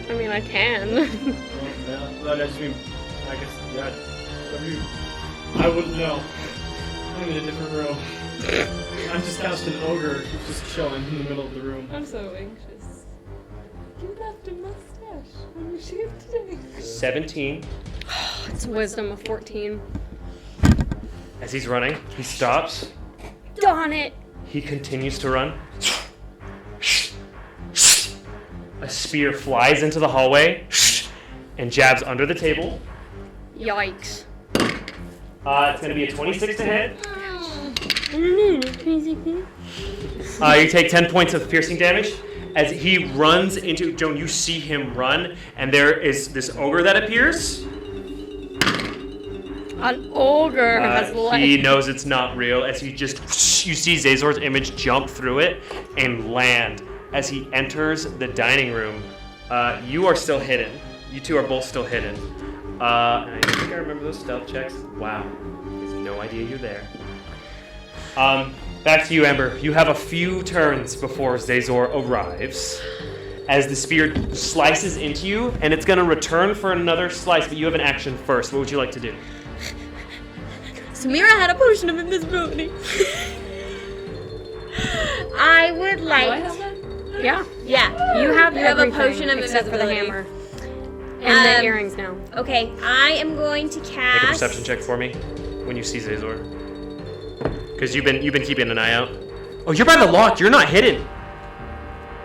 I mean, I can. That just mean, I guess, I wouldn't know. I'm in a different room. I'm just casting an ogre who's just chilling in the middle of the room. I'm so anxious. You left a mustache when you shaved today. 17. It's wisdom of 14. As he's running, he stops. Darn it! He continues to run. A spear flies into the hallway and jabs under the table. Yikes. It's going to be a 26 to hit. I don't know, 26. You take 10 points of piercing damage. As he runs into Joan, you see him run, and there is this ogre that appears. An ogre has life. He knows it's not real. As you see Zazor's image jump through it and land. As he enters the dining room, you are still hidden. You two are both still hidden. And I think I remember those stealth checks. Wow, he has no idea you're there. Back to you, Ember. You have a few turns before Zazor arrives. as the spear slices into you, and it's going to return for another slice, but you have an action first. What would you like to do? Samira had a potion of invisibility. I would Do I like. have that? Yeah. Yeah, You have a everything potion of except for the invisibility. hammer. And the earrings now. Okay, I am going to cast. Make a perception check for me when you see Zazor. Because you've been keeping an eye out. Oh, you're by the lock. You're not hidden.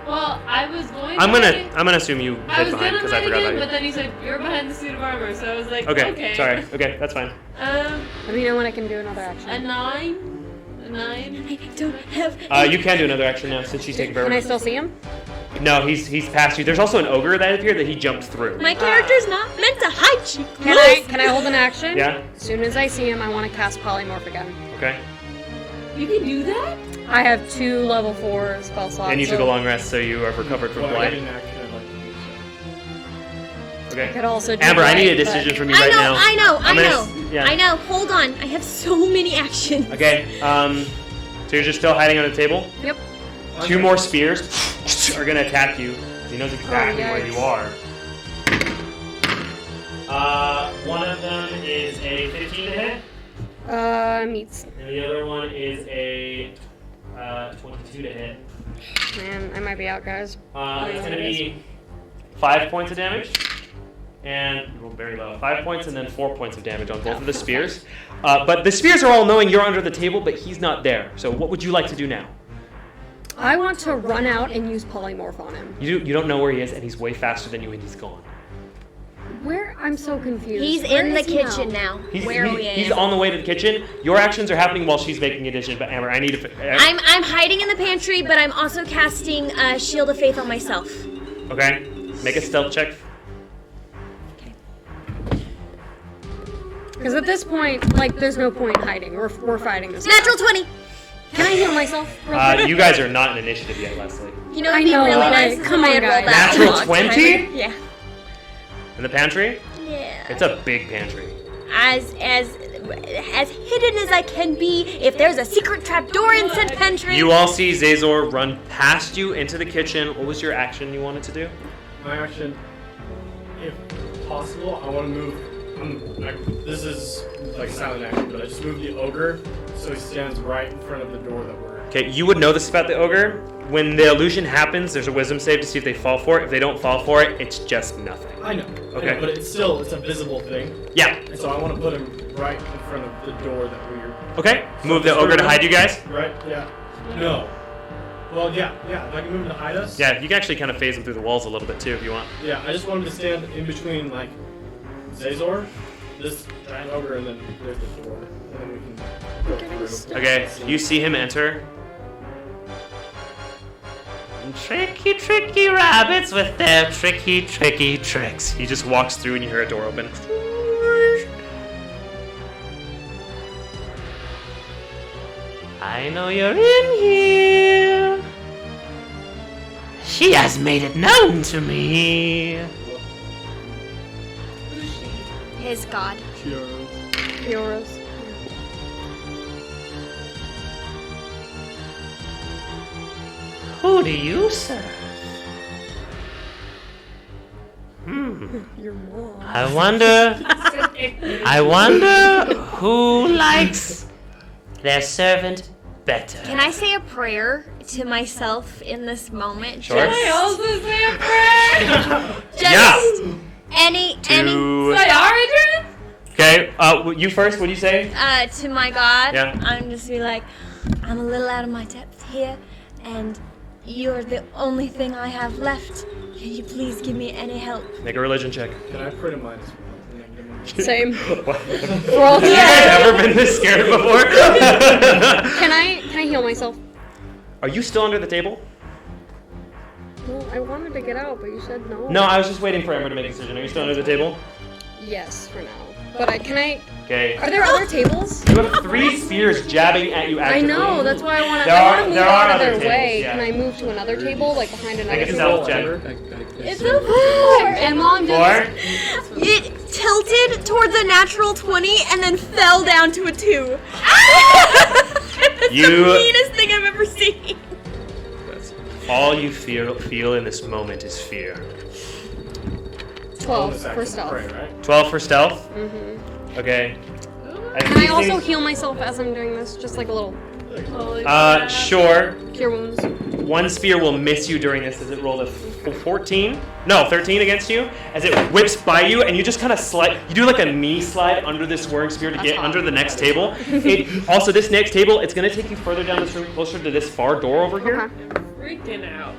Well, I was going. I'm to gonna assume you I hid was behind gonna because I hide forgot again, about but then you said you're behind the suit of armor, so I was like, you. okay. Okay, sorry. Okay, that's fine. Let me know when I can do another A action. 9. A 9. I don't have. You can do another action now since she's taking Can I forever. still see him? No, he's past you. There's also an ogre that appeared that he jumped through. My character's not meant to hide you. Can I hold an action? Yeah. As soon as I see him, I want to cast polymorph again. Okay. You can do that? I have 2 level 4 spell slots. And you took so a long rest, so you are recovered from Well, I blight. didn't actually like to do so. I Okay. could also do Amber, I need a blight, decision but- from you right now. I know. I'm gonna yeah. I know. Hold on. I have so many actions. Okay. So you're just still hiding on the table. Yep. 2 more spears are gonna attack you. He knows exactly where yikes. you are. One of them is a 15 to hit, Meets. and the other one is a 22 to hit. Man, I might be out, guys. It's gonna be 5 points of damage, and roll very low. 5 points and then 4 points of damage on both of the spears. But the spears are all knowing you're under the table, but he's not there. So what would you like to do now? I want to run out and use polymorph on him. You don't know where he is, and he's way faster than you, and he's gone. Where? I'm so confused. He's Where in the is he kitchen now? now. He's, Where he- are we he's at? on the way to the kitchen. Your actions are happening while she's making a decision. But Amber, I need to. I'm hiding in the pantry, but I'm also casting Shield of Faith on myself. Okay. Make a stealth check. Because at this point, like, there's no point hiding. We're fighting this. Natural 20. Can I heal myself? Real quick? You guys are not in initiative yet, Leslie. You know, I it'd be know, really but nice come if I on, had rolled guys. that Natural a long 20? time. Yeah. In the pantry? Yeah. It's a big pantry. As hidden as I can be. If there's a secret trapdoor in said pantry. You all see Zazor run past you into the kitchen. What was your action you wanted to do? My action, if possible, I want to move. This is like silent action, but I just move the ogre so he stands right in front of the door that we're. Okay, you would know this about the ogre. When the illusion happens, there's a wisdom save to see if they fall for it. If they don't fall for it, it's just nothing. I know. Okay. I know, but it's a visible thing. Yeah. And so I want to put him right in front of the door that we're. Okay. Move the ogre to hide you guys. Right? Yeah. No. Well, yeah. If I can move him to hide us. Yeah, you can actually kind of phase him through the walls a little bit too if you want. Yeah, I just want him to stand in between, like, Zazor, this giant ogre, and then there's the door. And then we can go through. Okay, you see him enter. Tricky, tricky rabbits with their tricky, tricky tricks. He just walks through and you hear a door open. I know you're in here. She has made it known to me. His god. Fioras. Who do you serve? Your mom. I wonder who likes their servant better. Can I say a prayer to myself in this moment? Sure. I also say a prayer. Just Yeah. any Sayara, Okay, you first. What do you say? to my God. Yeah. I'm just be like, I'm a little out of my depth here, and you're the only thing I have left. Can you please give me any help? Make a religion check. Can I put him minus one? Same. What? We're all Have you guys ever been this scared before? Can I heal myself? Are you still under the table? Well, I wanted to get out, but you said no. No, I was just waiting for Amber to make a decision. Are you still under the table? Yes, for now. But Okay. Are there other tables? You have 3 spears jabbing at you I actively. know. That's why I want to. There I are- want to move there are out of other their tables, way. yeah. Can I move to another table, like behind another Make a table? stealth check. It's a 4. And mom did. 4. It tilted towards a natural 20 and then fell down to a 2. That's You- the meanest thing I've ever seen. All you feel in this moment is fear. 12 Bonus for action stealth. prey, right? 12 for stealth? Mm-hmm. Okay. Can I also heal myself as I'm doing this? Just like a little Sure. cure wounds. One spear will miss you during this as it rolled a 14? No, 13 against you. As it whips by you, and you just kind of slide. You do like a knee slide under this whirring spear to get under the next table. Also, this next table, it's going to take you further down this room, closer to this far door over here. Okay. Freaking out.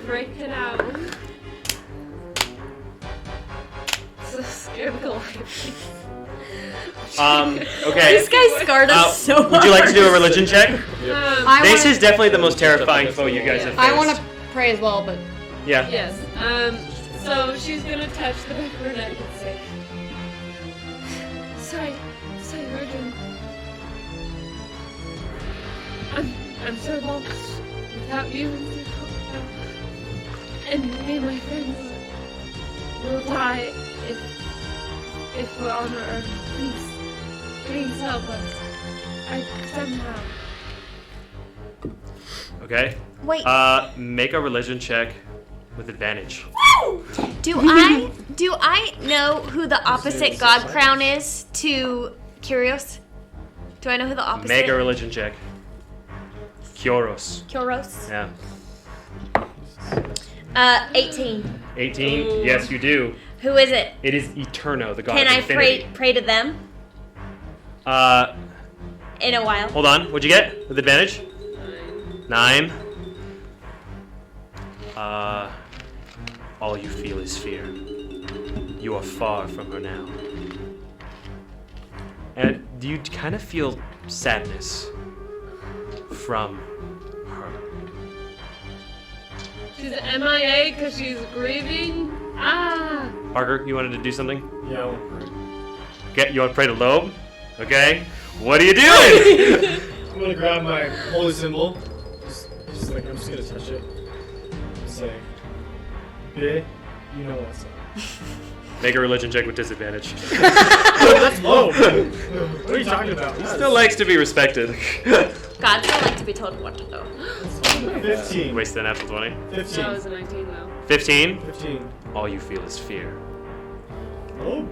Freaking out. So scared of Goliath. Okay. This guy scarred us so hard. Would you like to do a religion check? I This wanna, is definitely the most terrifying foe you guys have faced. I want to pray as well, but Yeah. Yes. So she's gonna touch the back of her neck and say, Sorry, Virgin. I'm so lost without you. And me and my friends will die if we're on Earth. Please help us. Somehow. Okay. Wait. Make a religion check with advantage. Do I know who the opposite god crown is to Kyrios? Do I know who the opposite? Make a religion check. Kyoros. Kyrios. Yeah. 18. 18. Yes, you do. Who is it? It is Eterno, the god Can of I infinity. pray to them in a while? Hold on. What'd you get with advantage? 9. All you feel is fear. You are far from her now. And do you kind of feel sadness from her? She's MIA because she's grieving. Ah! Parker, you wanted to do something? Yeah, I want to pray. Okay, you want to pray to Loeb? Okay. What are you doing? I'm gonna grab my holy symbol. Just like I'm just gonna touch it. Say, "Bit, you know what's up." Make a religion check with disadvantage. That's low. What are you talking about? Still likes to be respected. God still like to be told what to do. 15. Wasted a natural 20. 15. That was a 19 though. 15. 15. All you feel is fear. Oh.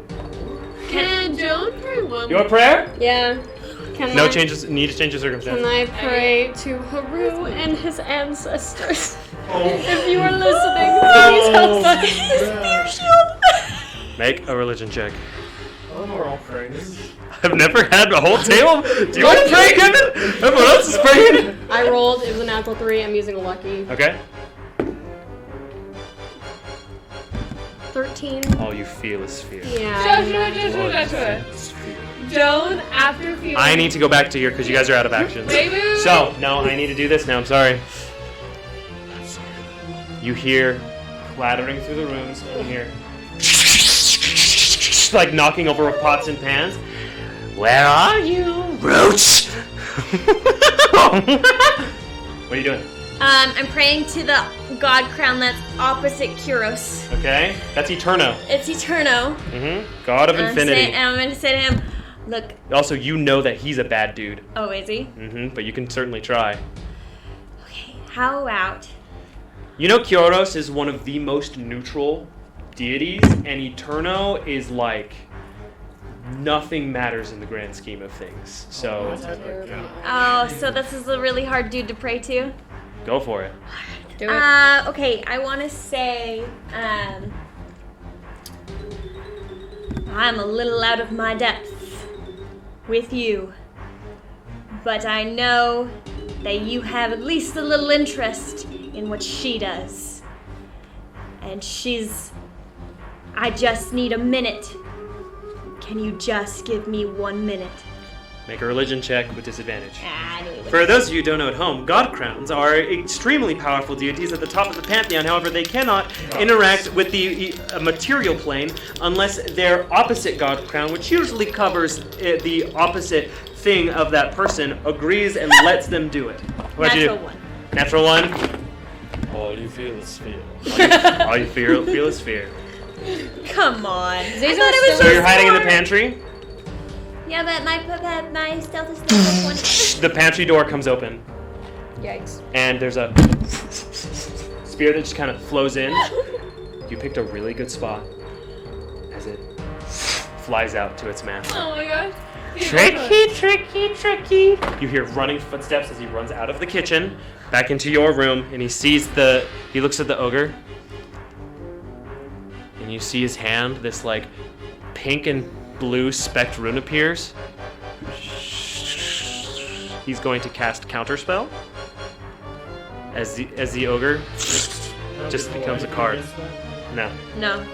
Can Joan pray one? Your prayer? yeah. No changes. Need to change the circumstance. Can I pray to Haru and his ancestors? Oh. If you are listening, please help us. Make a religion check. Oh, we're all praying. I've never had a whole table. Do you want to pray, Kevin? Everyone else is praying. I rolled. It was a natural 3. I'm using a lucky. Okay. 13. All you feel is fear. Yeah. Joan, after feeling. I need to go back to here because you guys are out of actions. Wait. So, no, I need to do this now. I'm sorry. You hear clattering through the rooms. You hear like knocking over of pots and pans. Where are you, Roach? What are you doing? I'm praying to the god crown that's opposite Kyrios. Okay, that's Eterno. It's Eterno. God of infinity. And I'm going to say to him, look. Also, you know that he's a bad dude. Oh, is he? But you can certainly try. Okay, how about... You know Kyoros is one of the most neutral deities, and Eterno is like nothing matters in the grand scheme of things. So Oh, so this is a really hard dude to pray to? go for it. Do it. Okay, I want to say, I'm a little out of my depth with you, but I know that you have at least a little interest in what she does. And I just need a minute. Can you just give me 1 minute? Make a religion check with disadvantage. I knew it. For those of you who don't know at home, god crowns are extremely powerful deities at the top of the pantheon. However, they cannot interact with the material plane unless their opposite god crown, which usually covers the opposite thing of that person, agrees and lets them do it. What'd you do? Natural 1. Natural 1. All you feel is fear. All you feel is fear. Come on. I thought it was So you're just hiding in the more. pantry? Yeah, but my stealth is still 20. The pantry door comes open, Yikes. and there's a spear that just kind of flows in. You picked a really good spot as it flies out to its master. Oh my gosh. Tricky, tricky, tricky. You hear running footsteps as he runs out of the kitchen, back into your room, and he looks at the ogre, and you see his hand, this like pink and blue specked rune appears. He's going to cast Counterspell as the ogre just becomes a card. No. No.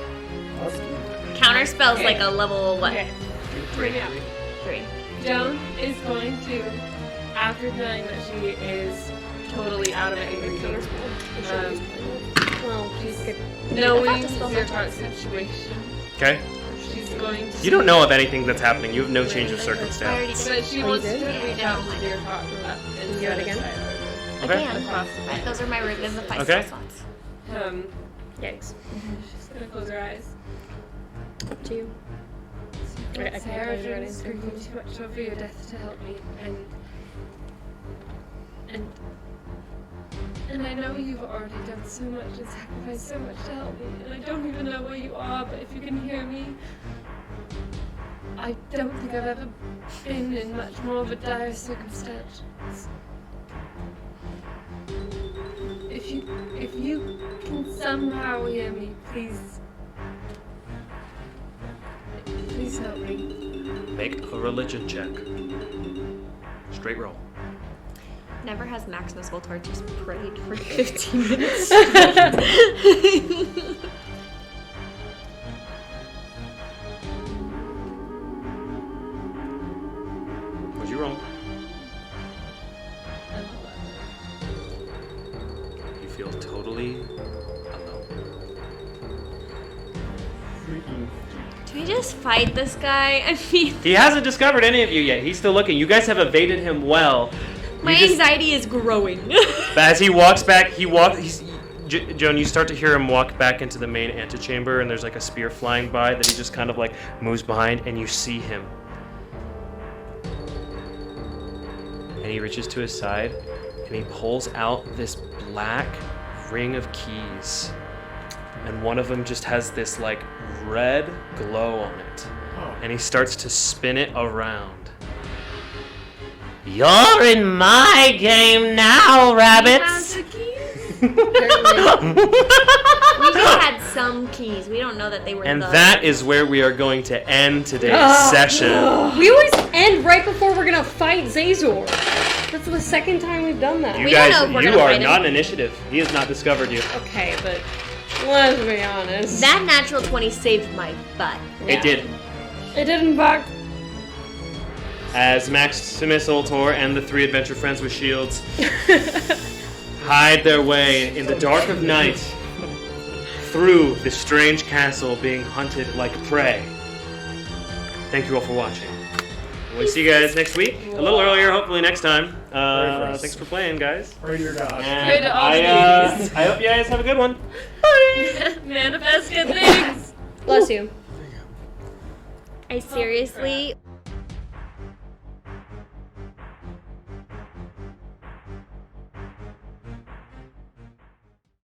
Counterspell's like a level what? Okay. Bring it up. 3. Joan is going to, after feeling that she is totally out of it in the Well, she's good. knowing your heart situation, Okay. she's going to. You don't know of anything that's happening. You have no change of circumstance. But she Oh, wants you to did? reach out to your heart and do it again? Okay. Again. Those are my rhythms of 5 Okay. slots. Yikes. She's gonna close her eyes. Up to you. Okay, I can't Sarah close your eyes. screaming too much over your death to help me, and I know you've already done so much and sacrificed so much to help me, and I don't even know where you are, but if you can hear me, I don't think I've ever been in much more of a dire circumstance. If you can somehow hear me, please help me. Make a religion check. Straight roll. Never has Maximus Ultor just prayed for 15 minutes. What'd you roll? You feel totally alone. Do we just fight this guy? I mean, He hasn't discovered any of you yet. He's still looking. You guys have evaded him well. my anxiety is growing. But as he walks back, Joan, you start to hear him walk back into the main antechamber, and there's like a spear flying by that he just kind of like moves behind, and you see him. And he reaches to his side, and he pulls out this black ring of keys. And one of them just has this like red glow on it. And he starts to spin it around. You're in my game now, rabbits. We just had some keys. We don't know that they were And the... that is where we are going to end today's session. We always end right before we're gonna fight Zazor. That's the second time we've done that. You We don't guys, know if we're you gonna are fight him. not an initiative. He has not discovered you. Okay, but let's be honest. That natural 20 saved my butt. It did. It did in fact. As Maximus Ultor and the 3 adventure friends with shields hide their way in the dark of night through the strange castle being hunted like prey. Thank you all for watching. We'll see you guys next week. A little earlier, hopefully next time. Thanks for playing, guys. Pray to your God. Pray And to all the I hope you guys have a good one. Manifest good things. Bless you. I seriously